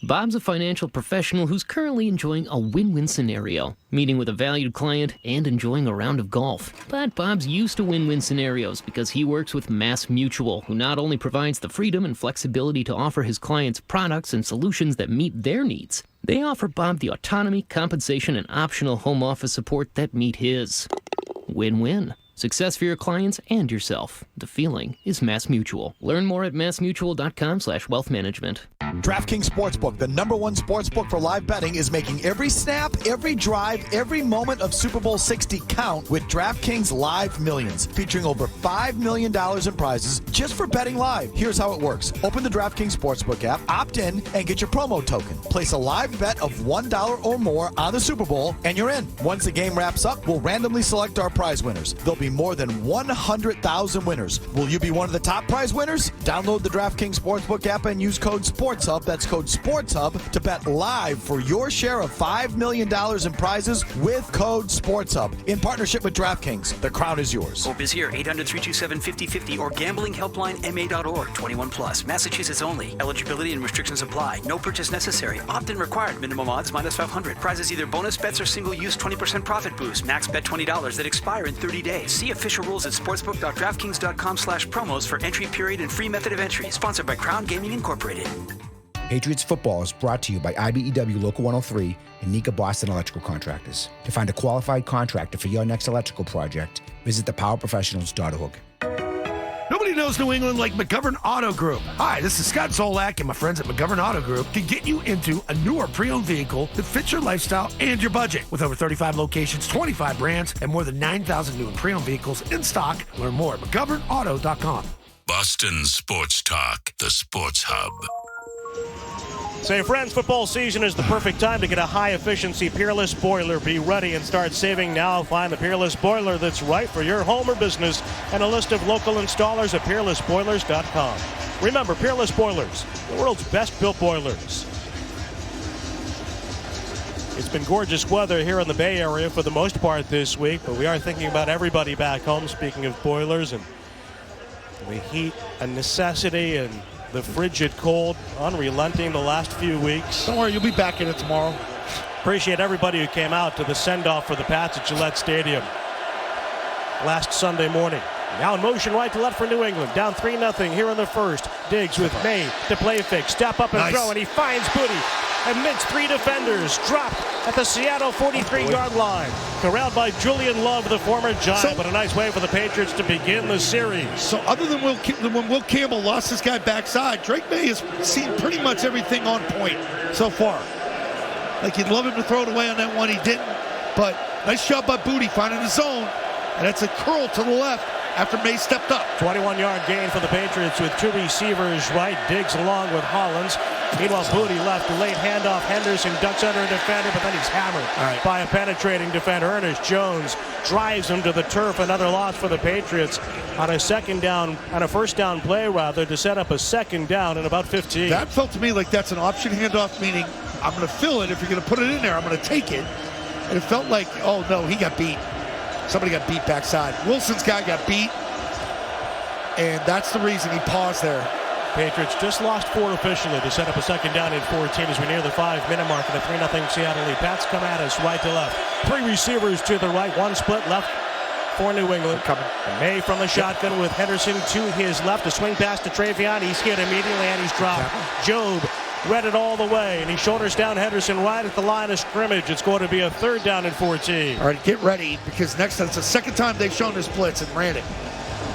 [SPEAKER 6] Bob's a financial professional who's currently enjoying a win-win scenario, meeting with a valued client and enjoying a round of golf. But Bob's used to win-win scenarios because he works with Mass Mutual, who not only provides the freedom and flexibility to offer his clients products and solutions that meet their needs, they offer Bob the autonomy, compensation, and optional home office support that meet his. Win-win. Success for your clients and yourself. The feeling is Mass Mutual. Learn more at massmutual.com/wealthmanagement.
[SPEAKER 7] DraftKings Sportsbook, the #1 sportsbook for live betting, is making every snap, every drive, every moment of Super Bowl 60 count with DraftKings Live Millions, featuring over $5 million in prizes just for betting live. Here's how it works. Open the DraftKings Sportsbook app, opt in, and get your promo token. Place a live bet of $1 or more on the Super Bowl, and you're in. Once the game wraps up, we'll randomly select our prize winners. There'll be more than 100,000 winners. Will you be one of the top prize winners? Download the DraftKings Sportsbook app and use code SportsHub, that's code SportsHub, to bet live for your share of $5 million in prizes with code SportsHub. In partnership with DraftKings, the crown is yours.
[SPEAKER 26] Hope is here, 800-327-5050 or gamblinghelplinema.org. 21 plus, Massachusetts only. Eligibility and restrictions apply. No purchase necessary. Opt-in required. Minimum odds -500. Prizes either bonus bets or single-use 20% profit boost. Max bet $20 that expire in 30 days. See official rules at sportsbook.draftkings.com/promos for entry period and free method of entry. Sponsored by Crown Gaming Incorporated.
[SPEAKER 13] Patriots football is brought to you by IBEW Local 103 and Nika Boston Electrical Contractors. To find a qualified contractor for your next electrical project, Visit thepowerprofessionals.org.
[SPEAKER 10] Nobody knows New England like McGovern Auto Group. Hi, this is Scott Zolak, and my friends at McGovern Auto Group can get you into a newer pre-owned vehicle that fits your lifestyle and your budget. With over 35 locations, 25 brands, and more than 9,000 new and pre-owned vehicles in stock, learn more at McGovernAuto.com.
[SPEAKER 14] Boston Sports Talk, the Sports Hub.
[SPEAKER 33] Say, friends, football season is the perfect time to get a high-efficiency Peerless boiler. Be ready and start saving now. Find the Peerless boiler that's right for your home or business and a list of local installers at peerlessboilers.com. Remember, Peerless Boilers, the world's best-built boilers. It's been gorgeous weather here in the Bay Area for the most part this week, but we are thinking about everybody back home, speaking of boilers, and the heat, a necessity, and the frigid cold, unrelenting the last few weeks.
[SPEAKER 10] Don't worry, you'll be back in it tomorrow.
[SPEAKER 33] Appreciate everybody who came out to the send-off for the Pats at Gillette Stadium last Sunday morning. Now in motion right to left for New England. Down 3-0 here in the first. Diggs with May to play fake. Step up and throw, and he finds Booty amidst three defenders. Dropped at the Seattle 43-yard line. Corralled by Julian Love, the former Giant, but a nice way for the Patriots to begin the series.
[SPEAKER 10] So other than when Will Campbell lost this guy backside, Drake May has seen pretty much everything on point so far. Like, you'd love him to throw it away on that one. He didn't. But nice job by Booty finding the zone. And that's a curl to the left after May stepped up.
[SPEAKER 33] 21-yard gain for the Patriots with two receivers right. Diggs along with Hollins. Meanwhile, Booty left, a late handoff. Henderson ducks under a defender, but then he's hammered by a penetrating defender. Ernest Jones drives him to the turf. Another loss for the Patriots on a first down play, rather, to set up a second down in about 15.
[SPEAKER 10] That felt to me like that's an option handoff, meaning I'm going to fill it. If you're going to put it in there, I'm going to take it. And it felt like, oh, no, he got beat. Somebody got beat backside. Wilson's guy got beat, and that's the reason he paused there.
[SPEAKER 33] Patriots just lost 4 officially to set up a second down in 14 as we near the 5-minute mark in a 3-0 Seattle lead. Pats come at us right to left. 3 receivers to the right, 1 split left for New England. And May from the shotgun with Henderson to his left. A swing pass to Travion. He's hit immediately and he's dropped. Job read it all the way, and he shoulders down Henderson right at the line of scrimmage. It's going to be a 3rd down and 14.
[SPEAKER 10] All right, get ready, because next time, it's the second time they've shown this blitz and ran it.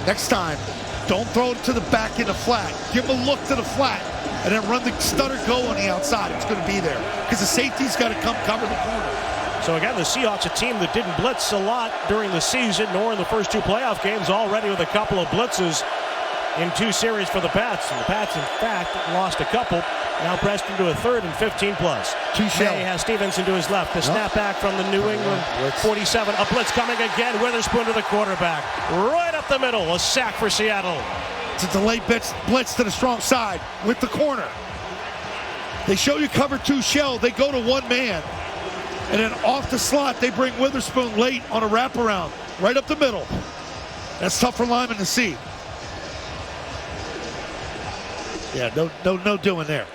[SPEAKER 10] Next time, don't throw it to the back in the flat. Give him a look to the flat, and then run the stutter go on the outside. It's going to be there, because the safety's got to come cover the corner.
[SPEAKER 33] So again, the Seahawks, a team that didn't blitz a lot during the season, nor in the first 2 playoff games, already with a couple of blitzes in 2 series for the Pats. And the Pats, in fact, lost a couple. Now pressed into a 3rd and 15+. May has Stevenson to his left. The snap back from the New England 47. A blitz coming again. Witherspoon to the quarterback. Right up the middle. A sack for Seattle.
[SPEAKER 10] It's a delayed blitz to the strong side with the corner. They show you cover 2 shell. They go to 1 man. And then off the slot, they bring Witherspoon late on a wraparound. Right up the middle. That's tough for linemen to see. Yeah, no doing there.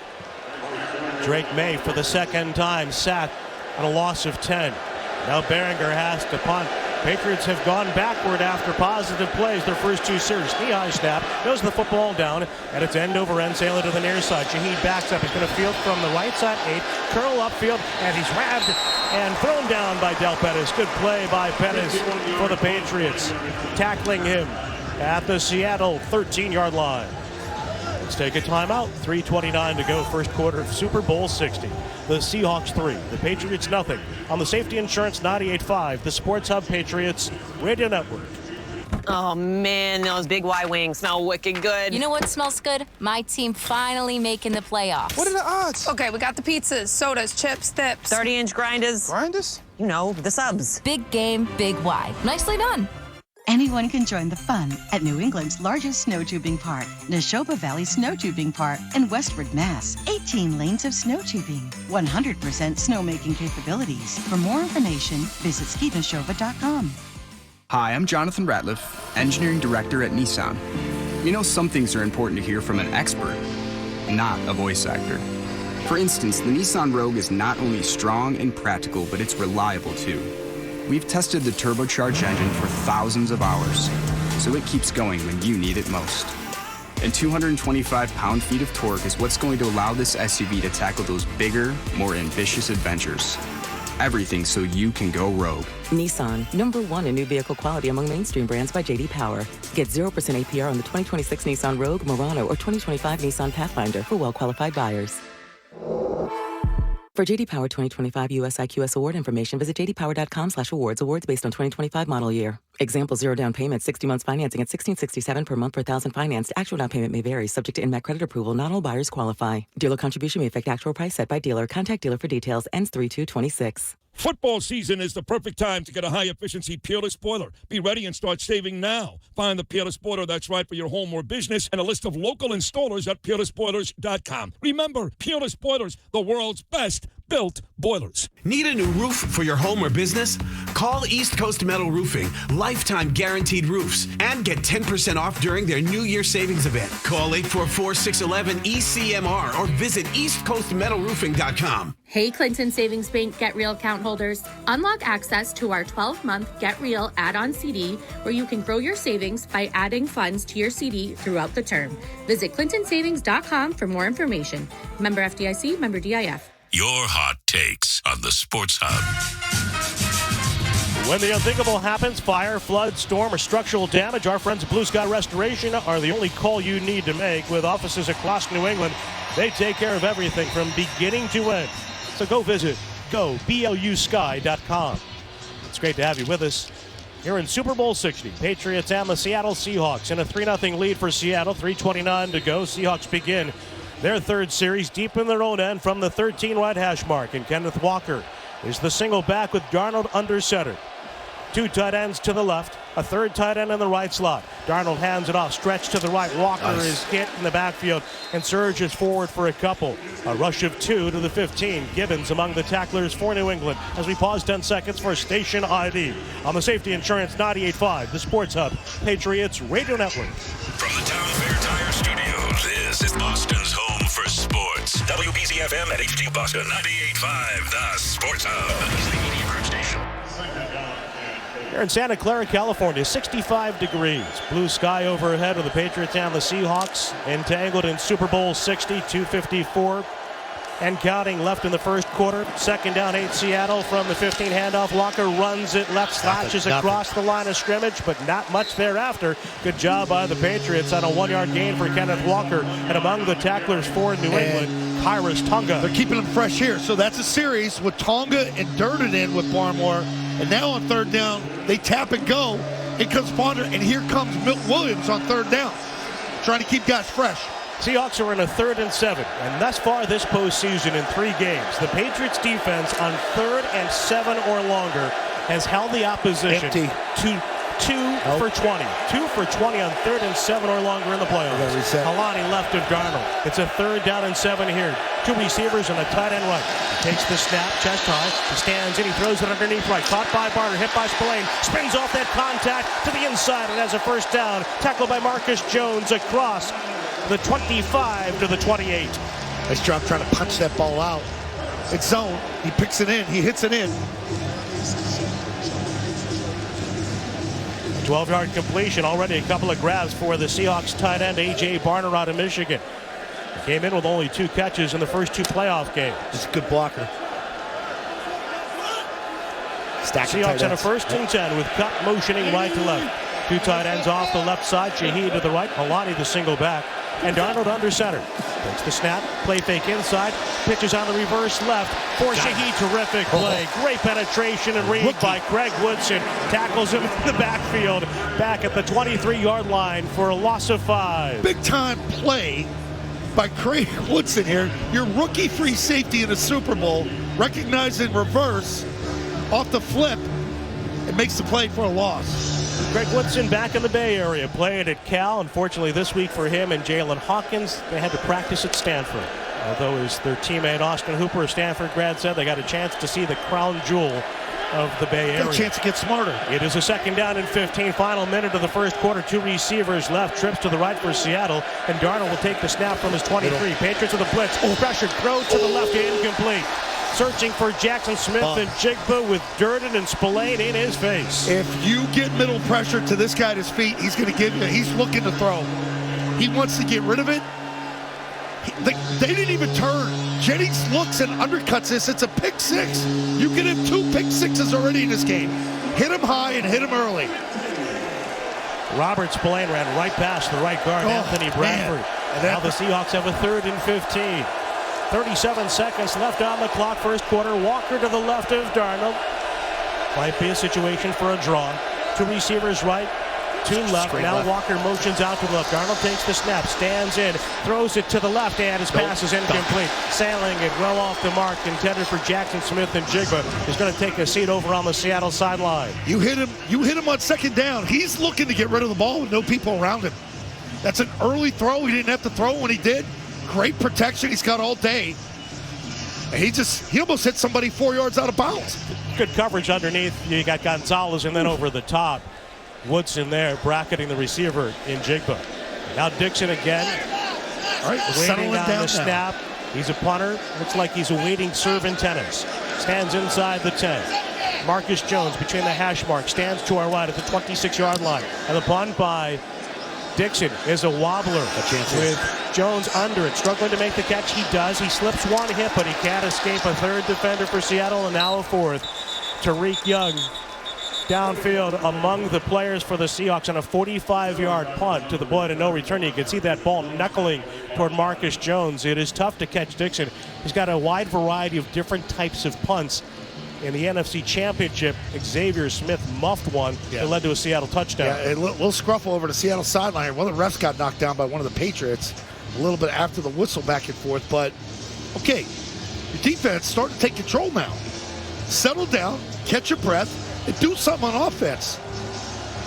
[SPEAKER 33] Drake May for the second time sacked on a loss of 10. Now Behringer has to punt. Patriots have gone backward after positive plays their first 2 series. Knee-high snap, goes the football down, and it's end-over-end sailor to the near side. Shaheed backs up. He's going to field from the right side, 8. Curl upfield, and he's grabbed and thrown down by Del Pettis. Good play by Pettis for the Patriots. Tackling him at the Seattle 13-yard line. Let's take a timeout. 3:29 to go, first quarter of Super Bowl 60. The Seahawks 3, the Patriots nothing. On the Safety Insurance 98.5, the Sports Hub Patriots Radio Network.
[SPEAKER 16] Oh, man, those big Y wings smell wicked good.
[SPEAKER 18] You know what smells good? My team finally making the playoffs.
[SPEAKER 19] What are the odds? Okay, we got the pizzas, sodas, chips, dips.
[SPEAKER 16] 30-inch grinders.
[SPEAKER 19] Grinders?
[SPEAKER 16] You know, the subs.
[SPEAKER 18] Big game, big Y. Nicely done.
[SPEAKER 23] Anyone can join the fun at New England's largest snow tubing park, Neshoba Valley Snow Tubing Park in Westward, Mass. 18 lanes of snow tubing, 100% snowmaking capabilities. For more information, visit skineshoba.com.
[SPEAKER 24] Hi, I'm Jonathan Ratliff, Engineering Director at Nissan. You know, some things are important to hear from an expert, not a voice actor. For instance, the Nissan Rogue is not only strong and practical, but it's reliable too. We've tested the turbocharged engine for thousands of hours, so it keeps going when you need it most. And 225 pound-feet of torque is what's going to allow this SUV to tackle those bigger, more ambitious adventures. everything so you can go rogue.
[SPEAKER 3] Nissan, #1 in new vehicle quality among mainstream brands by J.D. Power. Get 0% APR on the 2026 Nissan Rogue, Murano, or 2025 Nissan Pathfinder for well-qualified buyers. For J.D. Power 2025 U.S. IQS award information, visit jdpower.com/awards. Awards based on 2025 model year. Example, 0 down payment, 60 months financing at $1,667 per month per thousand financed. Actual down payment may vary, subject to in-mac credit approval. Not all buyers qualify. Dealer contribution may affect actual price set by dealer. Contact dealer for details. Ends 3/2/26.
[SPEAKER 8] Football season is the perfect time to get a high-efficiency Peerless boiler. Be ready and start saving now. Find the Peerless boiler that's right for your home or business and a list of local installers at peerlessboilers.com. Remember, Peerless Boilers, the world's best built boilers.
[SPEAKER 2] Need a new roof for your home or business? Call East Coast Metal Roofing, lifetime guaranteed roofs, and get 10% off during their New Year savings event. Call 844-611-ECMR or visit eastcoastmetalroofing.com.
[SPEAKER 9] Hey, Clinton Savings Bank Get Real account holders. Unlock access to our 12-month Get Real add-on CD where you can grow your savings by adding funds to your CD throughout the term. Visit clintonsavings.com for more information. Member FDIC, member DIF.
[SPEAKER 14] Your hot takes on the Sports Hub.
[SPEAKER 33] When the unthinkable happens, fire, flood, storm, or structural damage, our friends at Blue Sky Restoration are the only call you need to make. With offices across New England, they take care of everything from beginning to end. So go visit BLUsky.com. It's great to have you with us here in Super Bowl 60. Patriots and the Seattle Seahawks in a 3-0 lead for Seattle. 3:29 to go. Seahawks begin their third series deep in their own end from the 13 right hash mark. And Kenneth Walker is the single back with Darnold under center. 2 tight ends to the left, a third tight end in the right slot. Darnold hands it off, stretch to the right. Walker is hit in the backfield and surges forward for a couple. A rush of 2 to the 15. Gibbons among the tacklers for New England as we pause 10 seconds for station ID on the Safety Insurance 98.5, the Sports Hub, Patriots Radio Network.
[SPEAKER 14] From the Town Fair Tire Studios, this is Boston's home for sports. WBZ-FM at HQ Boston, 98.5, the Sports Hub. The media group station.
[SPEAKER 33] Here in Santa Clara, California, 65 degrees. Blue sky overhead of the Patriots and the Seahawks. Entangled in Super Bowl 60, 2:54 and counting left in the first quarter. Second down, 8 Seattle from the 15 handoff. Walker runs it left, slashes across the line of scrimmage, but not much thereafter. Good job by the Patriots on a 1-yard gain for Kenneth Walker. And among the tacklers for New England, Kyrus Tonga.
[SPEAKER 10] They're keeping them fresh here. So that's a series with Tonga and Durden in with Barmore. And now on third down, they tap and go. It comes Ponder, and here comes Milton Williams on third down, trying to keep guys fresh.
[SPEAKER 33] Seahawks are in a 3rd and 7, and thus far this postseason in 3 games, the Patriots defense on 3rd and 7 or longer has held the opposition to 2 for 20. 2 for 20 on 3rd and 7 or longer in the playoffs. Kalani left of Darnold. It's a 3rd down and 7 here. 2 receivers and a tight end right. Takes the snap, chest high. He stands in, he throws it underneath right. Caught by Barner, hit by Spillane. Spins off that contact to the inside and has a first down. Tackled by Marcus Jones across the 25 to the 28.
[SPEAKER 10] Nice job trying to punch that ball out. It's zone. He picks it in. He hits it in.
[SPEAKER 33] 12-yard completion. Already a couple of grabs for the Seahawks tight end A.J. Barner out of Michigan. He came in with only 2 catches in the first 2 playoff games.
[SPEAKER 10] He's a good blocker.
[SPEAKER 33] Seahawks on a 1st and 10 with Cup motioning right to left. 2 tight ends off the left side. Shaheed to the right. Kalani the single back. And Darnold under center. Takes the snap. Play fake inside. Pitches on the reverse left for Shaheed. Terrific play. Great penetration and read by Craig Woodson. Tackles him in the backfield. Back at the 23-yard line for a loss of 5.
[SPEAKER 10] Big time play by Craig Woodson here. Your rookie free safety in a Super Bowl. Recognizing reverse off the flip. It makes the play for a loss.
[SPEAKER 33] Greg Woodson back in the Bay Area, playing at Cal. Unfortunately, this week for him and Jalen Hawkins, they had to practice at Stanford. Although, as their teammate Austin Hooper, a Stanford grad, said, they got a chance to see the crown jewel of the Bay Area.
[SPEAKER 10] Got a chance to get smarter.
[SPEAKER 33] It is a 2nd down and 15. Final minute of the first quarter. 2 receivers left. Trips to the right for Seattle. And Darnold will take the snap from his 23. Patriots with a blitz. Pressured. Throw to the left. Incomplete. Searching for Jackson Smith and Jigba with Durden and Spillane in his face.
[SPEAKER 10] If you get middle pressure to this guy at his feet, he's going to give you, he's looking to throw. He wants to get rid of it. They didn't even turn. Jennings looks and undercuts this. It's a pick six. You can have 2 pick sixes already in this game. Hit him high and hit him early.
[SPEAKER 33] Robert Spillane ran right past the right guard, Anthony Bradford. And now the Seahawks have a 3rd and 15. 37 seconds left on the clock, first quarter. Walker to the left of Darnold. Might be a situation for a draw. 2 receivers right, 2 left. Now Walker motions out to the left. Darnold takes the snap, stands in, throws it to the left, and his pass is incomplete. Sailing it well off the mark, intended for Jackson Smith, and Jigba is going to take a seat over on the Seattle sideline.
[SPEAKER 10] You hit him on second down. He's looking to get rid of the ball with no people around him. That's an early throw. He didn't have to throw when he did. Great protection he's got all day. And he almost hit somebody 4 yards out of bounds.
[SPEAKER 33] Good coverage underneath. You got Gonzalez, and then over the top, Woodson there bracketing the receiver in Jigba. Now Dixon again.
[SPEAKER 10] All right,
[SPEAKER 33] waiting on the snap. He's a punter. Looks like he's awaiting serve in tennis. Stands inside the 10. Marcus Jones between the hash mark. Stands to our right at the 26-yard line. And the punt by Dixon is a wobbler with Jones under it. Struggling to make the catch. He does. He slips one hip, but he can't escape a 3rd defender for Seattle, and now a 4th. Tariq Young downfield among the players for the Seahawks on a 45-yard punt to the point of no return. You can see that ball knuckling toward Marcus Jones. It is tough to catch Dixon. He's got a wide variety of different types of punts. In the NFC Championship, Xavier Smith muffed one that led to a Seattle touchdown.
[SPEAKER 10] Yeah, a little scruffle over the Seattle sideline. One of the refs got knocked down by one of the Patriots a little bit after the whistle back and forth. But, okay, your defense starting to take control now. Settle down, catch your breath, and do something on offense.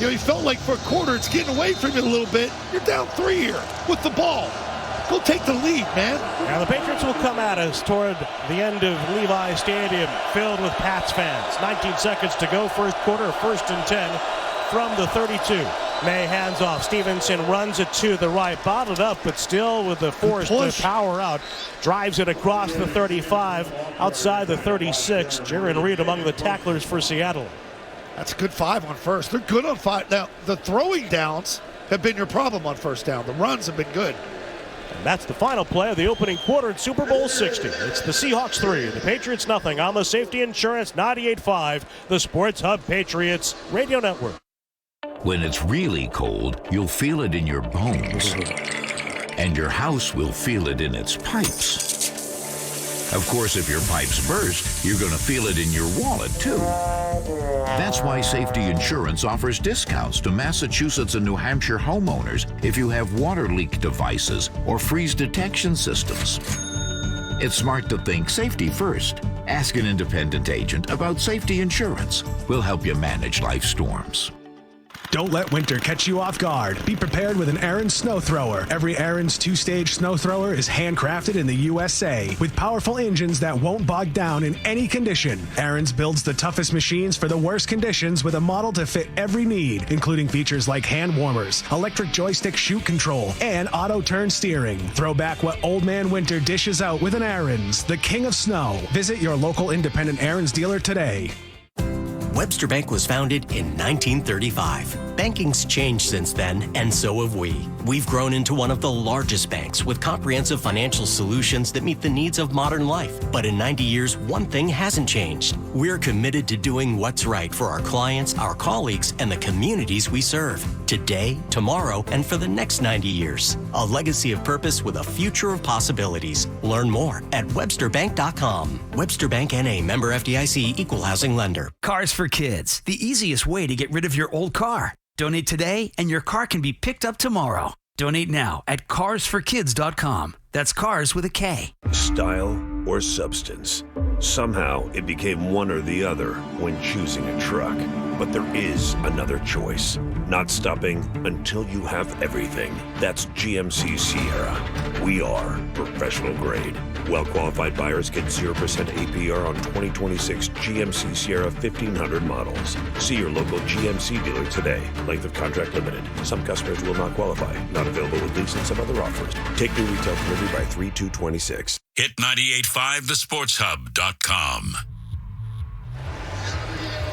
[SPEAKER 10] You know, you felt like for a quarter it's getting away from you a little bit. You're down 3 here with the ball. Go take the lead, man.
[SPEAKER 33] Now the Patriots will come at us toward the end of Levi Stadium, filled with Pats fans. 19 seconds to go, first quarter, 1st and 10 from the 32. May hands off. Stevenson runs it to the right, bottled up, but still with the force to power out. Drives it across the 35, outside the 36. Jaron Reed among the tacklers for Seattle.
[SPEAKER 10] That's a good 5 on first. They're good on 5. Now, the throwing downs have been your problem on first down. The runs have been good.
[SPEAKER 33] And that's the final play of the opening quarter at Super Bowl 60. It's the Seahawks 3, the Patriots nothing on the Safety Insurance 98.5, the Sports Hub Patriots Radio Network.
[SPEAKER 1] When it's really cold, you'll feel it in your bones. And your house will feel it in its pipes. Of course, if your pipes burst, you're going to feel it in your wallet, too. That's why Safety Insurance offers discounts to Massachusetts and New Hampshire homeowners if you have water leak devices or freeze detection systems. It's smart to think safety first. Ask an independent agent about Safety Insurance. We'll help you manage life storms.
[SPEAKER 17] Don't let winter catch you off guard. Be prepared with an Aaron's snow thrower. Every Aaron's 2-stage snow thrower is handcrafted in the USA with powerful engines that won't bog down in any condition. Aaron's builds the toughest machines for the worst conditions with a model to fit every need, including features like hand warmers, electric joystick chute control, and auto turn steering. Throw back what old man winter dishes out with an Aaron's, the king of snow. Visit your local independent Aaron's dealer today.
[SPEAKER 12] Webster Bank was founded in 1935. Banking's changed since then, and so have we. We've grown into one of the largest banks with comprehensive financial solutions that meet the needs of modern life. But in 90 years, one thing hasn't changed. We're committed to doing what's right for our clients, our colleagues, and the communities we serve. Today, tomorrow, and for the next 90 years. A legacy of purpose with a future of possibilities. Learn more at websterbank.com. Webster Bank N.A. member FDIC, equal housing lender.
[SPEAKER 26] Cars for Kids, the easiest way to get rid of your old car. Donate today and your car can be picked up tomorrow. Donate now at carsforkids.com. That's cars with a K.
[SPEAKER 14] Style or substance. Somehow it became one or the other when choosing a truck. But there is another choice. Not stopping until you have everything. That's GMC Sierra. We are professional grade. Well-qualified buyers get 0% APR on 2026 GMC Sierra 1500 models. See your local GMC dealer today. Length of contract limited. Some customers will not qualify. Not available with lease and some other offers. Take new retail delivery by 3/2/26. Hit 98.5thesportshub.com.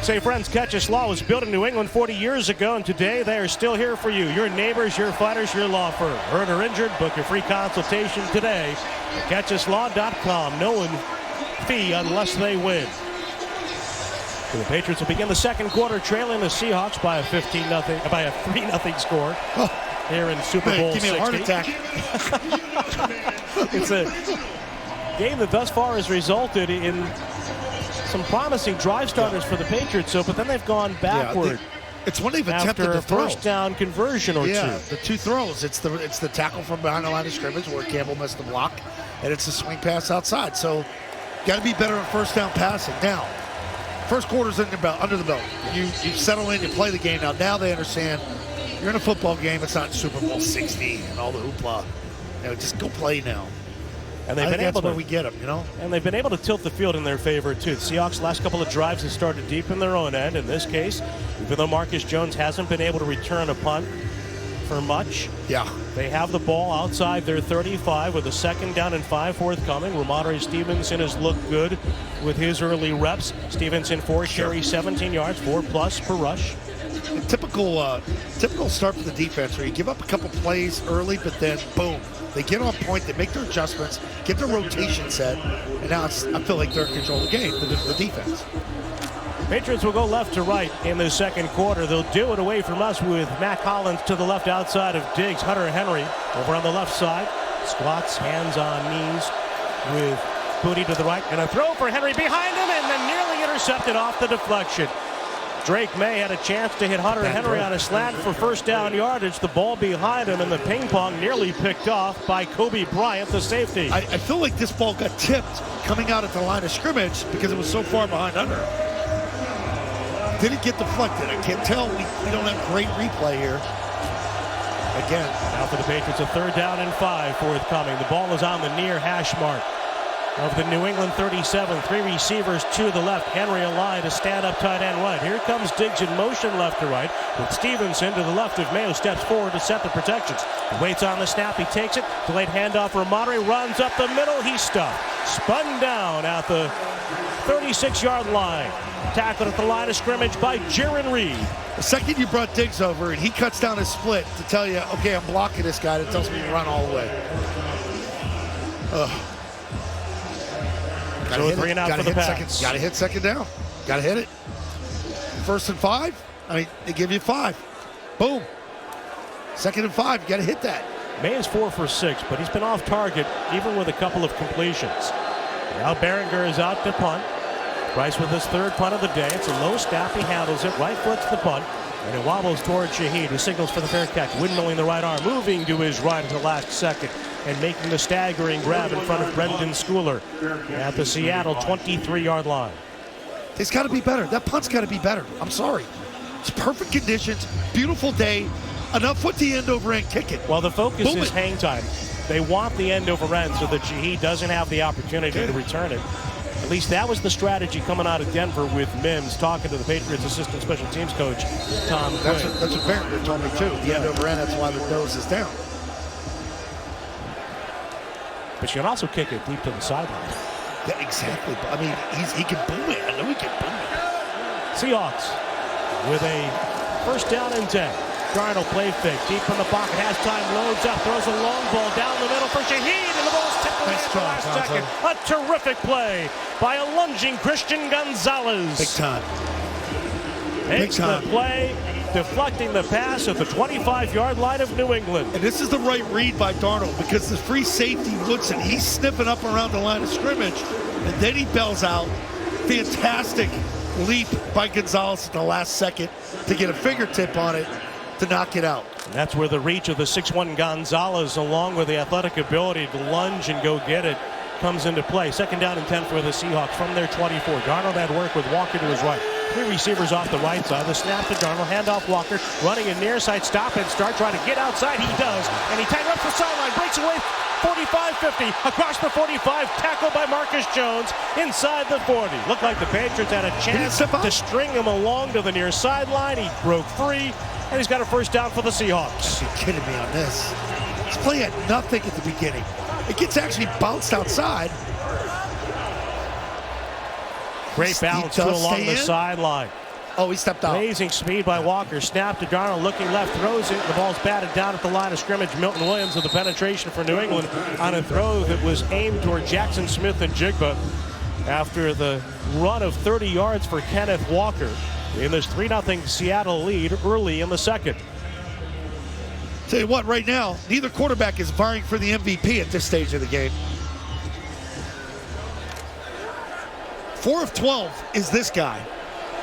[SPEAKER 33] Say Friends Catches Law was built in New England 40 years ago, and today they are still here for you. Your neighbors, your fighters, your law firm. Hurt or injured, book your free consultation today at catcheslaw.com. No one fee unless they win. So the Patriots will begin the second quarter trailing the Seahawks by a 3-0 score here in Super Bowl 60.
[SPEAKER 10] Give me a heart attack.
[SPEAKER 33] It's a game that thus far has resulted in some promising drive starters for the Patriots, but then they've gone backward.
[SPEAKER 10] It's when they've attempted
[SPEAKER 33] after
[SPEAKER 10] to throw.
[SPEAKER 33] First down conversion or two.
[SPEAKER 10] The two throws. It's the tackle from behind the line of scrimmage where Campbell missed the block, and it's a swing pass outside. So, got to be better at first down passing. Now, first quarter's under the belt. You settle in, you play the game. Now they understand you're in a football game. It's not Super Bowl 60 and all the hoopla. Just go play now.
[SPEAKER 33] And they've been able to,
[SPEAKER 10] where we get them,
[SPEAKER 33] And they've been able to tilt the field in their favor, too. The Seahawks' last couple of drives have started deep in their own end. In this case, even though Marcus Jones hasn't been able to return a punt for much, they have the ball outside their 35 with a 2nd down and 5 forthcoming. Ramondre Stevenson has looked good with his early reps. Stevenson 4 carries, 17 yards, 4+ per rush.
[SPEAKER 10] Typical start for the defense where you give up a couple plays early, but then boom, they get on point, they make their adjustments, get their rotation set, and now I feel like they're in control of the game, the defense.
[SPEAKER 33] Patriots will go left to right in the second quarter. They'll do it away from us with Matt Collins to the left outside of Diggs. Hunter Henry over on the left side. Squats, hands on knees with booty to the right. And a throw for Henry behind him and then nearly intercepted off the deflection. Drake May had a chance to hit Hunter Henry on a slant for first down yardage. The ball behind him and the ping pong nearly picked off by Kobe Bryant, the safety.
[SPEAKER 10] I feel like this ball got tipped coming out at the line of scrimmage because it was so far behind Hunter. Didn't get deflected. I can't tell. We don't have great replay here. Again.
[SPEAKER 33] Now for the Patriots, a 3rd down and 5 forthcoming. The ball is on the near hash mark of the New England 37. 3 receivers to the left. Henry aligned to stand up tight end right. Here comes Diggs in motion left to right with Stevenson to the left of Mayo. Steps forward to set the protections. He waits on the snap. He takes it. Delayed handoff. Ramondre runs up the middle. He's stuffed. Spun down at the 36-yard line. Tackled at the line of scrimmage by Jaron Reed.
[SPEAKER 10] The second you brought Diggs over and he cuts down his split to tell you, okay, I'm blocking this guy, that tells me to run all the way.
[SPEAKER 33] So 3 and out for the pass.
[SPEAKER 10] Got to hit second down. Got to hit it. 1st and 5. They give you 5. Boom. 2nd and 5. You got to hit that.
[SPEAKER 33] May is 4 for 6, but he's been off target even with a couple of completions. Now Behringer is out to punt. Price with his 3rd punt of the day. It's a low snap. He handles it. Right foot's the punt. And it wobbles towards Shaheed, who signals for the fair catch. Windmilling the right arm. Moving to his right at the last second. And making the staggering grab in front of Brendan Schooler at the Seattle 23-yard line.
[SPEAKER 10] It's got to be better. That punt's got to be better. I'm sorry. It's perfect conditions. Beautiful day. Enough with the end over end kick it.
[SPEAKER 33] Well, the focus is hang time. They want the end over end so that Shaheed doesn't have the opportunity to return it. At least that was the strategy coming out of Denver with Mims talking to the Patriots assistant special teams coach, Tom Quinn.
[SPEAKER 10] That's what Behringer told me, too. The end over end, that's why the nose is down.
[SPEAKER 33] But you can also kick it deep to the sideline.
[SPEAKER 10] Yeah, exactly. I mean, he can boom it. I know he can boom it.
[SPEAKER 33] Seahawks with a 1st down and 10. Darnold play fake, deep in the pocket, has time, loads up, throws a long ball down the middle for Shaheed, and the ball's tipped away at the last second. A terrific play by a lunging Christian Gonzalez.
[SPEAKER 10] Big time.
[SPEAKER 33] Makes the play, deflecting the pass at the 25-yard line of New England.
[SPEAKER 10] And this is the right read by Darnold because the free safety Woodson, he's sniffing up around the line of scrimmage, and then he bells out. Fantastic leap by Gonzalez at the last second to get a fingertip on it to knock it out.
[SPEAKER 33] And that's where the reach of the 6'1 Gonzalez, along with the athletic ability to lunge and go get it, comes into play. 2nd down and 10 for the Seahawks from their 24. Darnold had work with Walker to his right. 3 receivers off the right side. The snap to Darnold, handoff Walker, running a near side stop and start, trying to get outside. He does, and he tightened up the sideline, breaks away 45-50, across the 45, tackled by Marcus Jones inside the 40. Looked like the Patriots had a chance to string him along to the near sideline. He broke free, and he's got a 1st down for the Seahawks.
[SPEAKER 10] You're kidding me on this. He's playing at nothing at the beginning. It gets actually bounced outside.
[SPEAKER 33] Great balance too along the sideline.
[SPEAKER 10] Oh, he stepped out.
[SPEAKER 33] Amazing speed by Walker. Snap to Darnold, looking left, throws it. The ball's batted down at the line of scrimmage. Milton Williams with the penetration for New England on a throw that was aimed toward Jackson Smith and Jigba. After the run of 30 yards for Kenneth Walker in this 3-0 Seattle lead early in the second.
[SPEAKER 10] Tell you what, right now, neither quarterback is vying for the MVP at this stage of the game. 4 of 12 is this guy.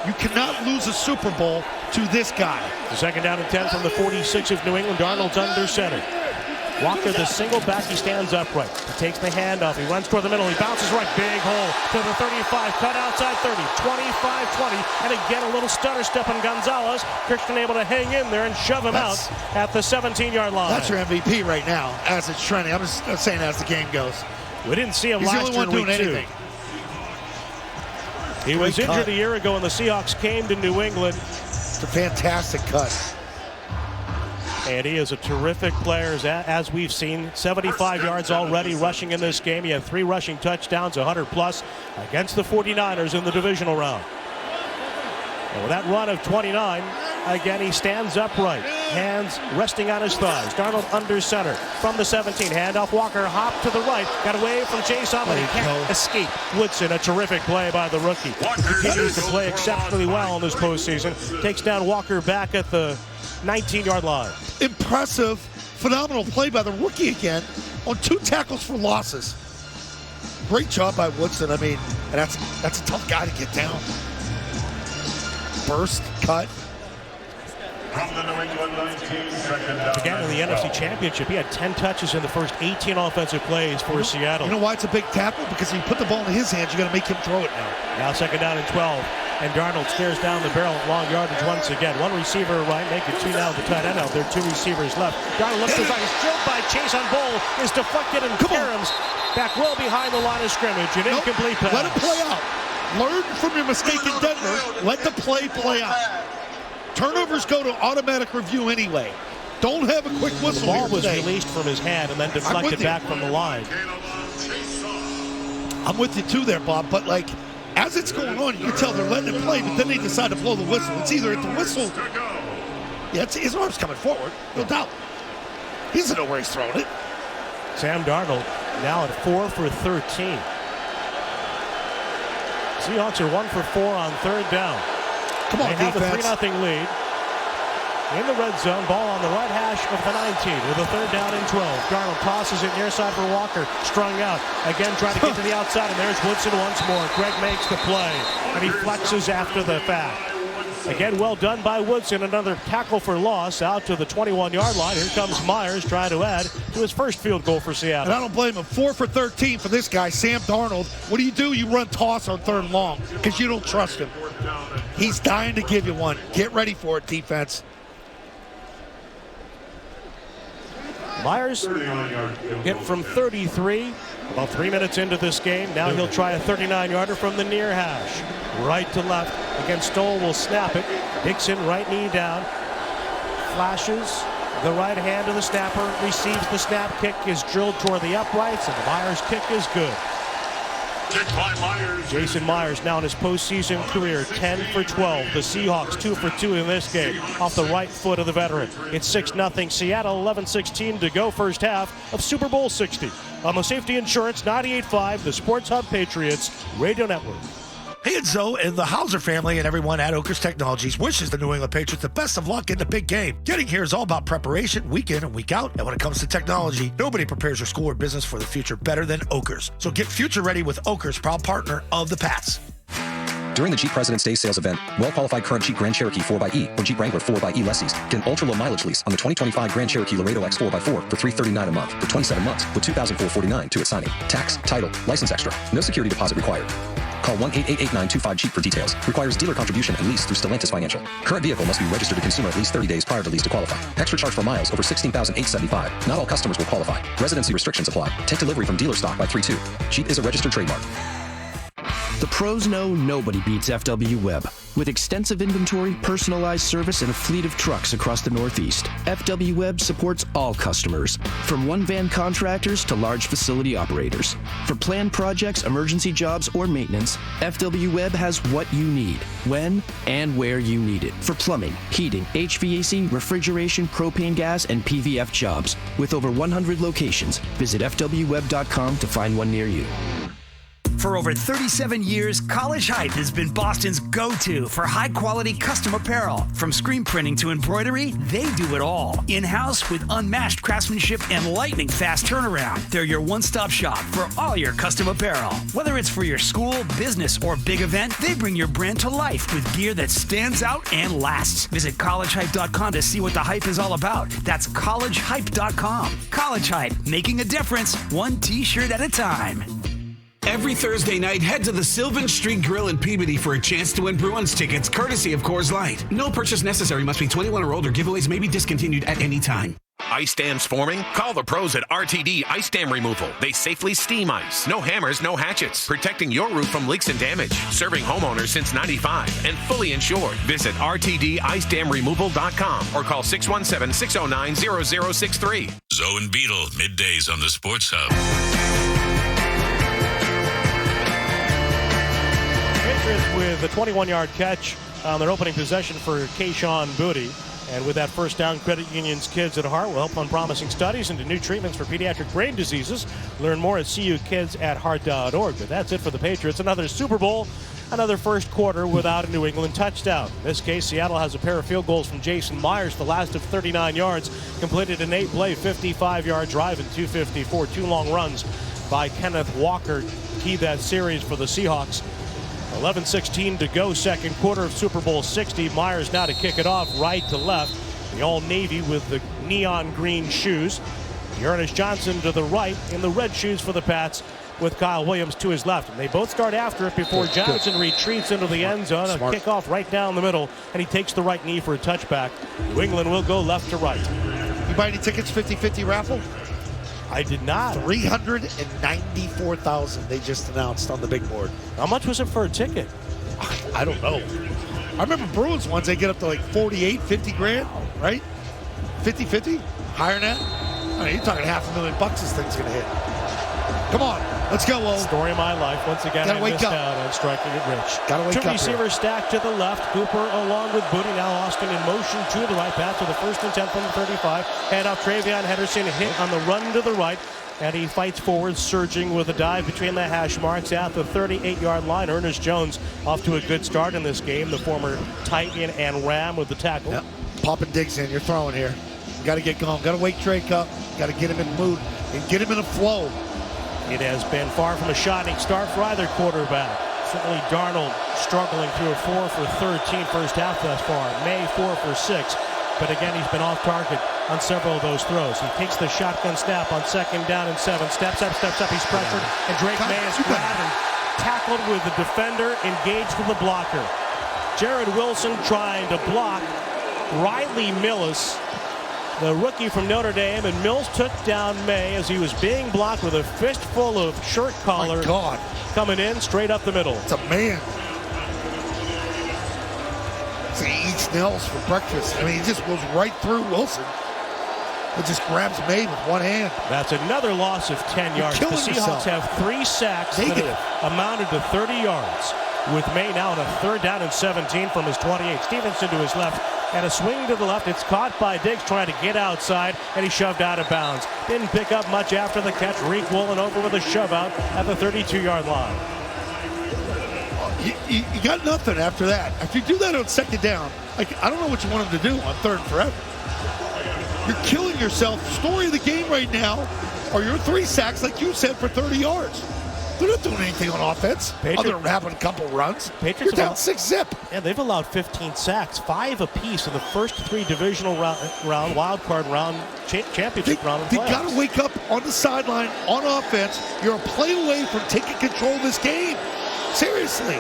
[SPEAKER 10] You cannot lose a Super Bowl to this guy.
[SPEAKER 33] The second down and 10 from the 46 of New England. Darnold's under center. Walker, the single back, he stands upright. He takes the handoff. He runs toward the middle. He bounces right. Big hole to the 35. Cut outside 30. 25-20. And again, a little stutter step on Gonzalez. Christian able to hang in there and shove him out at the 17-yard line.
[SPEAKER 10] That's your MVP right now, as it's trending. I'm just saying as the game goes.
[SPEAKER 33] We didn't see him
[SPEAKER 10] He's
[SPEAKER 33] last year in week 2.
[SPEAKER 10] Anything.
[SPEAKER 33] He was injured a year ago, and the Seahawks came to New England.
[SPEAKER 10] It's a fantastic cut.
[SPEAKER 33] And he is a terrific player, as we've seen. 75 yards already rushing in this game. He had 3 rushing touchdowns, 100-plus, against the 49ers in the divisional round. And with that run of 29, again, he stands upright, hands resting on his thighs. Darnold under center from the 17. Handoff, Walker, hop to the right. Got away from Jason, but he can't escape. Woodson, a terrific play by the rookie. Continues to play exceptionally well in this postseason. Takes down Walker back at the 19-yard line.
[SPEAKER 10] Impressive, phenomenal play by the rookie again on 2 tackles for losses. Great job by Woodson. I mean, and that's a tough guy to get down. Burst, cut.
[SPEAKER 33] Again, in the NFC Championship, he had 10 touches in the first 18 offensive plays for Seattle.
[SPEAKER 10] You know why it's a big tackle? Because if you put the ball in his hands, you got to make him throw it now.
[SPEAKER 33] Now second down and 12. And Darnold stares down the barrel at long yardage once again. 1 receiver right, make it 2 now at the tight end out. There are 2 receivers left. Darnold looks to the side. He's drilled by Chase on Bull. Is deflected and caroms back well behind the line of scrimmage. An incomplete pass.
[SPEAKER 10] Let it play out. Learn from your mistake in Denver. Let the play out. Turnovers go to automatic review anyway. Don't have a quick whistle.
[SPEAKER 33] The ball was released from his hand and then deflected back from the line.
[SPEAKER 10] I'm with you too there, Bob, but like as it's going on, you can tell they're letting it play, but then they decide to blow the whistle. It's either at the whistle. Yeah, his arm's coming forward, no doubt. He doesn't know where he's throwing it.
[SPEAKER 33] Sam Darnold now at 4 for 13. Seahawks are 1 for 4 on 3rd down.
[SPEAKER 10] Come on,
[SPEAKER 33] they have
[SPEAKER 10] defense.
[SPEAKER 33] a 3-0 lead. In the red zone, ball on the right hash of the 19 with a 3rd down and 12. Darnold tosses it near side for Walker, strung out. Again, trying to get to the outside, and there's Woodson once more. Greg makes the play, and he flexes after the fact. Again, well done by Woodson. Another tackle for loss out to the 21-yard line. Here comes Myers trying to add to his first field goal for Seattle.
[SPEAKER 10] And I don't blame him. 4 for 13 for this guy, Sam Darnold. What do? You run toss on 3rd and long because you don't trust him. He's dying to give you one. Get ready for it, defense.
[SPEAKER 33] Myers hit from 33, about 3 minutes into this game. Now he'll try a 39-yarder from the near hash. Right to left. Again, Stoll will snap it. Dixon, right knee down. Flashes the right hand of the snapper. Receives the snap. Kick is drilled toward the uprights, and the Myers kick is good. Jason Myers now in his postseason career, 10 for 12. The Seahawks 2 for 2 in this game off the right foot of the veteran. It's 6-0 Seattle, 11:16 to go first half of Super Bowl 60. On the Safety Insurance 98.5, the Sports Hub Patriots Radio Network.
[SPEAKER 10] Hey, it's Zoe and the Hauser family and everyone at Oakers Technologies wishes the New England Patriots the best of luck in the big game. Getting here is all about preparation, week in and week out. And when it comes to technology, nobody prepares your school or business for the future better than Oakers. So get future ready with Oakers, proud partner of the Pats.
[SPEAKER 4] During the Jeep President's Day sales event, well-qualified current Jeep Grand Cherokee 4xE or Jeep Wrangler 4xE lessees get an ultra-low mileage lease on the 2025 Grand Cherokee Laredo X 4x4 for $339 a month for 27 months with $2,449 to its signing. Tax, title, license extra. No security deposit required. Call 1-888-925-JEEP for details. Requires dealer contribution and lease through Stellantis Financial. Current vehicle must be registered to consumer at least 30 days prior to lease to qualify. Extra charge for miles over 16,875. Not all customers will qualify. Residency restrictions apply. Take delivery from dealer stock by 3/2. Jeep is a registered trademark.
[SPEAKER 11] The pros know nobody beats FW Web.
[SPEAKER 5] With extensive inventory, personalized service, and a fleet of trucks across the Northeast, FW Web supports all customers, from one-van contractors to large facility operators. For planned projects, emergency jobs, or maintenance, FW Web has what you need, when and where you need it. For plumbing, heating, HVAC, refrigeration, propane gas, and PVF jobs. With over 100 locations, visit FWWeb.com to find one near you.
[SPEAKER 26] For over 37 years, College Hype has been Boston's go-to for high-quality custom apparel. From screen printing to embroidery, they do it all. In-house with unmatched craftsmanship and lightning-fast turnaround. They're your one-stop shop for all your custom apparel. Whether it's for your school, business, or big event, they bring your brand to life with gear that stands out and lasts. Visit collegehype.com to see what the hype is all about. That's collegehype.com. College Hype, making a difference, one t-shirt at a time.
[SPEAKER 2] Every Thursday night, head to the Sylvan Street Grill in Peabody for a chance to win Bruins tickets, courtesy of Coors Light. No purchase necessary. Must be 21 or older. Giveaways may be discontinued at any time.
[SPEAKER 11] Ice dams forming? Call the pros at RTD Ice Dam Removal. They safely steam ice. No hammers, no hatchets. Protecting your roof from leaks and damage. Serving homeowners since '95 and fully insured. Visit rtdicedamremoval.com or call 617-609-0063.
[SPEAKER 15] Zoe and Beetle, middays on the Sports Hub.
[SPEAKER 33] Patriots with a 21-yard catch on their opening possession for Kayshon Boutte. And with that first down, Credit Union's Kids at Heart will help fund promising studies into new treatments for pediatric brain diseases. Learn more at cukids@heart.org. But that's it for the Patriots. Another Super Bowl, another first quarter without a New England touchdown. In this case, Seattle has a pair of field goals from Jason Myers, the last of 39 yards, completed an 8-play, 55-yard drive and 254. Two long runs by Kenneth Walker keyed that series for the Seahawks. 11:16 to go, second quarter of Super Bowl 60. Myers now to kick it off right to left. The all-navy with the neon green shoes. Ernest Johnson to the right in the red shoes for the Pats with Kyle Williams to his left. And they both start after it before Johnson retreats into the end zone. A kickoff right down the middle, and he takes the right knee for a touchback. New England will go left to right.
[SPEAKER 10] You buy any tickets, 50-50 raffle?
[SPEAKER 33] I did not.
[SPEAKER 10] 394,000 they just announced on the big board.
[SPEAKER 33] How much was it for a ticket?
[SPEAKER 10] I don't know. I remember Bruins ones, they get up to like 48, 50 grand, right? 50-50? Higher than that? I mean, you're talking $500,000 this thing's going to hit. Come on, let's go, Will.
[SPEAKER 33] Story of my life. Once again, I missed out on striking it rich.
[SPEAKER 10] Gotta wake
[SPEAKER 33] Two
[SPEAKER 10] up
[SPEAKER 33] receivers
[SPEAKER 10] here.
[SPEAKER 33] stacked to the left. Cooper along with Boutte. Now Austin in motion to the right. Pass to the 1st and 10 from the 35. Hand off Travion Henderson. Hit on the run to the right. And he fights forward, surging with a dive between the hash marks at the 38-yard line. Ernest Jones off to a good start in this game. The former Titan and Ram with the tackle.
[SPEAKER 10] Yep. Popping digs in. You're throwing here. You got to get going. Got to wake Drake up. Got to get him in the mood and get him in a flow.
[SPEAKER 33] It has been far from a shining start for either quarterback. Certainly Darnold struggling through a 4 for 13 first half thus far. May 4 for 6. But again, he's been off target on several of those throws. He takes the shotgun snap on 2nd down and 7. Steps up. He's pressured. And Drake May is grabbed and tackled with the defender, engaged with the blocker. Jared Wilson trying to block Riley Millis, the rookie from Notre Dame, and Mills took down May as he was being blocked with a fistful of shirt collar coming in straight up the middle.
[SPEAKER 10] It's a man. He eats nails for breakfast. I mean, he just goes right through Wilson. It just grabs May with one hand.
[SPEAKER 33] That's another loss of 10 yards. The Seahawks have 3 sacks that have amounted to 30 yards. With May now on a 3rd down and 17 from his 28. Stevenson to his left. And a swing to the left. It's caught by Diggs trying to get outside, and he shoved out of bounds. Didn't pick up much after the catch. Reek Woolen over with a shove out at the 32-yard line.
[SPEAKER 10] You got nothing after that. If you do that on 2nd down, like, I don't know what you want him to do on 3rd and forever. You're killing yourself. Story of the game right now are your 3 sacks, like you said, for 30 yards. They're not doing anything on offense other than having a couple runs. You're down 6-zip.
[SPEAKER 33] Yeah, they've allowed 15 sacks, 5 apiece in the first 3 divisional round wild card round, championship round.
[SPEAKER 10] They got to wake up on the sideline on offense. You're a play away from taking control of this game. Seriously.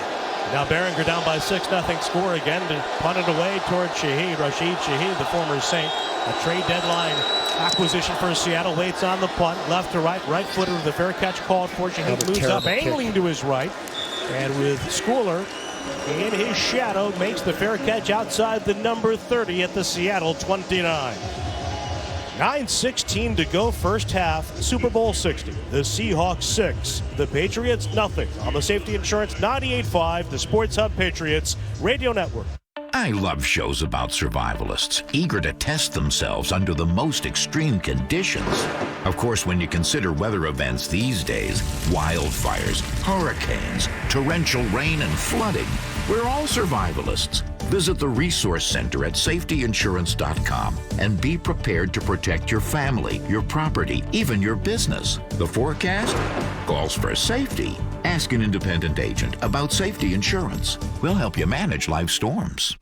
[SPEAKER 33] Now Behringer down by 6-0 score again to punt it away toward Shaheed. Rashid Shaheed, the former Saint. A trade deadline acquisition for Seattle. Waits on the punt, left to right, right footer with the fair catch called for. Shaheed moves up, angling to his right. And with Schooler in his shadow, makes the fair catch outside the number 30 at the Seattle 29. 9:16 to go first half, Super Bowl 60. The Seahawks 6, the Patriots nothing. On the Safety Insurance 98.5, the Sports Hub Patriots Radio Network.
[SPEAKER 1] I love shows about survivalists, eager to test themselves under the most extreme conditions. Of course, when you consider weather events these days, wildfires, hurricanes, torrential rain, and flooding, we're all survivalists. Visit the Resource Center at safetyinsurance.com and be prepared to protect your family, your property, even your business. The forecast calls for safety. Ask an independent agent about safety insurance. We'll help you manage life's storms.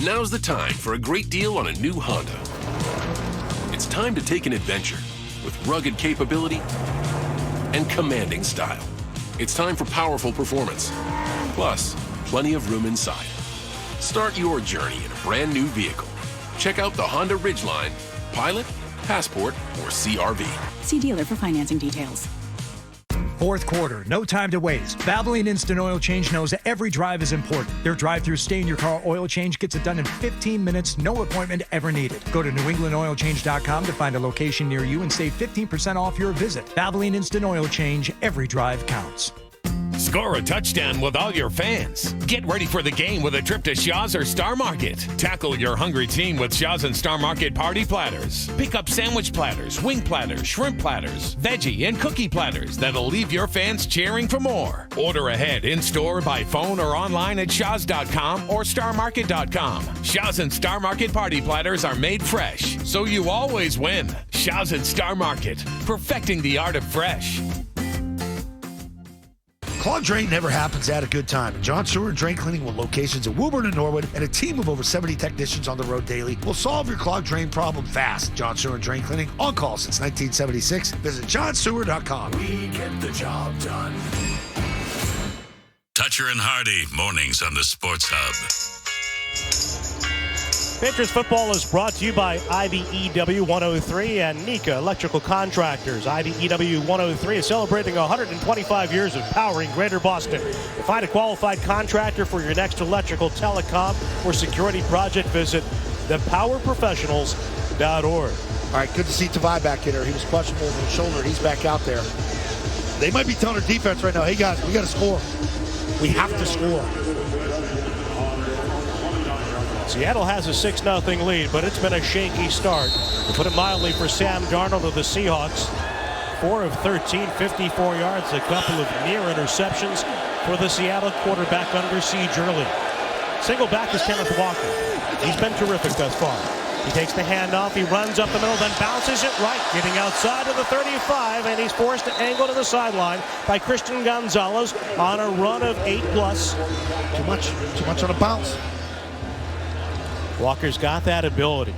[SPEAKER 11] Now's the time for a great deal on a new Honda. It's time to take an adventure with rugged capability and commanding style. It's time for powerful performance, plus plenty of room inside. Start your journey in a brand new vehicle. Check out the Honda Ridgeline, Pilot, Passport, or CRV.
[SPEAKER 6] See dealer for financing details.
[SPEAKER 17] Fourth quarter, no time to waste. Valvoline Instant Oil Change knows that every drive is important. Their drive-through stay-in-your-car oil change gets it done in 15 minutes, no appointment ever needed. Go to newenglandoilchange.com to find a location near you and save 15% off your visit. Valvoline Instant Oil Change, every drive counts.
[SPEAKER 11] Score a touchdown with all your fans. Get ready for the game with a trip to Shaw's or Star Market. Tackle your hungry team with Shaw's and Star Market party platters. Pick up sandwich platters, wing platters, shrimp platters, veggie and cookie platters that'll leave your fans cheering for more. Order ahead in-store, by phone, or online at shaws.com or starmarket.com. Shaw's and Star Market party platters are made fresh, so you always win. Shaw's and Star Market, perfecting the art of fresh.
[SPEAKER 10] Clogged drain never happens at a good time. John Sewer Drain Cleaning, with locations in Woburn and Norwood and a team of over 70 technicians on the road daily, will solve your clogged drain problem fast. John Sewer Drain Cleaning, on call since 1976. Visit johnsewer.com.
[SPEAKER 15] We get the job done. Toucher and Hardy, mornings on the Sports Hub.
[SPEAKER 33] Patriots football is brought to you by IBEW 103 and Nika Electrical Contractors. IBEW 103 is celebrating 125 years of powering Greater Boston. To find a qualified contractor for your next electrical, telecom, or security project, visit thepowerprofessionals.org.
[SPEAKER 10] All right, good to see Tavai back in there. He was questionable over the shoulder. He's back out there. They might be telling their defense right now, hey guys, we got to score. We have to score.
[SPEAKER 33] Seattle has a 6-0 lead, but it's been a shaky start. To put it mildly, for Sam Darnold of the Seahawks. 4 of 13, 54 yards, a couple of near interceptions for the Seattle quarterback under siege early. Single back is Kenneth Walker. He's been terrific thus far. He takes the handoff, he runs up the middle, then bounces it right, getting outside of the 35, and he's forced to angle to the sideline by Christian Gonzalez on a run of 8+.
[SPEAKER 10] Too much on a bounce.
[SPEAKER 33] Walker's got that ability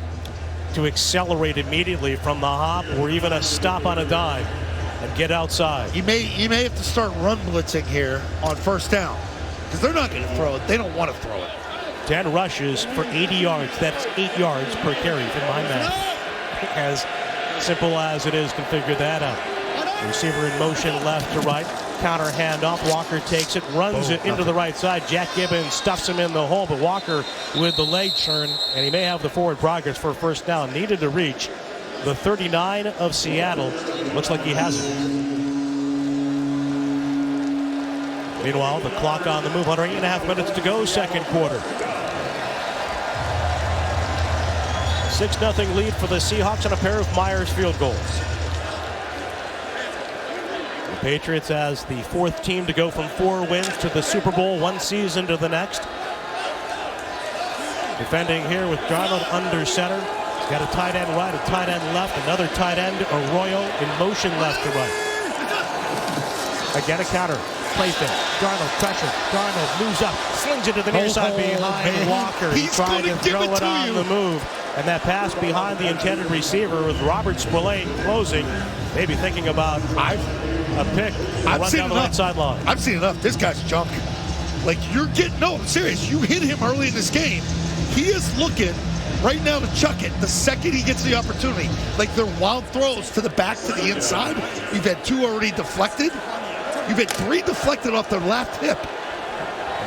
[SPEAKER 33] to accelerate immediately from the hop or even a stop on a dime and get outside.
[SPEAKER 10] You may have to start run blitzing here on first down because they're not going to throw it. They don't want to throw it.
[SPEAKER 33] 10 rushes for 80 yards. That's 8 yards per carry from my math. As simple as it is, configure that up. Receiver in motion left to right. Counter handoff. Walker takes it, runs it into the right side. Jack Gibbons stuffs him in the hole, but Walker with the leg turn, and he may have the forward progress for a first down. Needed to reach the 39 of Seattle. Looks like he has it. Meanwhile, the clock on the move. 8.5 minutes to go, second quarter. 6-0 lead for the Seahawks on a pair of Myers field goals. Patriots as the 4th team to go from 4 wins to the Super Bowl, 1 season to the next. Defending here with Darnold under center. He's got a tight end right, a tight end left, another tight end, Arroyo in motion left to right. Again a counter, play fake, Darnold pressure, Darnold moves up, slings it to the near side behind Walker. He's trying to throw it on the move. And that pass behind the intended receiver with Robert Spillane closing, maybe thinking about a pick, run down the right sideline.
[SPEAKER 10] I've seen enough. This guy's junk. Like, you're getting, no, I'm serious. You hit him early in this game. He is looking right now to chuck it the second he gets the opportunity. Like, they're wild throws to the back, to the inside. You've had 2 already deflected. You've had 3 deflected off their left hip.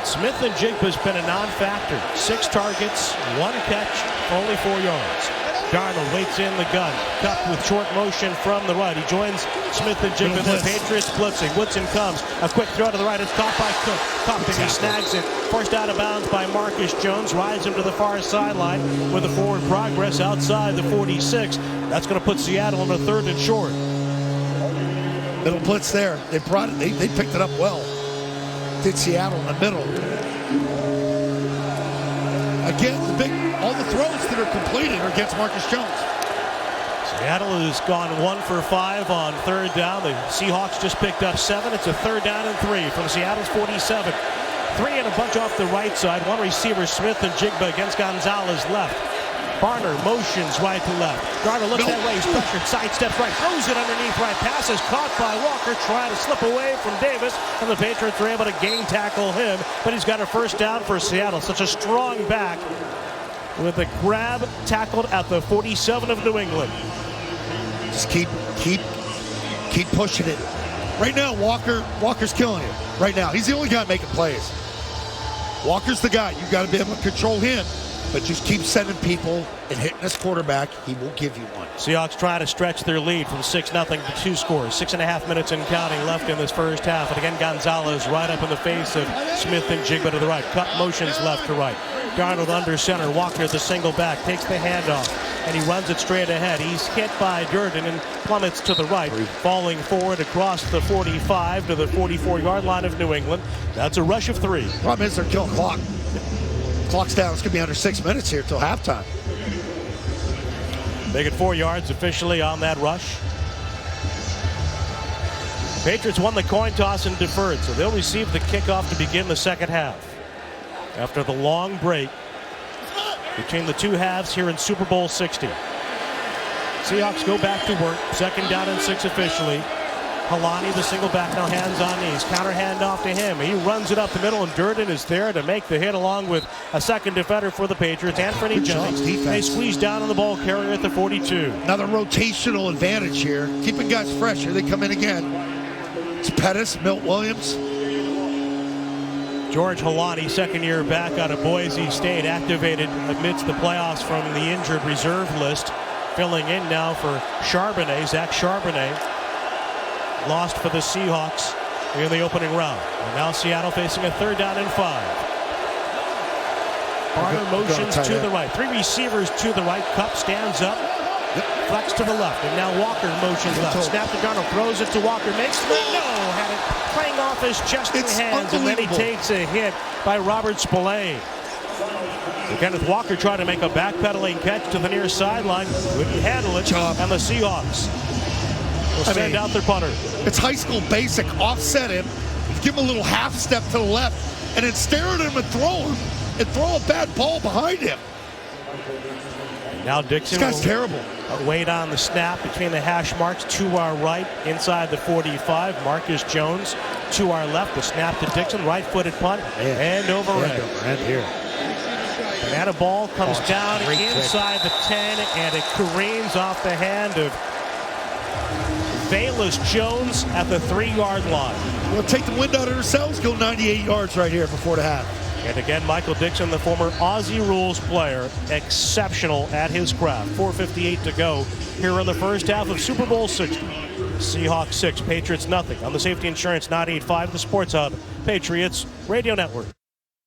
[SPEAKER 33] Smith-Njigba's been a non-factor. 6 targets, 1 catch, only 4 yards. Darnold waits in the gun. Cup with short motion from the right. He joins Smith-Njigba. The Patriots blitzing. Woodson comes. A quick throw to the right. It's caught by Cook. Cup, and he snags it. Forced out of bounds by Marcus Jones. Rides him to the far sideline with a forward progress outside the 46. That's going to put Seattle on a 3rd and short.
[SPEAKER 10] Middle blitz there. They brought it. They picked it up well. Did Seattle in the middle. Again, all the throws that are completed are against Marcus Jones.
[SPEAKER 33] Seattle has gone 1 for 5 on 3rd down. The Seahawks just picked up 7. It's a 3rd down and 3 from Seattle's 47. 3 and a bunch off the right side. 1 receiver, Smith-Njigba against Gonzalez left. Barner motions right to left. Gardner looks that way. He's pressured. Sidesteps right. Throws it underneath right. Pass is caught by Walker. Trying to slip away from Davis. And the Patriots are able to gain tackle him. But he's got a 1st down for Seattle. Such a strong back. With a grab tackled at the 47 of New England.
[SPEAKER 10] Just keep pushing it. Right now, Walker's killing it. Right now, he's the only guy making plays. Walker's the guy. You got to be able to control him, but just keep sending people and hitting this quarterback. He will give you one.
[SPEAKER 33] Seahawks try to stretch their lead from 6-0 to 2 scores. 6.5 minutes and counting left in this first half. And again, Gonzalez right up in the face of Smith-Njigba to the right. Cut motions left to right. Darnold under center. Walker at the single back. Takes the handoff. And he runs it straight ahead. He's hit by Durden and plummets to the right. Falling forward across the 45 to the 44-yard line of New England. That's a rush of 3.
[SPEAKER 10] Problem is they're killing clock. Clock's down. It's going to be under 6 minutes here till halftime.
[SPEAKER 33] They get 4 yards officially on that rush. Patriots won the coin toss and deferred, so they'll receive the kickoff to begin the second half. After the long break between the 2 halves here in Super Bowl 60. Seahawks go back to work. 2nd down and 6 officially. Halani, the single back, now hands on knees. Counter handoff to him. He runs it up the middle, and Durden is there to make the hit along with a 2nd defender for the Patriots, Anthony Jennings. They squeeze down on the ball carrier at the 42.
[SPEAKER 10] Another rotational advantage here. Keeping guys fresh. Here they come in again. It's Pettis, Milt Williams.
[SPEAKER 33] George Halani, 2nd year back out of Boise State, activated amidst the playoffs from the injured reserve list. Filling in now for Charbonnet, Zach Charbonnet. Lost for the Seahawks in the opening round. And now Seattle facing a 3rd down and 5. Barner motions to the right. 3 receivers to the right. Cup stands up. Flex to the left. And now Walker motions left. Snap to Darnold. Throws it to Walker. Makes the had it playing off his chest and hands. And then he takes a hit by Robert Spillane. So Kenneth Walker tried to make a backpedaling catch to the near sideline. Couldn't handle it. And the Seahawks will send out their punter.
[SPEAKER 10] It's high school basic. Offset him. Give him a little half step to the left. And then stare at him and throw a bad ball behind him.
[SPEAKER 33] Now Dixon.
[SPEAKER 10] This guy's terrible.
[SPEAKER 33] Wait on the snap between the hash marks to our right inside the 45. Marcus Jones to our left. The snap to Dixon. Right-footed punt. And over end here. And a ball comes down inside the 10, and it careens off the hand of Velus Jones at the 3-yard line.
[SPEAKER 10] We'll take the wind out of ourselves, go 98 yards right here before the half.
[SPEAKER 33] And again, Michael Dixon, the former Aussie Rules player, exceptional at his craft. 4:58 to go here in the first half of Super Bowl 60. Seahawks 6, Patriots nothing. On the Safety Insurance 985, the Sports Hub, Patriots Radio Network.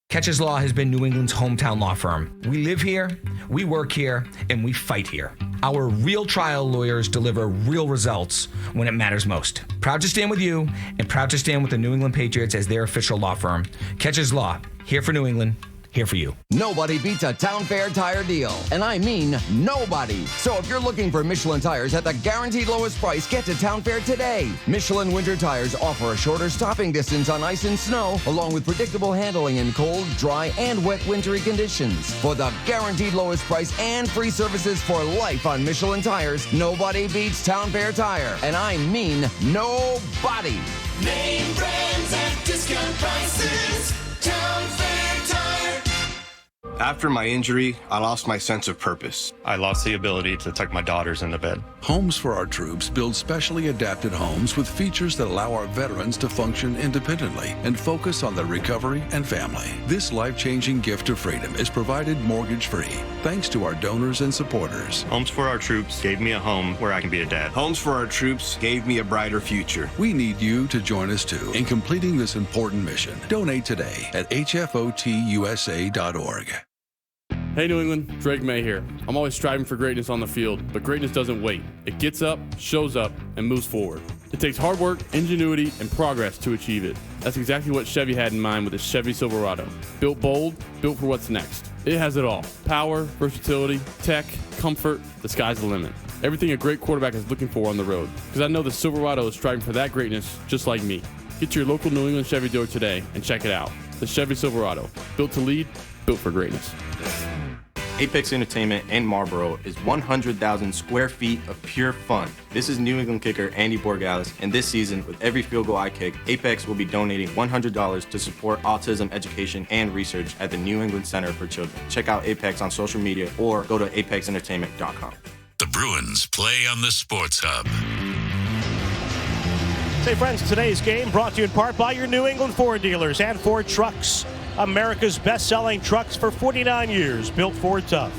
[SPEAKER 7] Catches Law has been New England's hometown law firm. We live here, we work here, and we fight here. Our real trial lawyers deliver real results when it matters most. Proud to stand with you and proud to stand with the New England Patriots as their official law firm. Catches Law, here for New England, here for you.
[SPEAKER 13] Nobody beats a Town Fair tire deal. And I mean nobody. So if you're looking for Michelin tires at the guaranteed lowest price, get to Town Fair today. Michelin winter tires offer a shorter stopping distance on ice and snow, along with predictable handling in cold, dry, and wet wintry conditions. For the guaranteed lowest price and free services for life on Michelin tires, nobody beats Town Fair tire. And I mean nobody.
[SPEAKER 19] Name brands at discount prices. Town Fair Tire.
[SPEAKER 16] After my injury, I lost my sense of purpose.
[SPEAKER 18] I lost the ability to tuck my daughters into bed.
[SPEAKER 19] Homes for Our Troops builds specially adapted homes with features that allow our veterans to function independently and focus on their recovery and family. This life-changing gift of freedom is provided mortgage-free, thanks to our donors and supporters.
[SPEAKER 18] Homes for Our Troops gave me a home where I can be a dad.
[SPEAKER 16] Homes for Our Troops gave me a brighter future.
[SPEAKER 19] We need you to join us too in completing this important mission. Donate today at hfotusa.org.
[SPEAKER 20] Hey New England, Drake May here. I'm always striving for greatness on the field, but greatness doesn't wait. It gets up, shows up, and moves forward. It takes hard work, ingenuity, and progress to achieve it. That's exactly what Chevy had in mind with the Chevy Silverado. Built bold, built for what's next. It has it all. Power, versatility, tech, comfort, the sky's the limit. Everything a great quarterback is looking for on the road. Because I know the Silverado is striving for that greatness just like me. Get to your local New England Chevy dealer today and check it out. The Chevy Silverado. Built to lead, built for greatness.
[SPEAKER 21] Apex Entertainment in Marlboro is 100,000 square feet of pure fun. This is New England kicker Andy Borgalis, and this season, with every field goal I kick, Apex will be donating $100 to support autism education and research at the New England Center for Children. Check out Apex on social media or go to apexentertainment.com.
[SPEAKER 15] The Bruins play on the Sports Hub.
[SPEAKER 33] Hey friends, today's game brought to you in part by your New England Ford dealers and Ford Trucks. America's best-selling trucks for 49 years, built Ford tough.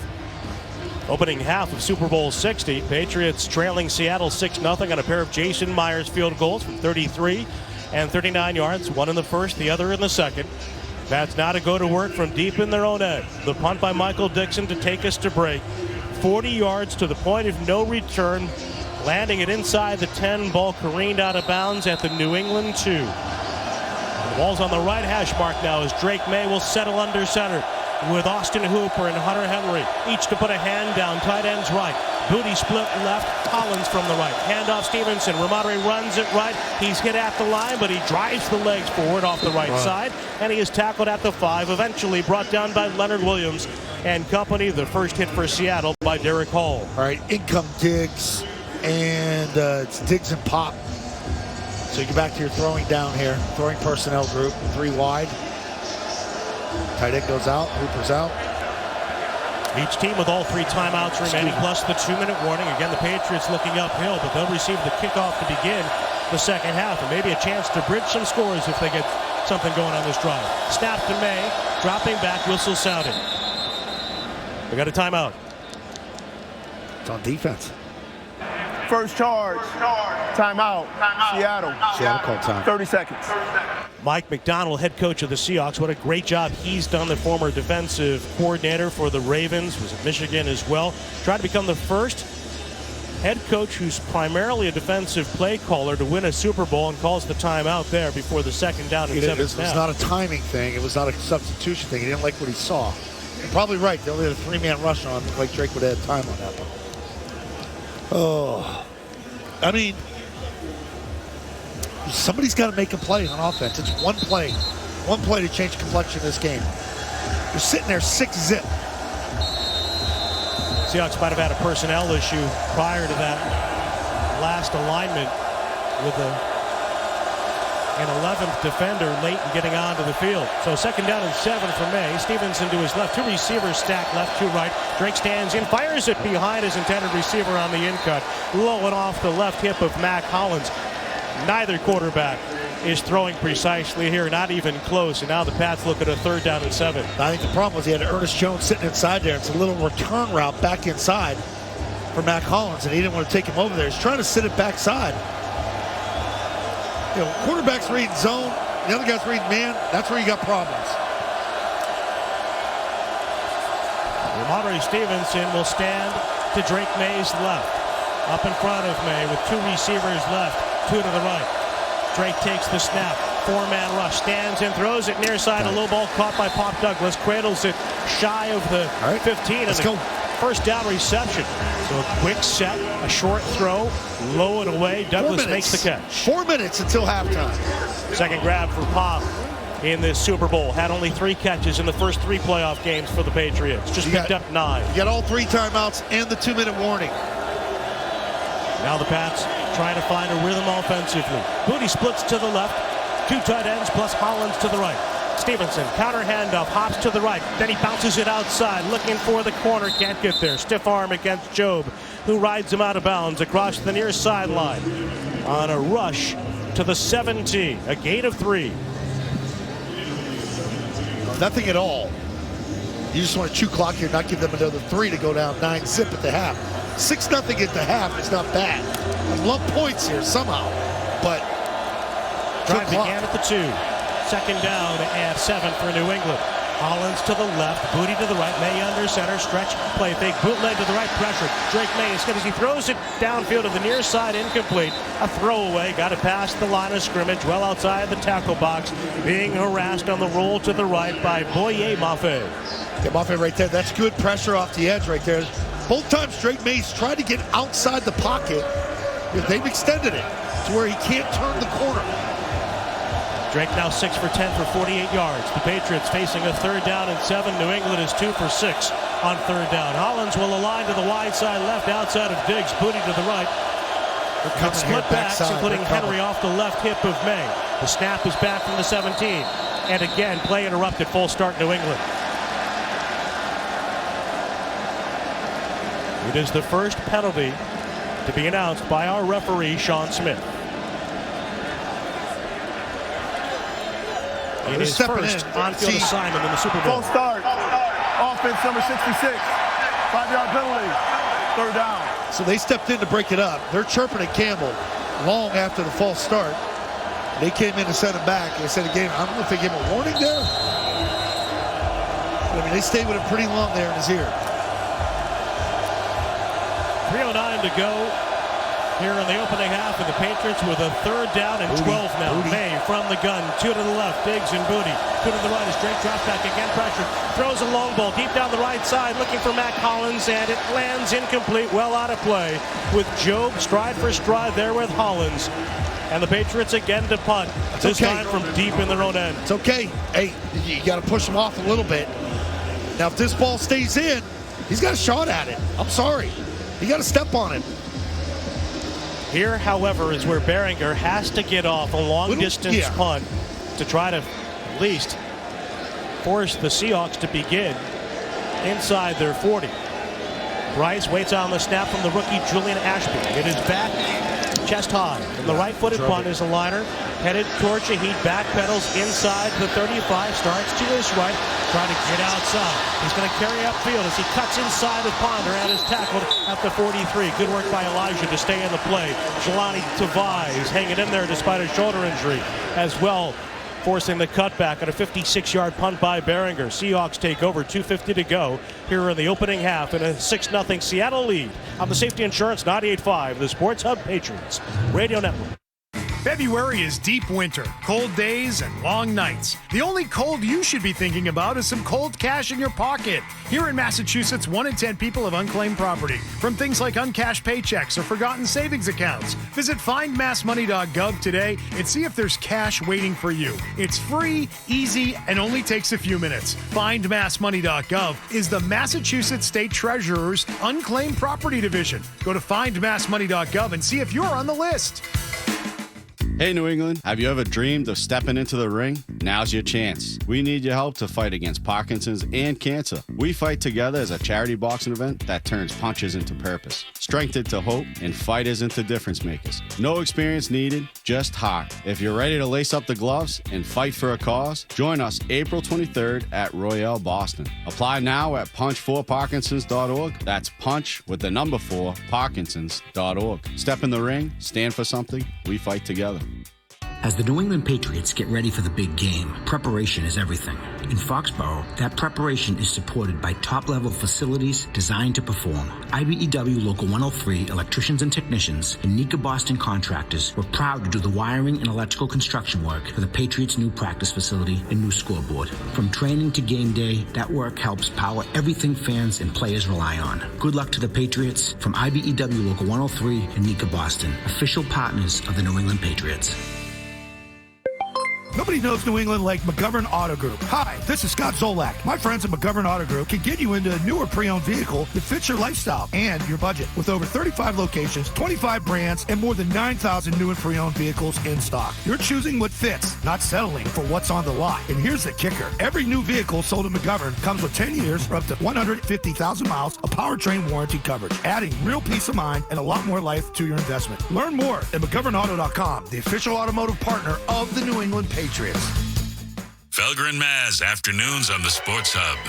[SPEAKER 33] Opening half of Super Bowl 60, Patriots trailing Seattle 6-0 on a pair of Jason Myers field goals from 33 and 39 yards, one in the first, the other in the second. That's now to go to work from deep in their own end. The punt by Michael Dixon to take us to break. 40 yards to the point of no return, landing it inside the 10. Ball careened out of bounds at the New England 2. The ball's on the right hash mark now as Drake May will settle under center with Austin Hooper and Hunter Henry, each to put a hand down, tight ends right. Booty split left, Collins from the right. Handoff Stevenson, Ramondre runs it right. He's hit at the line, but he drives the legs forward off the right side, and he is tackled at the 5, eventually brought down by Leonard Williams and company. The first hit for Seattle by Derek Hall.
[SPEAKER 10] All right, income Diggs, and it's Diggs and Pop. So you get back to your throwing down here. Throwing personnel group, 3 wide. Tight end goes out, Hooper's out.
[SPEAKER 33] Each team with all 3 timeouts remaining, plus the 2-minute warning. Again, the Patriots looking uphill, but they'll receive the kickoff to begin the second half, and maybe a chance to bridge some scores if they get something going on this drive. Snap to May, dropping back, whistle sounding. We got a timeout.
[SPEAKER 10] It's on defense.
[SPEAKER 22] First charge. Timeout. Seattle.
[SPEAKER 10] Seattle called time.
[SPEAKER 22] 30 seconds.
[SPEAKER 33] Mike McDonald, head coach of the Seahawks. What a great job he's done. The former defensive coordinator for the Ravens, was at Michigan as well. Tried to become the first head coach who's primarily a defensive play caller to win a Super Bowl, and calls the timeout there before the second down and 7th snap.
[SPEAKER 10] It was not a timing thing. It was not a substitution thing. He didn't like what he saw. You're probably right. They only had a 3-man rush on him. Like Drake would have had time on that one. Oh, I mean, somebody's got to make a play on offense. It's one play to change the complexion of this game. You're sitting there 6-zip.
[SPEAKER 33] Seahawks might have had a personnel issue prior to that last alignment with an 11th defender late in getting onto the field. So second down and 7 for May. Stevenson to his left. 2 receivers stacked left to right. Drake stands in, fires it behind his intended receiver on the in-cut. Low and off the left hip of Mac Hollins. Neither quarterback is throwing precisely here, not even close. And now the Pats look at a 3rd down and 7.
[SPEAKER 10] I think the problem was he had Ernest Jones sitting inside there. It's a little return route back inside for Mac Hollins, and he didn't want to take him over there. He's trying to sit it backside. You know, quarterbacks read zone, the other guys read man. That's where you got problems.
[SPEAKER 33] Ramondre Stevenson will stand to Drake May's left. Up in front of May with 2 receivers left, 2 to the right. Drake takes the snap. 4-man rush. Stands and throws it near side. A low ball caught by Pop Douglas. Cradles it shy of the 15.
[SPEAKER 10] Let's go.
[SPEAKER 33] First down reception. So a quick set, a short throw, low and away. Douglas makes the catch.
[SPEAKER 10] 4 minutes until halftime.
[SPEAKER 33] Second grab for Pop in this Super Bowl. Had only 3 catches in the first 3 playoff games for the Patriots. Just picked up 9.
[SPEAKER 10] You got all 3 timeouts and the 2-minute warning.
[SPEAKER 33] Now the Pats trying to find a rhythm offensively. Booty splits to the left. 2 tight ends plus Hollins to the right. Stevenson, counter handoff, hops to the right. Then he bounces it outside, looking for the corner. Can't get there. Stiff arm against Job, who rides him out of bounds across the near sideline on a rush to the 17. A gain of 3.
[SPEAKER 10] Nothing at all. You just want to chew clock here, not give them another 3 to go down 9-zip at the half. 6-0 at the half is not bad. I love points here somehow, but
[SPEAKER 33] drive began at the 2. Second down and 7 for New England. Hollins to the left, Booty to the right, May under center, stretch, play fake, bootleg to the right, pressure. Drake May is good as he throws it downfield to the near side, incomplete. A throwaway, got it past the line of scrimmage, well outside the tackle box, being harassed on the roll to the right by Boye Mafe.
[SPEAKER 10] Yeah, Mafe right there, that's good pressure off the edge right there. Both times Drake May's tried to get outside the pocket, they've extended it to where he can't turn the corner.
[SPEAKER 33] Drake now 6 for 10 for 48 yards. The Patriots facing a 3rd down and 7. New England is 2 for 6 on 3rd down. Hollins will align to the wide side left outside of Diggs. Booty to the right. Split backs, including Henry off the left hip of May. The snap is back from the 17. And again, play interrupted. Full start New England. It is the first penalty to be announced by our referee, Sean Smith. In his first on-field assignment in the Super Bowl.
[SPEAKER 22] Full start. Offense number 66. 5-yard penalty. 3rd down.
[SPEAKER 10] So they stepped in to break it up. They're chirping at Campbell long after the false start. They came in to set him back. They said again, I don't know if they gave him a warning there. I mean, they stayed with him pretty long there in his ear.
[SPEAKER 33] 3:09 to go here in the opening half, and the Patriots with a 3rd down and 12 now. May from the gun, 2 to the left, Diggs and Booty. 2 to the right as Drake drops back again, pressure. Throws a long ball deep down the right side, looking for Mac Hollins, and it lands incomplete, well out of play, with Job stride for stride there with Hollins. And the Patriots again to punt, this time from deep in their own end.
[SPEAKER 10] It's okay. Hey, you got to push him off a little bit. Now, if this ball stays in, he's got a shot at it. I'm sorry. You got to step on it.
[SPEAKER 33] Here, however, is where Behringer has to get off a long-distance punt to try to at least force the Seahawks to begin inside their 40. Bryce waits on the snap from the rookie Julian Ashby. It is back chest high. And the right-footed punt is a liner headed towards Shaheed. Backpedals inside the 35. Starts to his right, trying to get outside. He's going to carry upfield as he cuts inside with Ponder and is tackled at the 43. Good work by Elijah to stay in the play. Jelani Tavai is hanging in there despite a shoulder injury as well, forcing the cutback on a 56-yard punt by Behringer. Seahawks take over, 2:50 to go here in the opening half in a 6-0 Seattle lead on the Safety Insurance 98.5, the Sports Hub Patriots Radio Network.
[SPEAKER 3] February is deep winter, cold days and long nights. The only cold you should be thinking about is some cold cash in your pocket. Here in Massachusetts, 1 in 10 people have unclaimed property from things like uncashed paychecks or forgotten savings accounts. Visit findmassmoney.gov today and see if there's cash waiting for you. It's free, easy, and only takes a few minutes. Findmassmoney.gov is the Massachusetts State Treasurer's Unclaimed Property Division. Go to findmassmoney.gov and see if you're on the list.
[SPEAKER 8] Hey, New England, have you ever dreamed of stepping into the ring? Now's your chance. We need your help to fight against Parkinson's and cancer. We fight together as a charity boxing event that turns punches into purpose, strength into hope, and fighters into difference makers. No experience needed, just heart. If you're ready to lace up the gloves and fight for a cause, join us April 23rd at Royale Boston. Apply now at punch4parkinsons.org. That's punch with the number 4, parkinsons.org. Step in the ring, stand for something, we fight together.
[SPEAKER 9] As the New England Patriots get ready for the big game, preparation is everything. In Foxborough, that preparation is supported by top-level facilities designed to perform. IBEW Local 103 electricians and technicians and Nika Boston contractors were proud to do the wiring and electrical construction work for the Patriots' new practice facility and new scoreboard. From training to game day, that work helps power everything fans and players rely on. Good luck to the Patriots from IBEW Local 103 and Nika Boston, official partners of the New England Patriots.
[SPEAKER 10] Nobody knows New England like McGovern Auto Group. Hi, this is Scott Zolak. My friends at McGovern Auto Group can get you into a newer pre-owned vehicle that fits your lifestyle and your budget. With over 35 locations, 25 brands, and more than 9,000 new and pre-owned vehicles in stock. You're choosing what fits, not settling for what's on the lot. And here's the kicker. Every new vehicle sold at McGovern comes with 10 years or up to 150,000 miles of powertrain warranty coverage, adding real peace of mind and a lot more life to your investment. Learn more at McGovernAuto.com, the official automotive partner of the New England Patriots.
[SPEAKER 15] Felger and Maz, afternoons on the Sports Hub.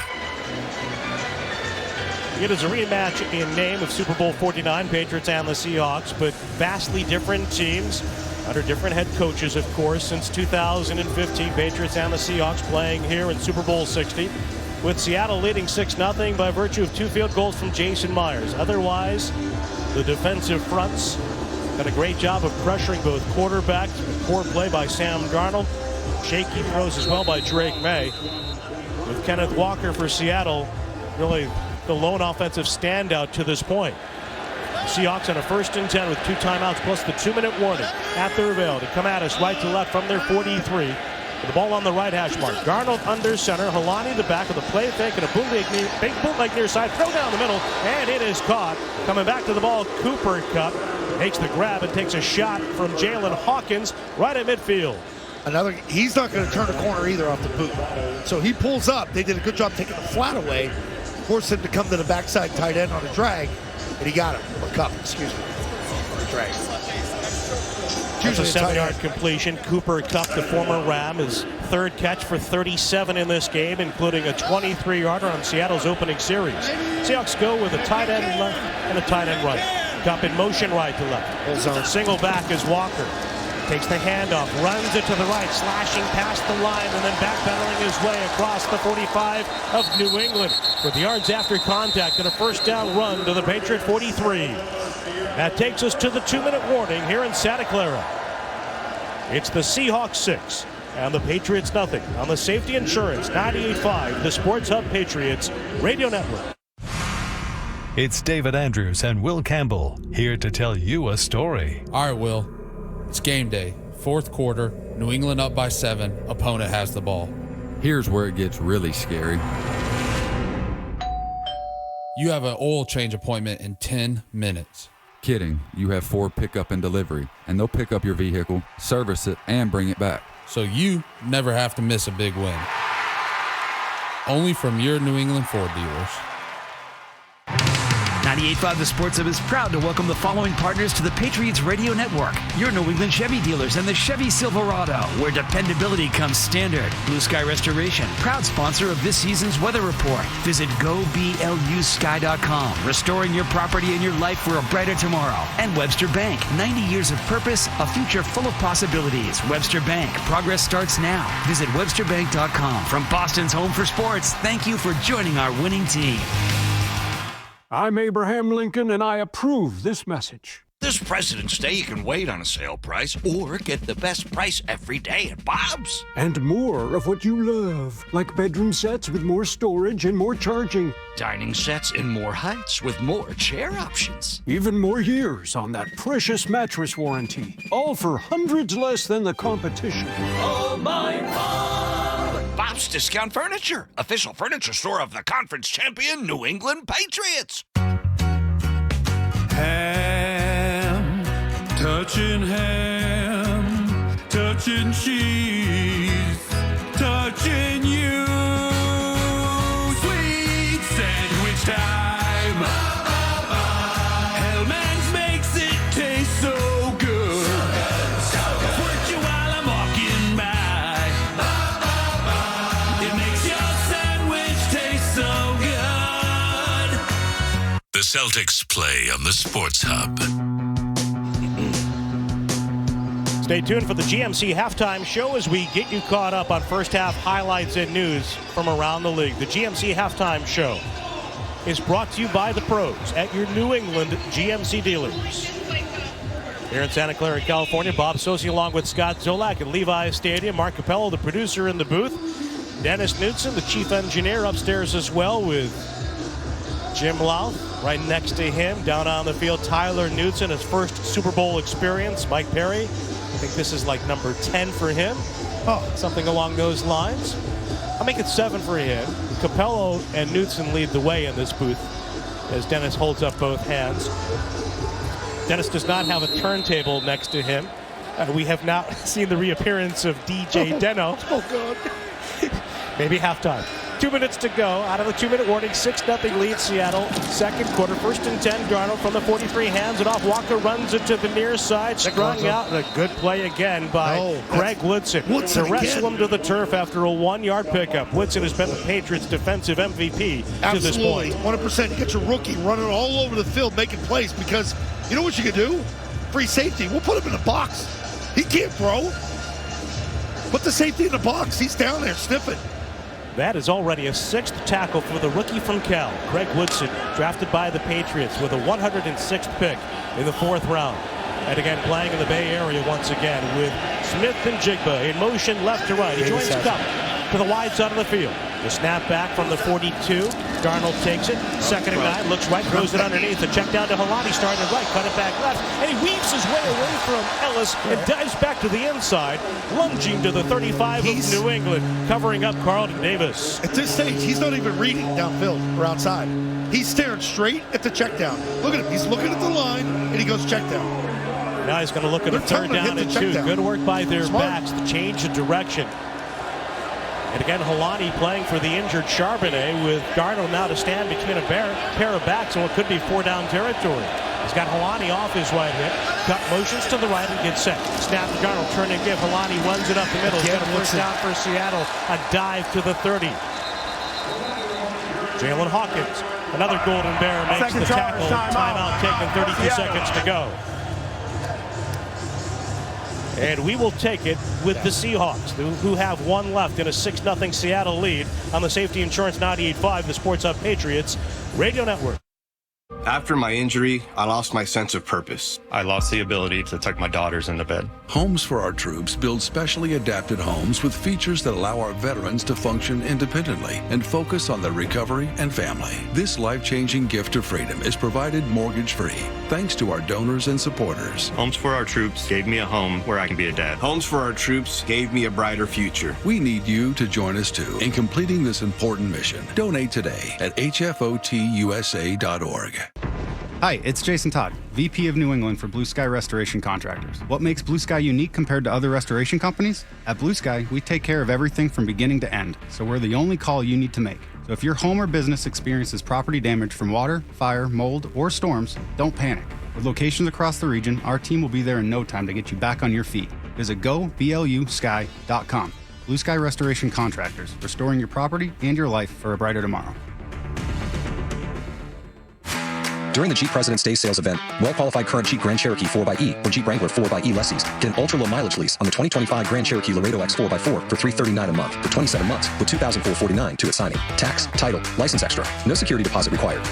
[SPEAKER 33] It is a rematch in name of Super Bowl 49, Patriots and the Seahawks, but vastly different teams under different head coaches, of course, since 2015. Patriots and the Seahawks playing here in Super Bowl 60, with Seattle leading 6-0 by virtue of 2 field goals from Jason Myers. Otherwise, the defensive fronts done a great job of pressuring both quarterbacks. Poor play by Sam Darnold. Shaky throws as well by Drake May. With Kenneth Walker for Seattle, really the lone offensive standout to this point. Seahawks on a 1st and 10 with 2 timeouts plus the 2-minute warning at their veil to come at us right to left from their 43. With the ball on the right hash mark. Darnold under center. Helani the back with a play fake and a big bootleg near side. Throw down the middle, and it is caught. Coming back to the ball, Cooper Kupp makes the grab and takes a shot from Jalen Hawkins right at midfield.
[SPEAKER 10] He's not going to turn a corner either off the boot. So he pulls up. They did a good job taking the flat away, forced him to come to the backside tight end on a drag, and he got him. Or Kupp, excuse me. On a drag.
[SPEAKER 33] That's a 7-yard completion. Cooper Kupp, the former Ram, his 3rd catch for 37 in this game, including a 23-yarder on Seattle's opening series. Seahawks go with a tight end left and a tight end right. Kupp in motion right to left. Single back is Walker. Takes the handoff, runs it to the right, slashing past the line, and then backpedaling his way across the 45 of New England with yards after contact and a 1st down run to the Patriot 43. That takes us to the 2-minute warning here in Santa Clara. It's the Seahawks 6 and the Patriots nothing on the Safety Insurance 98.5, the Sports Hub Patriots Radio Network.
[SPEAKER 4] It's David Andrews and Will Campbell here to tell you a story.
[SPEAKER 5] All right, Will. It's game day. 4th quarter, New England up by 7. Opponent has the ball.
[SPEAKER 12] Here's where it gets really scary.
[SPEAKER 5] You have an oil change appointment in 10 minutes.
[SPEAKER 12] Kidding. You have 4 pickup and delivery, and they'll pick up your vehicle, service it, and bring it back.
[SPEAKER 5] So you never have to miss a big win. Only from your New England Ford dealers.
[SPEAKER 26] 98.5 The Sports Hub is proud to welcome the following partners to the Patriots Radio Network. Your New England Chevy dealers and the Chevy Silverado, where dependability comes standard. Blue Sky Restoration, proud sponsor of this season's weather report. Visit goblusky.com, restoring your property and your life for a brighter tomorrow. And Webster Bank, 90 years of purpose, a future full of possibilities. Webster Bank, progress starts now. Visit websterbank.com. From Boston's home for sports, thank you for joining our winning team.
[SPEAKER 14] I'm Abraham Lincoln, and I approve this message.
[SPEAKER 23] This President's Day, you can wait on a sale price or get the best price every day at Bob's.
[SPEAKER 14] And more of what you love, like bedroom sets with more storage and more charging.
[SPEAKER 23] Dining sets in more heights with more chair options.
[SPEAKER 14] Even more years on that precious mattress warranty. All for hundreds less than the competition.
[SPEAKER 23] Oh, my Bob! Bob's Discount Furniture, official furniture store of the conference champion New England Patriots.
[SPEAKER 24] Ham, touching cheese, touching you. Sweet sandwich time. Hellman's makes it taste so good. Squirt you while I'm walking by. It makes your sandwich taste so good.
[SPEAKER 15] The Celtics play on the Sports Hub.
[SPEAKER 33] Stay tuned for the GMC Halftime Show as we get you caught up on first half highlights and news from around the league. The GMC Halftime Show is brought to you by the pros at your New England GMC dealers. Here in Santa Clara, California, Bob Sosi along with Scott Zolak at Levi's Stadium. Mark Capello, the producer in the booth. Dennis Knudsen, the chief engineer, upstairs as well with Jim Louth. Right next to him, down on the field, Tyler Knudsen, his first Super Bowl experience. Mike Perry, I think this is like number 10 for him. something along those lines. I'll make it 7 for him. Capello and Knutson lead the way in this booth as Dennis holds up both hands. Dennis does not have a turntable next to him. We have not seen the reappearance of DJ Deno.
[SPEAKER 10] Oh, God.
[SPEAKER 33] Maybe halftime. 2 minutes to go out of the 2-minute warning. 6-0 lead Seattle. Second quarter. 1st and 10. Darnold from the 43 hands it off. Walker runs it to the near side. Strung out. A good play again by Greg Woodson to wrestle him to the turf after a 1-yard pickup. Woodson has been the Patriots' defensive MVP to this point.
[SPEAKER 10] 100%. You get your rookie running all over the field making plays because you know what you can do? Free safety. We'll put him in the box. He can't throw. Put the safety in the box. He's down there sniffing.
[SPEAKER 33] That is already a 6th tackle for the rookie from Cal, Greg Woodson, drafted by the Patriots with a 106th pick in the 4th round. And again, playing in the Bay Area once again with Smith and Jigba in motion left to right. He joins Cup to the wide side of the field. The snap back from the 42. Darnold takes it. 2nd and 9. Looks right. Throws it underneath. The check down to Halani. Starting right. Cut it back left. And he weaves his way away from Ellis and dives back to the inside. Lunging to the 35 of New England. Covering up Carlton Davis.
[SPEAKER 10] At this stage, he's not even reading downfield or outside. He's staring straight at the check down. Look at him. He's looking at the line, and he goes check down.
[SPEAKER 33] Now he's going to look at a 3rd down and 2. Good work by their backs. The change of direction. And again, Halani playing for the injured Charbonnet with Darnold now to stand between a pair of backs in what could be 4-down territory. He's got Halani off his right hip. Cut motions to the right and gets set. Snap to Darnold. Turn and give. Halani runs it up the middle. He's got a 1st down for Seattle. A dive to the 30. Jalen Hawkins, another Golden Bear, makes the tackle. Timeout taken. 32 seconds to go. And we will take it with the Seahawks, who have 1 left in a 6-0 Seattle lead on the Safety Insurance 98.5, the Sports Hub Patriots Radio Network.
[SPEAKER 16] After my injury, I lost my sense of purpose.
[SPEAKER 18] I lost the ability to tuck my daughters into bed.
[SPEAKER 19] Homes for Our Troops build specially adapted homes with features that allow our veterans to function independently and focus on their recovery and family. This life-changing gift of freedom is provided mortgage-free, thanks to our donors and supporters.
[SPEAKER 18] Homes for Our Troops gave me a home where I can be a dad.
[SPEAKER 16] Homes for Our Troops gave me a brighter future.
[SPEAKER 19] We need you to join us too in completing this important mission. Donate today at hfotusa.org.
[SPEAKER 1] Hi, it's Jason Todd, VP of New England for Blue Sky Restoration Contractors. What makes Blue Sky unique compared to other restoration companies? At Blue Sky, we take care of everything from beginning to end, so we're the only call you need to make. So if your home or business experiences property damage from water, fire, mold, or storms, don't panic. With locations across the region, our team will be there in no time to get you back on your feet. Visit goblusky.com. Blue Sky Restoration Contractors, restoring your property and your life for a brighter tomorrow.
[SPEAKER 2] During the Jeep President's Day sales event, well-qualified current Jeep Grand Cherokee 4xE or Jeep Wrangler 4xE lessees get an ultra-low mileage lease on the 2025 Grand Cherokee Laredo X 4x4 for $339 a month for 27 months with $2,449 to its signing. Tax, title, license extra. No security deposit required.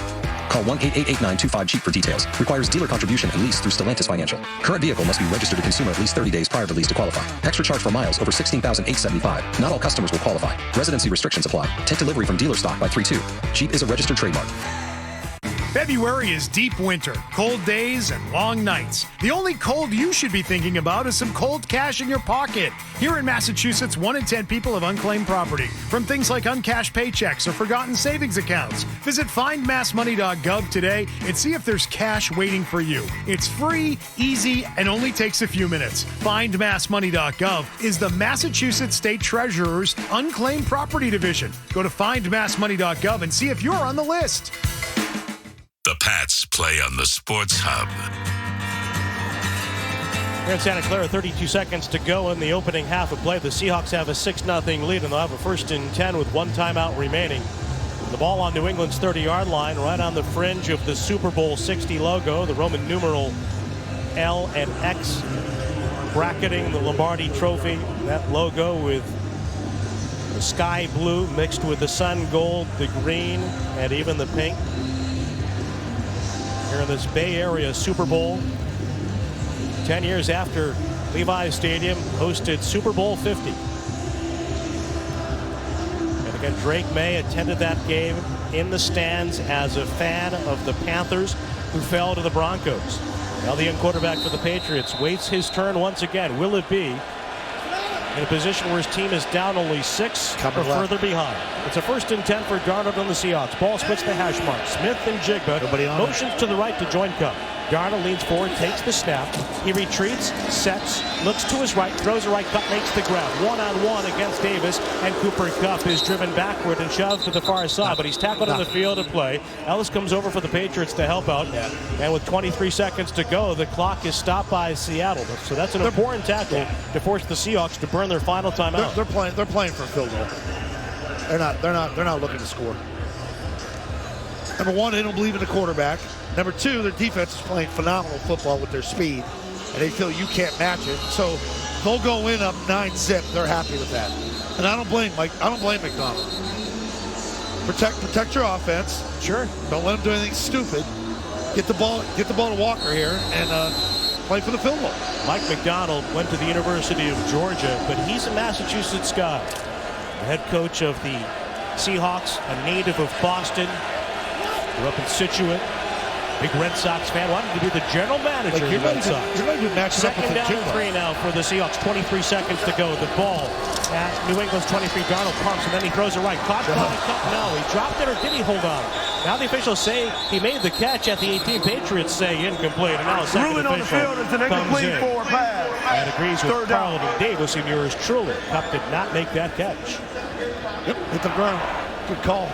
[SPEAKER 2] Call 1-888-925-JEEP for details. Requires dealer contribution and lease through Stellantis Financial. Current vehicle must be registered to consumer at least 30 days prior to lease to qualify. Extra charge for miles over 16,875. Not all customers will qualify. Residency restrictions apply. Take delivery from dealer stock by 3/2. Jeep is a registered trademark.
[SPEAKER 3] February is deep winter, cold days and long nights. The only cold you should be thinking about is some cold cash in your pocket. Here in Massachusetts, 1 in 10 people have unclaimed property from things like uncashed paychecks or forgotten savings accounts. Visit findmassmoney.gov today and see if there's cash waiting for you. It's free, easy, and only takes a few minutes. Findmassmoney.gov is the Massachusetts State Treasurer's unclaimed property division. Go to findmassmoney.gov and see if you're on the list.
[SPEAKER 15] The Pats play on the Sports Hub.
[SPEAKER 33] Here in Santa Clara, 32 seconds to go in the opening half of play. The Seahawks have a 6-0 lead, and they'll have a 1st and 10 with 1 timeout remaining. The ball on New England's 30-yard line, right on the fringe of the Super Bowl 60 logo, the Roman numeral L and X bracketing the Lombardi Trophy. That logo with the sky blue mixed with the sun gold, the green, and even the pink. Here in this Bay Area Super Bowl, 10 years after Levi's Stadium hosted Super Bowl 50. And again, Drake May attended that game in the stands as a fan of the Panthers, who fell to the Broncos. Now the young quarterback for the Patriots waits his turn once again. Will it be in a position where his team is down only 6 or further behind. It's a 1st and 10 for Darnold on the Seahawks. Ball splits the hash mark. Smith and Jigba motions to the right to join Cup. Darnold leans forward, takes the snap. He retreats, sets, looks to his right, throws a right, Cup makes the grab. One-on-one against Davis, and Cooper Kupp is driven backward and shoved to the far side, but he's tackled on the field of play. Ellis comes over for the Patriots to help out, and with 23 seconds to go, the clock is stopped by Seattle. So that's an important tackle to force the Seahawks to burn their final timeout.
[SPEAKER 10] They're playing for a field goal. They're not looking to score. Number one, they don't believe in the quarterback. Number two, their defense is playing phenomenal football with their speed, and they feel you can't match it. So they'll go in up 9-zip. They're happy with that, and I don't blame McDonald. Protect your offense.
[SPEAKER 33] Sure.
[SPEAKER 10] Don't let them do anything stupid. Get the ball to Walker here and play for the field goal.
[SPEAKER 33] Mike McDonald went to the University of Georgia, but he's a Massachusetts guy. The head coach of the Seahawks, a native of Boston, grew up in Situate. Big Red Sox fan. Wanted to be the general manager of the Red Sox. Second down and 3 now for the Seahawks. 23 seconds to go. The ball at New England's 23. Darnold pumps, and then he throws it right. Caught by Cup. No, he dropped it, or did he hold on? Now the officials say he made the catch at the 18. Patriots say incomplete. And now a second
[SPEAKER 22] ruling on the field is an incomplete forward pass.
[SPEAKER 33] And agrees with Carlton Davis and yours truly. Cup did not make that catch.
[SPEAKER 10] Yep, hit the ground. Good call.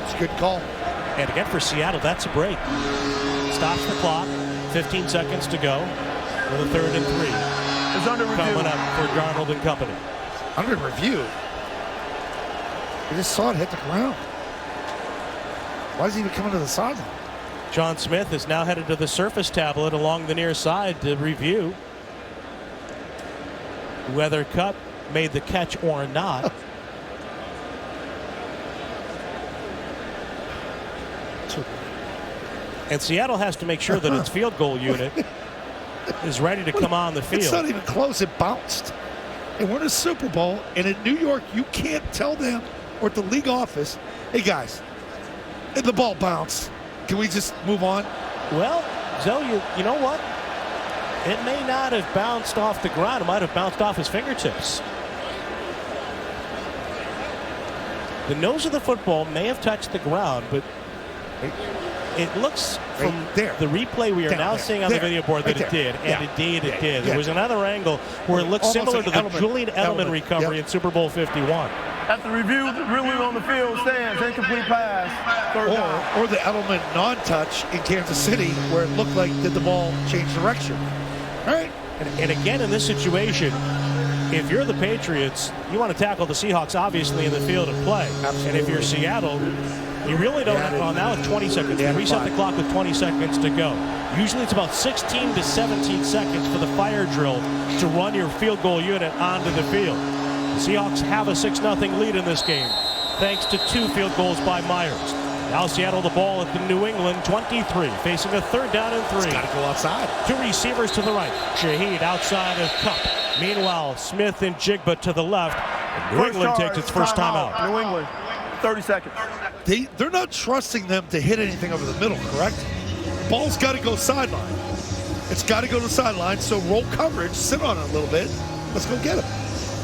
[SPEAKER 10] It's a good call.
[SPEAKER 33] And again for Seattle, that's a break. Stops the clock. 15 seconds to go with a 3rd and 3.
[SPEAKER 22] It's under review.
[SPEAKER 33] Coming up for Darnold and company.
[SPEAKER 10] Under review? We just saw it hit the ground. Why is he even coming to the sideline?
[SPEAKER 33] John Smith is now headed to the surface tablet along the near side to review whether Cup made the catch or not. And Seattle has to make sure that its field goal unit is ready to come on the field.
[SPEAKER 10] It's not even close. It bounced. And we're in a Super Bowl, and in New York, you can't tell them, or at the league office, hey, guys, the ball bounced. Can we just move on?
[SPEAKER 33] Well, Zoe, you know what? It may not have bounced off the ground. It might have bounced off his fingertips. The nose of the football may have touched the ground, but it looks from the replay we are now seeing on the video board that it did, and indeed it did. There was another angle where it looked similar to the Julian Edelman recovery in Super Bowl 51.
[SPEAKER 22] After review, the ruling on the field stands. Incomplete pass.
[SPEAKER 10] Or the Edelman non-touch in Kansas City where it looked like did the ball change direction. All right.
[SPEAKER 33] And again, in this situation, if you're the Patriots, you want to tackle the Seahawks, obviously, in the field of play.
[SPEAKER 10] Absolutely.
[SPEAKER 33] And if you're Seattle, you really don't have now with 20 seconds. You reset the clock with 20 seconds to go. Usually it's about 16 to 17 seconds for the fire drill to run your field goal unit onto the field. The Seahawks have a 6-0 lead in this game, thanks to 2 field goals by Myers. Now Seattle the ball at the New England 23, facing a 3rd down and 3.
[SPEAKER 10] Got to go outside.
[SPEAKER 33] 2 receivers to the right. Shaheed outside of Cup. Meanwhile, Smith and Jigba to the left. New England takes its first time out.
[SPEAKER 22] New England, 30 seconds.
[SPEAKER 10] They're not trusting them to hit anything over the middle, correct? Ball's got to go sideline. It's got to go to the sideline, so roll coverage, sit on it a little bit. Let's go get it.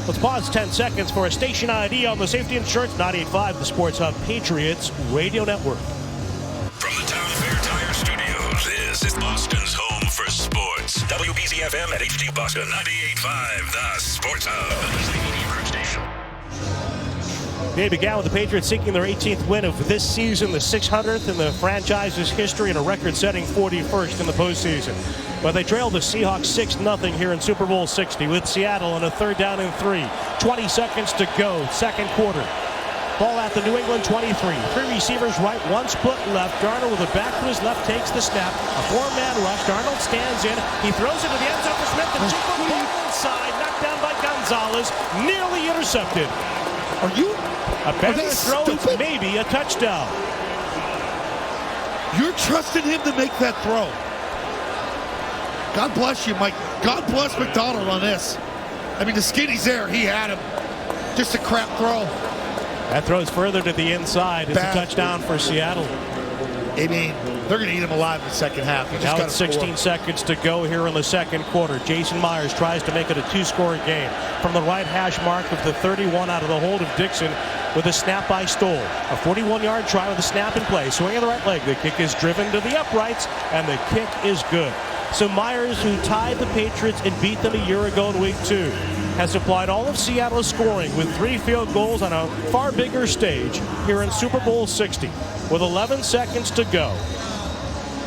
[SPEAKER 33] Let's pause 10 seconds for a station ID on the Safety Insurance 98.5, the Sports Hub Patriots Radio Network.
[SPEAKER 15] From the Town Fair Tire Studios, this is Boston's home for sports. WBZ-FM at HD Boston 98.5, the Sports Hub.
[SPEAKER 33] They began with the Patriots seeking their 18th win of this season, the 600th in the franchise's history, and a record-setting 41st in the postseason. But they trailed the Seahawks 6-0 here in Super Bowl 60 with Seattle on a 3rd down and 3. 20 seconds to go, second quarter. Ball at the New England 23. 3 receivers right, 1 split left. Darnold with a back to his left takes the snap. A 4-man rush. Darnold stands in. He throws it to the end zone for Smith. And Chico ball inside, knocked down by Gonzalez. Nearly intercepted.
[SPEAKER 10] Are you?
[SPEAKER 33] A better throw, it's maybe a touchdown.
[SPEAKER 10] You're trusting him to make that throw. God bless you, Mike. God bless McDonald on this. I mean, the skinny's there. He had him. Just a crap throw.
[SPEAKER 33] That throws further to the inside. It's a touchdown for Seattle.
[SPEAKER 10] I mean, They're going to eat him alive in the second half.
[SPEAKER 33] Now it's 16 seconds to go here in the second quarter. Jason Myers tries to make it a two-score game from the right hash mark of the 31 out of the hold of Dixon with a snap by Stoll. A 41-yard try with a snap in play. Swing of the right leg. The kick is driven to the uprights, and the kick is good. So Myers, who tied the Patriots and beat them a year ago in Week 2, has supplied all of Seattle's scoring with 3 field goals on a far bigger stage here in Super Bowl 60. With 11 seconds to go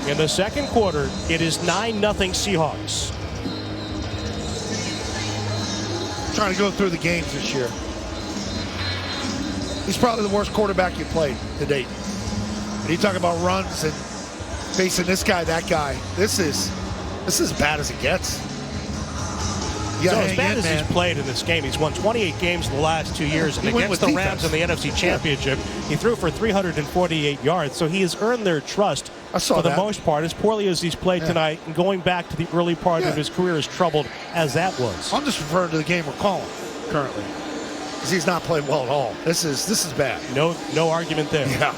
[SPEAKER 33] in the second quarter, it is 9-0 Seahawks.
[SPEAKER 10] Trying to go through the games this year. He's probably the worst quarterback you played to date. When you talk about runs and facing this guy, that guy, this is as bad as it gets.
[SPEAKER 33] So as bad as he's played in this game, he's won 28 games in the last 2 years, and against the Rams in the NFC Championship, he threw for 348 yards. So he has earned their trust for the most part, as poorly as he's played tonight, and going back to the early part of his career as troubled as that was.
[SPEAKER 10] I'm just referring to the game we're calling currently, because he's not playing well at all. This is bad.
[SPEAKER 33] No argument there.
[SPEAKER 10] Yeah.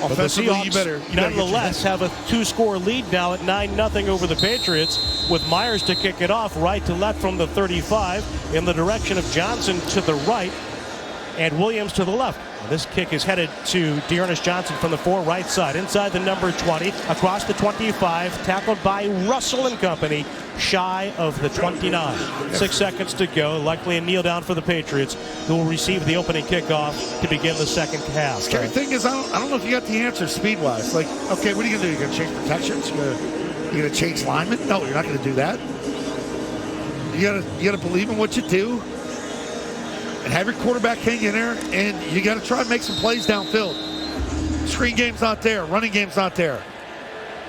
[SPEAKER 33] But the Seahawks, nonetheless, have a 2-score lead now at 9-0 over the Patriots, with Myers to kick it off right to left from the 35 in the direction of Johnson to the right and Williams to the left. This kick is headed to Dearness Johnson from the 4 right side, inside the number 20, across the 25, tackled by Russell and company, shy of the 29. 6 seconds to go. Likely a kneel down for the Patriots, who will receive the opening kickoff to begin the second half.
[SPEAKER 10] Scary thing is, I don't know if you got the answer speed-wise. Like, okay, what are you going to do? You're going to change protections? You're going to change linemen? No, you're not going to do that. You got to believe in what you do and have your quarterback hang in there, and you got to try and make some plays downfield. Screen game's not there. Running game's not there.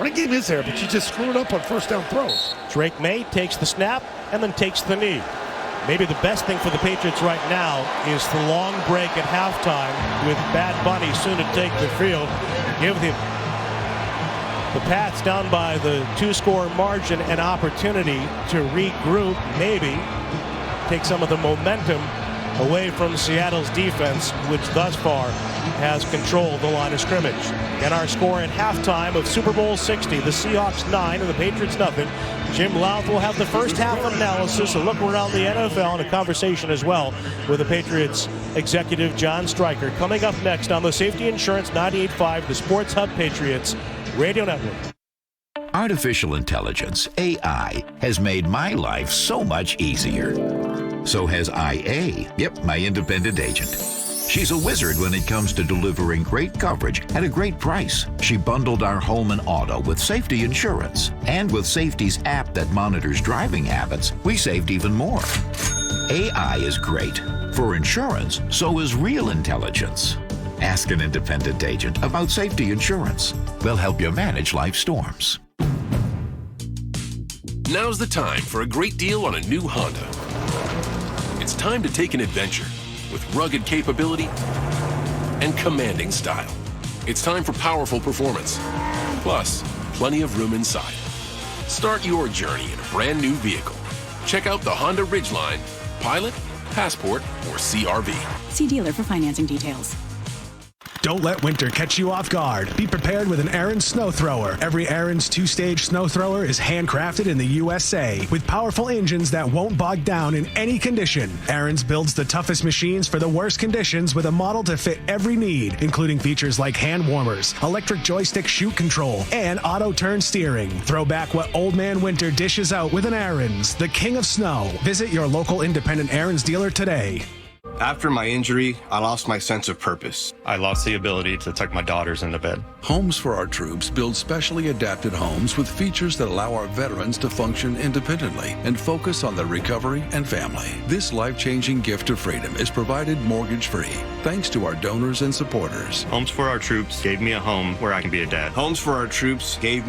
[SPEAKER 10] Running game is there, but you just screw it up on first down throws.
[SPEAKER 33] Drake May takes the snap and then takes the knee. Maybe the best thing for the Patriots right now is the long break at halftime with Bad Bunny soon to take the field. Give the Pats down by the 2-score margin an opportunity to regroup, maybe take some of the momentum away from Seattle's defense, which thus far has controlled the line of scrimmage. And our score at halftime of Super Bowl 60, the Seahawks 9 and the Patriots nothing. Jim Louth will have the first half analysis, a look around the NFL, and a conversation as well with the Patriots executive John Stryker. Coming up next on the Safety Insurance 98.5, the Sports Hub Patriots Radio Network.
[SPEAKER 6] Artificial intelligence, AI, has made my life so much easier. So has IA. Yep, my independent agent. She's a wizard when it comes to delivering great coverage at a great price. She bundled our home and auto with safety insurance. And with Safety's app that monitors driving habits, we saved even more. AI is great. For insurance, so is real intelligence. Ask an independent agent about safety insurance. They'll help you manage life storms.
[SPEAKER 7] Now's the time for a great deal on a new Honda. It's time to take an adventure with rugged capability and commanding style. It's time for powerful performance, plus plenty of room inside. Start your journey in a brand new vehicle. Check out the Honda Ridgeline, Pilot, Passport, or CR-V.
[SPEAKER 11] See dealer for financing details.
[SPEAKER 13] Don't let winter catch you off guard. Be prepared with an Aaron's snow thrower. Every Aaron's 2-stage snow thrower is handcrafted in the USA with powerful engines that won't bog down in any condition. Aaron's builds the toughest machines for the worst conditions with a model to fit every need, including features like hand warmers, electric joystick chute control, and auto turn steering. Throw back what old man winter dishes out with an Aaron's, the king of snow. Visit your local independent Aaron's dealer today.
[SPEAKER 16] After my injury, I lost my sense of purpose.
[SPEAKER 18] I lost the ability to tuck my daughters into bed.
[SPEAKER 19] Homes for Our Troops build specially adapted homes with features that allow our veterans to function independently and focus on their recovery and family. This life-changing gift of freedom is provided mortgage-free thanks to our donors and supporters.
[SPEAKER 18] Homes for Our Troops gave me a home where I can be a dad.
[SPEAKER 16] Homes for Our Troops gave